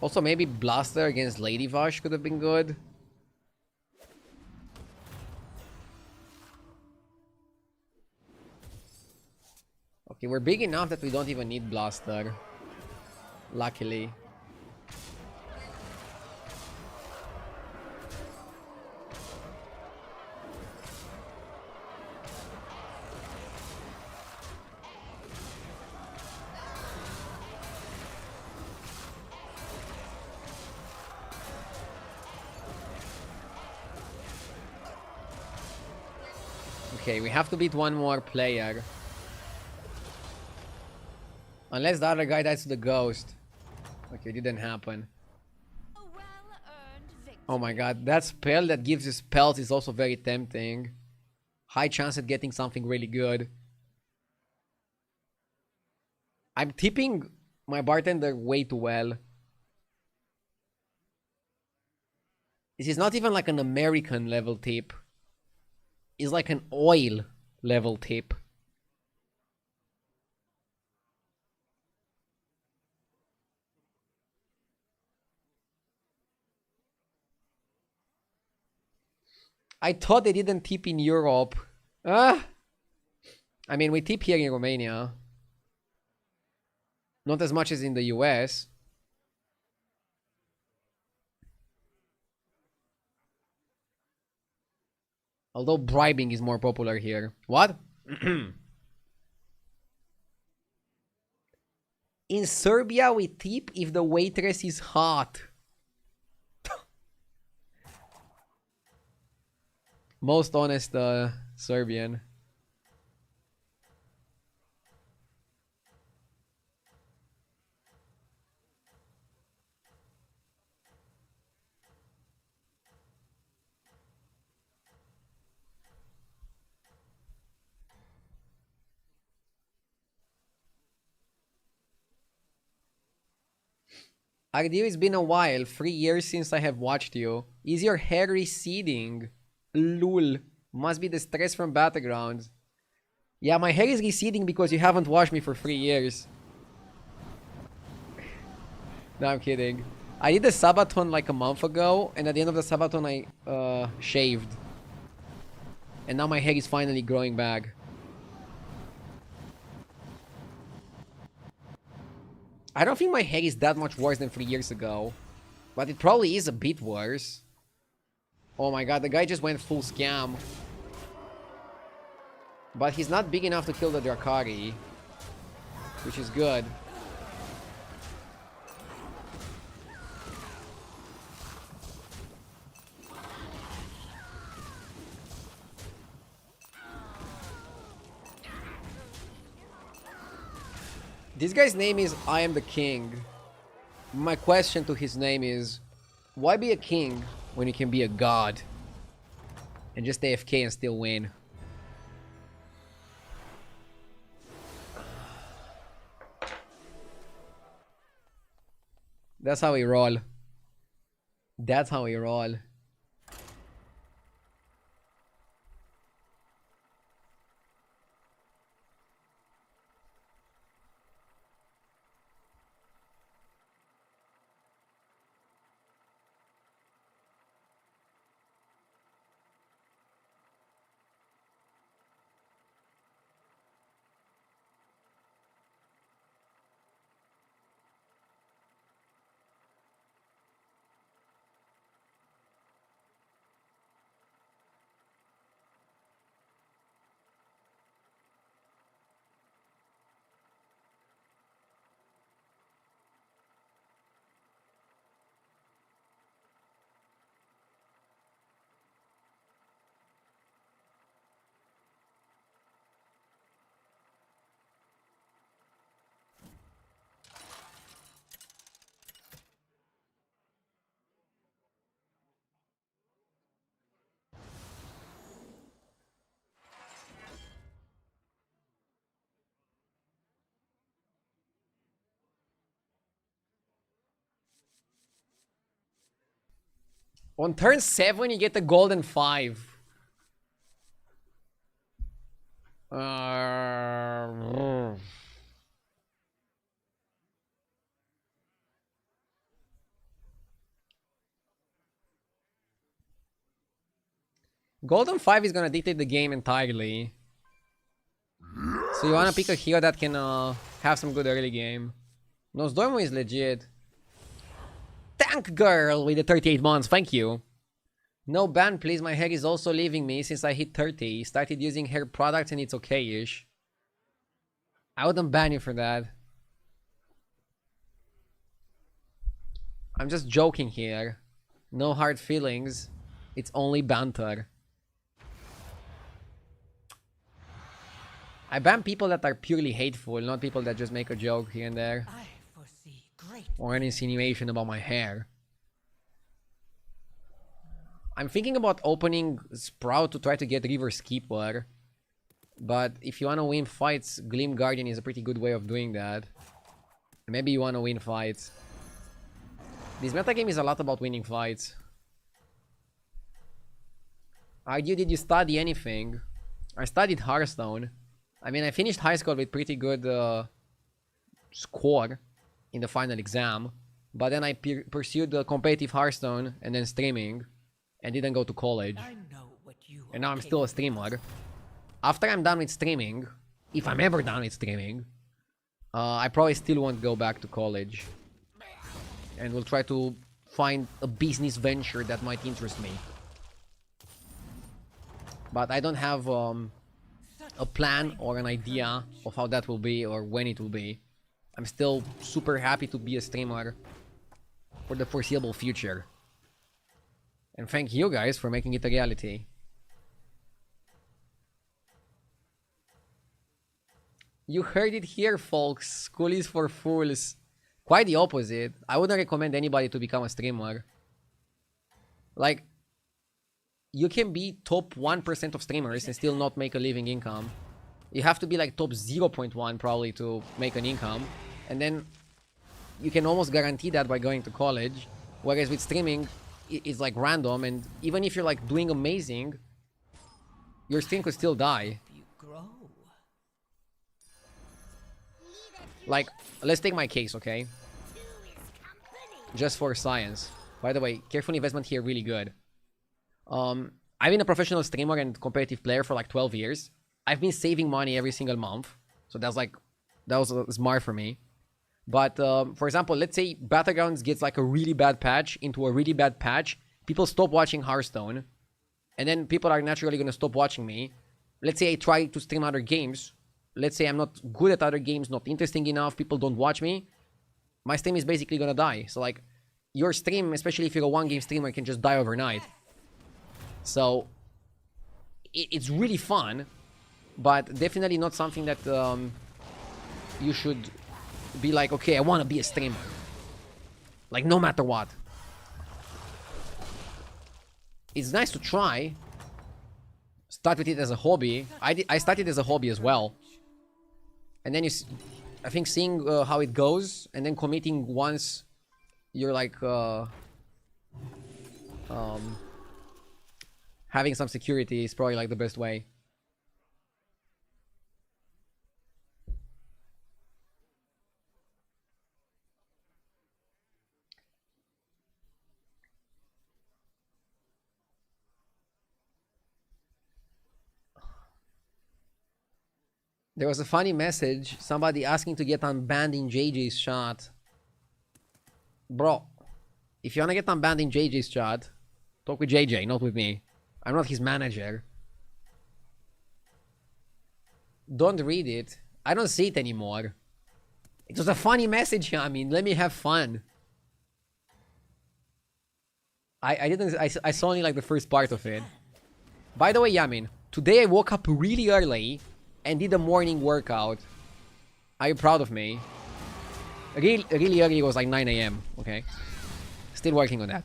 [SPEAKER 1] Also, maybe Blaster against Lady Vash could have been good. Okay, we're big enough that we don't even need Blaster. Luckily. Okay, we have to beat one more player. Unless the other guy dies to the ghost. Okay, it didn't happen. Oh my god, that spell that gives you spells is also very tempting. High chance at getting something really good. I'm tipping my bartender way too well. This is not even like an American level tip. It's like an oil level tip. I thought they didn't tip in Europe. Ah! I mean, we tip here in Romania. Not as much as in the US. Although bribing is more popular here. What? In Serbia, we tip if the waitress is hot. Most honest Serbian. Agdio, it's been a while. 3 years since I have watched you. Is your hair receding? Lul. Must be the stress from Battlegrounds. Yeah, my hair is receding because you haven't washed me for 3 years. No, I'm kidding. I did a Sabaton like a month ago, and at the end of the Sabaton I shaved. And now my hair is finally growing back. I don't think my hair is that much worse than 3 years ago. But it probably is a bit worse. Oh my god, the guy just went full scam. But he's not big enough to kill the Drakari. Which is good. This guy's name is I am the king. My question to his name is, why be a king when you can be a god? And just AFK and still win. That's how we roll. That's how we roll. On turn 7, you get the golden 5. Golden 5 is gonna dictate the game entirely. So you wanna pick a hero that can have some good early game. Nosdormu is legit. Tank girl with the 38 months, thank you. No ban please, my hair is also leaving me since I hit 30. Started using hair products and it's okay-ish. I wouldn't ban you for that. I'm just joking here. No hard feelings. It's only banter. I ban people that are purely hateful, not people that just make a joke here and there.
[SPEAKER 6] I foresee great.
[SPEAKER 1] Or an insinuation about my hair. I'm thinking about opening Sprout to try to get River's Keeper. But if you want to win fights, Gleam Guardian is a pretty good way of doing that. Maybe you want to win fights. This metagame is a lot about winning fights. Argue, did you study anything? I studied Hearthstone. I mean, I finished high school with pretty good score in the final exam. But then I pursued the competitive Hearthstone and then streaming. And didn't go to college.
[SPEAKER 6] I know what you
[SPEAKER 1] And now I'm still a streamer. After I'm done with streaming, if I'm ever done with streaming, I probably still won't go back to college. And will try to find a business venture that might interest me. But I don't have a plan or an idea of how that will be or when it will be. I'm still super happy to be a streamer for the foreseeable future. And thank you guys for making it a reality. You heard it here, folks. School is for fools. Quite the opposite. I wouldn't recommend anybody to become a streamer. Like, you can be top 1% of streamers and still not make a living income. You have to be like top 0.1 probably to make an income. And then you can almost guarantee that by going to college. Whereas with streaming, it's like random, and even if you're like doing amazing, your stream could still die.
[SPEAKER 6] You grow.
[SPEAKER 1] Like, let's take my case, okay? Just for science. By the way, careful investment here, really good. I've been a professional streamer and competitive player for like 12 years. I've been saving money every single month. So that was smart for me. But, for example, let's say Battlegrounds gets like a really bad patch into a really bad patch. People stop watching Hearthstone. And then people are naturally going to stop watching me. Let's say I try to stream other games. Let's say I'm not good at other games, not interesting enough, people don't watch me. My stream is basically going to die. So, like, your stream, especially if you're a one-game streamer, can just die overnight. So, it's really fun. But definitely not something that you should be like, okay, I want to be a streamer. Like, no matter what. It's nice to try. Start with it as a hobby. I started as a hobby as well. And then I think seeing how it goes and then committing once you're like having some security is probably like the best way. There was a funny message, somebody asking to get unbanned in JJ's chat. Bro, if you wanna get unbanned in JJ's chat, talk with JJ, not with me. I'm not his manager. Don't read it. I don't see it anymore. It was a funny message, I mean, let me have fun. I saw only like the first part of it. By the way, Yamin, today I woke up really early and did a morning workout. Are you proud of me? Really early, it was like 9 AM, okay? Still working on that.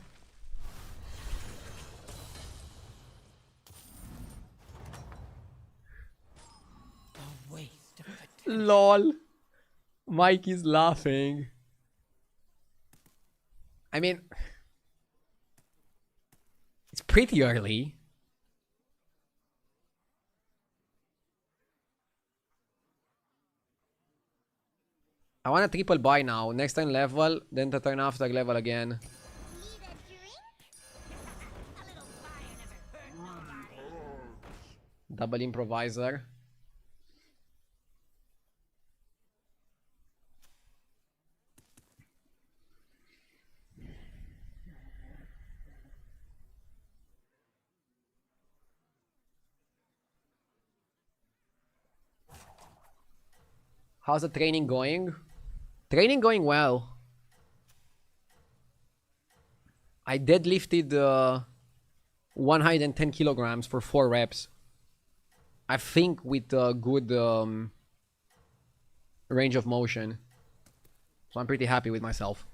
[SPEAKER 6] A waste of potential.
[SPEAKER 1] LOL. Mike is laughing. I mean, It's pretty early. I want a triple buy now. Next turn level, then the turn after level again.
[SPEAKER 3] Need a drink? A little fire never hurt nobody.
[SPEAKER 1] Double improviser. How's the training going? Training going well. I deadlifted 110 kilograms for 4 reps. I think with a good range of motion. So I'm pretty happy with myself.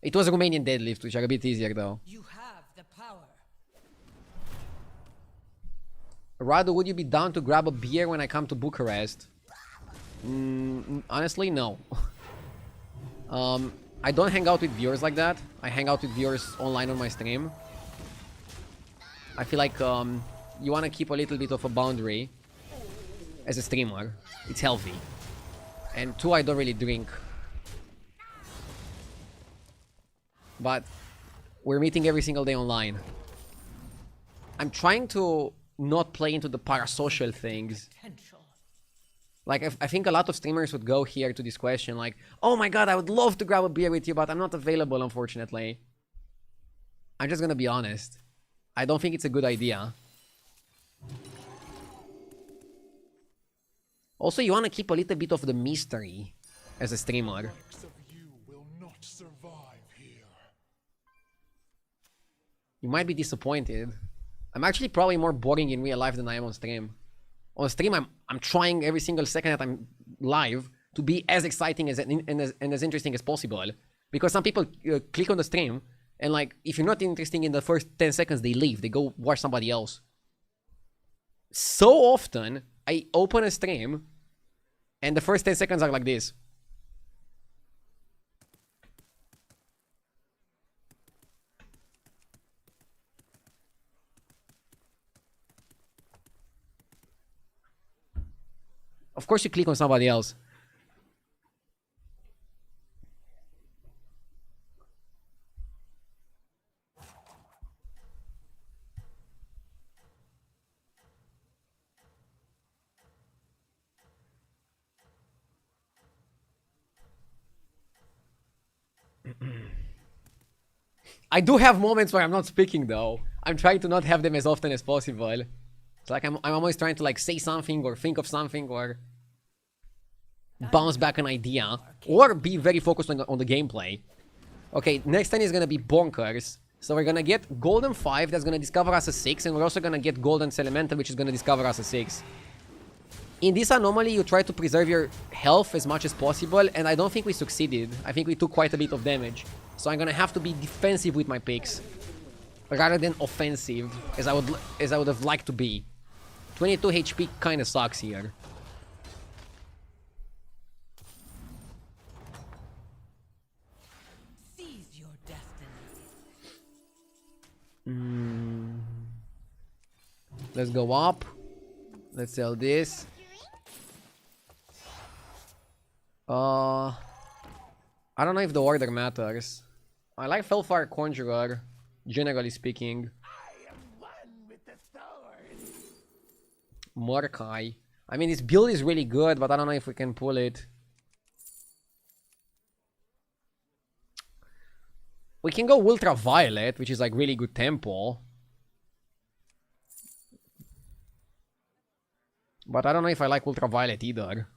[SPEAKER 1] It was a Romanian deadlift, which are a bit easier though.
[SPEAKER 6] You have the power.
[SPEAKER 1] Radu, would you be down to grab a beer when I come to Bucharest? Honestly, no. I don't hang out with viewers like that. I hang out with viewers online on my stream. I feel like you want to keep a little bit of a boundary as a streamer. It's healthy. And 2, I don't really drink. But we're meeting every single day online. I'm trying to not play into the parasocial things.
[SPEAKER 6] Potential.
[SPEAKER 1] Like, I think a lot of streamers would go here to this question, like, oh my god, I would love to grab a beer with you, but I'm not available, unfortunately. I'm just gonna be honest. I don't think it's a good idea. Also, you want to keep a little bit of the mystery as a streamer.
[SPEAKER 4] Likes of you will not survive here.
[SPEAKER 1] You might be disappointed. I'm actually probably more boring in real life than I am on stream. On stream, I'm trying every single second that I'm live to be as exciting and as interesting as possible. Because some people click on the stream, and like, if you're not interesting in the first 10 seconds, they leave. They go watch somebody else. So often, I open a stream, and the first 10 seconds are like this. Of course you click on somebody else. I do have moments where I'm not speaking though. I'm trying to not have them as often as possible. It's like I'm always trying to like say something or think of something or bounce back an idea or be very focused on the gameplay. Okay, next turn is gonna be bonkers. So we're gonna get Golden 5, that's gonna discover us a 6, and we're also gonna get Golden Elemental, which is gonna discover us a 6. In this anomaly, you try to preserve your health as much as possible, and I don't think we succeeded. I think we took quite a bit of damage. So I'm gonna have to be defensive with my picks, rather than offensive, as I would have liked to be. 22 HP kinda sucks here.
[SPEAKER 6] Seize your destiny.
[SPEAKER 1] Let's go up. Let's sell this. I don't know if the order matters. I like Felfire Conjurer, generally speaking.
[SPEAKER 2] I am one with the sword.
[SPEAKER 1] Mordecai. I mean, this build is really good, but I don't know if we can pull it. We can go Ultraviolet, which is like really good tempo. But I don't know if I like Ultraviolet either.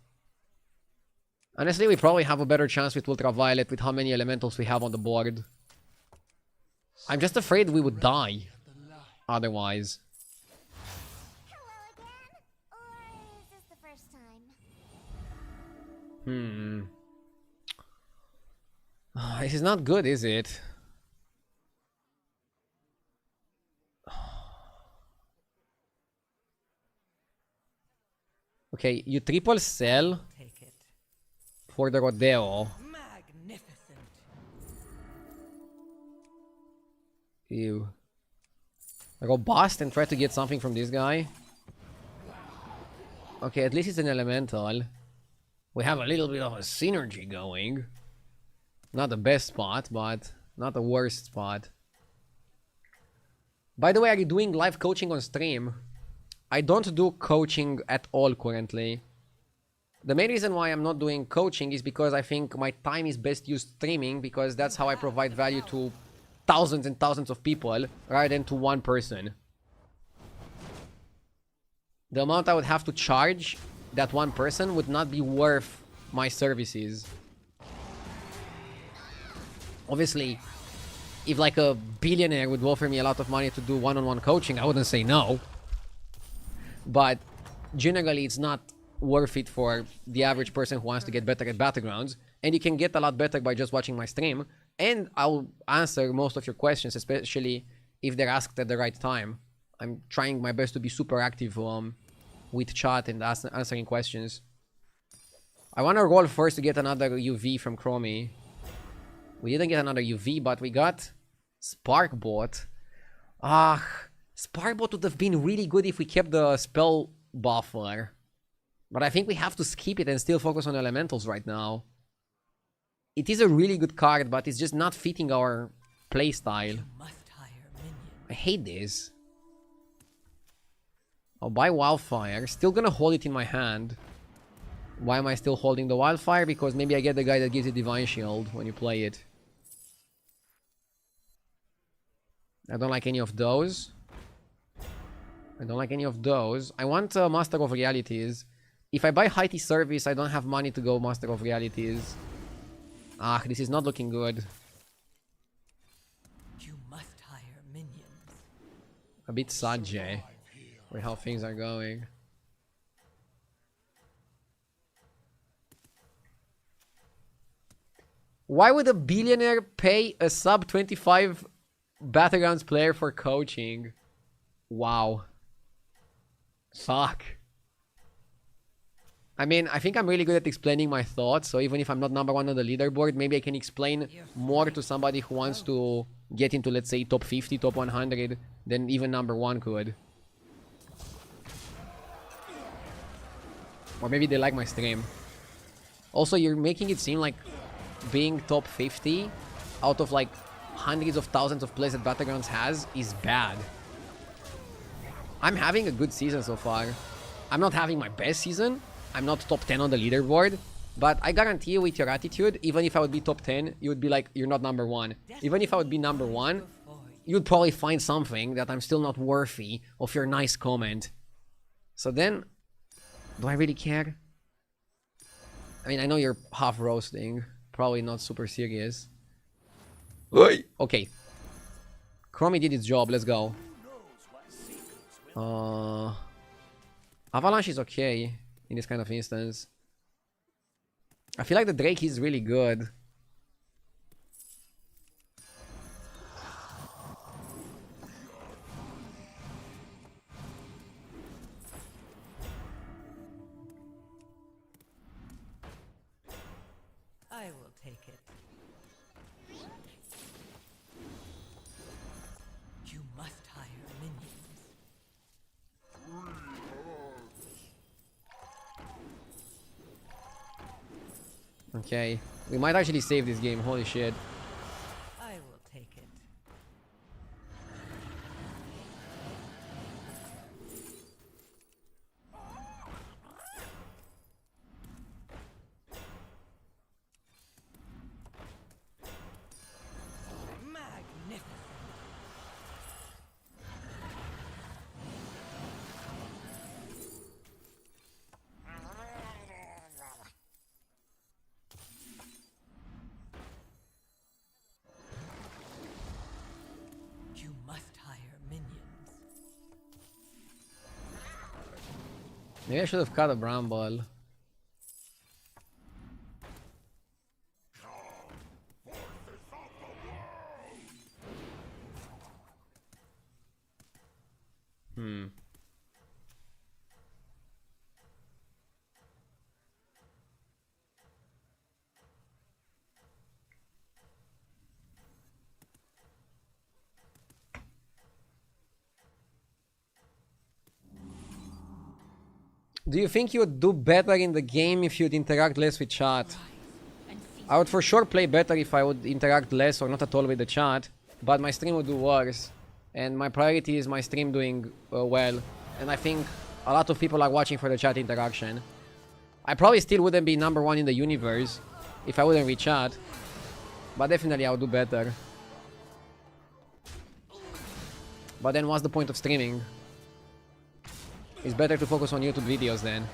[SPEAKER 1] Honestly, we probably have a better chance with Ultraviolet with how many elementals we have on the board. I'm just afraid we would die otherwise.
[SPEAKER 3] Hello again? Or is this the first time?
[SPEAKER 1] This is not good, is it? Okay, you triple sell
[SPEAKER 6] Take it.
[SPEAKER 1] for the Rodeo.
[SPEAKER 6] Magnificent.
[SPEAKER 1] Ew. I go bust and try to get something from this guy. Okay, at least it's an elemental. We have a little bit of a synergy going. Not the best spot, but not the worst spot. By the way, are you doing live coaching on stream? I don't do coaching at all currently. The main reason why I'm not doing coaching is because I think my time is best used streaming, because that's how I provide value to thousands and thousands of people rather than to one person. The amount I would have to charge that one person would not be worth my services. Obviously, if like a billionaire would offer me a lot of money to do one-on-one coaching, I wouldn't say no. But generally, it's not worth it for the average person who wants to get better at Battlegrounds. And you can get a lot better by just watching my stream. And I'll answer most of your questions, especially if they're asked at the right time. I'm trying my best to be super active with chat and answering questions. I want to roll first to get another UV from Chromie. We didn't get another UV, but we got Sparkbot. Sparkbot would have been really good if we kept the spell buffer. But I think we have to skip it and still focus on elementals right now. It is a really good card, but it's just not fitting our playstyle. I hate this. I'll buy Wildfire. Still gonna hold it in my hand. Why am I still holding the Wildfire? Because maybe I get the guy that gives you Divine Shield when you play it. I don't like any of those. I don't like any of those. I want Master of Realities. If I buy High Tea Service, I don't have money to go Master of Realities. This is not looking good.
[SPEAKER 6] You must hire minions.
[SPEAKER 1] A bit sad, Jay, with how things are going. Why would a billionaire pay a sub 25 Battlegrounds player for coaching? Wow. Fuck. I mean, I think I'm really good at explaining my thoughts, so even if I'm not number one on the leaderboard, maybe I can explain more to somebody who wants to get into, let's say, top 50, top 100, than even number one could. Or maybe they like my stream. Also, you're making it seem like being top 50 out of like hundreds of thousands of plays that Battlegrounds has is bad. I'm having a good season so far. I'm not having my best season. I'm not top 10 on the leaderboard. But I guarantee you, with your attitude, even if I would be top 10, you would be like, you're not number one. Even if I would be number one, you'd probably find something that I'm still not worthy of your nice comment. So then, do I really care? I mean, I know you're half roasting. Probably not super serious. Okay. Chromie did its job. Let's go. Avalanche is okay in this kind of instance. I feel like the Drake is really good.
[SPEAKER 6] I will take it. You must hire minions.
[SPEAKER 1] Okay. We might actually save this game. Holy shit.
[SPEAKER 6] I will take it. Magnificent. You must hire minions.
[SPEAKER 1] Maybe I should have cut a Bramble. Do you think you would do better in the game if you'd interact less with chat? I would for sure play better if I would interact less or not at all with the chat, but my stream would do worse. And my priority is my stream doing well. And I think a lot of people are watching for the chat interaction. I probably still wouldn't be #1 in the universe if I wouldn't read chat. But definitely I would do better. But then what's the point of streaming? It's better to focus on YouTube videos then.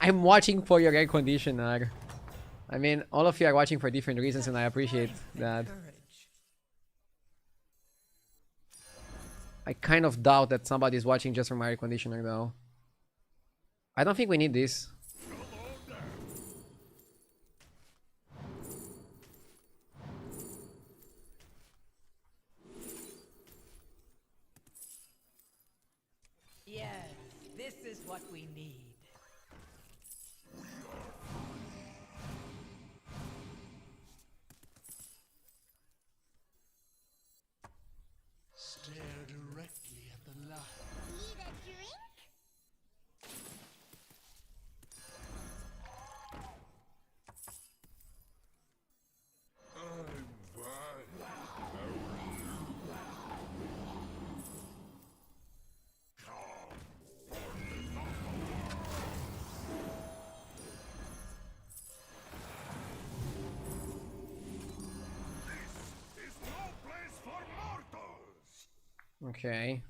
[SPEAKER 1] I'm watching for your air conditioner. I mean, all of you are watching for different reasons and I appreciate that. I kind of doubt that somebody's watching just for my air conditioner though. I don't think we need this.
[SPEAKER 6] Yes, this is what we need.
[SPEAKER 2] Stare directly at the light.
[SPEAKER 3] Need a drink?
[SPEAKER 4] I'm fine.
[SPEAKER 2] This is no place for mortals.
[SPEAKER 1] Okay.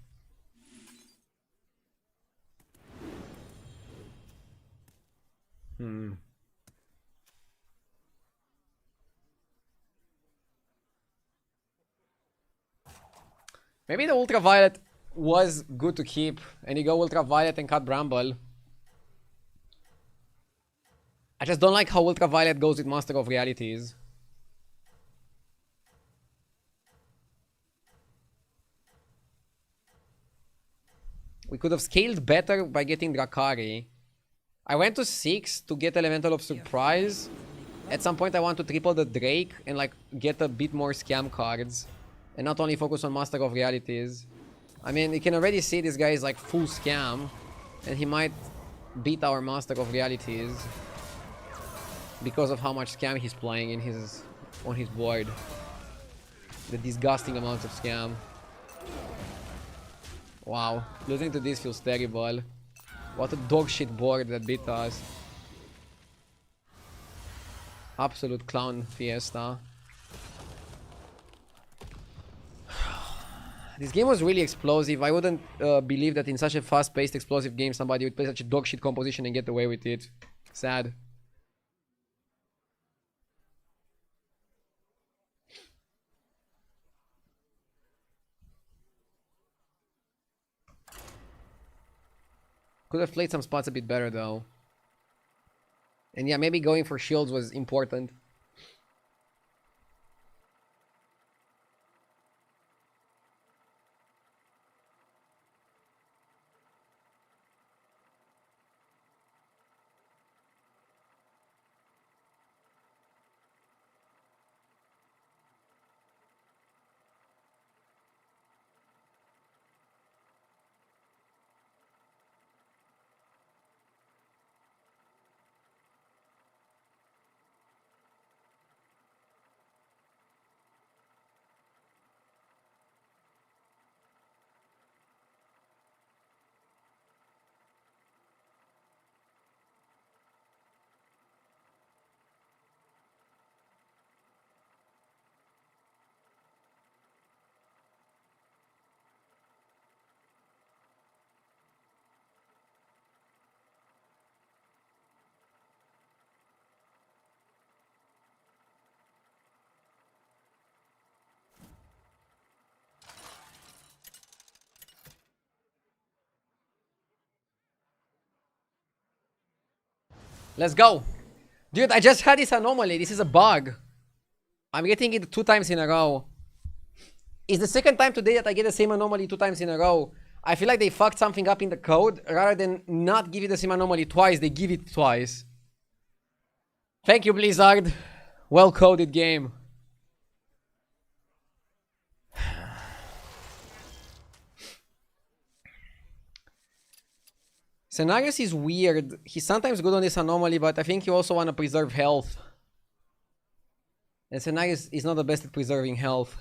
[SPEAKER 1] Maybe the ultraviolet was good to keep, and you go ultraviolet and cut bramble. I just don't like how ultraviolet goes with Master of Realities. We could have scaled better by getting Drakari. I went to 6 to get Elemental of Surprise. At some point I want to triple the Drake and like get a bit more scam cards. And not only focus on Master of Realities. I mean, you can already see this guy is like full scam. And he might beat our Master of Realities. Because of how much scam he's playing in his on his board. The disgusting amounts of scam. Wow, losing to this feels terrible. What a dog shit board that beat us. Absolute clown fiesta. This game was really explosive. I wouldn't believe that in such a fast-paced, explosive game somebody would play such a dog shit composition and get away with it. Sad. Could have played some spots a bit better though. And yeah, maybe going for shields was important. Let's go. Dude, I just had this anomaly. This is a bug. I'm getting it 2 times in a row. It's the second time today that I get the same anomaly 2 times in a row. I feel like they fucked something up in the code. Rather than not give it the same anomaly twice, they give it twice. Thank you, Blizzard. Well coded game. Cenarius is weird. He's sometimes good on this anomaly, but I think you also want to preserve health. And Cenarius is not the best at preserving health.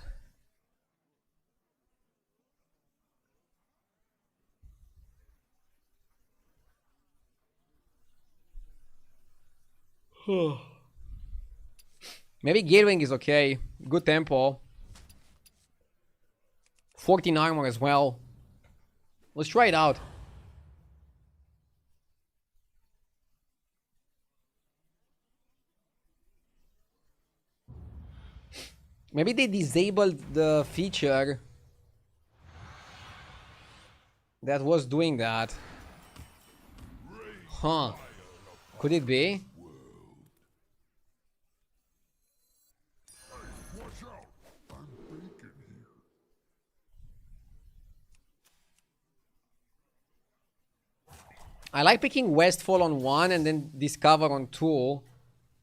[SPEAKER 1] Maybe Gatewing is okay. Good tempo. 14 armor as well. Let's try it out. Maybe they disabled the feature that was doing that. Huh. Could it be?
[SPEAKER 4] Watch out! I'm bacon here.
[SPEAKER 1] I like picking Westfall on 1 and then Discover on 2.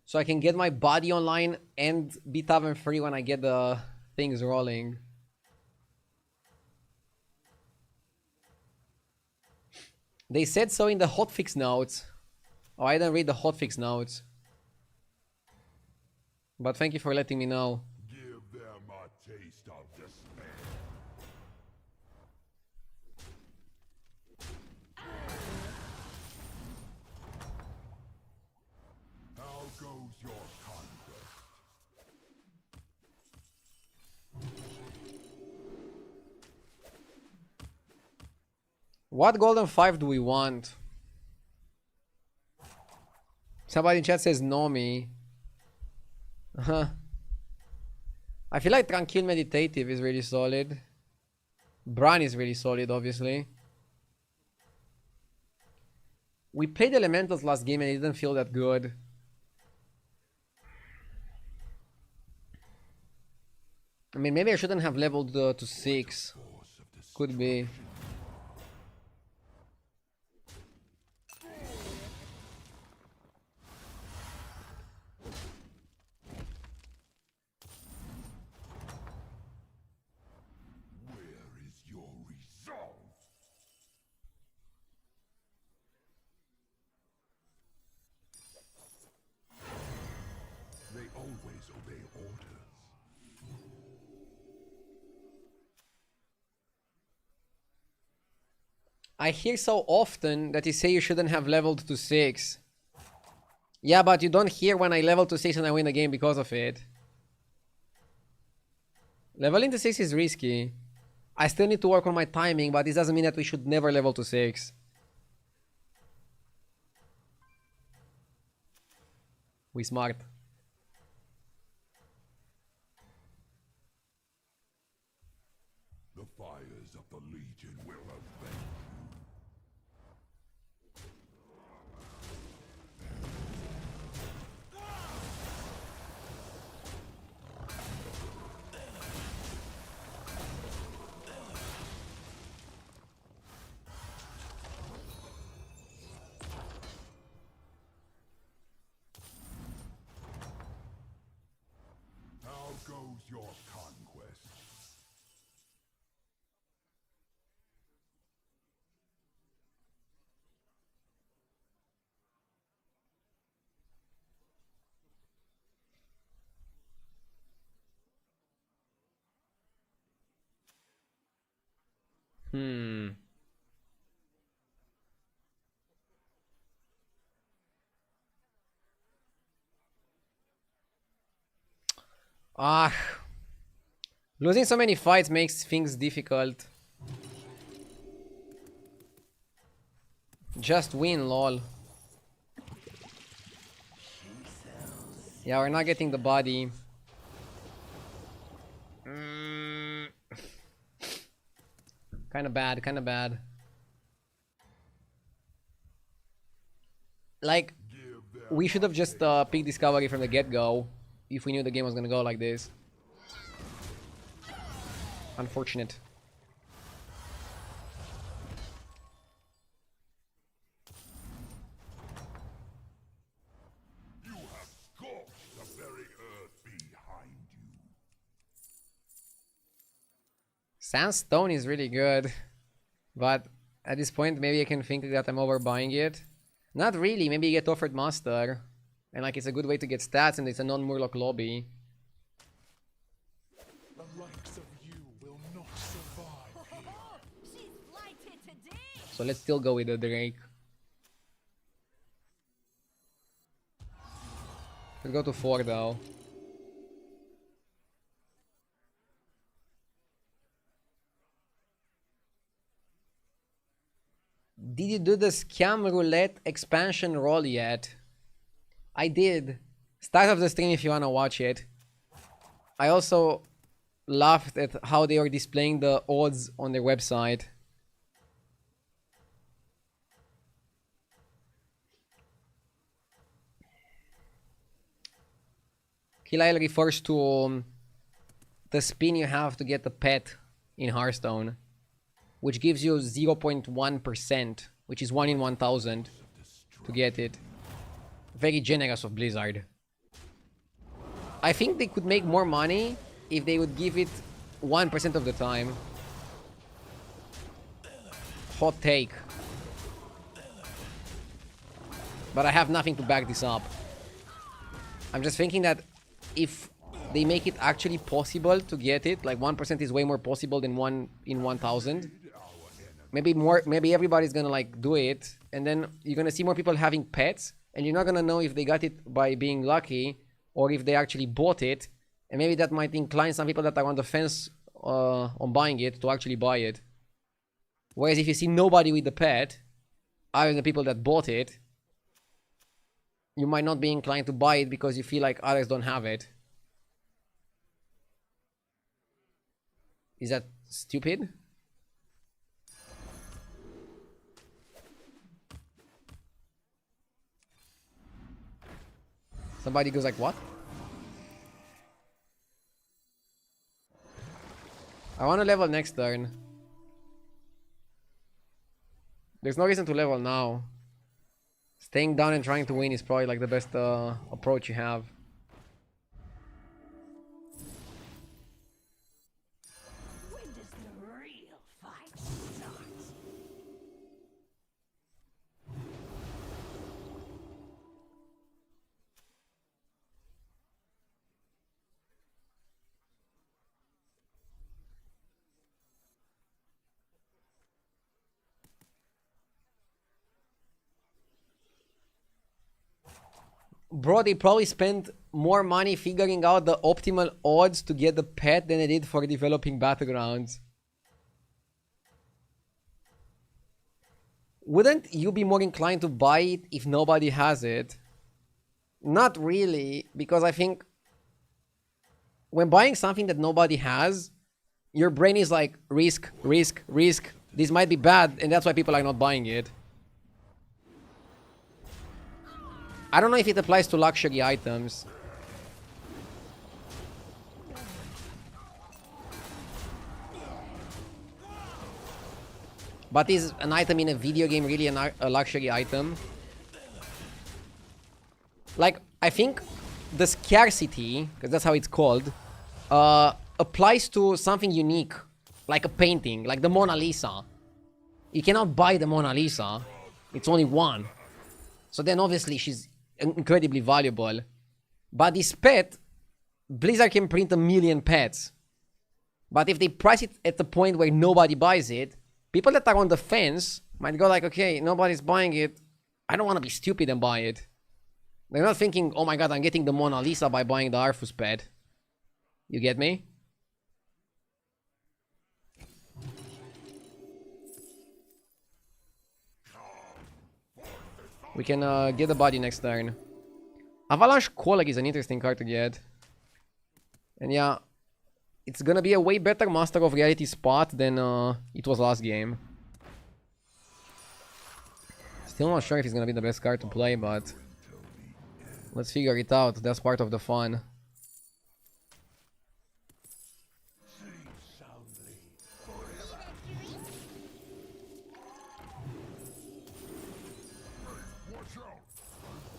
[SPEAKER 1] So I can get my body online and be tavern free when I get the things rolling. They said so in the hotfix notes. Oh, I didn't read the hotfix notes. But thank you for letting me know.
[SPEAKER 4] Give them a taste of despair. How goes your conquest?
[SPEAKER 1] What golden 5 do we want? Somebody in chat says Nomi. Huh. I feel like Tranquil Meditative is really solid. Bran is really solid, obviously. We played Elementals last game and it didn't feel that good. I mean, maybe I shouldn't have leveled to 6. Could be.
[SPEAKER 4] Where is your resolve? They always obey orders.
[SPEAKER 1] I hear so often that you say you shouldn't have leveled to 6. Yeah, but you don't hear when I level to 6 and I win the game because of it. Leveling to 6 is risky. I still need to work on my timing, but this doesn't mean that we should never level to 6. We smart.
[SPEAKER 4] The fires of the Legion will avenge you. How goes your conquest?
[SPEAKER 1] Ah. Losing so many fights makes things difficult. Just win, lol. Yeah, we're not getting the body. Kinda bad, kinda bad. Like, we should have just picked Discovery from the get-go if we knew the game was gonna go like this. Unfortunate.
[SPEAKER 4] You have
[SPEAKER 1] Sandstone is really good, but at this point maybe I can think that I'm overbuying it. Not really, maybe you get offered Master, and like it's a good way to get stats and it's a non-Murloc lobby.
[SPEAKER 2] The likes of you will not survive here.
[SPEAKER 8] She's lighted today.
[SPEAKER 1] So let's still go with the Drake. Let's go to 4 though. Did you do the Scam Roulette expansion roll yet? I did. Start of the stream if you wanna watch it. I also laughed at how they were displaying the odds on their website. Kilyle refers to the spin you have to get the pet in Hearthstone, which gives you 0.1%, which is 1 in 1000 to get it. Very generous of Blizzard. I think they could make more money if they would give it 1% of the time. Hot take. But I have nothing to back this up. I'm just thinking that if they make it actually possible to get it, like 1% is way more possible than 1 in 1000. Maybe everybody's gonna like do it, and then you're gonna see more people having pets, and you're not gonna know if they got it by being lucky or if they actually bought it, and maybe that might incline some people that are on the fence on buying it to actually buy it. Whereas if you see nobody with the pet, other than the people that bought it, you might not be inclined to buy it because you feel like others don't have it. Is that stupid? Somebody goes like, what? I want to level next turn. There's no reason to level now. Staying down and trying to win is probably like the best approach you have.
[SPEAKER 6] When does the real fight start?
[SPEAKER 1] Bro, they probably spent more money figuring out the optimal odds to get the pet than they did for developing Battlegrounds. Wouldn't you be more inclined to buy it if nobody has it? Not really, because I think when buying something that nobody has, your brain is like, risk, risk, risk. This might be bad, and that's why people are not buying it. I don't know if it applies to luxury items. But is an item in a video game really a luxury item? Like, I think the scarcity, because that's how it's called, applies to something unique. Like a painting, like the Mona Lisa. You cannot buy the Mona Lisa. It's only one. So then obviously she's incredibly valuable. But this pet, Blizzard can print 1 million pets. But if they price it at the point where nobody buys it, people that are on the fence might go like, okay, nobody's buying it. I don't want to be stupid and buy it. They're not thinking, oh my god, I'm getting the Mona Lisa by buying the Arthus pet. You get me? We can get the body next turn. Avalanche Collar is an interesting card to get. And yeah, it's gonna be a way better Master of Reality spot than it was last game. Still not sure if it's gonna be the best card to play, but let's figure it out. That's part of the fun.
[SPEAKER 4] Watch out!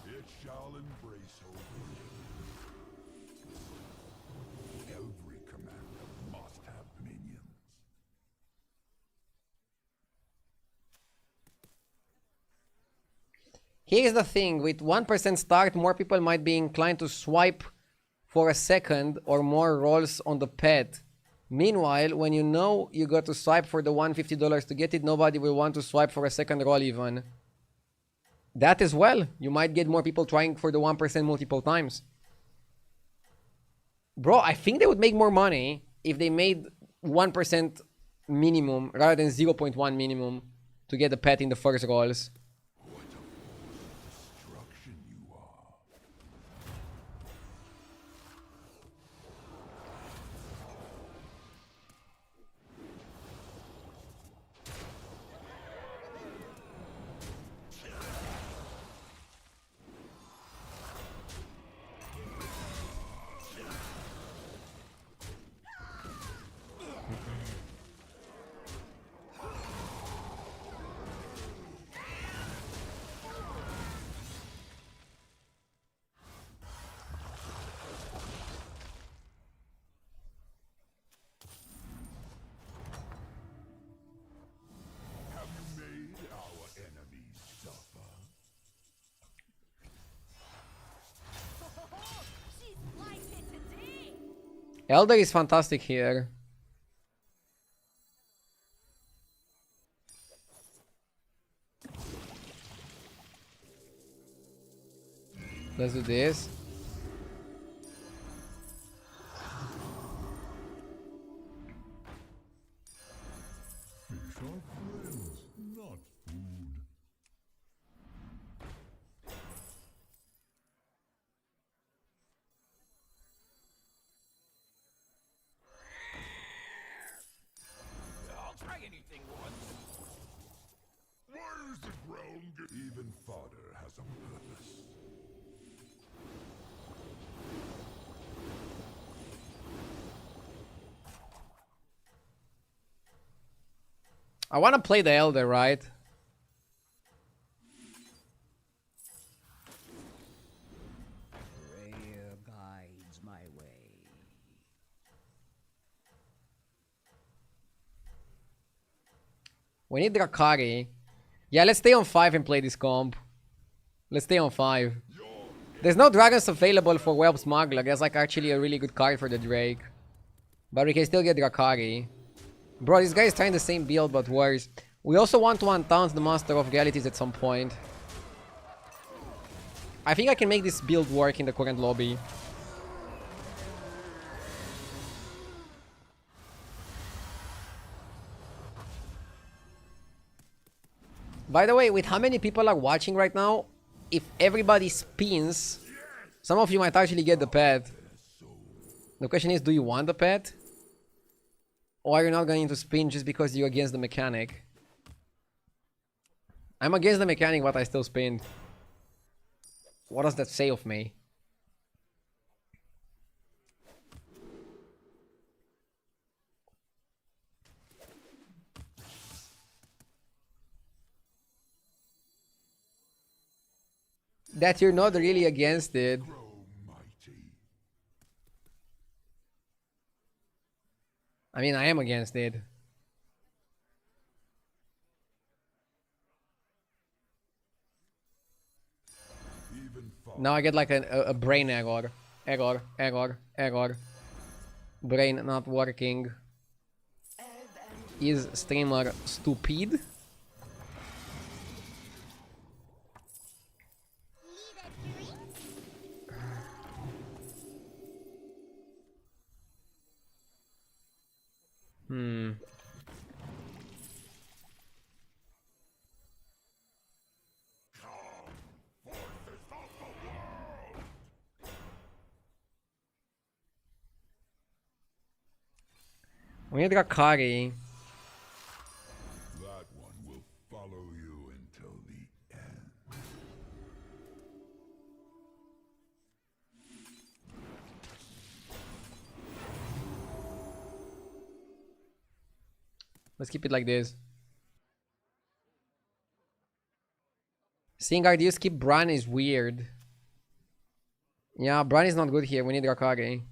[SPEAKER 4] It shall embrace over. Every commander must have minions.
[SPEAKER 1] Here's the thing, with 1% start, more people might be inclined to swipe for a second or more rolls on the pet. Meanwhile, when you know you got to swipe for the $150 to get it, nobody will want to swipe for a second roll even. That as well. You might get more people trying for the 1% multiple times. Bro, I think they would make more money if they made 1% minimum rather than 0.1 minimum to get the pet in the first rolls.
[SPEAKER 4] Destruction you are. Have you made our enemies suffer?
[SPEAKER 8] She's like it today.
[SPEAKER 1] Elder is fantastic here. Let's do this.
[SPEAKER 4] Fish are friends, not food.
[SPEAKER 2] I'll try anything once.
[SPEAKER 4] Why is the ground even fodder has a purpose?
[SPEAKER 1] I want to play the Elder, right?
[SPEAKER 2] Prayer guides my way.
[SPEAKER 1] We need Drakari. Yeah, let's stay on 5 and play this comp. Let's stay on 5. There's no dragons available for Whelp Smuggler. That's like actually a really good card for the Drake. But we can still get Drakari. Bro, this guy is trying the same build but worse. We also want to untaunts the Master of Realities at some point. I think I can make this build work in the current lobby. By the way, with how many people are watching right now, if everybody spins, some of you might actually get the pet. The question is, do you want the pet? Or are you not going to spin just because you're against the mechanic? I'm against the mechanic, but I still spin. What does that say of me? That you're not really against it.
[SPEAKER 4] Grow mighty.
[SPEAKER 1] I mean, I am against it.
[SPEAKER 4] Even fodder.
[SPEAKER 1] Now I get like a brain error. Error. Brain not working. Is streamer stupid? We need Rakari.
[SPEAKER 4] That one will follow you until the end.
[SPEAKER 1] Let's keep it like this. Seeing Ardeus keep Bran is weird. Yeah, Bran is not good here. We need Rakari.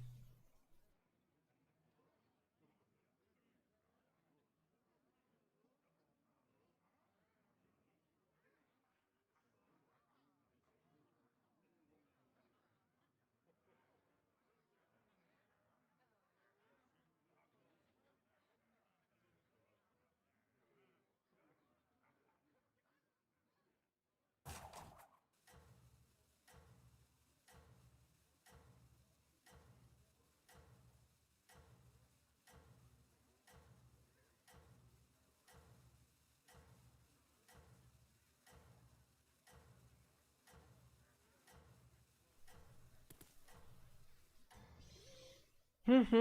[SPEAKER 4] Your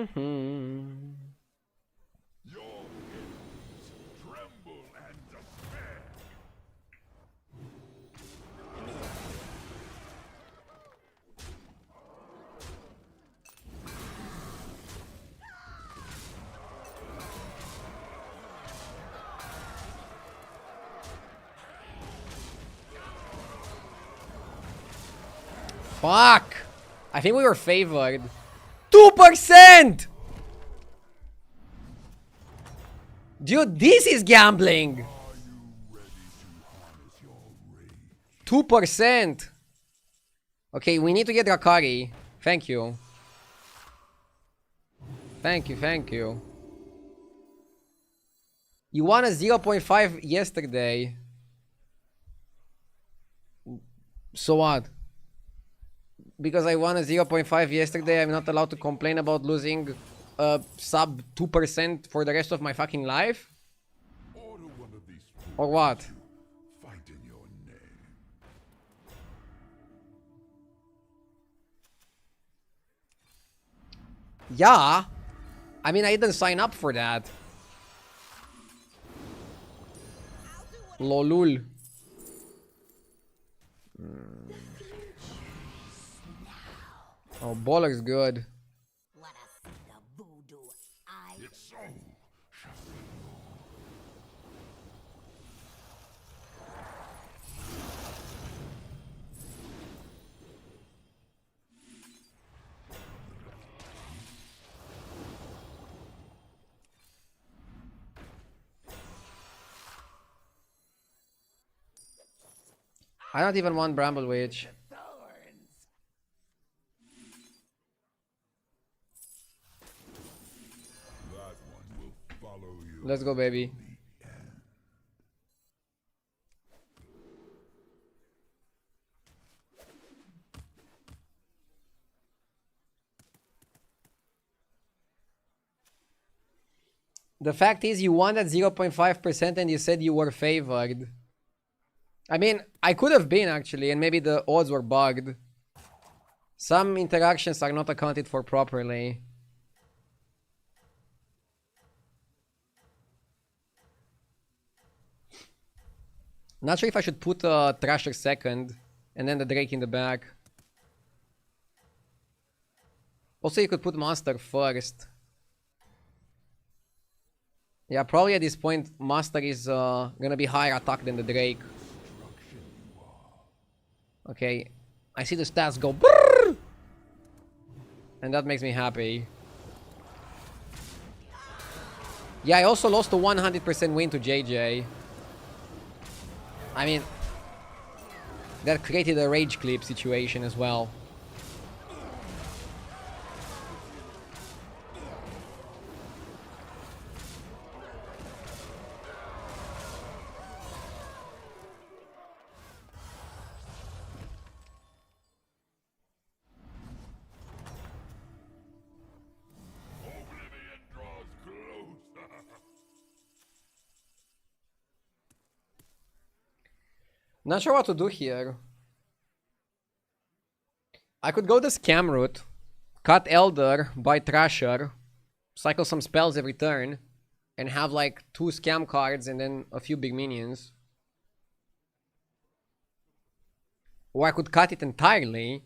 [SPEAKER 4] enemies tremble and despair.
[SPEAKER 1] Fuck! I think we were favored. 2%! Dude, this is gambling! 2%! Okay, we need to get Rakari. Thank you. Thank you, thank you. You won a 0.5 yesterday. So what? Because I won a 0.5 yesterday, I'm not allowed to complain about losing a sub 2% for the rest of my fucking life?
[SPEAKER 4] Order one of these
[SPEAKER 1] Or what?
[SPEAKER 4] fight in your name.
[SPEAKER 1] Yeah. I mean, I didn't sign up for that. Lolul. Oh, Baller's good.
[SPEAKER 6] Let us see the voodoo eye.
[SPEAKER 4] It's so.
[SPEAKER 1] I don't even want Bramble Witch.
[SPEAKER 4] That one will follow you.
[SPEAKER 1] Let's go, baby. The fact is, you won at 0.5% and you said you were favored. I mean, I could have been actually, and maybe the odds were bugged. Some interactions are not accounted for properly. Not sure if I should put Thrasher second and then the Drake in the back. Also, you could put Monster first. Yeah, probably at this point, Master is gonna be higher attack than the Drake. Okay, I see the stats go brrr, and that makes me happy. Yeah, I also lost a 100% win to JJ. I mean, that created a rage clip situation as well.
[SPEAKER 4] Oblivion draws closer.
[SPEAKER 1] Not sure what to do here. I could go the scam route, cut Elder, buy Thrasher, cycle some spells every turn, and have like 2 scam cards and then a few big minions. Or I could cut it entirely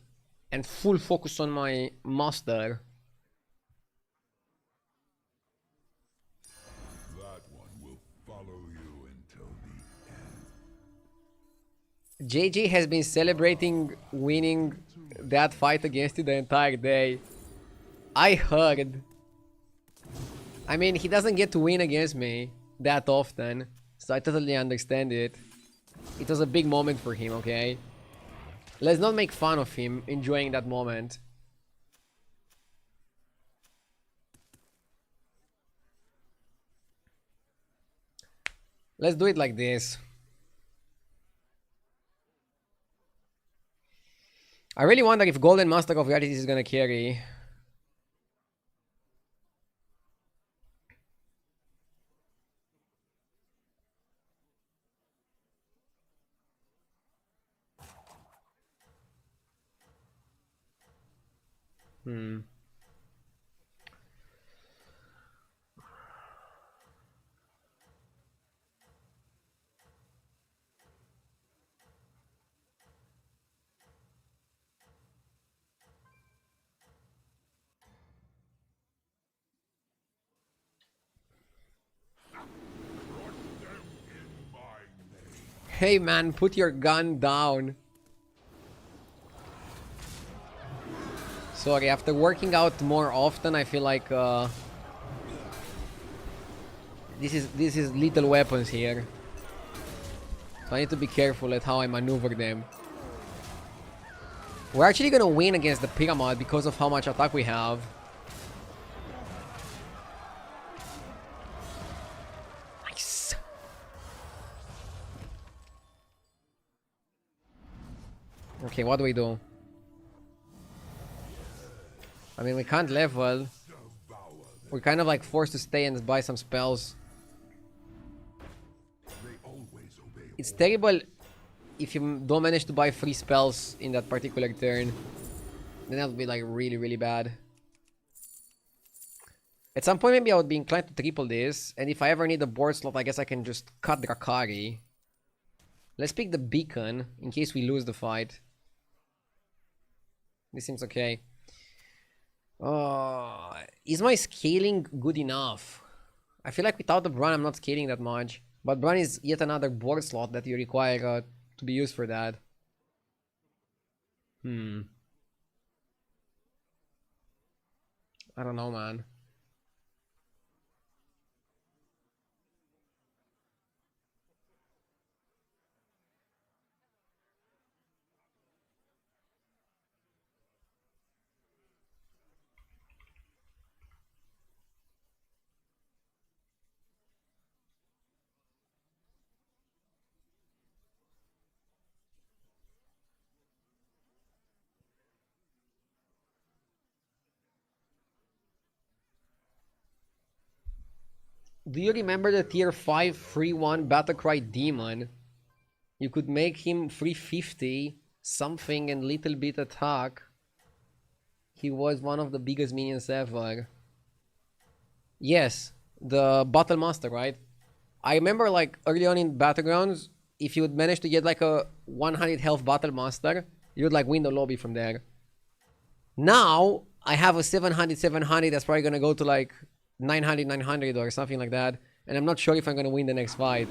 [SPEAKER 1] and full focus on my master.
[SPEAKER 4] That one will follow you until the end.
[SPEAKER 1] JJ has been celebrating winning that fight against you the entire day. I heard. I mean, he doesn't get to win against me that often, so I totally understand it. It was a big moment for him, okay? Let's not make fun of him enjoying that moment. Let's do it like this. I really wonder if Golden Master of Realities is gonna carry. Hey man, put your gun down. Sorry, after working out more often, I feel like this is little weapons here. So I need to be careful at how I maneuver them. We're actually gonna win against the Pyramid because of how much attack we have. Nice. Okay, what do we do? I mean, we can't level. We're kind of like forced to stay and buy some spells. It's terrible if you don't manage to buy 3 spells in that particular turn. Then that would be like really, really bad. At some point, maybe I would be inclined to triple this. And if I ever need a board slot, I guess I can just cut Drakari. Let's pick the Beacon in case we lose the fight. This seems okay. Is my scaling good enough? I feel like without the Bran, I'm not scaling that much. But Bran is yet another board slot that you require to be used for that. I don't know, man. Do you remember the tier 5 free 1 Battlecry Demon? You could make him 350 something and little bit attack. He was one of the biggest minions ever. Yes, the Battle Master, right? I remember like early on in Battlegrounds, if you would manage to get like a 100 health Battle Master, you would like win the lobby from there. Now, I have a 700 that's probably gonna go to like 900 or something like that. And I'm not sure if I'm gonna win the next fight.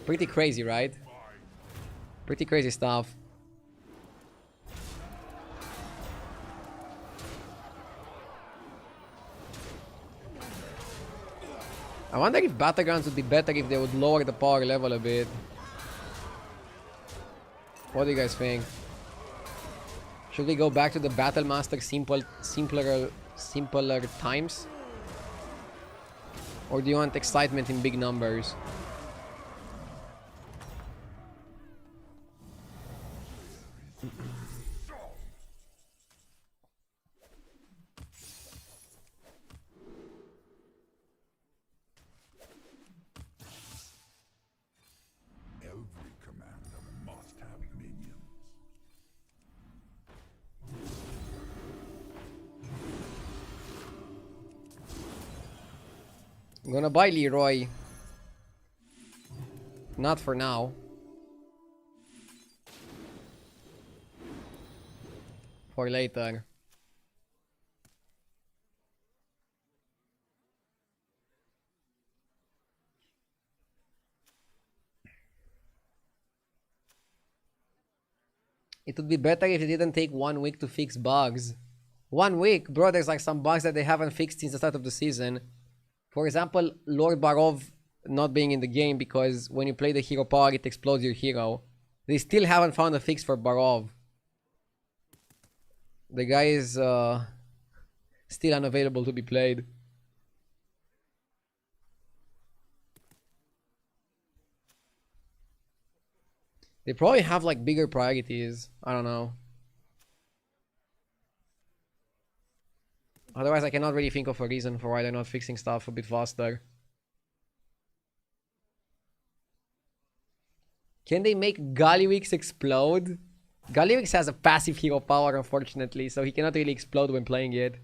[SPEAKER 1] Pretty crazy, right? Pretty crazy stuff. I wonder if Battlegrounds would be better if they would lower the power level a bit. What do you guys think? Should we go back to the Battle Master simpler times? Or do you want excitement in big numbers?
[SPEAKER 4] Every commander must have minions.
[SPEAKER 1] I'm gonna buy Leroy. Not for now. For later. It would be better if it didn't take 1 week to fix bugs. 1 week? Bro, there's like some bugs that they haven't fixed since the start of the season. For example, Lord Barov not being in the game because when you play the hero power, it explodes your hero. They still haven't found a fix for Barov. The guy is still unavailable to be played. They probably have like bigger priorities. I don't know. Otherwise, I cannot really think of a reason for why they're not fixing stuff a bit faster. Can they make Gallywix explode? Gallywix has a passive hero power, unfortunately, so he cannot really explode when playing it.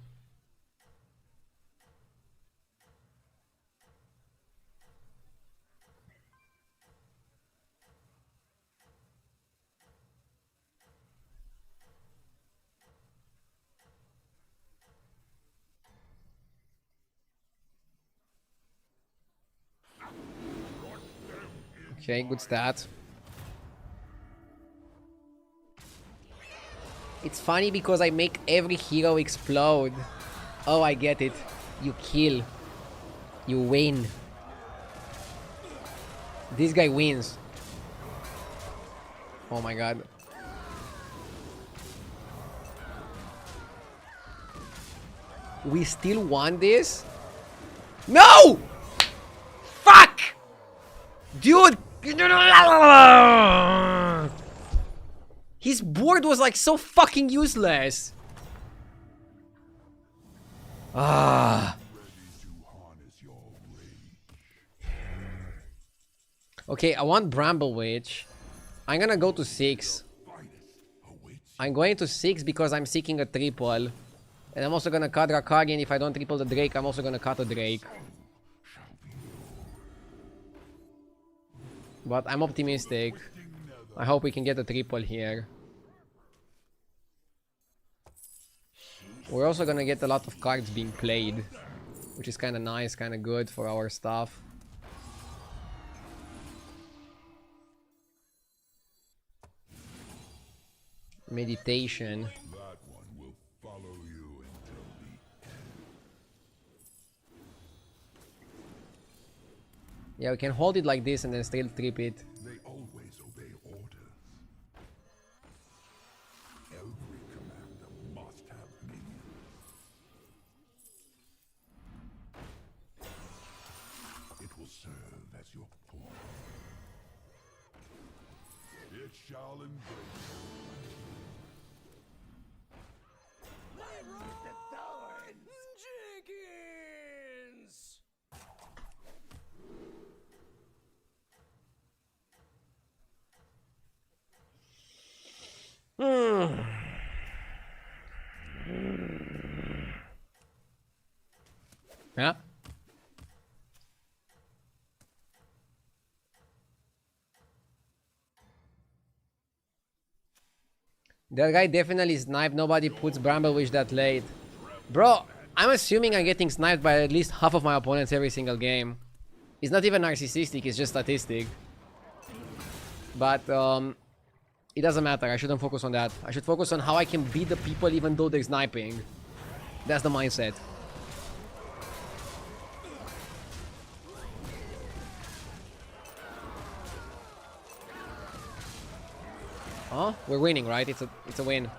[SPEAKER 1] Okay, good stat. It's funny because I make every hero explode. Oh, I get it. You kill. You win. This guy wins. Oh my god. We still won this? No! Fuck! Dude! His board was like so fucking useless. Ah. Okay, I want Bramble Witch. I'm gonna go to 6. I'm going to 6 because I'm seeking a triple. And I'm also gonna cut Rakarian. If I don't triple the Drake, I'm also gonna cut a Drake. But I'm optimistic. I hope we can get a triple here. We're also gonna get a lot of cards being played, which is kinda nice, kinda good for our stuff. Meditation.
[SPEAKER 4] That one will follow you until the end.
[SPEAKER 1] Yeah, we can hold it like this and then still trip it.
[SPEAKER 4] They always obey orders. Every commander must have minions. It will serve as your pawn. It shall embrace you.
[SPEAKER 2] Jenkins!
[SPEAKER 1] Yeah. That guy definitely sniped. Nobody puts Bramble Witch that late. Bro, I'm assuming I'm getting sniped by at least half of my opponents every single game. It's not even narcissistic, it's just statistic. But, it doesn't matter. I shouldn't focus on that. I should focus on how I can beat the people even though they're sniping. That's the mindset. Huh? We're winning, right? It's a win.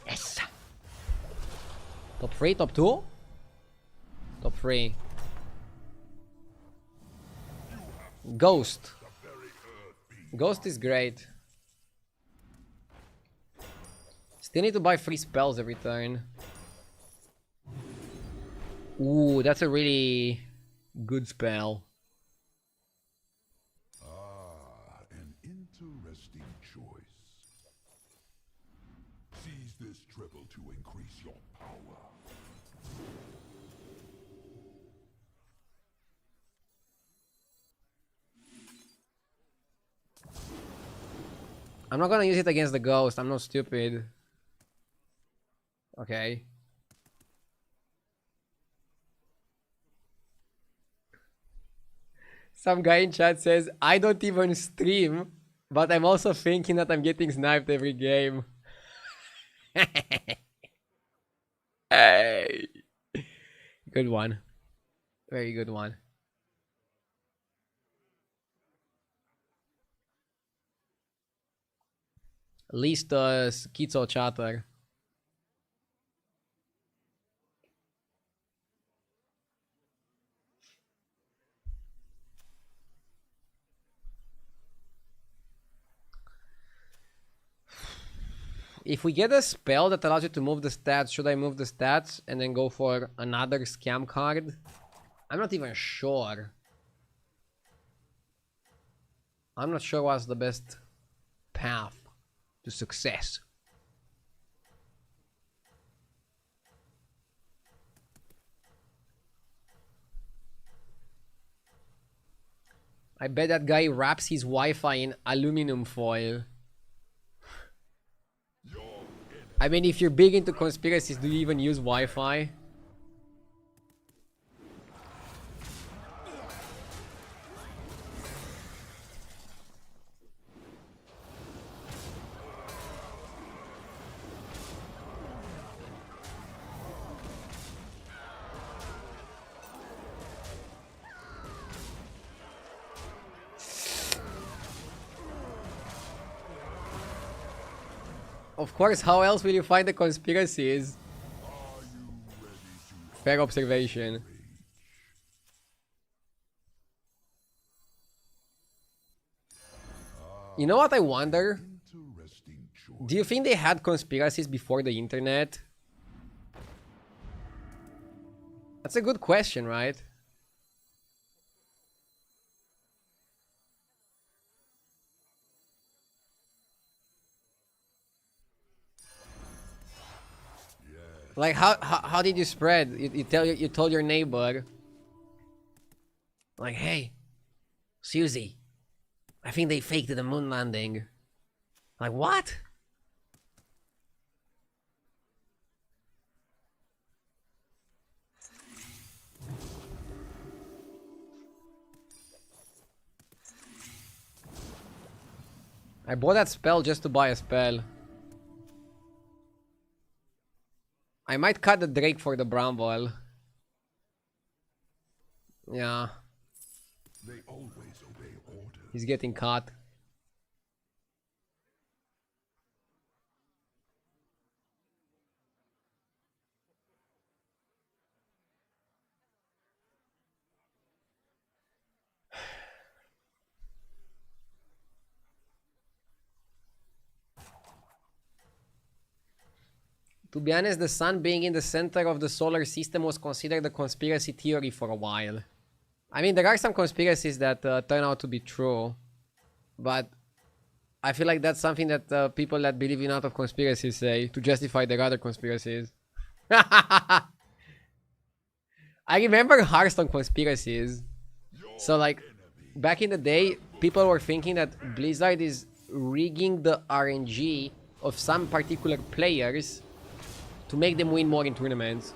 [SPEAKER 1] Yes. Top 3, top 2? Top 3. Ghost. Ghost is great. Still need to buy 3 spells every turn. Ooh, that's a really good spell.
[SPEAKER 4] An interesting choice. Seize this triple to increase your power.
[SPEAKER 1] I'm not gonna use it against the ghost. I'm not stupid. Okay. Some guy in chat says, I don't even stream, but I'm also thinking that I'm getting sniped every game. Hey. Good one. Very good one. Least schizo chatter. If we get a spell that allows you to move the stats, should I move the stats and then go for another scam card? I'm not even sure. I'm not sure what's the best path to success. I bet that guy wraps his Wi-Fi in aluminum foil. I mean, if you're big into conspiracies, do you even use Wi-Fi? Of course, how else will you find the conspiracies? Fair observation. You know what I wonder?
[SPEAKER 4] Interesting choice.
[SPEAKER 1] Do you think they had conspiracies before the internet? That's a good question, right? Like how did you spread? You told your neighbor, like, hey, Susie, I think they faked the moon landing. Like, what? I bought that spell just to buy a spell. I might cut the Drake for the Bramble. Yeah.
[SPEAKER 4] They always obey orders.
[SPEAKER 1] He's getting caught. To be honest, the sun being in the center of the solar system was considered a conspiracy theory for a while. I mean, there are some conspiracies that turn out to be true, but I feel like that's something that people that believe in a lot of conspiracies say to justify their other conspiracies. I remember Hearthstone conspiracies. So, like, back in the day, people were thinking that Blizzard is rigging the RNG of some particular players to make them win more in tournaments.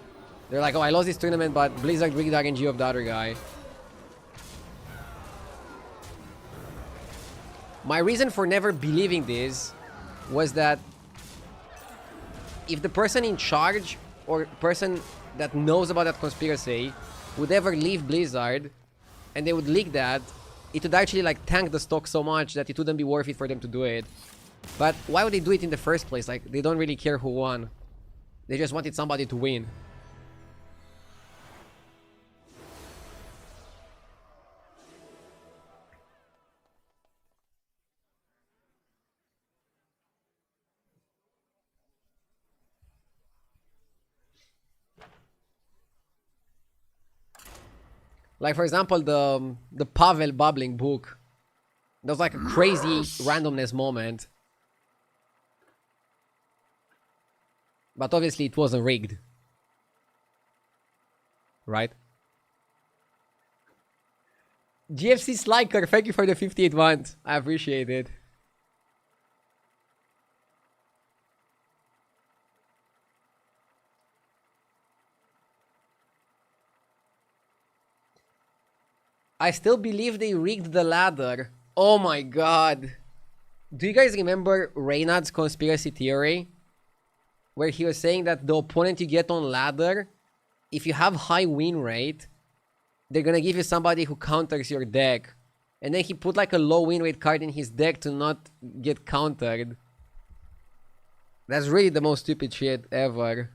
[SPEAKER 1] They're like, oh, I lost this tournament, but Blizzard rigged the RNG of the other guy. My reason for never believing this was that if the person in charge or person that knows about that conspiracy would ever leave Blizzard and they would leak that, it would actually like tank the stock so much that it wouldn't be worth it for them to do it. But why would they do it in the first place? Like, they don't really care who won. They just wanted somebody to win. Like, for example, the Pavel bubbling book. That was like a crazy randomness moment. But obviously it wasn't rigged. Right? GFC Sliker, thank you for the 58 months. I appreciate it. I still believe they rigged the ladder. Oh my god. Do you guys remember Reynard's conspiracy theory? Where he was saying that the opponent you get on ladder, if you have high win rate, they're gonna give you somebody who counters your deck. And then he put like a low win rate card in his deck to not get countered. That's really the most stupid shit ever.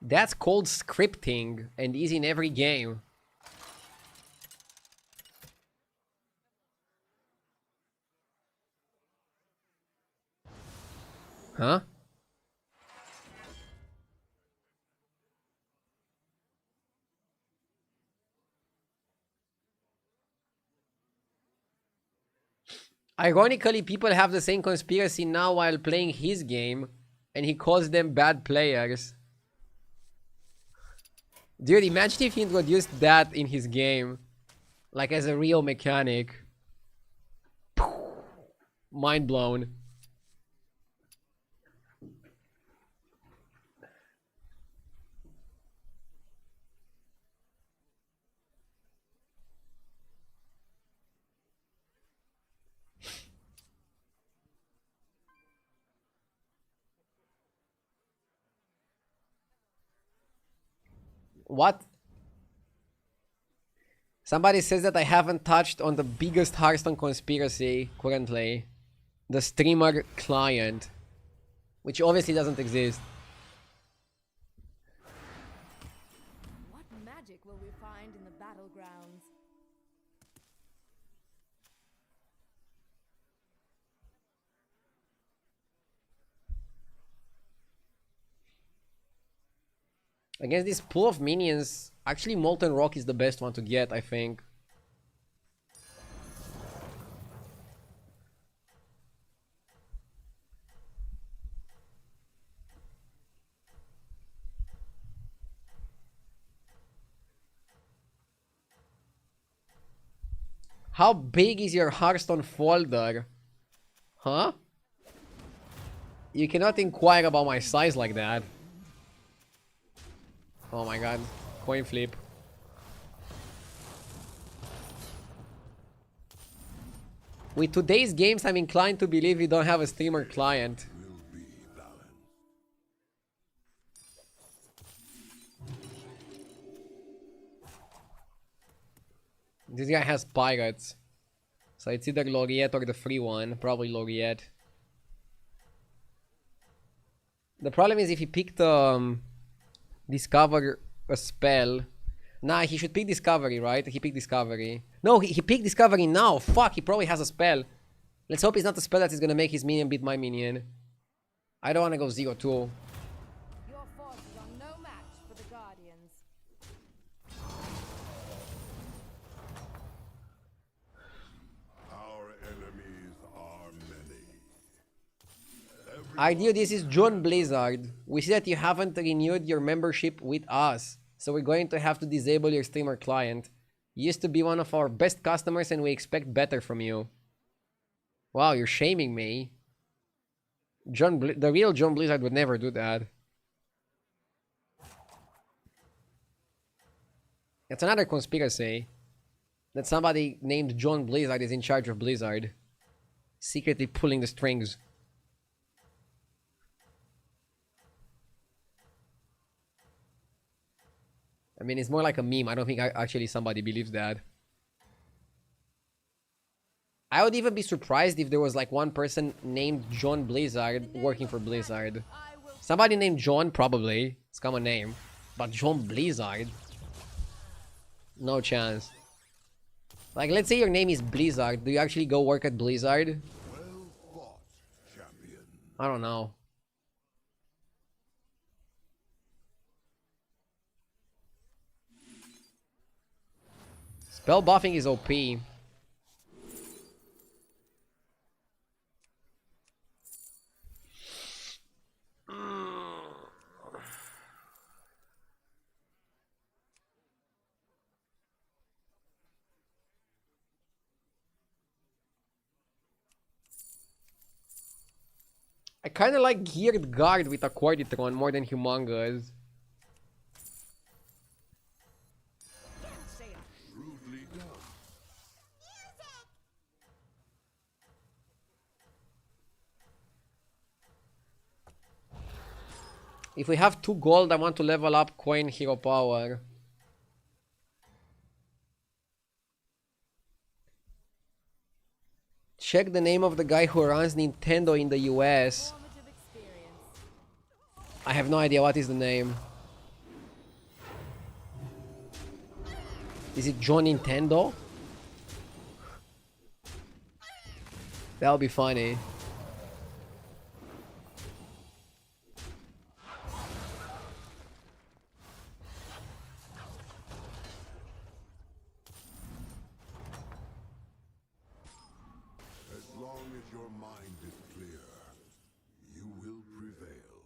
[SPEAKER 1] That's called scripting and is in every game. Huh? Ironically, people have the same conspiracy now while playing his game, and he calls them bad players. Dude, imagine if he introduced that in his game. Like as a real mechanic. Mind blown. What? Somebody says that I haven't touched on the biggest Hearthstone conspiracy currently. The streamer client. Which obviously doesn't exist.
[SPEAKER 8] What magic will we find in the Battlegrounds?
[SPEAKER 1] Against this pool of minions, actually Molten Rock is the best one to get, I think. How big is your Hearthstone folder? Huh? You cannot inquire about my size like that. Oh my god. Coin flip. With today's games, I'm inclined to believe we don't have a streamer client. This guy has pirates. So it's either Laureate or the free one. Probably Laureate. The problem is if he picked Discover a spell. Nah, he should pick Discovery, right? He picked Discovery. No, he picked Discovery now. Fuck, he probably has a spell. Let's hope it's not a spell that is gonna make his minion beat my minion. I don't wanna go 0-2.
[SPEAKER 8] Your forces are no match for the Guardians.
[SPEAKER 4] Our enemies are many.
[SPEAKER 1] Idea, this is John Blizzard. We see that you haven't renewed your membership with us. So we're going to have to disable your streamer client. You used to be one of our best customers and we expect better from you. Wow, you're shaming me. The real John Blizzard would never do that. It's another conspiracy. That somebody named John Blizzard is in charge of Blizzard. Secretly pulling the strings. I mean, it's more like a meme. I don't think actually somebody believes that. I would even be surprised if there was like one person named John Blizzard working for Blizzard. Somebody named John, probably. It's a common name. But John Blizzard? No chance. Like, let's say your name is Blizzard. Do you actually go work at Blizzard?
[SPEAKER 4] Well fought, champion.
[SPEAKER 1] I don't know. Spell buffing is OP. I kinda like Geared Guard with Accordion more than Humongous.
[SPEAKER 4] Shrewdly done.
[SPEAKER 1] If we have 2 gold, I want to level up Coin Hero Power. Check the name of the guy who runs Nintendo in the US. I have no idea what is the name. Is it John Nintendo? That'll be funny.
[SPEAKER 4] As long as your mind is clear, you will prevail.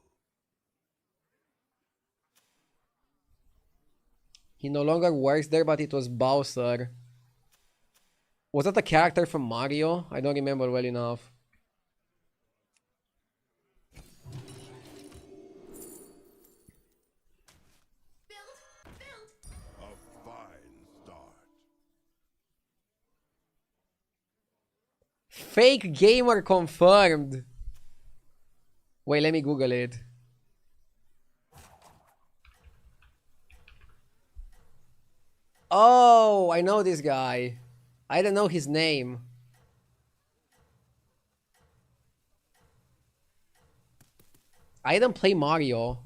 [SPEAKER 1] He no longer works there, but it was Bowser. Was that a character from Mario? I don't remember well enough.
[SPEAKER 4] A fine start.
[SPEAKER 1] Fake gamer confirmed. Wait, let me Google it. Oh, I know this guy. I don't know his name. I don't play Mario.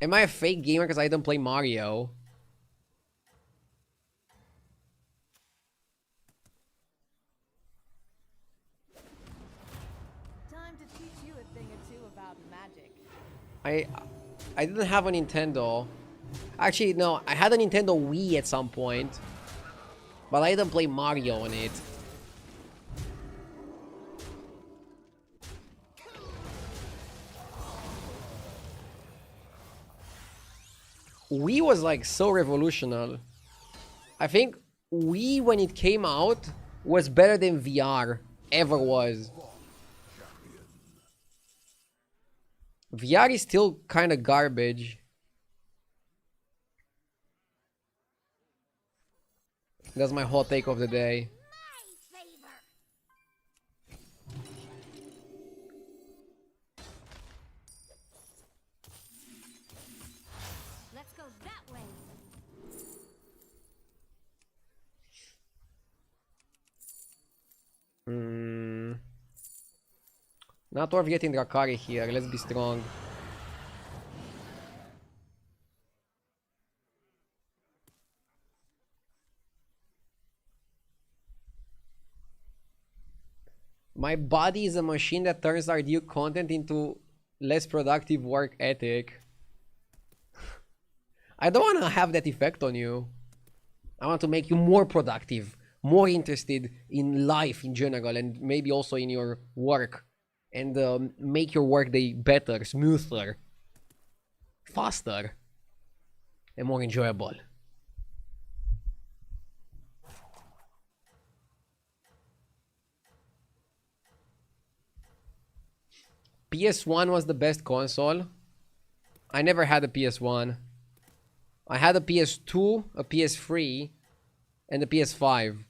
[SPEAKER 1] Am I a fake gamer because I don't play Mario?
[SPEAKER 8] Time to teach you a thing or two about magic.
[SPEAKER 1] I didn't have a Nintendo. Actually, no, I had a Nintendo Wii at some point. But I didn't play Mario on it. Wii was like so revolutionary. I think Wii, when it came out, was better than VR ever was. VR is still kind of garbage. That's my hot take of the day.
[SPEAKER 3] My favor.
[SPEAKER 5] Let's go that way.
[SPEAKER 1] Not worth getting Drakari here. Let's be strong. My body is a machine that turns our new content into less productive work ethic. I don't want to have that effect on you. I want to make you more productive, more interested in life in general, and maybe also in your work. And make your workday better, smoother, faster, and more enjoyable. PS1 was the best console. I never had a PS1. I had a PS2, a PS3, and a PS5.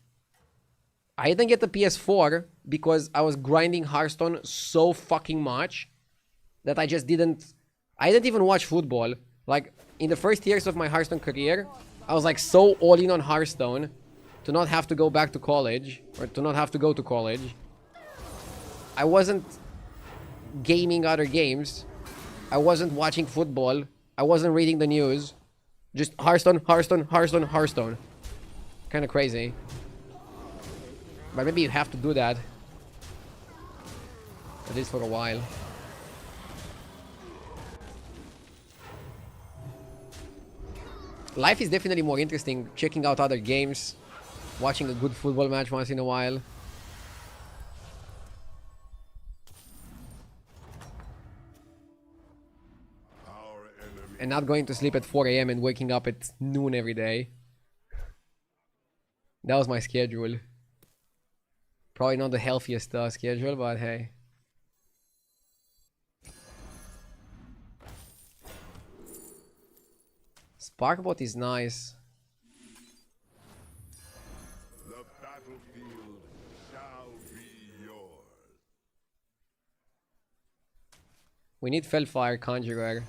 [SPEAKER 1] I didn't get the PS4 because I was grinding Hearthstone so fucking much that I just didn't... I didn't even watch football. Like, in the first years of my Hearthstone career, I was like so all in on Hearthstone to not have to go back to college, or to not have to go to college. I wasn't gaming other games. I wasn't watching football. I wasn't reading the news. Just Hearthstone, Hearthstone, Hearthstone, Hearthstone. Kind of crazy. But maybe you have to do that. At least for a while. Life is definitely more interesting checking out other games, watching a good football match once in a while. And not going to sleep at 4 AM and waking up at noon every day. That was my schedule. Probably not the healthiest schedule, but hey. Sparkbot is nice.
[SPEAKER 4] The battlefield shall be yours.
[SPEAKER 1] We need Felfire Conjurer.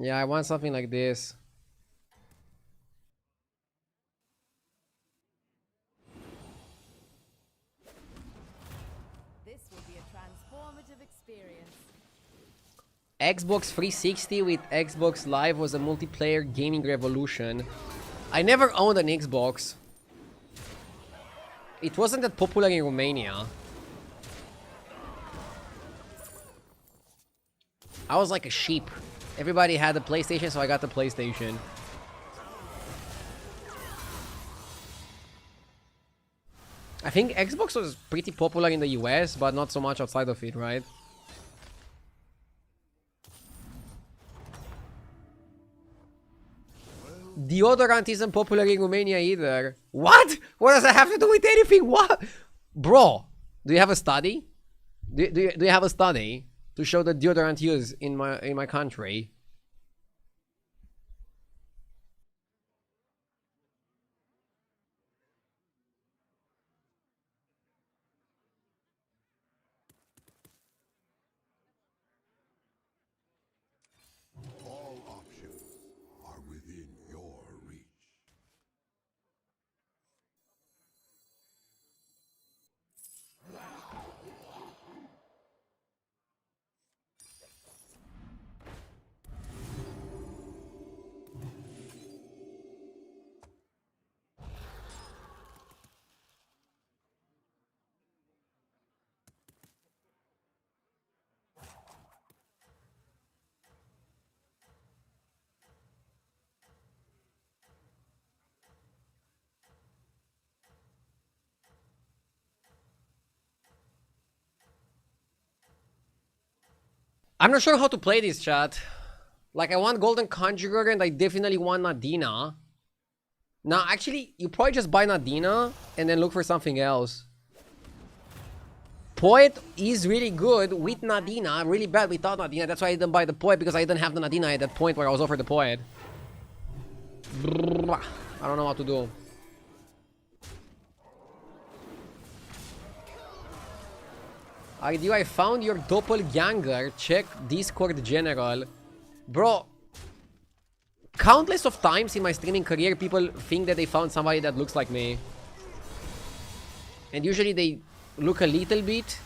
[SPEAKER 1] Yeah, I want something like this.
[SPEAKER 8] This will be a transformative experience.
[SPEAKER 1] Xbox 360 with Xbox Live was a multiplayer gaming revolution. I never owned an Xbox. It wasn't that popular in Romania. I was like a sheep. Everybody had a PlayStation, so I got the PlayStation. I think Xbox was pretty popular in the US, but not so much outside of it, right? Deodorant isn't popular in Romania either. What? What does that have to do with anything? What? Bro, do you have a study? Do you have a study to show the deodorant use in my country?
[SPEAKER 4] All options are within your reach.
[SPEAKER 1] I'm not sure how to play this, chat. Like, I want Golden Conjurer and I definitely want Nadina. Now, actually, you probably just buy Nadina and then look for something else. Poet is really good with Nadina, really bad without Nadina. That's why I didn't buy the Poet, because I didn't have the Nadina at that point where I was offered the Poet. I don't know what to do. I found your doppelganger. Check Discord General. Bro, countless of times in my streaming career, people think that they found somebody that looks like me. And usually they look a little bit,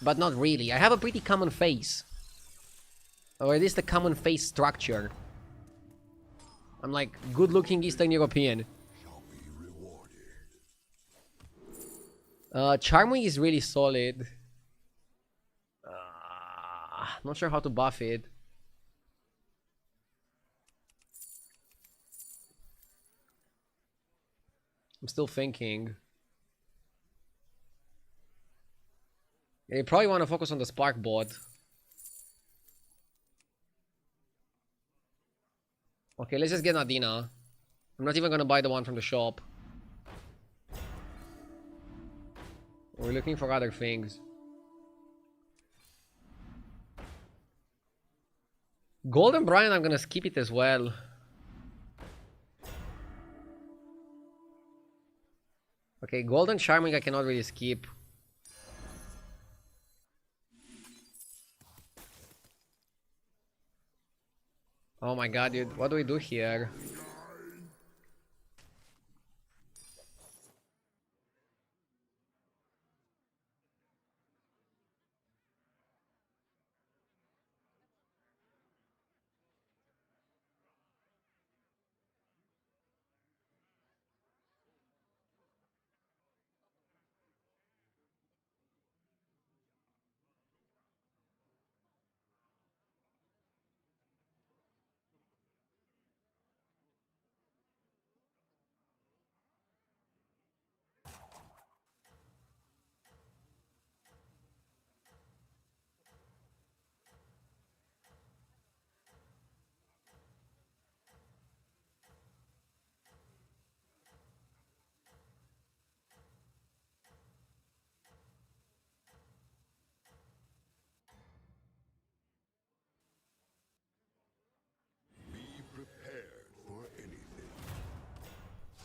[SPEAKER 1] but not really. I have a pretty common face. Or at least a common face structure. I'm like good-looking Eastern European. Charming is really solid. Not sure how to buff it. I'm still thinking. Yeah, you probably want to focus on the Spark bot. Okay, let's just get Nadina. I'm not even gonna buy the one from the shop. We're looking for other things. Golden Brian, I'm gonna skip it as well. Okay, Golden Charming I cannot really skip. Oh my god, dude, what do we do here?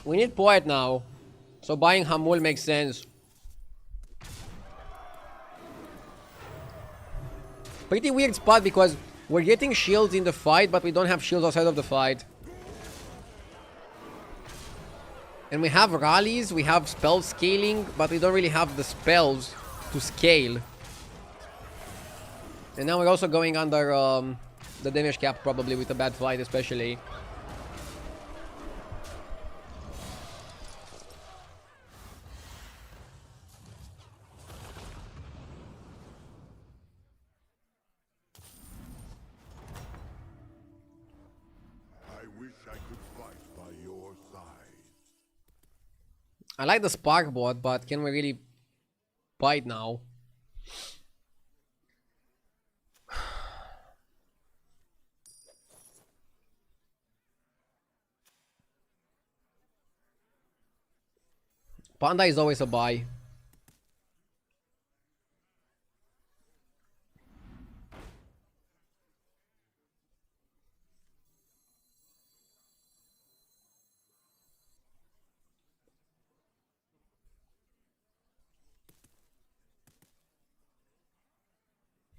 [SPEAKER 1] We need Poet now, so buying Hamul makes sense. Pretty weird spot because we're getting shields in the fight, but we don't have shields outside of the fight. And we have rallies, we have spell scaling, but we don't really have the spells to scale. And now we're also going under the damage cap probably with a bad fight especially. I like the Spark bot, but can we really buy it now? Panda is always a buy.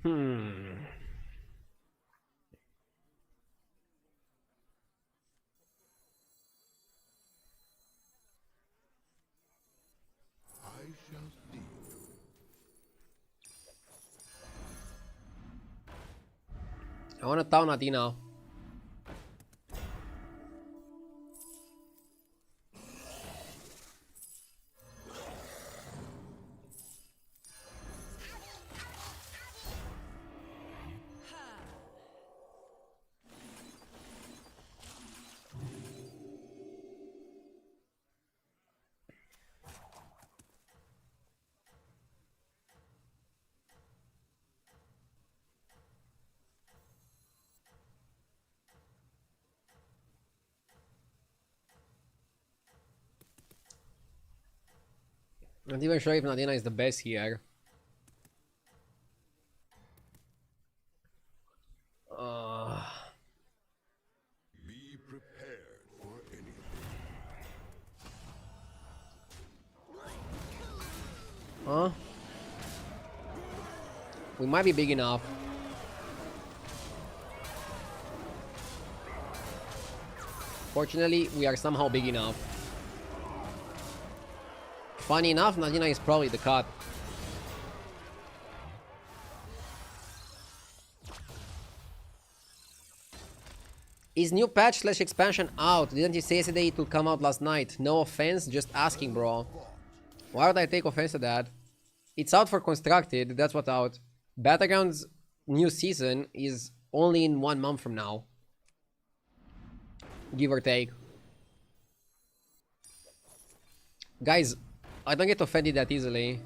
[SPEAKER 4] I shall see you.
[SPEAKER 1] I want to town Ati now. Not even sure if Nadina is the best here.
[SPEAKER 4] Be prepared for anything.
[SPEAKER 1] Huh? We might be big enough. Fortunately, we are somehow big enough. Funny enough, Nadina is probably the cut. Is new patch slash expansion out? Didn't you say yesterday it will come out last night? No offense, just asking, bro. Why would I take offense to that? It's out for constructed, that's what's out. Battlegrounds new season is only in 1 month from now. Give or take. Guys, I don't get offended that easily.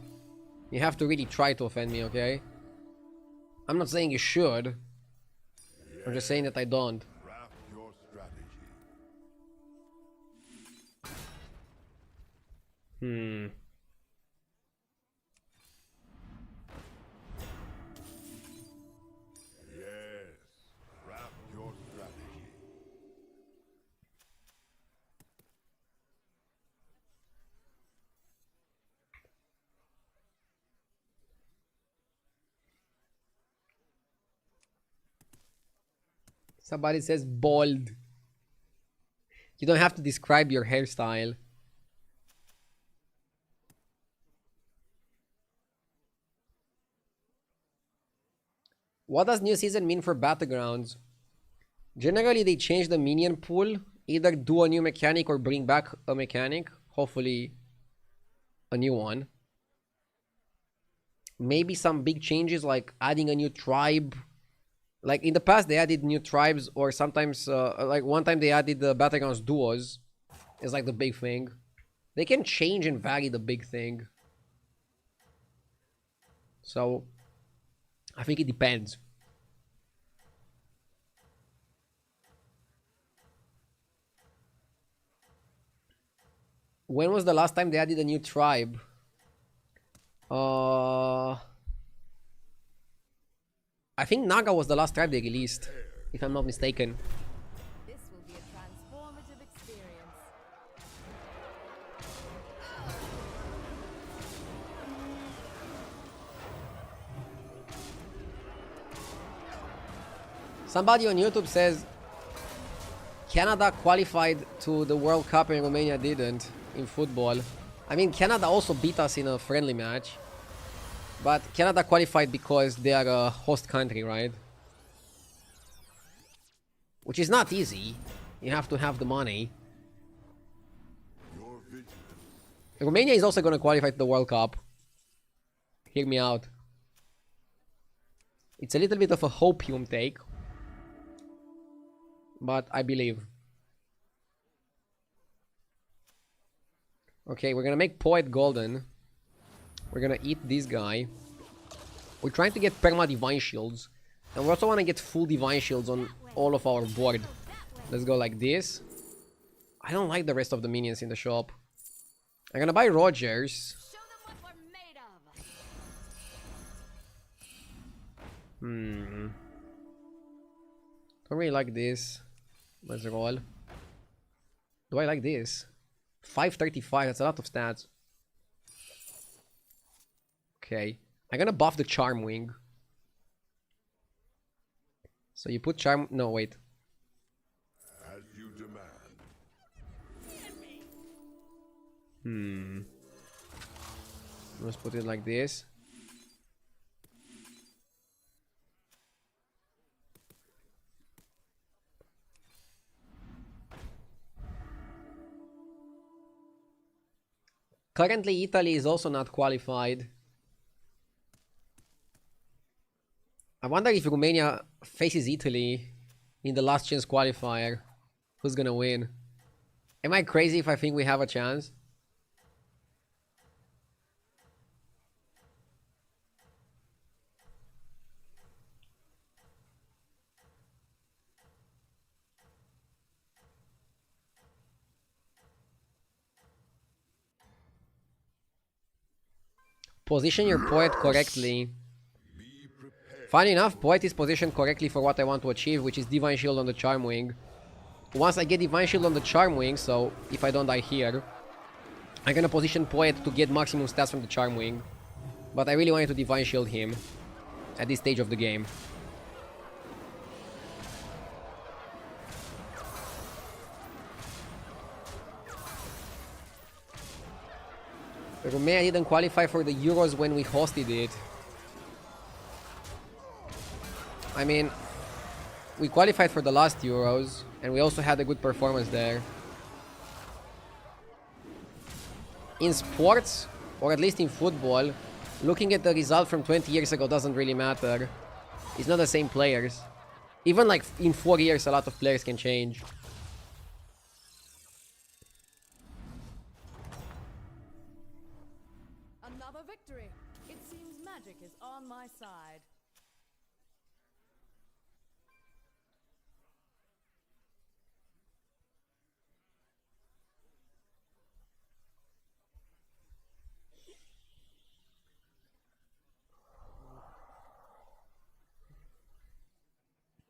[SPEAKER 1] You have to really try to offend me, okay? I'm not saying you should. I'm just saying that I don't.
[SPEAKER 4] Craft your strategy. Yes, craft your strategy.
[SPEAKER 1] Somebody says bald. You don't have to describe your hairstyle. What does new season mean for Battlegrounds? Generally, they change the minion pool. Either do a new mechanic or bring back a mechanic. Hopefully, a new one. Maybe some big changes like adding a new tribe. Like in the past, they added new tribes, or sometimes, like one time they added the Battlegrounds duos. It's like the big thing. They can change and vary the big thing. So, I think it depends. When was the last time they added a new tribe? I think Naga was the last tribe they released, if I'm not mistaken.
[SPEAKER 8] This will be a transformative experience.
[SPEAKER 1] Somebody on YouTube says Canada qualified to the World Cup and Romania didn't in football. I mean, Canada also beat us in a friendly match. But Canada qualified because they are a host country, right? Which is not easy. You have to have the money.
[SPEAKER 4] Your vigilance.
[SPEAKER 1] Romania is also going to qualify to the World Cup. Hear me out. It's a little bit of a hopium take. But I believe. Okay, we're going to make Poet Golden. We're gonna eat this guy. We're trying to get perma divine shields. And we also want to get full divine shields on all of our board. Let's go like this. I don't like the rest of the minions in the shop. I'm gonna buy Rogers.
[SPEAKER 8] Show them what we're made of.
[SPEAKER 1] Don't really like this. Let's roll. Do I like this? 535, that's a lot of stats. Okay. I'm gonna buff the Charm Wing. So you put Charm... No, wait.
[SPEAKER 4] As you demand.
[SPEAKER 1] Let's put it like this. Currently, Italy is also not qualified. I wonder if Romania faces Italy in the last chance qualifier. Who's gonna win? Am I crazy if I think we have a chance? Position your poet correctly. Funny enough, poet is positioned correctly for what I want to achieve, which is Divine Shield on the Charm Wing. Once I get Divine Shield on the Charm Wing, so if I don't die here, I'm gonna position poet to get maximum stats from the Charm Wing. But I really wanted to Divine Shield him at this stage of the game. Romania didn't qualify for the Euros when we hosted it. I mean, we qualified for the last Euros, and we also had a good performance there. In sports, or at least in football, looking at the result from 20 years ago doesn't really matter. It's not the same players. Even like in 4 years, a lot of players can change.
[SPEAKER 8] Another victory. It seems magic is on my side.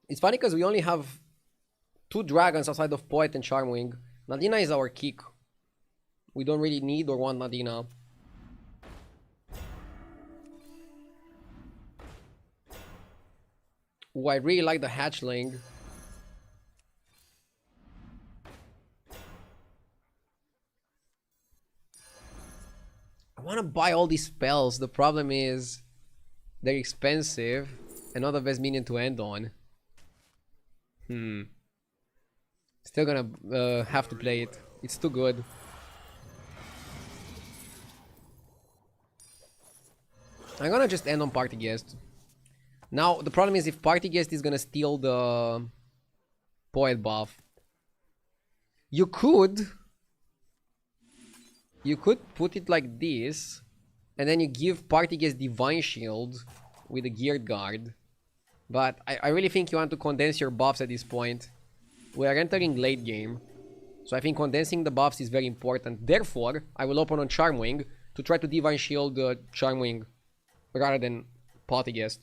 [SPEAKER 1] It's funny because we only have 2 dragons outside of Poet and Charmwing. Nadina is our kick. We don't really need or want Nadina. Ooh, I really like the hatchling. I want to buy all these spells. The problem is they're expensive and not the best minion to end on. Still gonna have to play it. It's too good. I'm gonna just end on Party Guest. Now, the problem is if Party Guest is gonna steal the Poet buff. You could put it like this, and then you give Party Guest Divine Shield with a Geared Guard. But I really think you want to condense your buffs at this point. We are entering late game, so I think condensing the buffs is very important. Therefore, I will open on Charmwing to try to Divine Shield Charmwing rather than Party Guest.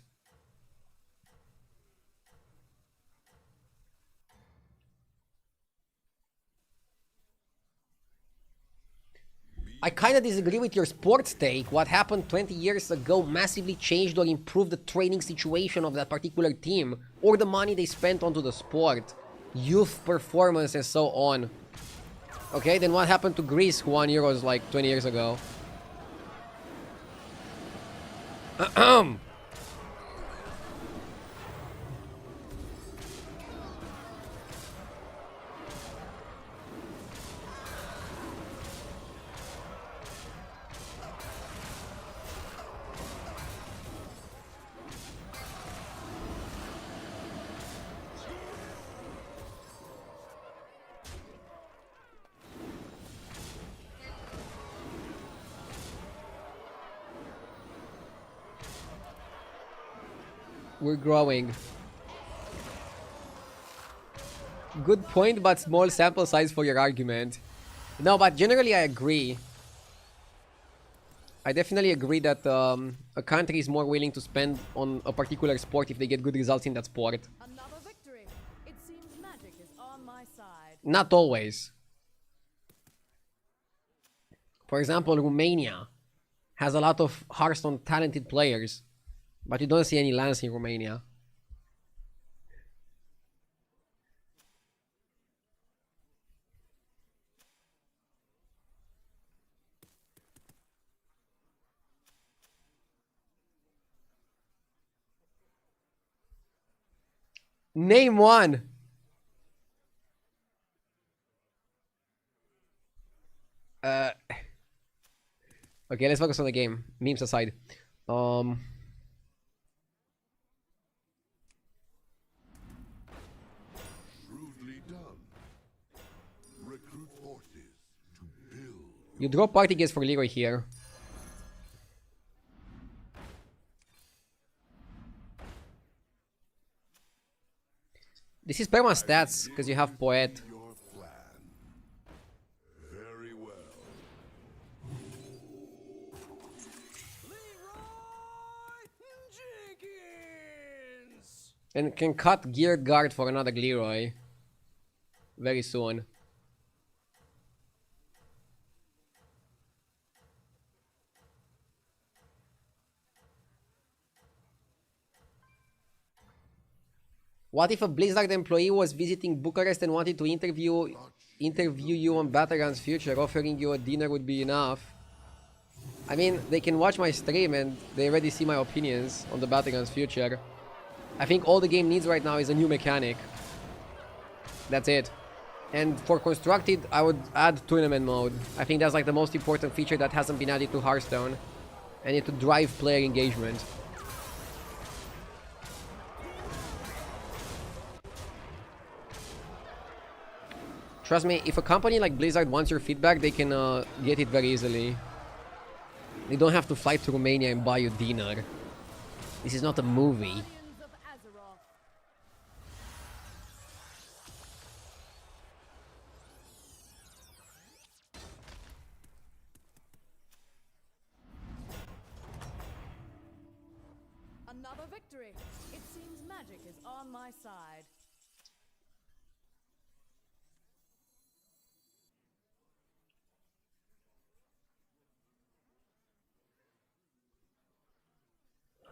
[SPEAKER 1] I kinda disagree with your sports take. What happened 20 years ago massively changed or improved the training situation of that particular team, or the money they spent onto the sport, youth performance and so on. Okay, then what happened to Greece who won Euros like 20 years ago? We're growing. Good point, but small sample size for your argument. No, but generally I agree. I definitely agree that a country is more willing to spend on a particular sport if they get good results in that sport.
[SPEAKER 8] Another victory. It seems magic is on my side.
[SPEAKER 1] Not always. For example, Romania has a lot of Hearthstone talented players, but you don't see any lands in Romania. Name one. Okay, let's focus on the game. Memes aside.
[SPEAKER 4] Shrewdly done. Recruit forces to build.
[SPEAKER 1] You draw party guests for Leroy here. This is perma stats because you have Poet.
[SPEAKER 4] Your plan. Very well.
[SPEAKER 2] Leroy Jenkins!
[SPEAKER 1] And can cut Gear Guard for another Leroy. Very soon. What if a Blizzard employee was visiting Bucharest and wanted to interview you on Battlegrounds Future? Offering you a dinner would be enough. I mean, they can watch my stream and they already see my opinions on the Battlegrounds Future. I think all the game needs right now is a new mechanic. That's it. And for Constructed, I would add tournament mode. I think that's like the most important feature that hasn't been added to Hearthstone. And it to drive player engagement. Trust me, if a company like Blizzard wants your feedback, they can get it very easily. They don't have to fly to Romania and buy you dinner. This is not a movie.
[SPEAKER 8] Guardians of Azeroth. Another victory. It seems magic is on my side.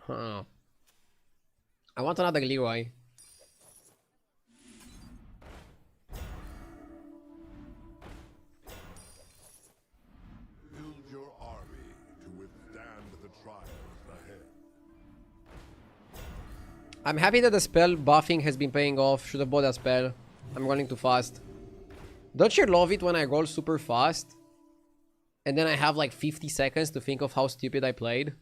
[SPEAKER 1] Huh. I want another Leroy.
[SPEAKER 4] Build your army to withstand the trials ahead.
[SPEAKER 1] I'm happy that the spell buffing has been paying off. Should have bought that spell. I'm rolling too fast. Don't you love it when I roll super fast? And then I have like 50 seconds to think of how stupid I played?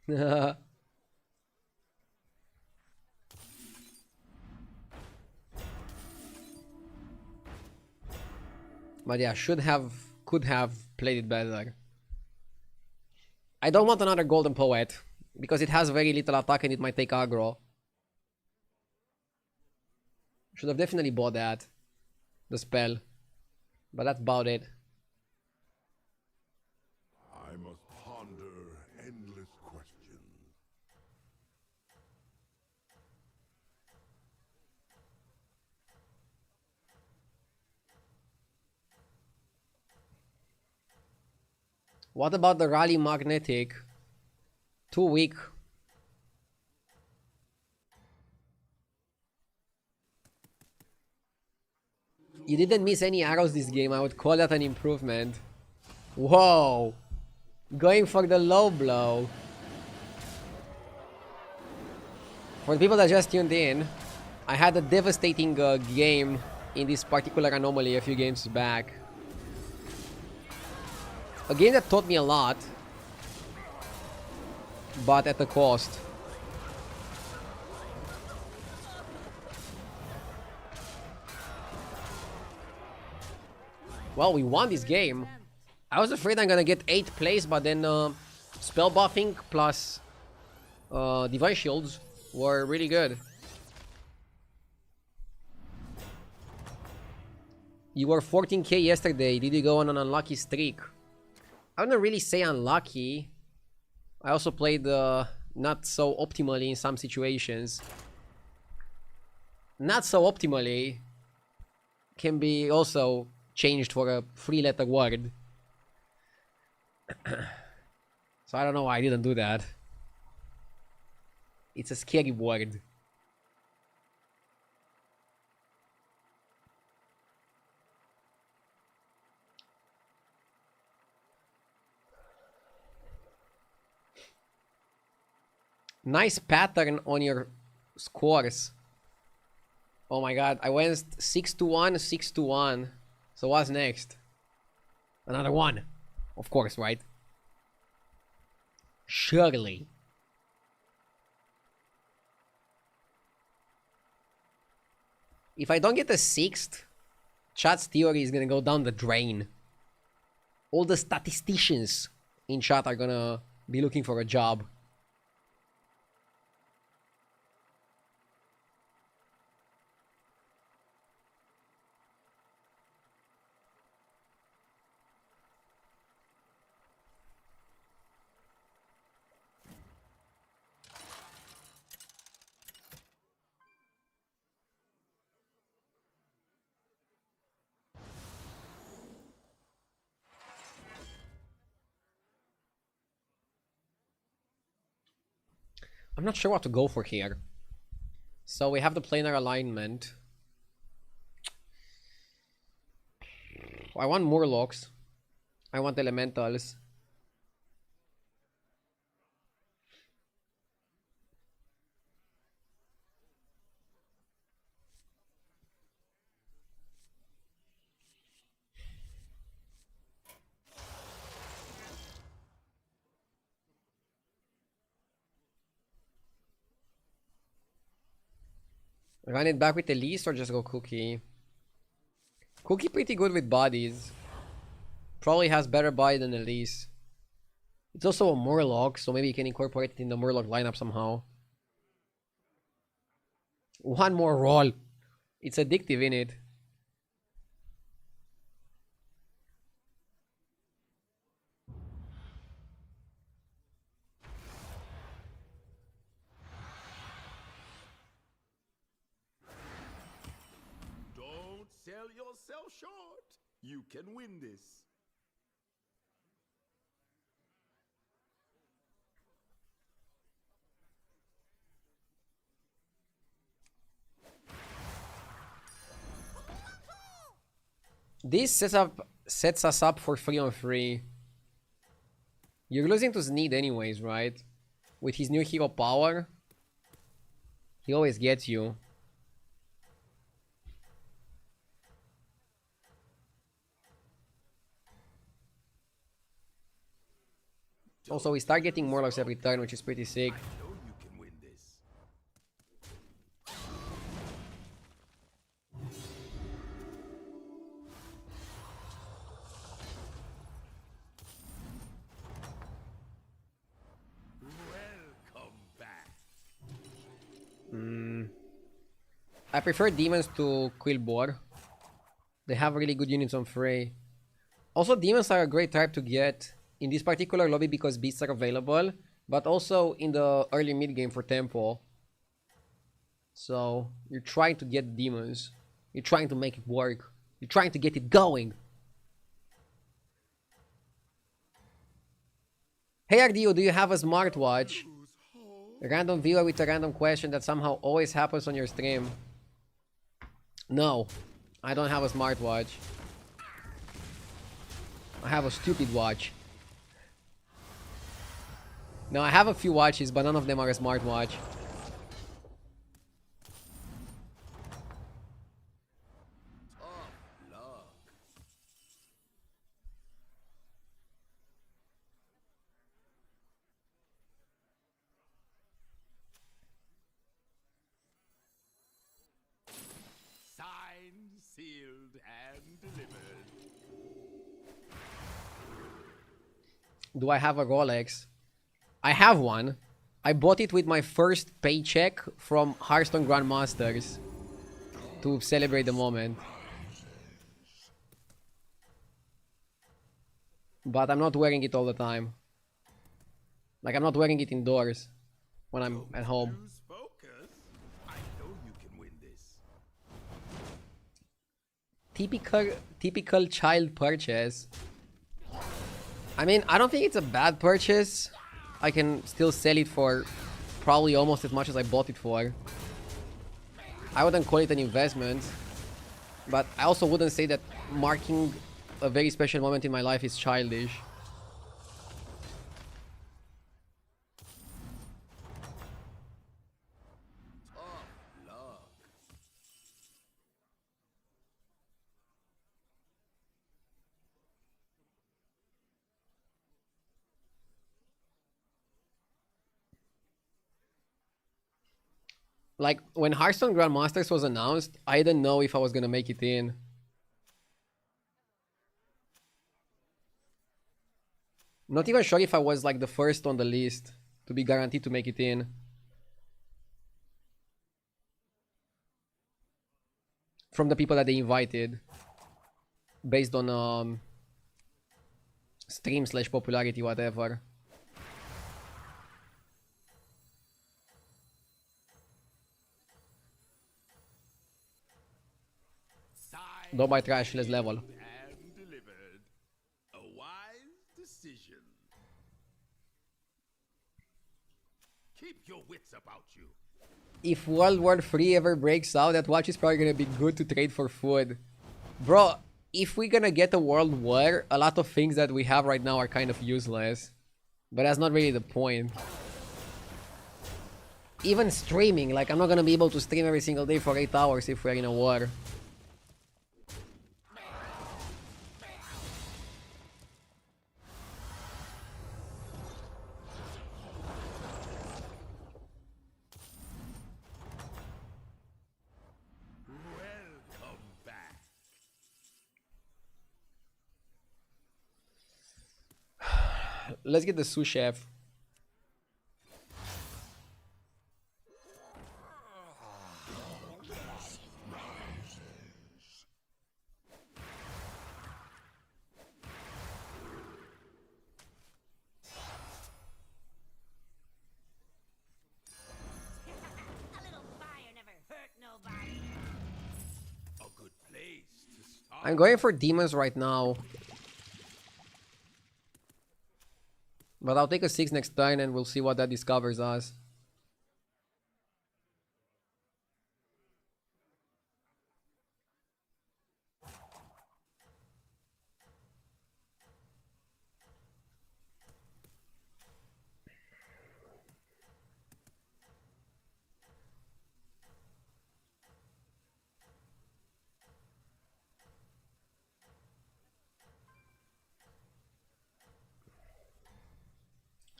[SPEAKER 1] But yeah, could have played it better. I don't want another Golden Poet, because it has very little attack and it might take aggro. Should have definitely bought that. The spell. But that's about it.
[SPEAKER 4] I must ponder endless questions.
[SPEAKER 1] What about the Rally Magnetic? Too weak. You didn't miss any arrows this game. I would call that an improvement. Whoa! Going for the low blow. For the people that just tuned in, I had a devastating game in this particular anomaly a few games back. A game that taught me a lot, but at a cost. Well, we won this game. I was afraid I'm gonna get 8th place, but then spell buffing plus device shields were really good. You were 14k yesterday. Did you go on an unlucky streak? I wouldn't really say unlucky. I also played not so optimally in some situations. Not so optimally can be also changed for a 3-letter word. So I don't know why I didn't do that. It's a scary word. Nice pattern on your scores. Oh my god, I went 6-1, 6-1. So what's next? Another one. Of course, right? Surely. If I don't get a 6th, chat's theory is gonna go down the drain. All the statisticians in chat are gonna be looking for a job. I'm not sure what to go for here. So we have the planar alignment. I want Murlocs. I want Elementals. Run it back with Elise or just go Cookie? Cookie pretty good with bodies. Probably has better body than Elise. It's also a Murloc, so maybe you can incorporate it in the Murloc lineup somehow. One more roll. It's addictive in it.
[SPEAKER 4] Don't sell yourself short. You can win this.
[SPEAKER 1] This sets us up for 3-on-3. You're losing to Sneed anyways, right? With his new hero power, he always gets you. Also, we start getting Murlocs every turn, which is pretty sick.
[SPEAKER 4] I know you can win this. Welcome back.
[SPEAKER 1] I prefer demons to Quillbor. They have really good units on Frey. Also, demons are a great type to get in this particular lobby because beasts are available, but also in the early mid game for tempo. So you're trying to get demons. You're trying to make it work. You're trying to get it going. Hey RDU, do you have a smartwatch? A random viewer with a random question that somehow always happens on your stream. No, I don't have a smartwatch. I have a stupid watch. No, I have a few watches, but none of them are a smartwatch.
[SPEAKER 4] Signed, sealed, and delivered.
[SPEAKER 1] Do I have a Rolex? I have one. I bought it with my first paycheck from Hearthstone Grandmasters to celebrate the moment. but I'm not wearing it all the time. Like, I'm not wearing it indoors when I'm at home.
[SPEAKER 4] Lose focus. I know you can win this.
[SPEAKER 1] Typical child purchase. I mean, I don't think it's a bad purchase. I can still sell it for probably almost as much as I bought it for. I wouldn't call it an investment, but I also wouldn't say that marking a very special moment in my life is childish. Like, when Hearthstone Grandmasters was announced, I didn't know if I was gonna make it in. Not even sure if I was like the first on the list to be guaranteed to make it in. From the people that they invited. Based on stream / popularity, whatever. Don't buy trash, let's level.
[SPEAKER 4] And delivered. A wise decision. Keep your wits about you.
[SPEAKER 1] If World War III ever breaks out, that watch is probably gonna be good to trade for food. Bro, if we're gonna get a world war, a lot of things that we have right now are kind of useless. But that's not really the point. Even streaming, like, I'm not gonna be able to stream every single day for 8 hours if we're in a war.
[SPEAKER 4] Welcome back.
[SPEAKER 1] Let's get the sous chef.
[SPEAKER 6] A little fire never hurt nobody.
[SPEAKER 4] A good place to start.
[SPEAKER 1] I'm going for demons right now. But I'll take a 6 next turn and we'll see what that discovers us.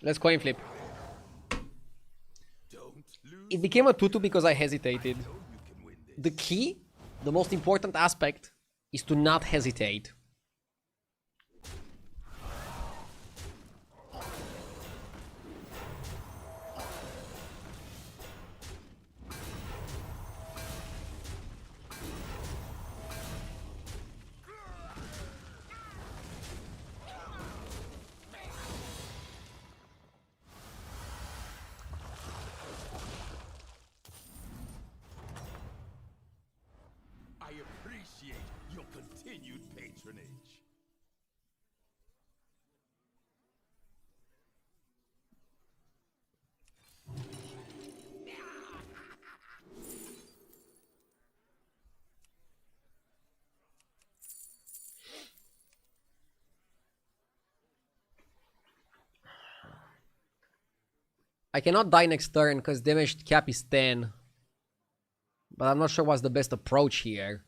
[SPEAKER 1] Let's coin flip.
[SPEAKER 4] Don't lose.
[SPEAKER 1] It became a 2-2 because I hesitated.
[SPEAKER 4] You can win this.
[SPEAKER 1] The key, the most important aspect, is to not hesitate.
[SPEAKER 4] I appreciate your continued patronage.
[SPEAKER 1] I cannot die next turn because damage cap is 10. But I'm not sure what's the best approach here.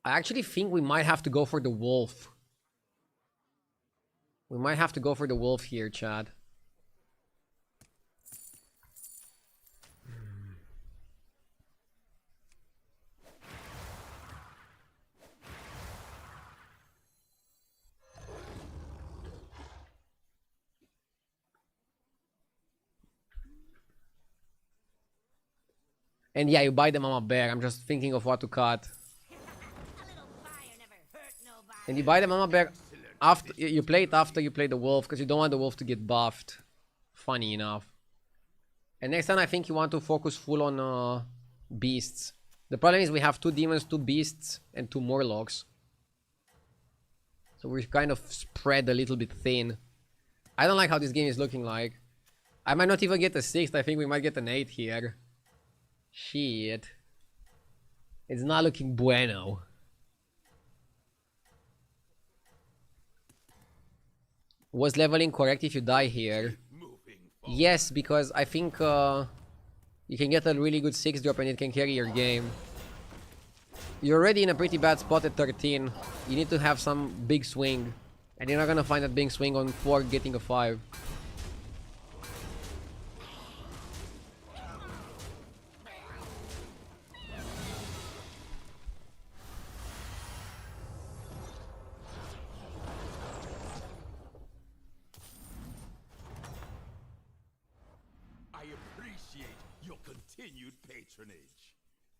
[SPEAKER 1] I actually think we might have to go for the wolf. We might have to go for the wolf here, Chad. And yeah, you buy the mama bear. I'm just thinking of what to cut.
[SPEAKER 6] A little
[SPEAKER 1] And you buy the Mama Bear after you play it after you play the wolf because you don't want the wolf to get buffed. Funny enough. And next time I think you want to focus full on beasts. The problem is we have 2 demons, 2 beasts, and 2 Morlocks. So we're kind of spread a little bit thin. I don't like how this game is looking like. I might not even get a 6th. I think we might get an 8 here. Shit. It's not looking bueno. Was leveling correct if you die here? Yes, because I think you can get a really good 6 drop and it can carry your game. You're already in a pretty bad spot at 13. You need to have some big swing. And you're not gonna find that big swing on 4 getting a 5.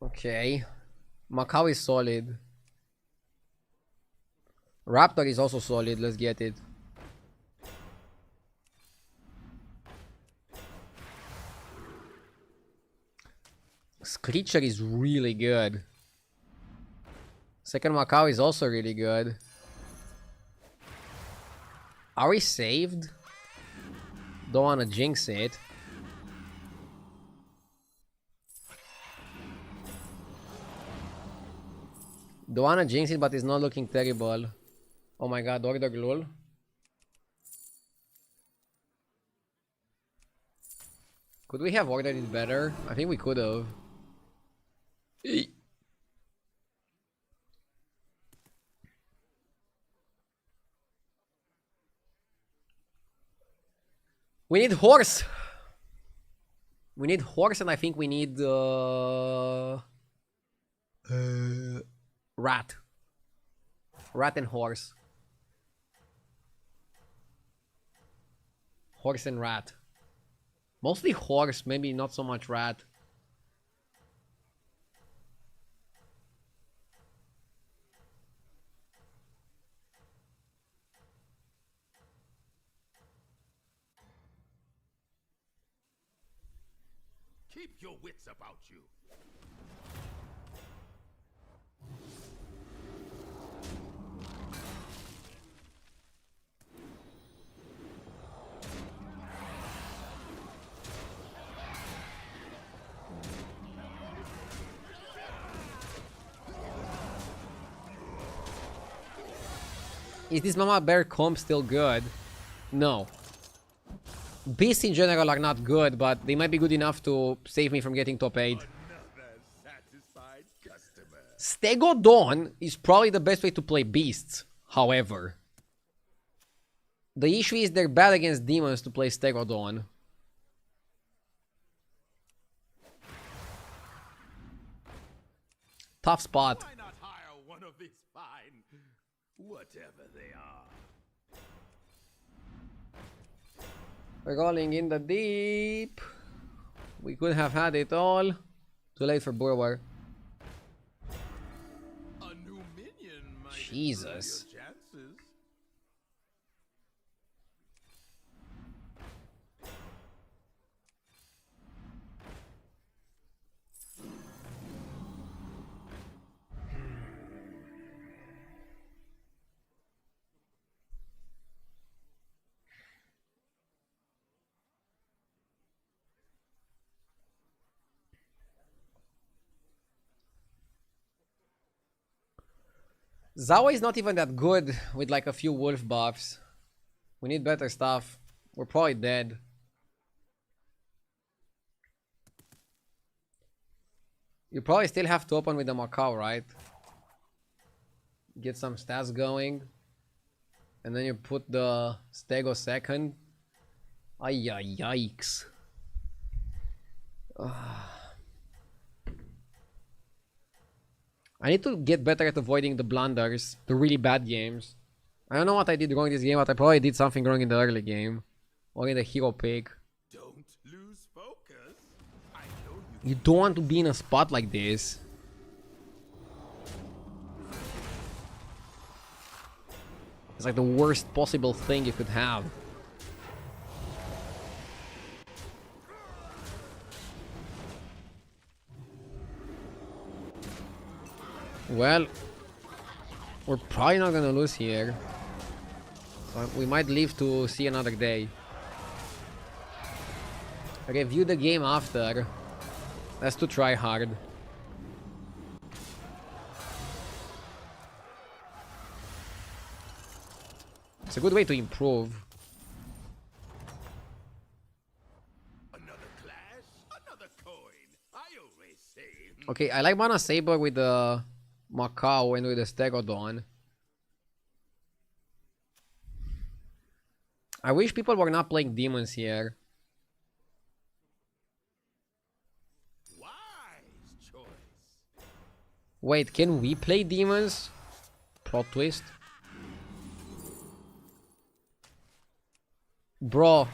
[SPEAKER 1] Okay. Macau is solid. Raptor is also solid. Let's get it. Screecher is really good. Second Macau is also really good. Are we saved? Don't want to jinx it. Don't wanna jinx it, but it's not looking terrible. Oh my god, Order Glul. Could we have ordered it better? I think we could have. We need horse. We need horse, and I think we need rat. Rat and horse. Horse and rat. Mostly horse, maybe not so much rat.
[SPEAKER 4] Keep your wits about you.
[SPEAKER 1] Is this Mama Bear comp still good? No. Beasts in general are not good, but they might be good enough to save me from getting top 8. Stegodon is probably the best way to play beasts, however. The issue is they're bad against demons to play Stegodon. Tough spot.
[SPEAKER 4] Why not hire one of these fine, whatever they are?
[SPEAKER 1] We're rolling in the deep. We could have had it all. Too late for Burwer.
[SPEAKER 4] A new minion might
[SPEAKER 1] Jesus.
[SPEAKER 4] improve your chances.
[SPEAKER 1] Zawa is not even that good with like a few wolf buffs. We need better stuff. We're probably dead. You probably still have to open with the Macau, right? Get some stats going. And then you put the Stego second. Ay, yikes. I need to get better at avoiding the blunders, the really bad games. I don't know what I did wrong this game, but I probably did something wrong in the early game. Or in the hero pick.
[SPEAKER 4] Don't lose focus. I know
[SPEAKER 1] You don't want to be in a spot like this. It's like the worst possible thing you could have. Well, we're probably not gonna lose here. So we might live to see another day. Review the game after. That's to try hard. It's a good way to improve.
[SPEAKER 4] Another clash, another coin. I always say.
[SPEAKER 1] Okay, I like Mana Saber with the Macau and with the Stegodon. I wish people were not playing demons here.
[SPEAKER 4] Wise choice.
[SPEAKER 1] Wait, can we play demons? Plot twist. Bro,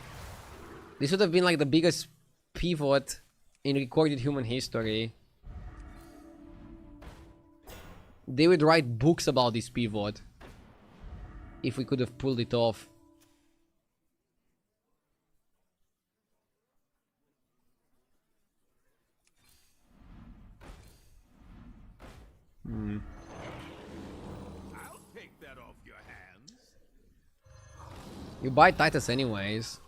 [SPEAKER 1] this would have been like the biggest pivot in recorded human history. They would write books about this pivot if we could have pulled it off.
[SPEAKER 4] I'll take that off your hands.
[SPEAKER 1] You buy Titus anyways.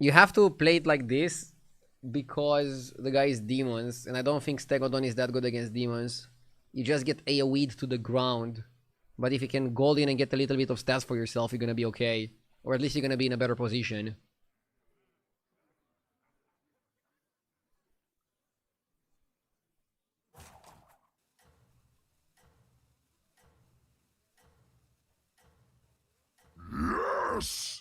[SPEAKER 1] You have to play it like this because the guy is demons, and I don't think Stegodon is that good against demons. You just get AoE'd to the ground. But if you can gold in and get a little bit of stats for yourself, you're gonna be okay. Or at least you're gonna be in a better position.
[SPEAKER 4] Yes.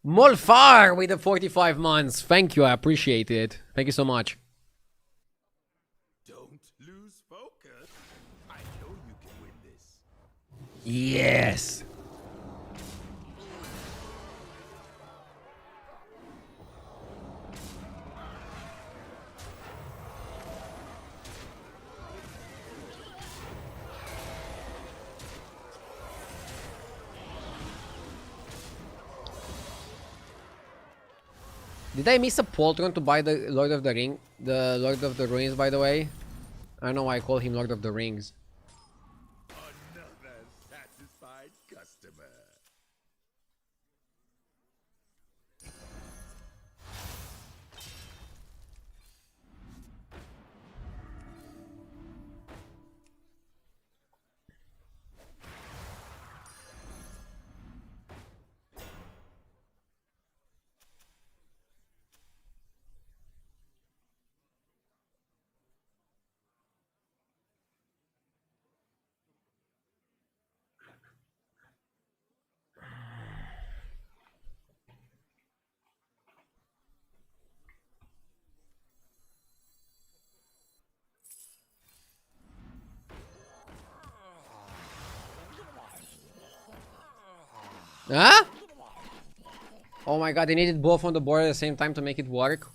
[SPEAKER 1] Molfar with the 45 months. Thank you, I appreciate it. Thank you so much.
[SPEAKER 4] Don't lose focus. I know you can win this.
[SPEAKER 1] Yes. Did I miss a Poltron to buy the Lord of the Ring? The Lord of the Ruins, by the way? I don't know why I call him Lord of the Rings.
[SPEAKER 4] Another satisfied customer.
[SPEAKER 1] Huh? Oh my god, they needed both on the board at the same time to make it work.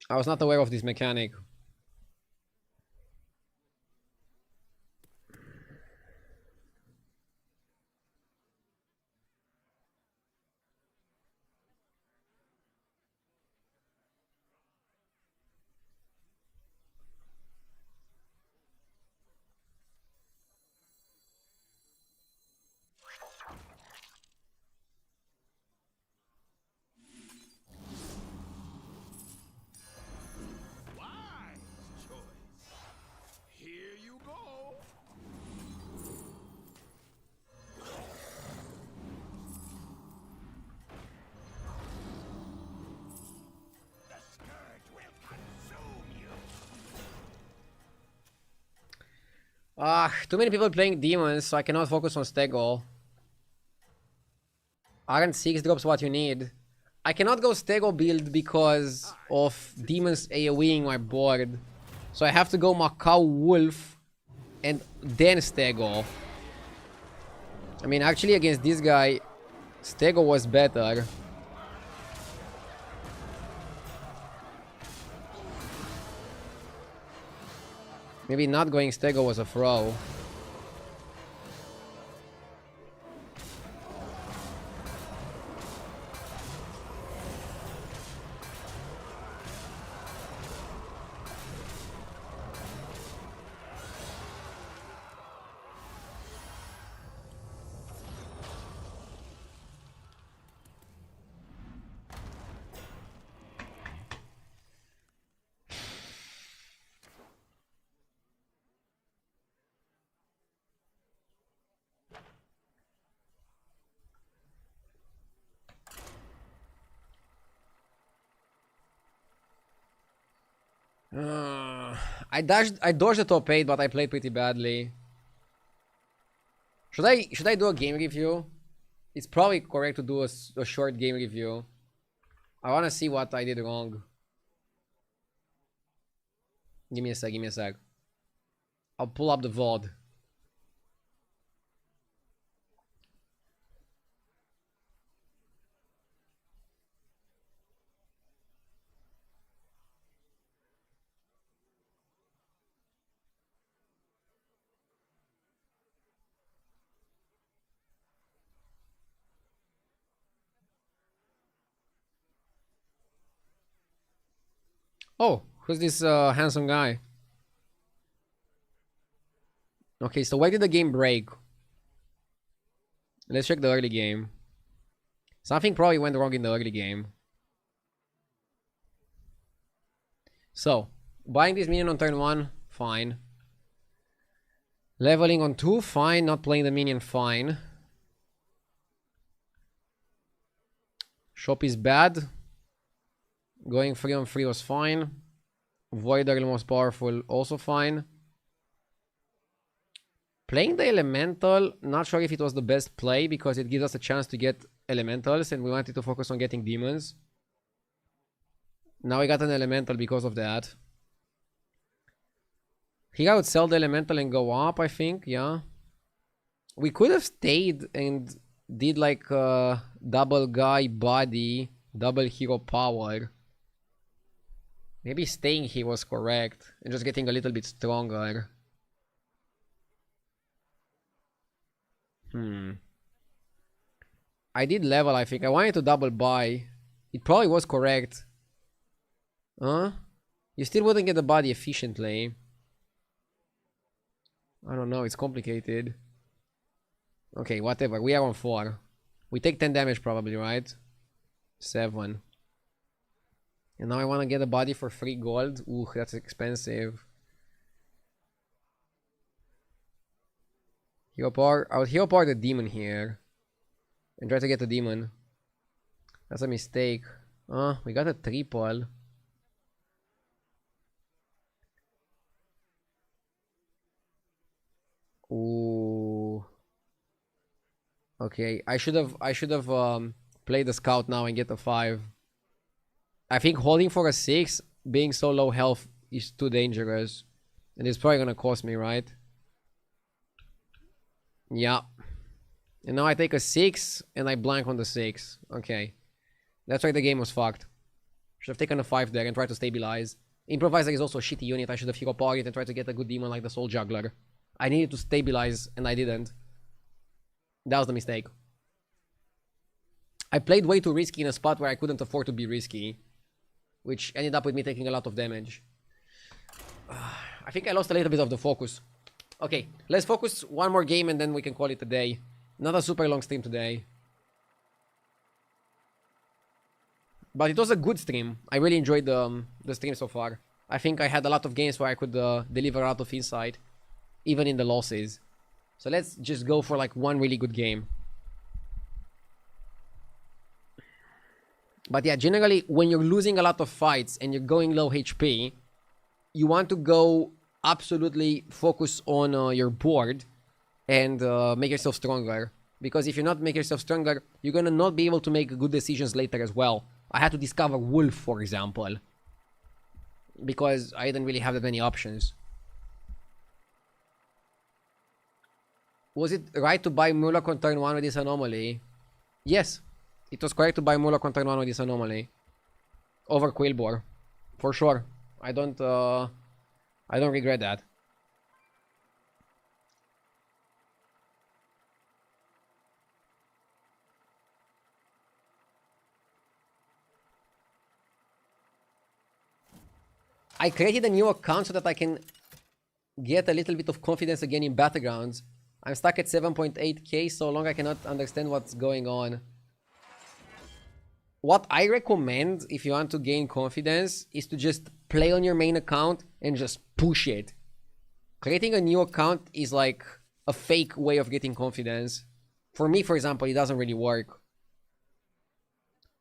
[SPEAKER 1] I was not aware of this mechanic.
[SPEAKER 4] Wise choice. Here you go. The scourge will consume you.
[SPEAKER 1] Too many people playing demons, so I cannot focus on Stego. Aren't 6 drops what you need? I cannot go Stego build because of demons AoEing my board. So I have to go Macau Wolf and then Stego. I mean, actually against this guy, Stego was better. Maybe not going Stego was a throw. I dodged the top 8, but I played pretty badly. Should I do a game review? It's probably correct to do a short game review. I want to see what I did wrong. Give me a sec, give me a sec. I'll pull up the VOD. Oh, who's this handsome guy? Okay, so why did the game break? Let's check the early game. Something probably went wrong in the early game. So, buying this minion on turn 1, fine. Leveling on 2, fine. Not playing the minion, fine. Shop is bad. Going 3 on 3 was fine. Void Earl most powerful, also fine. Playing the Elemental, not sure if it was the best play because it gives us a chance to get Elementals and we wanted to focus on getting Demons. Now we got an Elemental because of that. Here I would sell the Elemental and go up, I think, yeah. We could have stayed and did like a double guy body, double hero power. Maybe staying here was correct and just getting a little bit stronger. I did level, I think. I wanted to double buy. It probably was correct. Huh? You still wouldn't get the body efficiently. I don't know, it's complicated. Okay, whatever. We are on 4. We take 10 damage probably, right? 7. And now I want to get a body for 3 gold. Ooh, that's expensive. Hero power. I would hero power the demon here. And try to get the demon. That's a mistake. We got a triple. Ooh. Okay, I should have played the scout now and get a 5. I think holding for a 6, being so low health is too dangerous. And it's probably gonna cost me, right? Yeah. And now I take a 6 and I blank on the 6. Okay. That's why the game was fucked. Should have taken a 5 there and tried to stabilize. Improviser is also a shitty unit. I should have hero powered it and tried to get a good demon like the Soul Juggler. I needed to stabilize and I didn't. That was the mistake. I played way too risky in a spot where I couldn't afford to be risky. Which ended up with me taking a lot of damage. I think I lost a little bit of the focus. Okay, let's focus one more game and then we can call it a day. Not a super long stream today. But it was a good stream. I really enjoyed the stream so far. I think I had a lot of games where I could deliver a lot of insight. Even in the losses. So let's just go for like one really good game. But yeah, generally, when you're losing a lot of fights and you're going low HP, you want to go absolutely focus on your board and make yourself stronger. Because if you not make yourself stronger, you're gonna not be able to make good decisions later as well. I had to discover Wolf, for example. Because I didn't really have that many options. Was it right to buy Murloc on turn 1 with this anomaly? Yes. It was correct to buy Murloc on turn 1 with this anomaly. Over Quillbore. For sure. I don't regret that. I created a new account so that I can get a little bit of confidence again in Battlegrounds. I'm stuck at 7.8k, so long I cannot understand what's going on. What I recommend if you want to gain confidence is to just play on your main account and just push it. Creating a new account is like a fake way of getting confidence. For me, for example, it doesn't really work.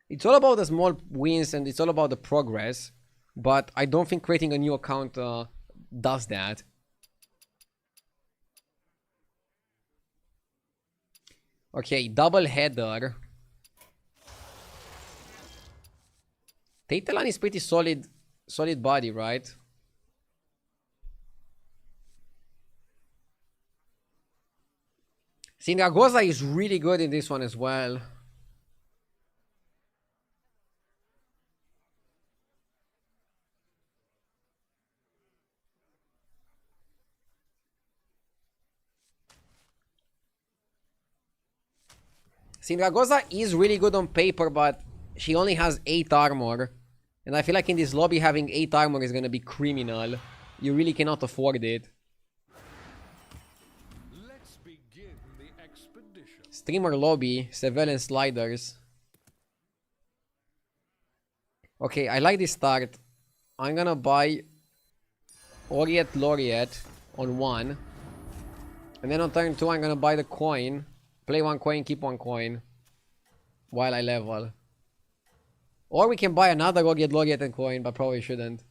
[SPEAKER 1] It's all about the small wins and it's all about the progress. But I don't think creating a new account does that. Okay, double header. Tatalan is pretty solid body, right? Sindragosa is really good in this one as well. Sindragosa is really good on paper, but she only has 8 armor. And I feel like in this lobby having 8 armor is gonna be criminal. You really cannot afford it.
[SPEAKER 2] Let's begin the expedition.
[SPEAKER 1] Streamer lobby, Sevel sliders. Okay, I like this start. I'm gonna buy Oriet Laureate on 1. And then on turn 2 I'm gonna buy the coin. Play 1 coin, keep 1 coin. While I level. Or we can buy another Laureate and coin, but probably shouldn't.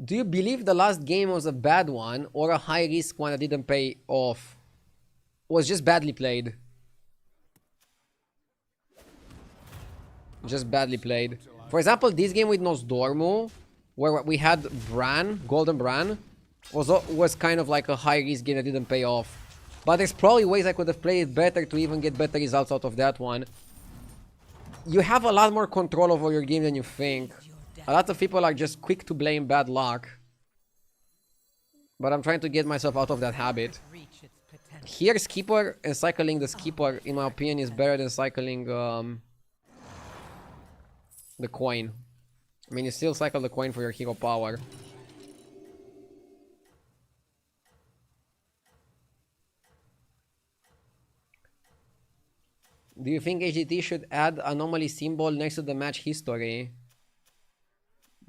[SPEAKER 1] Do you believe the last game was a bad one or a high risk one that didn't pay off? Was just badly played. Just badly played. For example, this game with Nosdormu, where we had Bran, Golden Bran, was kind of like a high risk game that didn't pay off. But there's probably ways I could have played it better to even get better results out of that one. You have a lot more control over your game than you think. A lot of people are just quick to blame bad luck. But I'm trying to get myself out of that habit. Here, Skipper and cycling the Skipper, in my opinion, is better than cycling the coin. I mean, you still cycle the coin for your hero power. Do you think HDT should add anomaly symbol next to the match history?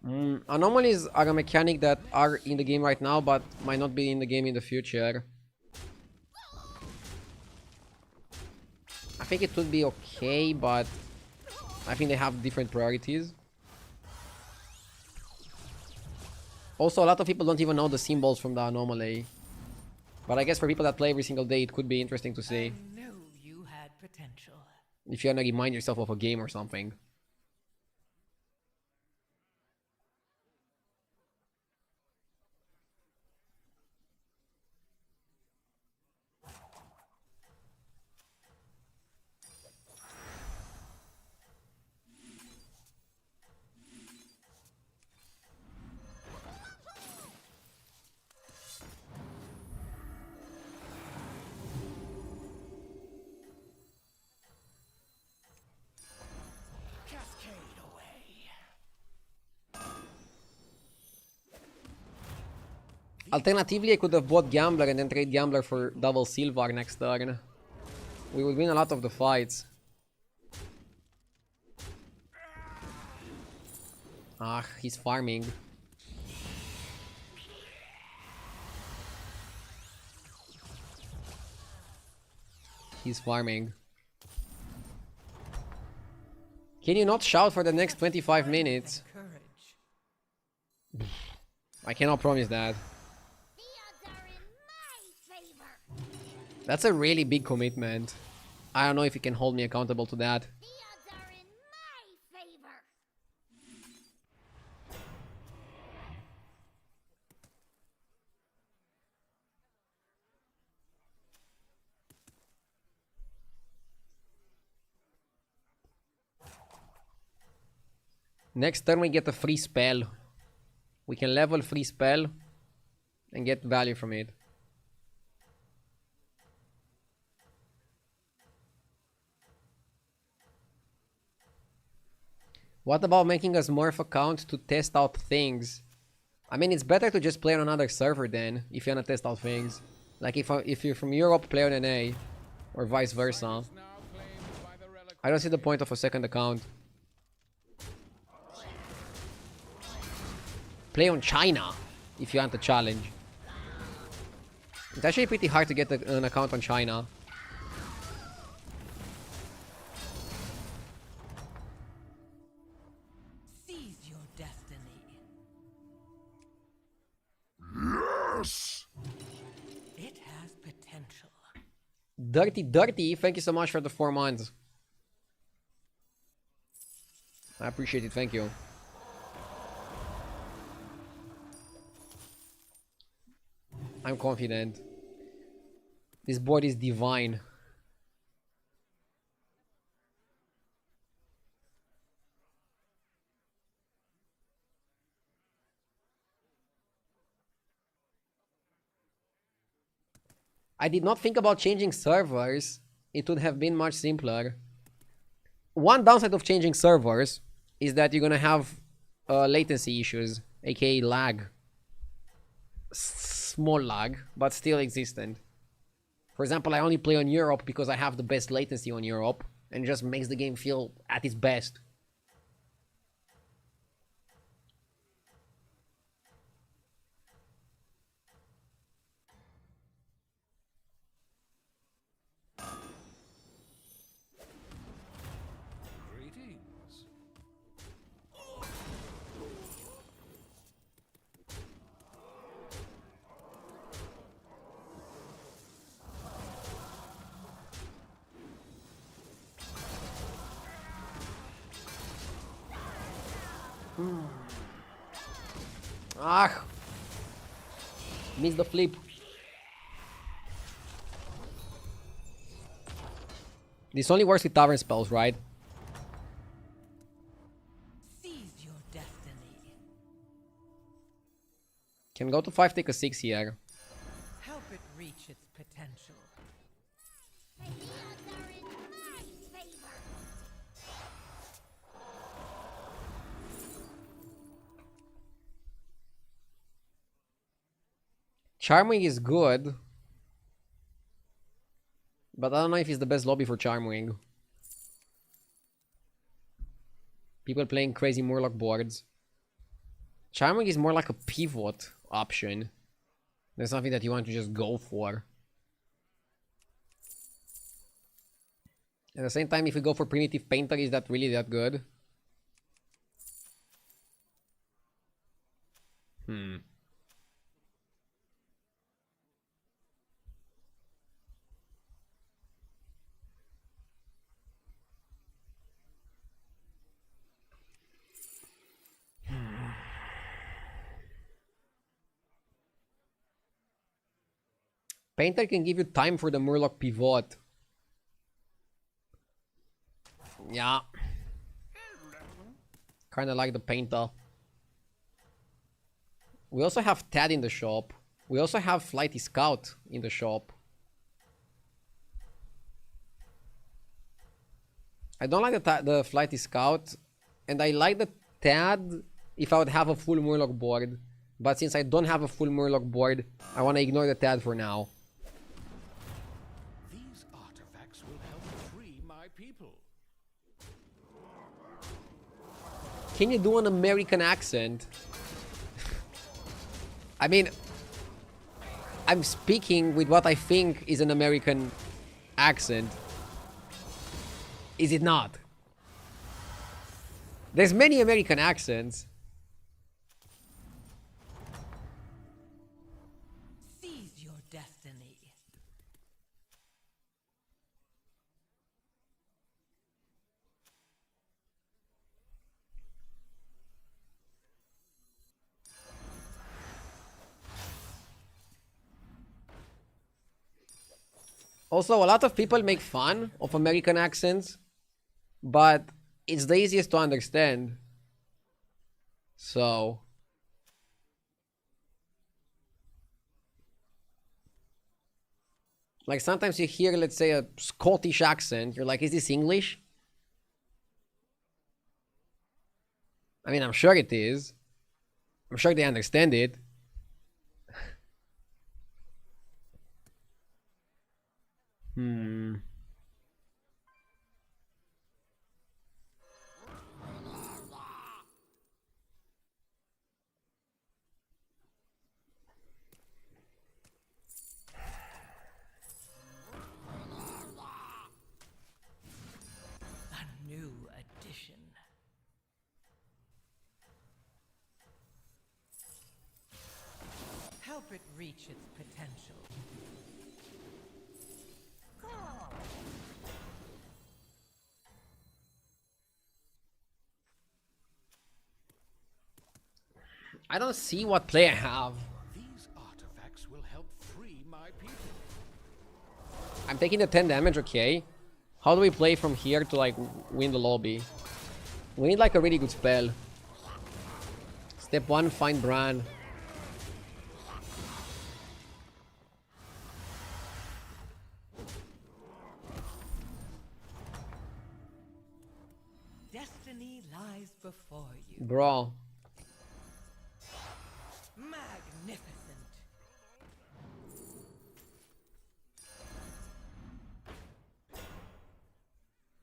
[SPEAKER 1] Anomalies are a mechanic that are in the game right now, but might not be in the game in the future. I think it would be okay, but I think they have different priorities. Also, a lot of people don't even know the symbols from the anomaly. But I guess for people that play every single day, it could be interesting to see.
[SPEAKER 6] I knew you had potential.
[SPEAKER 1] If you wanna remind yourself of a game or something.
[SPEAKER 2] Cascade away.
[SPEAKER 1] Alternatively, I could have bought Gambler and then trade Gambler for double Silvar next turn. We would win a lot of the fights. Ah, he's farming. He's farming. Can you not shout for the next 25 minutes?
[SPEAKER 6] Courage.
[SPEAKER 1] I cannot promise that.
[SPEAKER 3] The odds are in
[SPEAKER 1] That's a really big commitment. I don't know if you can hold me accountable to that.
[SPEAKER 3] The odds are in my favor.
[SPEAKER 1] Next turn we get a free spell. We can level free spell and get value from it. What about making us Morph account to test out things? I mean, it's better to just play on another server then, if you wanna test out things. Like if you're from Europe, play on NA, or vice versa. I don't see the point of a second account. Play on China, if you want a challenge. It's actually pretty hard to get an account on China.
[SPEAKER 6] Seize your destiny.
[SPEAKER 4] Yes!
[SPEAKER 6] It has potential.
[SPEAKER 1] Dirty, thank you so much for the 4 months. I appreciate it, thank you. I'm confident. This board is divine. I did not think about changing servers. It would have been much simpler. One downside of changing servers is that you're gonna have latency issues, aka lag. Small lag, but still existent. For example, I only play on Europe because I have the best latency on Europe, and it just makes the game feel at its best.
[SPEAKER 2] Greetings.
[SPEAKER 1] Ah! Missed the flip. This only works with tavern spells, right?
[SPEAKER 6] Seize your destiny.
[SPEAKER 1] Can go to 5, take a 6 here.
[SPEAKER 6] Help it reach its potential.
[SPEAKER 3] The odds are in my favor.
[SPEAKER 1] Charming is good. But I don't know if it's the best lobby for Charming. People playing crazy Murloc boards. Charming is more like a pivot option. There's something that you want to just go for. At the same time, if you go for Primitive Painter, is that really that good? Painter can give you time for the Murloc pivot. Yeah. Kinda like the Painter. We also have Tad in the shop. We also have Flighty Scout in the shop. I don't like the Flighty Scout. And I like the Tad if I would have a full Murloc board. But since I don't have a full Murloc board, I want to ignore the Tad for now.
[SPEAKER 2] These artifacts will help free my people.
[SPEAKER 1] Can you do an American accent? I mean, I'm speaking with what I think is an American accent. Is it not? There's many American accents.
[SPEAKER 6] Seize your destiny.
[SPEAKER 1] Also, a lot of people make fun of American accents, but it's the easiest to understand. So, like sometimes you hear, let's say, a Scottish accent, you're like, is this English? I mean, I'm sure it is. I'm sure they understand it. Hmm.
[SPEAKER 6] A new addition. Help it reach its potential.
[SPEAKER 1] I don't see what play I have.
[SPEAKER 2] These artifacts will help free my people.
[SPEAKER 1] I'm taking the 10 damage, okay. How do we play from here to like win the lobby? We need like a really good spell. Step 1, find Bran.
[SPEAKER 6] Destiny lies before you.
[SPEAKER 1] Bro.
[SPEAKER 6] Magnificent.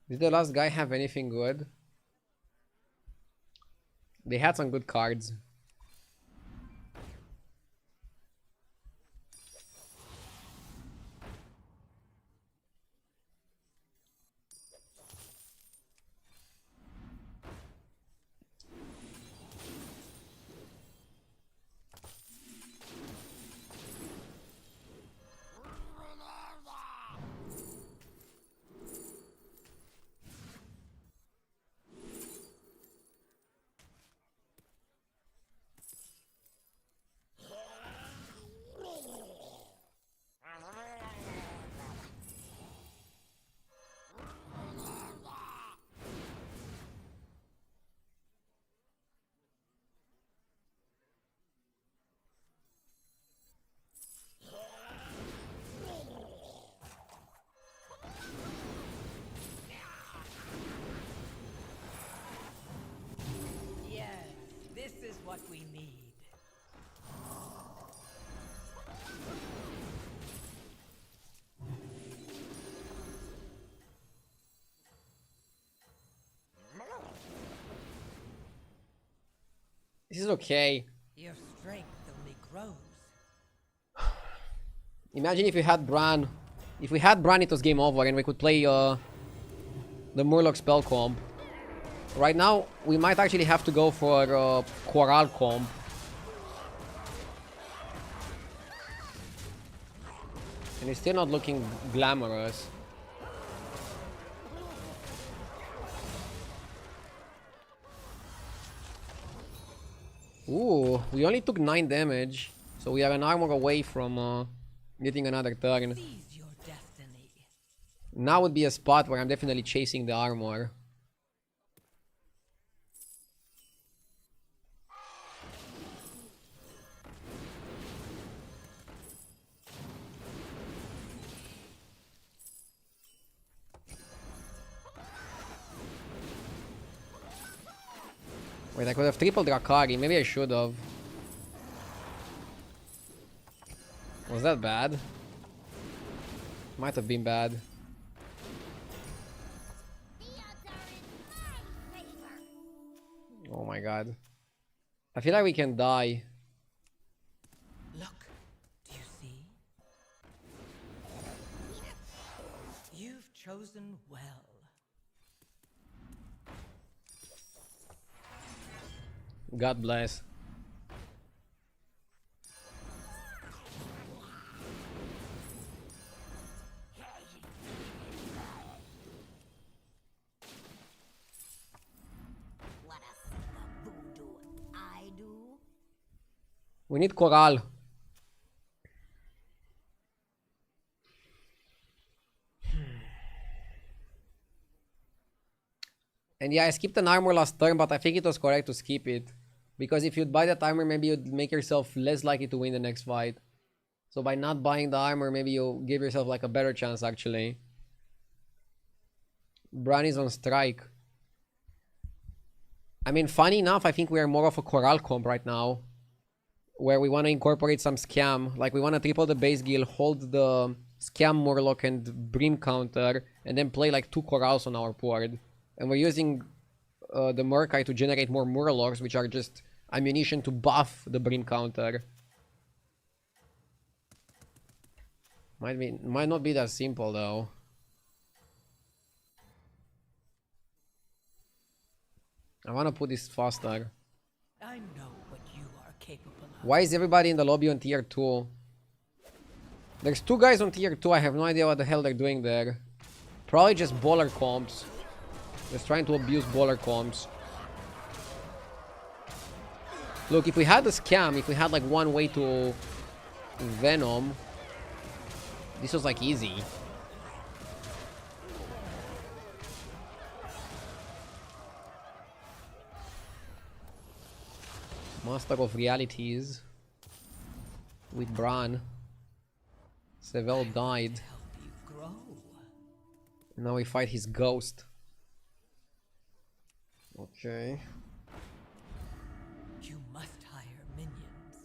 [SPEAKER 1] Did the last guy have anything good? They had some good cards.
[SPEAKER 6] Yes, this is what we need.
[SPEAKER 1] This is okay.
[SPEAKER 6] Your strength only grows.
[SPEAKER 1] Imagine if we had Bran. If we had Bran, it was game over and we could play the Murloc spell comp. Right now, we might actually have to go for Coral comp. And it's still not looking glamorous. Ooh, we only took 9 damage. So we are an armor away from getting another turn.
[SPEAKER 6] Seize your destiny.
[SPEAKER 1] Now would be a spot where I'm definitely chasing the armor. Wait, I could have triple Drakari. Maybe I should have. Was that bad? Might have been bad.
[SPEAKER 3] The odds are in my favor.
[SPEAKER 1] Oh my god. I feel like we can die.
[SPEAKER 6] Look, do you see? You've chosen well.
[SPEAKER 1] God bless.
[SPEAKER 3] Let us see the voodoo I do.
[SPEAKER 1] We need Coral. And yeah, I skipped an armor last turn, but I think it was correct to skip it. Because if you'd buy that armor, maybe you'd make yourself less likely to win the next fight. So by not buying the armor, maybe you'll give yourself like a better chance actually. Bran is on strike. I mean, funny enough, I think we are more of a Corral comp right now. Where we want to incorporate some scam. Like we want to triple the base guild, hold the scam Murloc and Brim counter, and then play like 2 Corrals on our board. And we're using the Murkai to generate more Murlocs, which are just ammunition to buff the Brim counter. Might not be that simple though. I want to put this faster.
[SPEAKER 6] I know what you are capable of.
[SPEAKER 1] Why is everybody in the lobby on tier 2? There's 2 guys on tier 2. I have no idea what the hell they're doing there. Probably just baller comps. Just trying to abuse baller comps. Look, if we had a scam, if we had like one way to Venom, this was like easy. Master of Realities with Bran. Sevel died.
[SPEAKER 6] Help you grow.
[SPEAKER 1] Now we fight his ghost. Okay.
[SPEAKER 6] You must hire minions.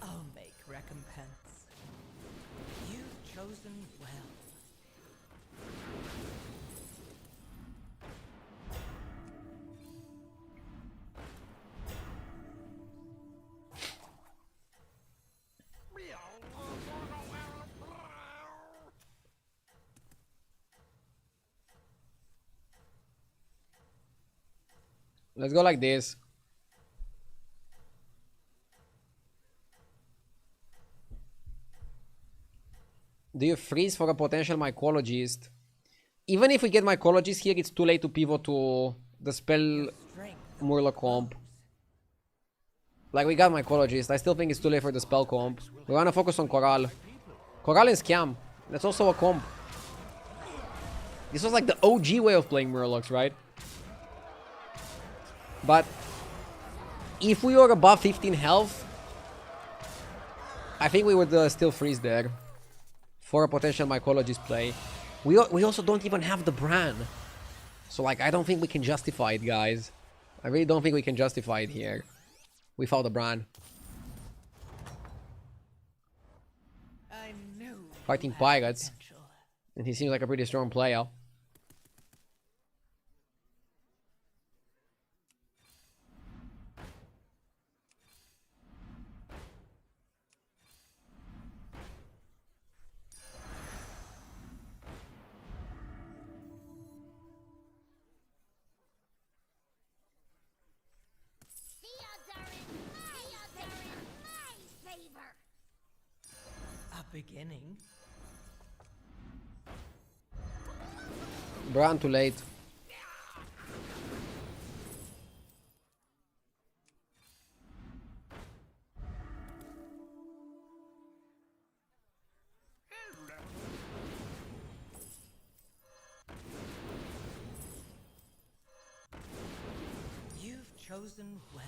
[SPEAKER 6] I'll make recompense. You've chosen well.
[SPEAKER 1] Let's go like this. Do you freeze for a potential mycologist? Even if we get mycologist here, it's too late to pivot to the spell Murloc comp. Like, we got mycologist. I still think it's too late for the spell comp. We want to focus on Corral. Corral and Scam. That's also a comp. This was like the OG way of playing Murlocs, right? But if we were above 15 health, I think we would still freeze there for a potential mycologist play. We also don't even have the Bran. So like, I don't think we can justify it, guys. I really don't think we can justify it here without the Bran.
[SPEAKER 6] I knew
[SPEAKER 1] Fighting
[SPEAKER 6] you had
[SPEAKER 1] pirates.
[SPEAKER 6] potential.
[SPEAKER 1] And he seems like a pretty strong player.
[SPEAKER 6] A beginning.
[SPEAKER 1] Bran too late.
[SPEAKER 6] You've chosen well.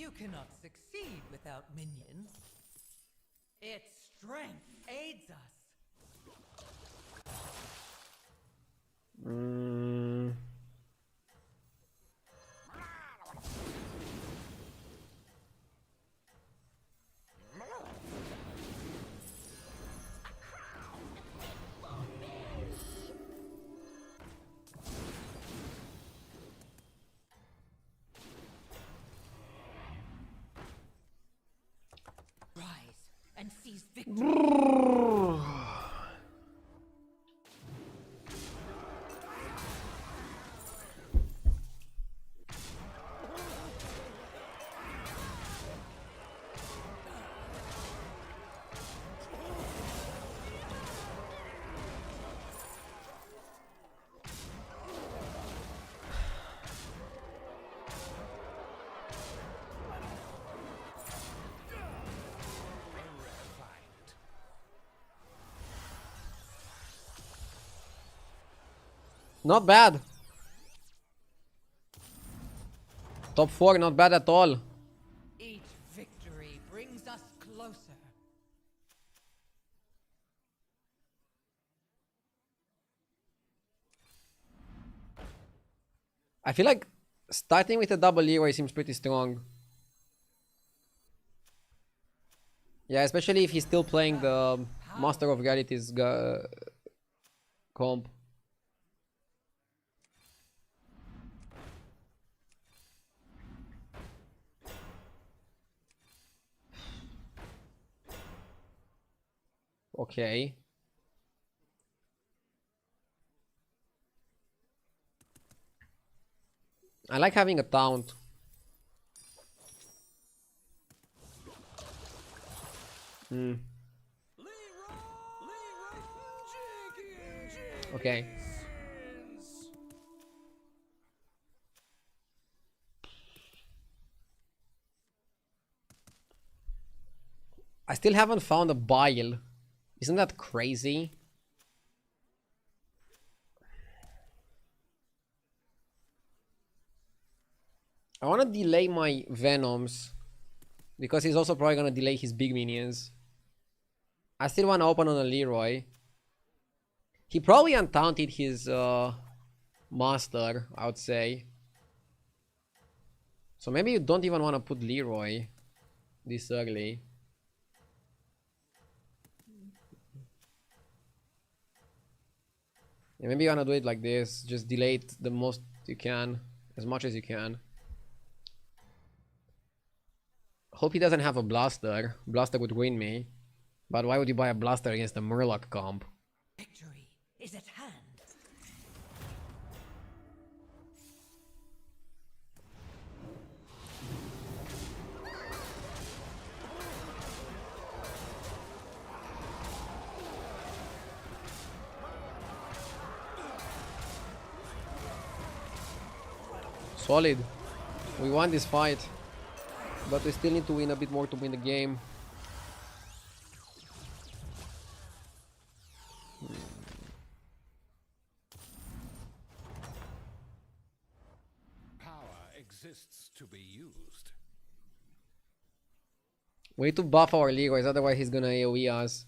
[SPEAKER 6] You cannot succeed without minions. Its strength aids us. Rise and seize victory.
[SPEAKER 1] Not bad. Top 4, not bad at all.
[SPEAKER 6] Each victory brings us closer.
[SPEAKER 1] I feel like starting with a double Leroy seems pretty strong. Yeah, especially if he's still playing the Master of Realities comp. Okay. I like having a taunt. Okay. I still haven't found a bile. Isn't that crazy? I want to delay my Venoms because he's also probably going to delay his big minions. I still want to open on a Leroy. He probably untaunted his master, I would say. So maybe you don't even want to put Leroy this early. Yeah, maybe you want to do it like this. Just delay it the most you can, as much as you can. Hope he doesn't have a Blaster. Blaster would win me. But why would you buy a Blaster against a Murloc comp?
[SPEAKER 6] Victory is at hand.
[SPEAKER 1] Solid. We won this fight. But we still need to win a bit more to win the game.
[SPEAKER 2] Power exists to be used.
[SPEAKER 1] We need to buff our Leroys, otherwise he's gonna AoE us.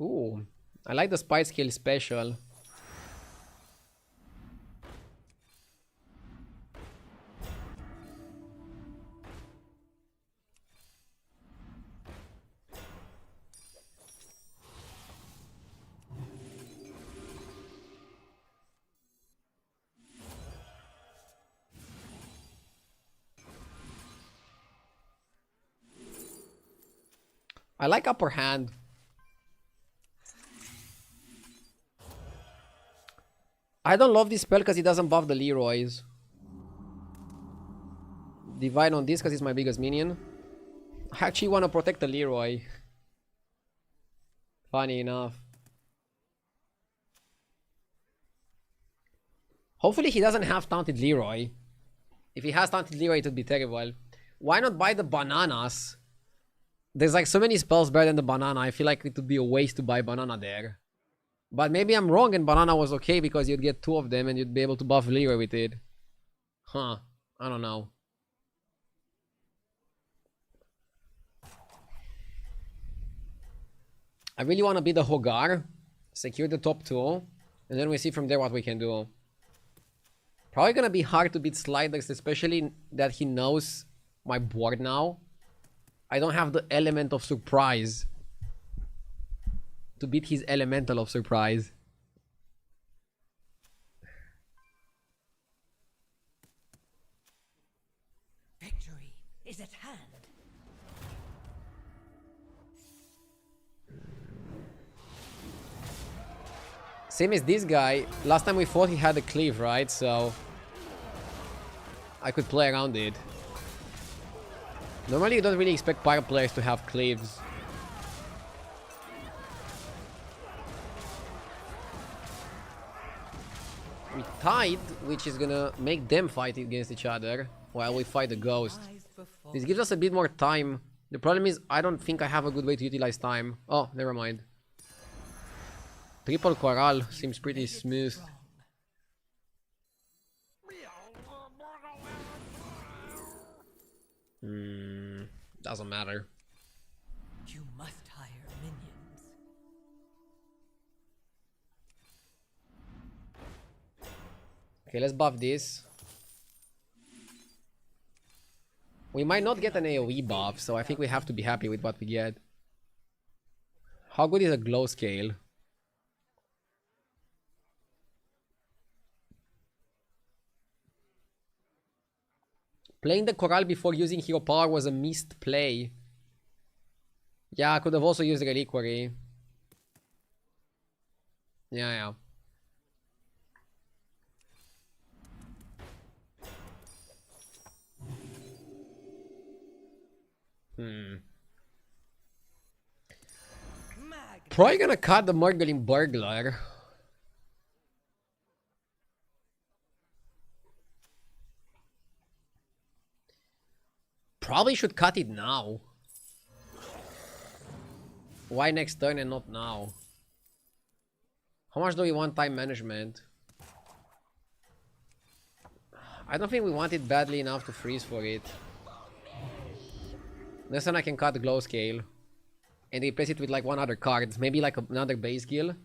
[SPEAKER 1] Ooh, I like the Spite Skill special. I like upper hand. I don't love this spell because it doesn't buff the Leroys. Divine on this because it's my biggest minion. I actually want to protect the Leroy. Funny enough. Hopefully he doesn't have taunted Leroy. If he has taunted Leroy, it would be terrible. Why not buy the bananas? There's like so many spells better than the banana. I feel like it would be a waste to buy banana there. But maybe I'm wrong and banana was okay because you'd get 2 of them and you'd be able to buff Leroy with it. Huh. I don't know. I really want to be the Hogar, secure the top 2, and then we see from there what we can do. Probably gonna be hard to beat Sliders, especially that he knows my board now. I don't have the element of surprise to beat his elemental of surprise.
[SPEAKER 6] Victory is at hand.
[SPEAKER 1] Same as this guy. Last time we fought he had a cleave, right? So I could play around it. Normally you don't really expect pirate players to have cleaves. We tied, which is gonna make them fight against each other while we fight the ghost. This gives us a bit more time. The problem is I don't think I have a good way to utilize time. Oh, never mind. Triple Corral seems pretty smooth. Doesn't matter.
[SPEAKER 6] You must hire minions.
[SPEAKER 1] Okay, let's buff this. We might not get an AoE buff, so I think we have to be happy with what we get. How good is a glow scale? Playing the Corral before using Hero Power was a missed play. Yeah, I could have also used Reliquary. Yeah. Probably gonna cut the Murgling Burglar. Probably should cut it now. Why next turn and not now? How much do we want time management? I don't think we want it badly enough to freeze for it. Next time I can cut the glow scale and replace it with like one other card. Maybe like another base guild.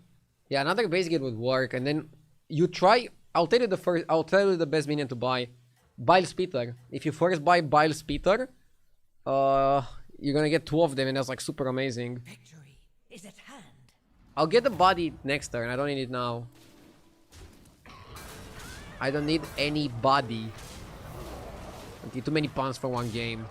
[SPEAKER 1] Yeah, another base guild would work. And then you try. I'll tell you the best minion to buy. Bile Spitter. If you first buy Bile Spitter, you're gonna get 2 of them, and that's like super amazing.
[SPEAKER 6] Victory is at hand.
[SPEAKER 1] I'll get the body next turn. I don't need it now. I don't need any body. Okay, too many pawns for one game.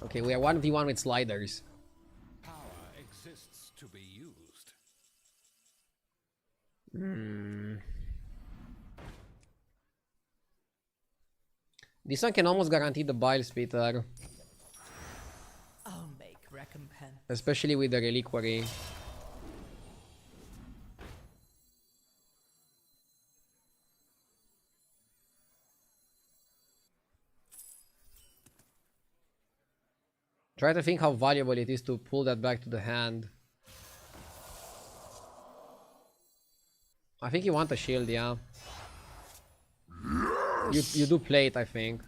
[SPEAKER 1] Okay, we are 1v1 with sliders.
[SPEAKER 2] Power exists to be used.
[SPEAKER 1] This one can almost guarantee the Bile Spitter.
[SPEAKER 6] I'll make recompense.
[SPEAKER 1] Especially with the Reliquary. Try to think how valuable it is to pull that back to the hand. I think you want a shield, yeah. You do play it, I think.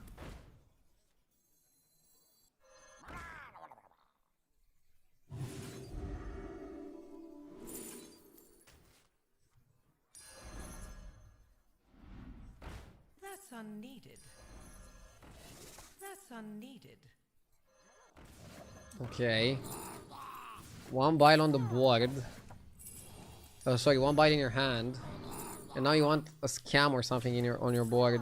[SPEAKER 6] That's unneeded. That's unneeded.
[SPEAKER 1] Okay. 1 bile on the board. Oh, sorry, 1 bile in your hand. And now you want a scam or something in on your board.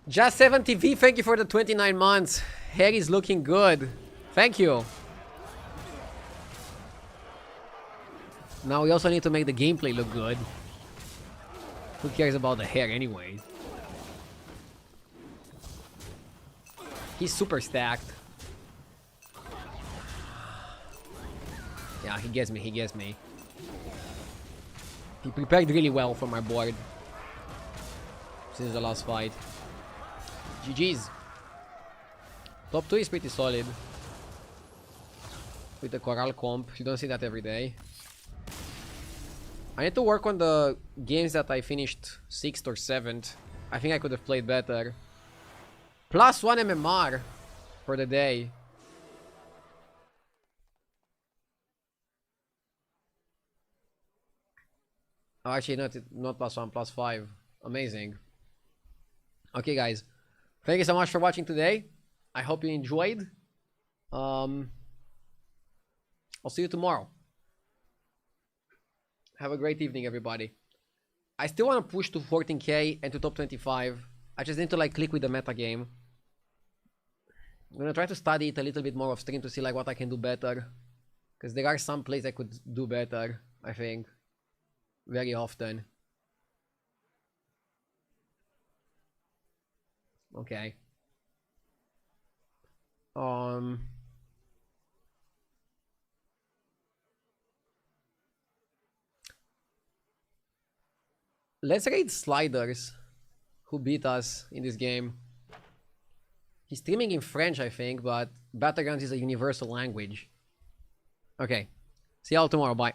[SPEAKER 1] Just 7 TV, thank you for the 29 months. Harry's looking good. Thank you. Now we also need to make the gameplay look good. Who cares about the hair anyway? He's super stacked. Yeah, he gets me, he gets me. He prepared really well for my board. Since the last fight. GG's. Top 2 is pretty solid. With the Corral comp. You don't see that every day. I need to work on the games that I finished 6th or 7th. I think I could have played better. Plus 1 MMR for the day. Oh, actually, not plus 1, plus 5. Amazing. Okay, guys. Thank you so much for watching today. I hope you enjoyed. I'll see you tomorrow. Have a great evening, everybody. I still want to push to 14k and to top 25. I just need to like click with the meta game. I'm gonna try to study it a little bit more off stream to see like what I can do better. Because there are some plays I could do better, I think. Very often. Okay. Let's rate Sliders, who beat us in this game. He's streaming in French, I think, but Battlegrounds is a universal language. Okay. See y'all tomorrow. Bye.